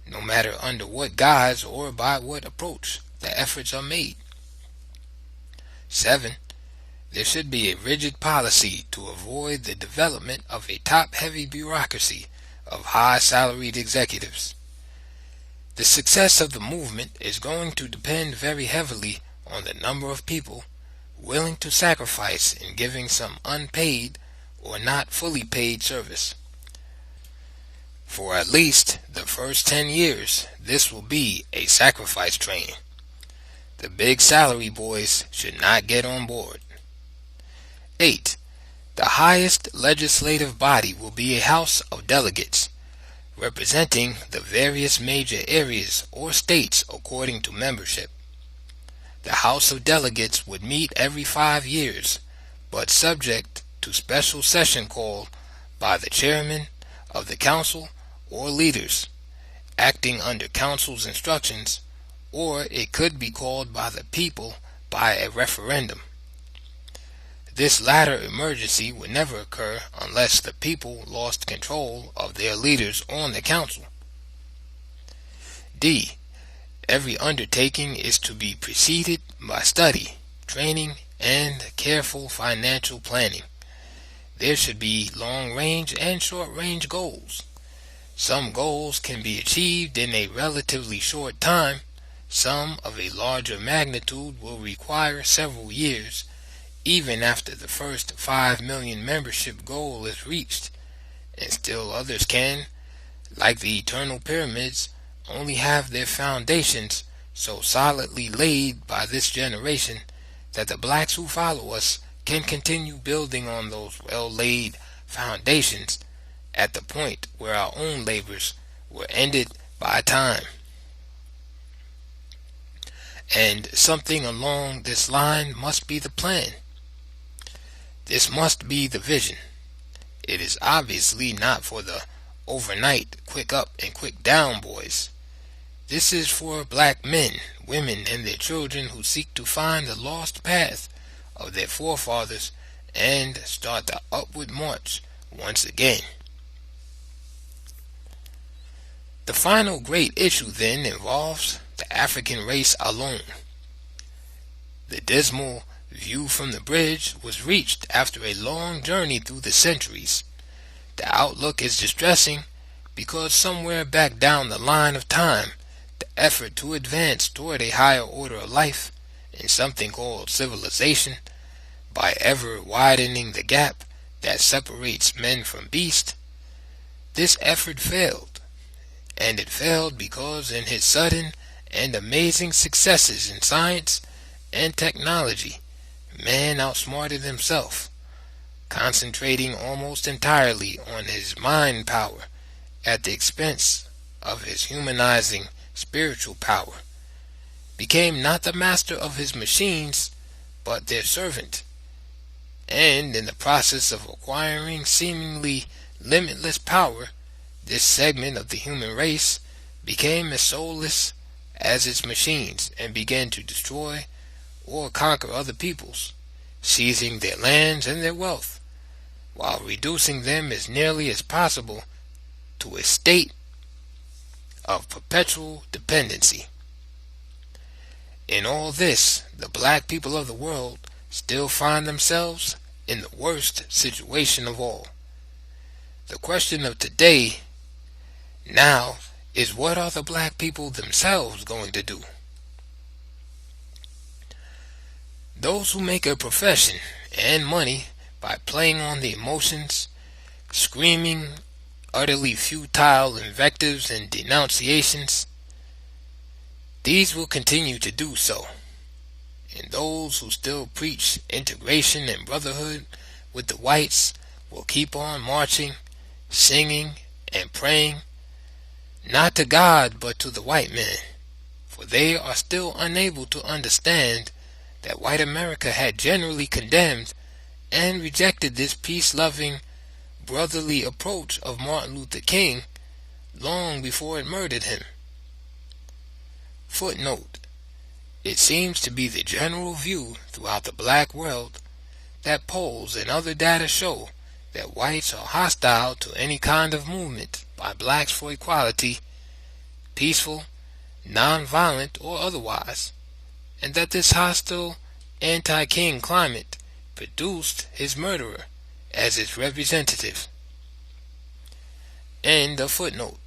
no matter under what guise or by what approach the efforts are made. 7. There should be a rigid policy to avoid the development of a top-heavy bureaucracy of high-salaried executives. The success of the movement is going to depend very heavily on the number of people willing to sacrifice in giving some unpaid or not fully paid service. For at least the first 10 years, this will be a sacrifice train. The big salary boys should not get on board. 8. The highest legislative body will be a House of Delegates, representing the various major areas or states according to membership. The House of Delegates would meet every 5 years, but subject to special session called by the chairman of the council or leaders, acting under council's instructions, or it could be called by the people by a referendum. This latter emergency would never occur unless the people lost control of their leaders on the council. D. Every undertaking is to be preceded by study, training, and careful financial planning. There should be long-range and short-range goals. Some goals can be achieved in a relatively short time. Some of a larger magnitude will require several years, even after the first 5 million membership goal is reached, and still others can, like the eternal pyramids, only have their foundations so solidly laid by this generation that the blacks who follow us can continue building on those well-laid foundations at the point where our own labors were ended by time. And something along this line must be the plan. This must be the vision. It is obviously not for the overnight, quick up and quick down boys. This is for black men, women, and their children who seek to find the lost path of their forefathers and start the upward march once again. The final great issue then involves the African race alone. The dismal view from the bridge was reached after a long journey through the centuries. The outlook is distressing because somewhere back down the line of time, the effort to advance toward a higher order of life in something called civilization, by ever widening the gap that separates men from beasts, this effort failed. And it failed because in his sudden and amazing successes in science and technology, man outsmarted himself, concentrating almost entirely on his mind power at the expense of his humanizing spiritual power, became not the master of his machines, but their servant, and in the process of acquiring seemingly limitless power, this segment of the human race became as soulless as its machines and began to destroy or conquer other peoples, seizing their lands and their wealth, while reducing them as nearly as possible to a state of perpetual dependency. In all this, the black people of the world still find themselves in the worst situation of all. The question of today now is, what are the black people themselves going to do? Those who make a profession and money by playing on the emotions, screaming utterly futile invectives and denunciations, these will continue to do so. And those who still preach integration and brotherhood with the whites will keep on marching, singing, and praying, not to God but to the white man, for they are still unable to understand that white America had generally condemned and rejected this peace-loving, brotherly approach of Martin Luther King long before it murdered him. Footnote: it seems to be the general view throughout the black world that polls and other data show that whites are hostile to any kind of movement by blacks for equality, peaceful, non-violent, or otherwise, and that this hostile, anti-King climate produced his murderer as its representative. End of footnote.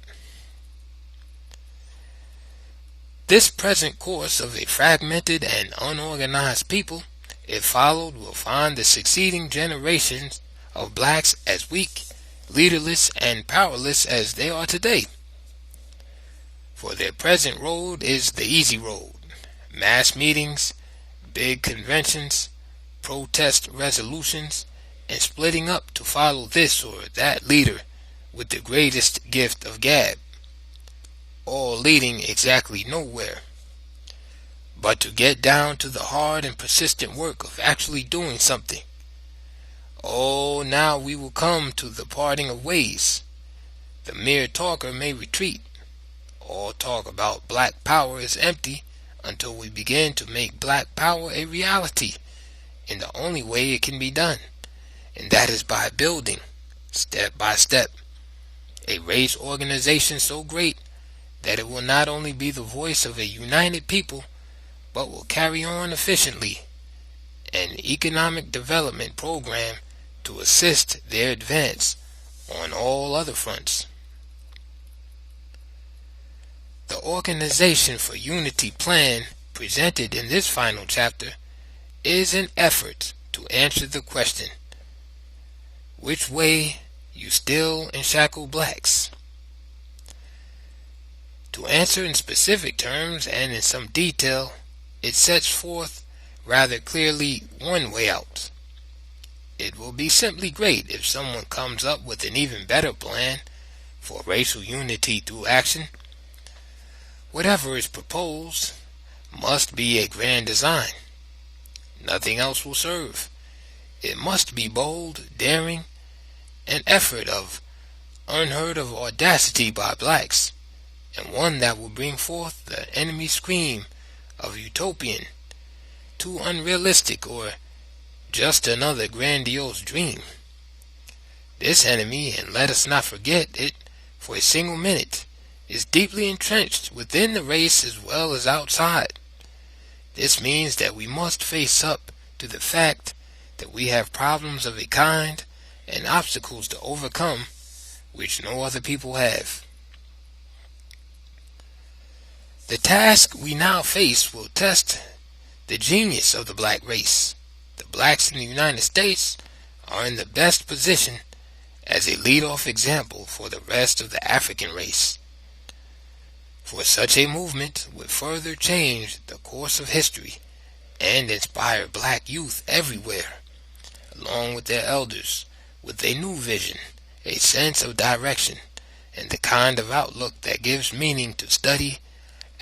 this present course of a fragmented and unorganized people, if followed, will find the succeeding generations of blacks as weak, leaderless, and powerless as they are today. For their present road is the easy road: mass meetings, big conventions, protest resolutions, and splitting up to follow this or that leader with the greatest gift of gab, all leading exactly nowhere. But to get down to the hard and persistent work of actually doing something, oh, now we will come to the parting of ways. The mere talker may retreat. All talk about black power is empty until we begin to make black power a reality in the only way it can be done, and that is by building, step by step, a race organization so great that it will not only be the voice of a united people, but will carry on efficiently an economic development program to assist their advance on all other fronts. The Organization for Unity plan presented in this final chapter is an effort to answer the question, which way you still enshackle blacks? To answer in specific terms and in some detail, it sets forth rather clearly one way out. It will be simply great if someone comes up with an even better plan for racial unity through action. Whatever is proposed must be a grand design. Nothing else will serve. It must be bold, daring, an effort of unheard of audacity by blacks, and one that will bring forth the enemy's scream of utopian, too unrealistic, or just another grandiose dream. This enemy, and let us not forget it for a single minute, is deeply entrenched within the race as well as outside. This means that we must face up to the fact that we have problems of a kind and obstacles to overcome which no other people have. The task we now face will test the genius of the black race. The blacks in the United States are in the best position as a lead-off example for the rest of the African race. For such a movement would further change the course of history and inspire black youth everywhere, along with their elders, with a new vision, a sense of direction, and the kind of outlook that gives meaning to study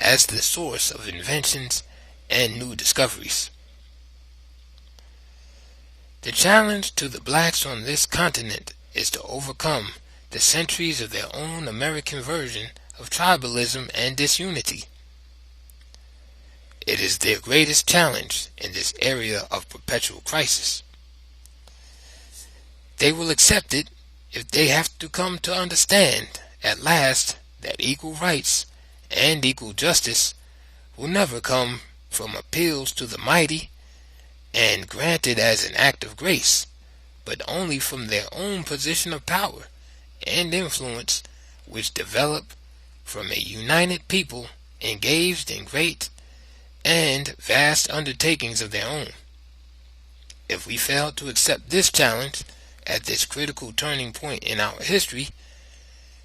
as the source of inventions and new discoveries. The challenge to the blacks on this continent is to overcome the centuries of their own American version of tribalism and disunity. It is their greatest challenge in this area of perpetual crisis. They will accept it if they have to come to understand at last that equal rights and equal justice will never come from appeals to the mighty and granted as an act of grace, but only from their own position of power and influence, which develop from a united people engaged in great and vast undertakings of their own. If we fail to accept this challenge at this critical turning point in our history,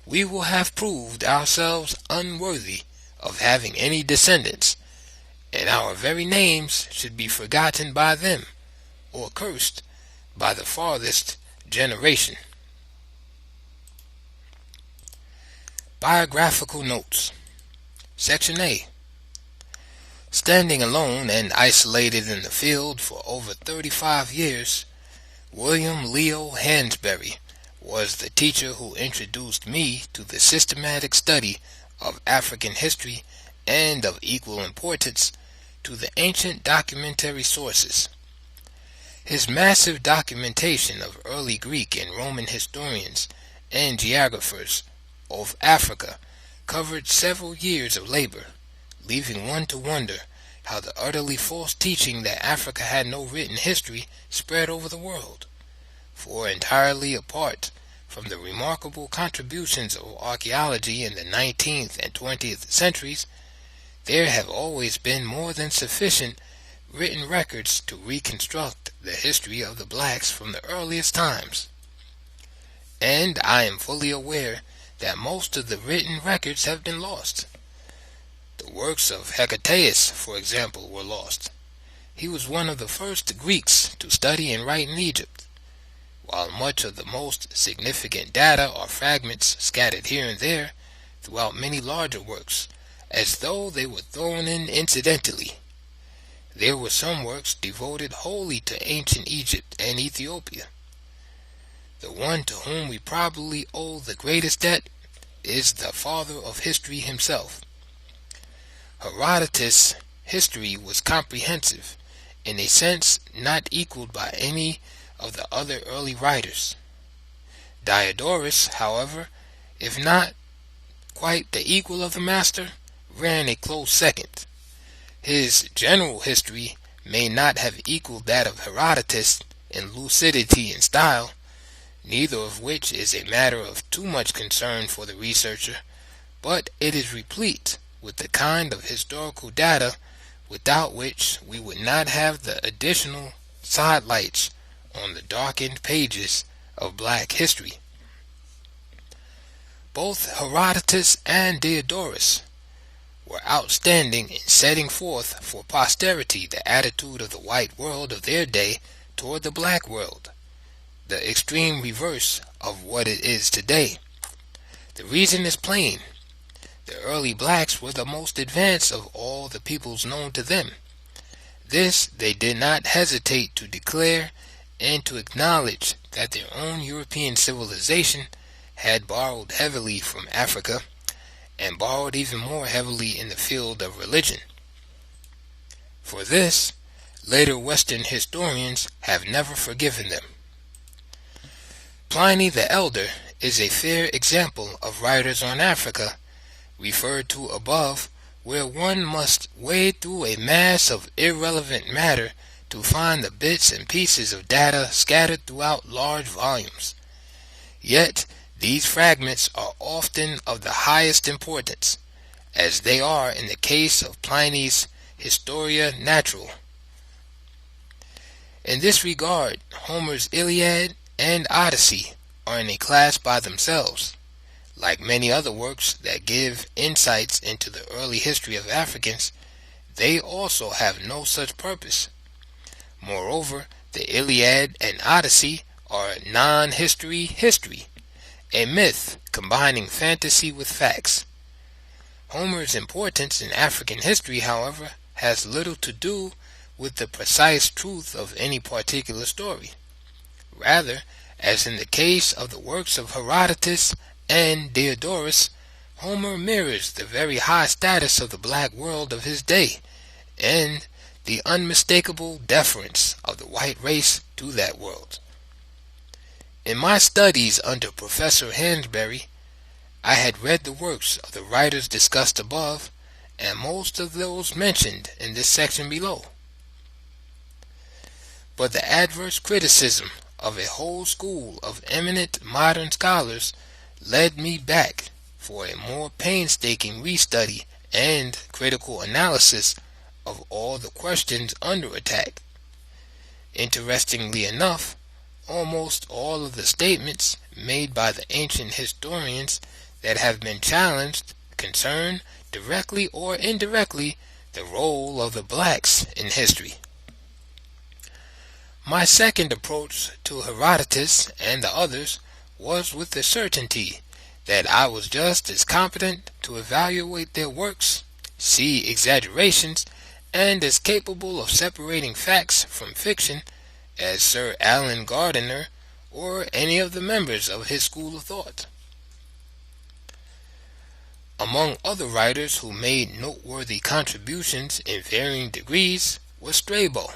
we will have proved ourselves unworthy of having any descendants, and our very names should be forgotten by them, or cursed by the farthest generation. Biographical Notes. Section A. Standing alone and isolated in the field for over 35 years, William Leo Hansberry was the teacher who introduced me to the systematic study of African history and, of equal importance, to the ancient documentary sources. His massive documentation of early Greek and Roman historians and geographers of Africa covered several years of labor, leaving one to wonder how the utterly false teaching that Africa had no written history spread over the world. For entirely apart from the remarkable contributions of archaeology in the 19th and 20th centuries, there have always been more than sufficient written records to reconstruct the history of the blacks from the earliest times. And I am fully aware that most of the written records have been lost. The works of Hecataeus, for example, were lost. He was one of the first Greeks to study and write in Egypt, while much of the most significant data are fragments scattered here and there throughout many larger works, as though they were thrown in incidentally. There were some works devoted wholly to ancient Egypt and Ethiopia. The one to whom we probably owe the greatest debt is the father of history himself. Herodotus' history was comprehensive, in a sense not equaled by any of the other early writers. Diodorus, however, if not quite the equal of the master, ran a close second. His general history may not have equaled that of Herodotus in lucidity and style, neither of which is a matter of too much concern for the researcher, but it is replete with the kind of historical data without which we would not have the additional sidelights on the darkened pages of black history. Both Herodotus and Diodorus were outstanding in setting forth for posterity the attitude of the white world of their day toward the black world, the extreme reverse of what it is today. The reason is plain. The early blacks were the most advanced of all the peoples known to them. This they did not hesitate to declare and to acknowledge that their own European civilization had borrowed heavily from Africa, and borrowed even more heavily in the field of religion. For this, later Western historians have never forgiven them. Pliny the Elder is a fair example of writers on Africa, referred to above, where one must wade through a mass of irrelevant matter to find the bits and pieces of data scattered throughout large volumes. Yet, these fragments are often of the highest importance, as they are in the case of Pliny's Historia Naturae. In this regard, Homer's Iliad and Odyssey are in a class by themselves. Like many other works that give insights into the early history of Africans, they also have no such purpose. Moreover, the Iliad and Odyssey are non-history history, a myth combining fantasy with facts. Homer's importance in African history, however, has little to do with the precise truth of any particular story. Rather, as in the case of the works of Herodotus and Diodorus, Homer mirrors the very high status of the black world of his day, and the unmistakable deference of the white race to that world. In my studies under Professor Hansberry, I had read the works of the writers discussed above, and most of those mentioned in this section below. But the adverse criticism of a whole school of eminent modern scholars led me back for a more painstaking restudy and critical analysis of all the questions under attack. Interestingly enough, almost all of the statements made by the ancient historians that have been challenged concern, directly or indirectly, the role of the blacks in history. My second approach to Herodotus and the others was with the certainty that I was just as competent to evaluate their works, see exaggerations, and as capable of separating facts from fiction as Sir Alan Gardiner or any of the members of his school of thought. Among other writers who made noteworthy contributions in varying degrees was Strabo,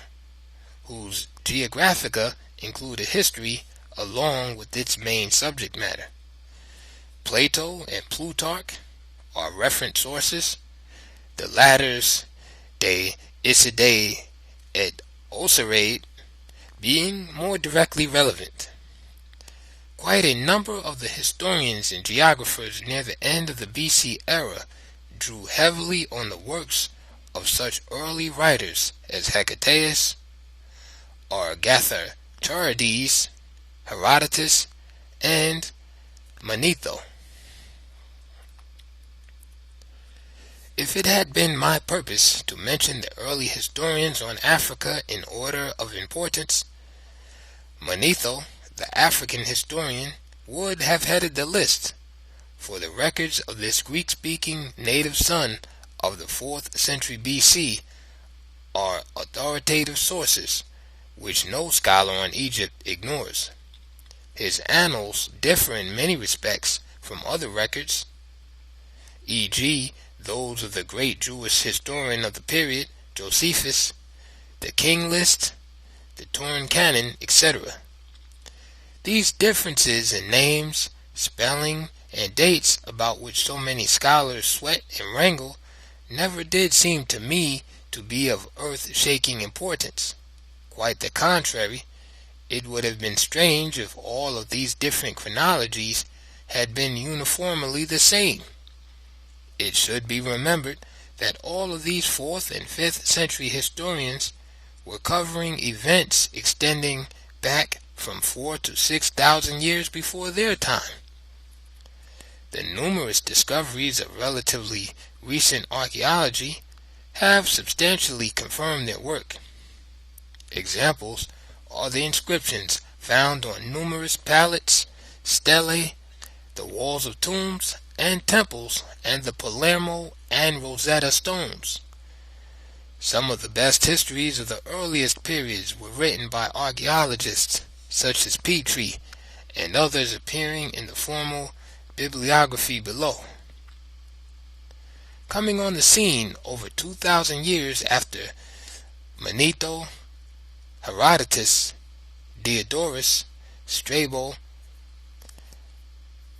whose Geographica included history along with its main subject matter. Plato and Plutarch are reference sources, the latter's De Isidae et Osirade being more directly relevant. Quite a number of the historians and geographers near the end of the BC era drew heavily on the works of such early writers as Hecataeus, Argathacharides, Herodotus, and Manetho. If it had been my purpose to mention the early historians on Africa in order of importance, Manetho, the African historian, would have headed the list, for the records of this Greek-speaking native son of the 4th century BC are authoritative sources which no scholar on Egypt ignores. His annals differ in many respects from other records, e.g., those of the great Jewish historian of the period, Josephus, the King List, the Torn Canon, etc. These differences in names, spelling, and dates about which so many scholars sweat and wrangle never did seem to me to be of earth-shaking importance. Quite the contrary, it would have been strange if all of these different chronologies had been uniformly the same. It should be remembered that all of these 4th and 5th century historians were covering events extending back from 4,000 to 6,000 years before their time. The numerous discoveries of relatively recent archaeology have substantially confirmed their work. Examples are the inscriptions found on numerous palettes, stelae, the walls of tombs and temples, and the Palermo and Rosetta stones. Some of the best histories of the earliest periods were written by archaeologists such as Petrie, and others appearing in the formal bibliography below. Coming on the scene over 2,000 years after Manetho, Herodotus, Diodorus, Strabo,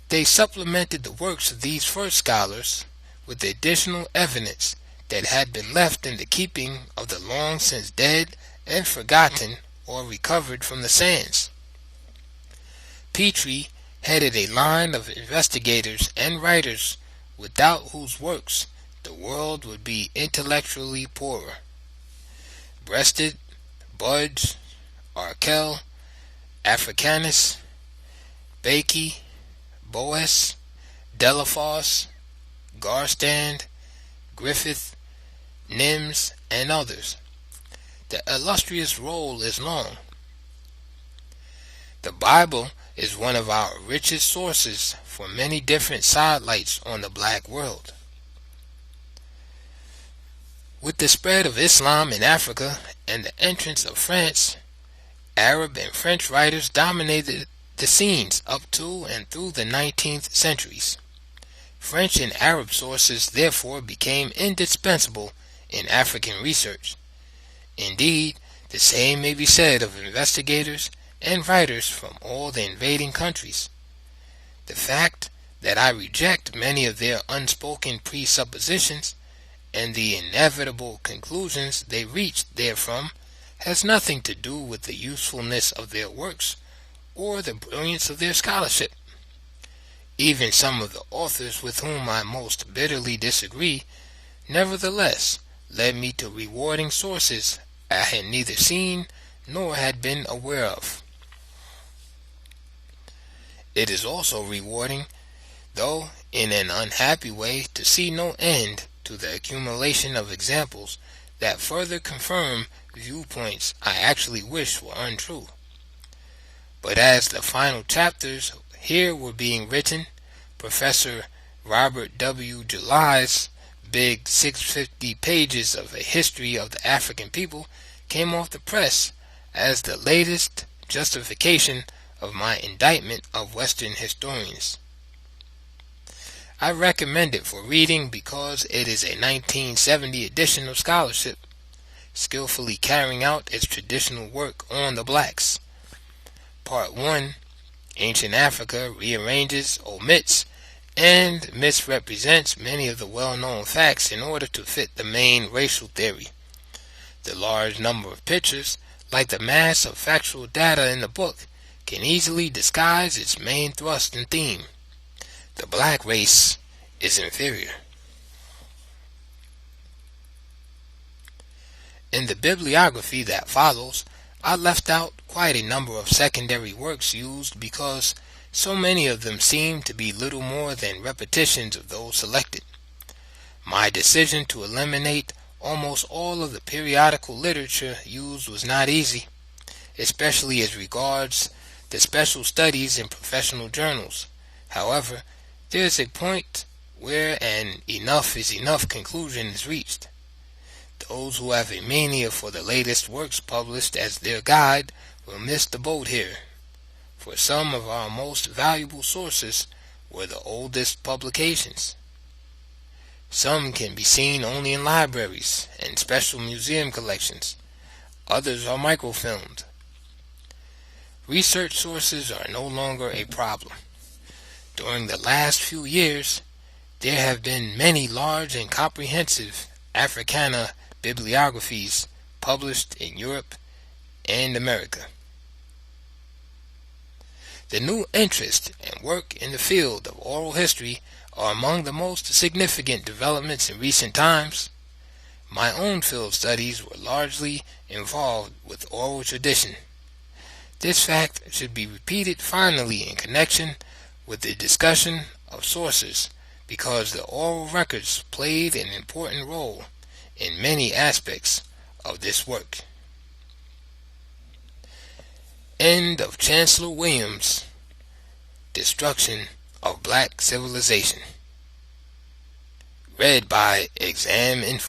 they supplemented the works of these first scholars with additional evidence that had been left in the keeping of the long since dead and forgotten or recovered from the sands. Petrie headed a line of investigators and writers without whose works the world would be intellectually poorer. Breasted, Budge, Arkell, Africanus, Bakey, Boas, Delafosse, Garstand, Griffith, Nims, and others. The illustrious roll is long. The Bible is one of our richest sources for many different sidelights on the black world. With the spread of Islam in Africa and the entrance of France, Arab and French writers dominated the scenes up to and through the 19th centuries. French and Arab sources therefore became indispensable in African research. Indeed, the same may be said of investigators and writers from all the invading countries. The fact that I reject many of their unspoken presuppositions and the inevitable conclusions they reached therefrom has nothing to do with the usefulness of their works or the brilliance of their scholarship. Even some of the authors with whom I most bitterly disagree, nevertheless, led me to rewarding sources I had neither seen nor had been aware of. It is also rewarding, though in an unhappy way, to see no end to the accumulation of examples that further confirm viewpoints I actually wish were untrue. But as the final chapters here were being written, Professor Robert W. July's big 650 pages of a history of the African people came off the press as the latest justification of my indictment of Western historians. I recommend it for reading because it is a 1970 edition of scholarship, skillfully carrying out its traditional work on the blacks. Part 1, Ancient Africa, rearranges, omits, and misrepresents many of the well-known facts in order to fit the main racial theory. The large number of pictures, like the mass of factual data in the book, can easily disguise its main thrust and theme. The black race is inferior. In the bibliography that follows, I left out quite a number of secondary works used because so many of them seem to be little more than repetitions of those selected. My decision to eliminate almost all of the periodical literature used was not easy, especially as regards the special studies in professional journals. However, there is a point where an enough is enough conclusion is reached. Those who have a mania for the latest works published as their guide will miss the boat here, for some of our most valuable sources were the oldest publications. Some can be seen only in libraries and special museum collections. Others are microfilmed. Research sources are no longer a problem. During the last few years, there have been many large and comprehensive Africana bibliographies published in Europe and America. The new interest and work in the field of oral history are among the most significant developments in recent times. My own field studies were largely involved with oral tradition. This fact should be repeated finally in connection with the discussion of sources, because the oral records played an important role in many aspects of this work. End of Chancellor Williams' Destruction of Black Civilization. Read by Exam Info.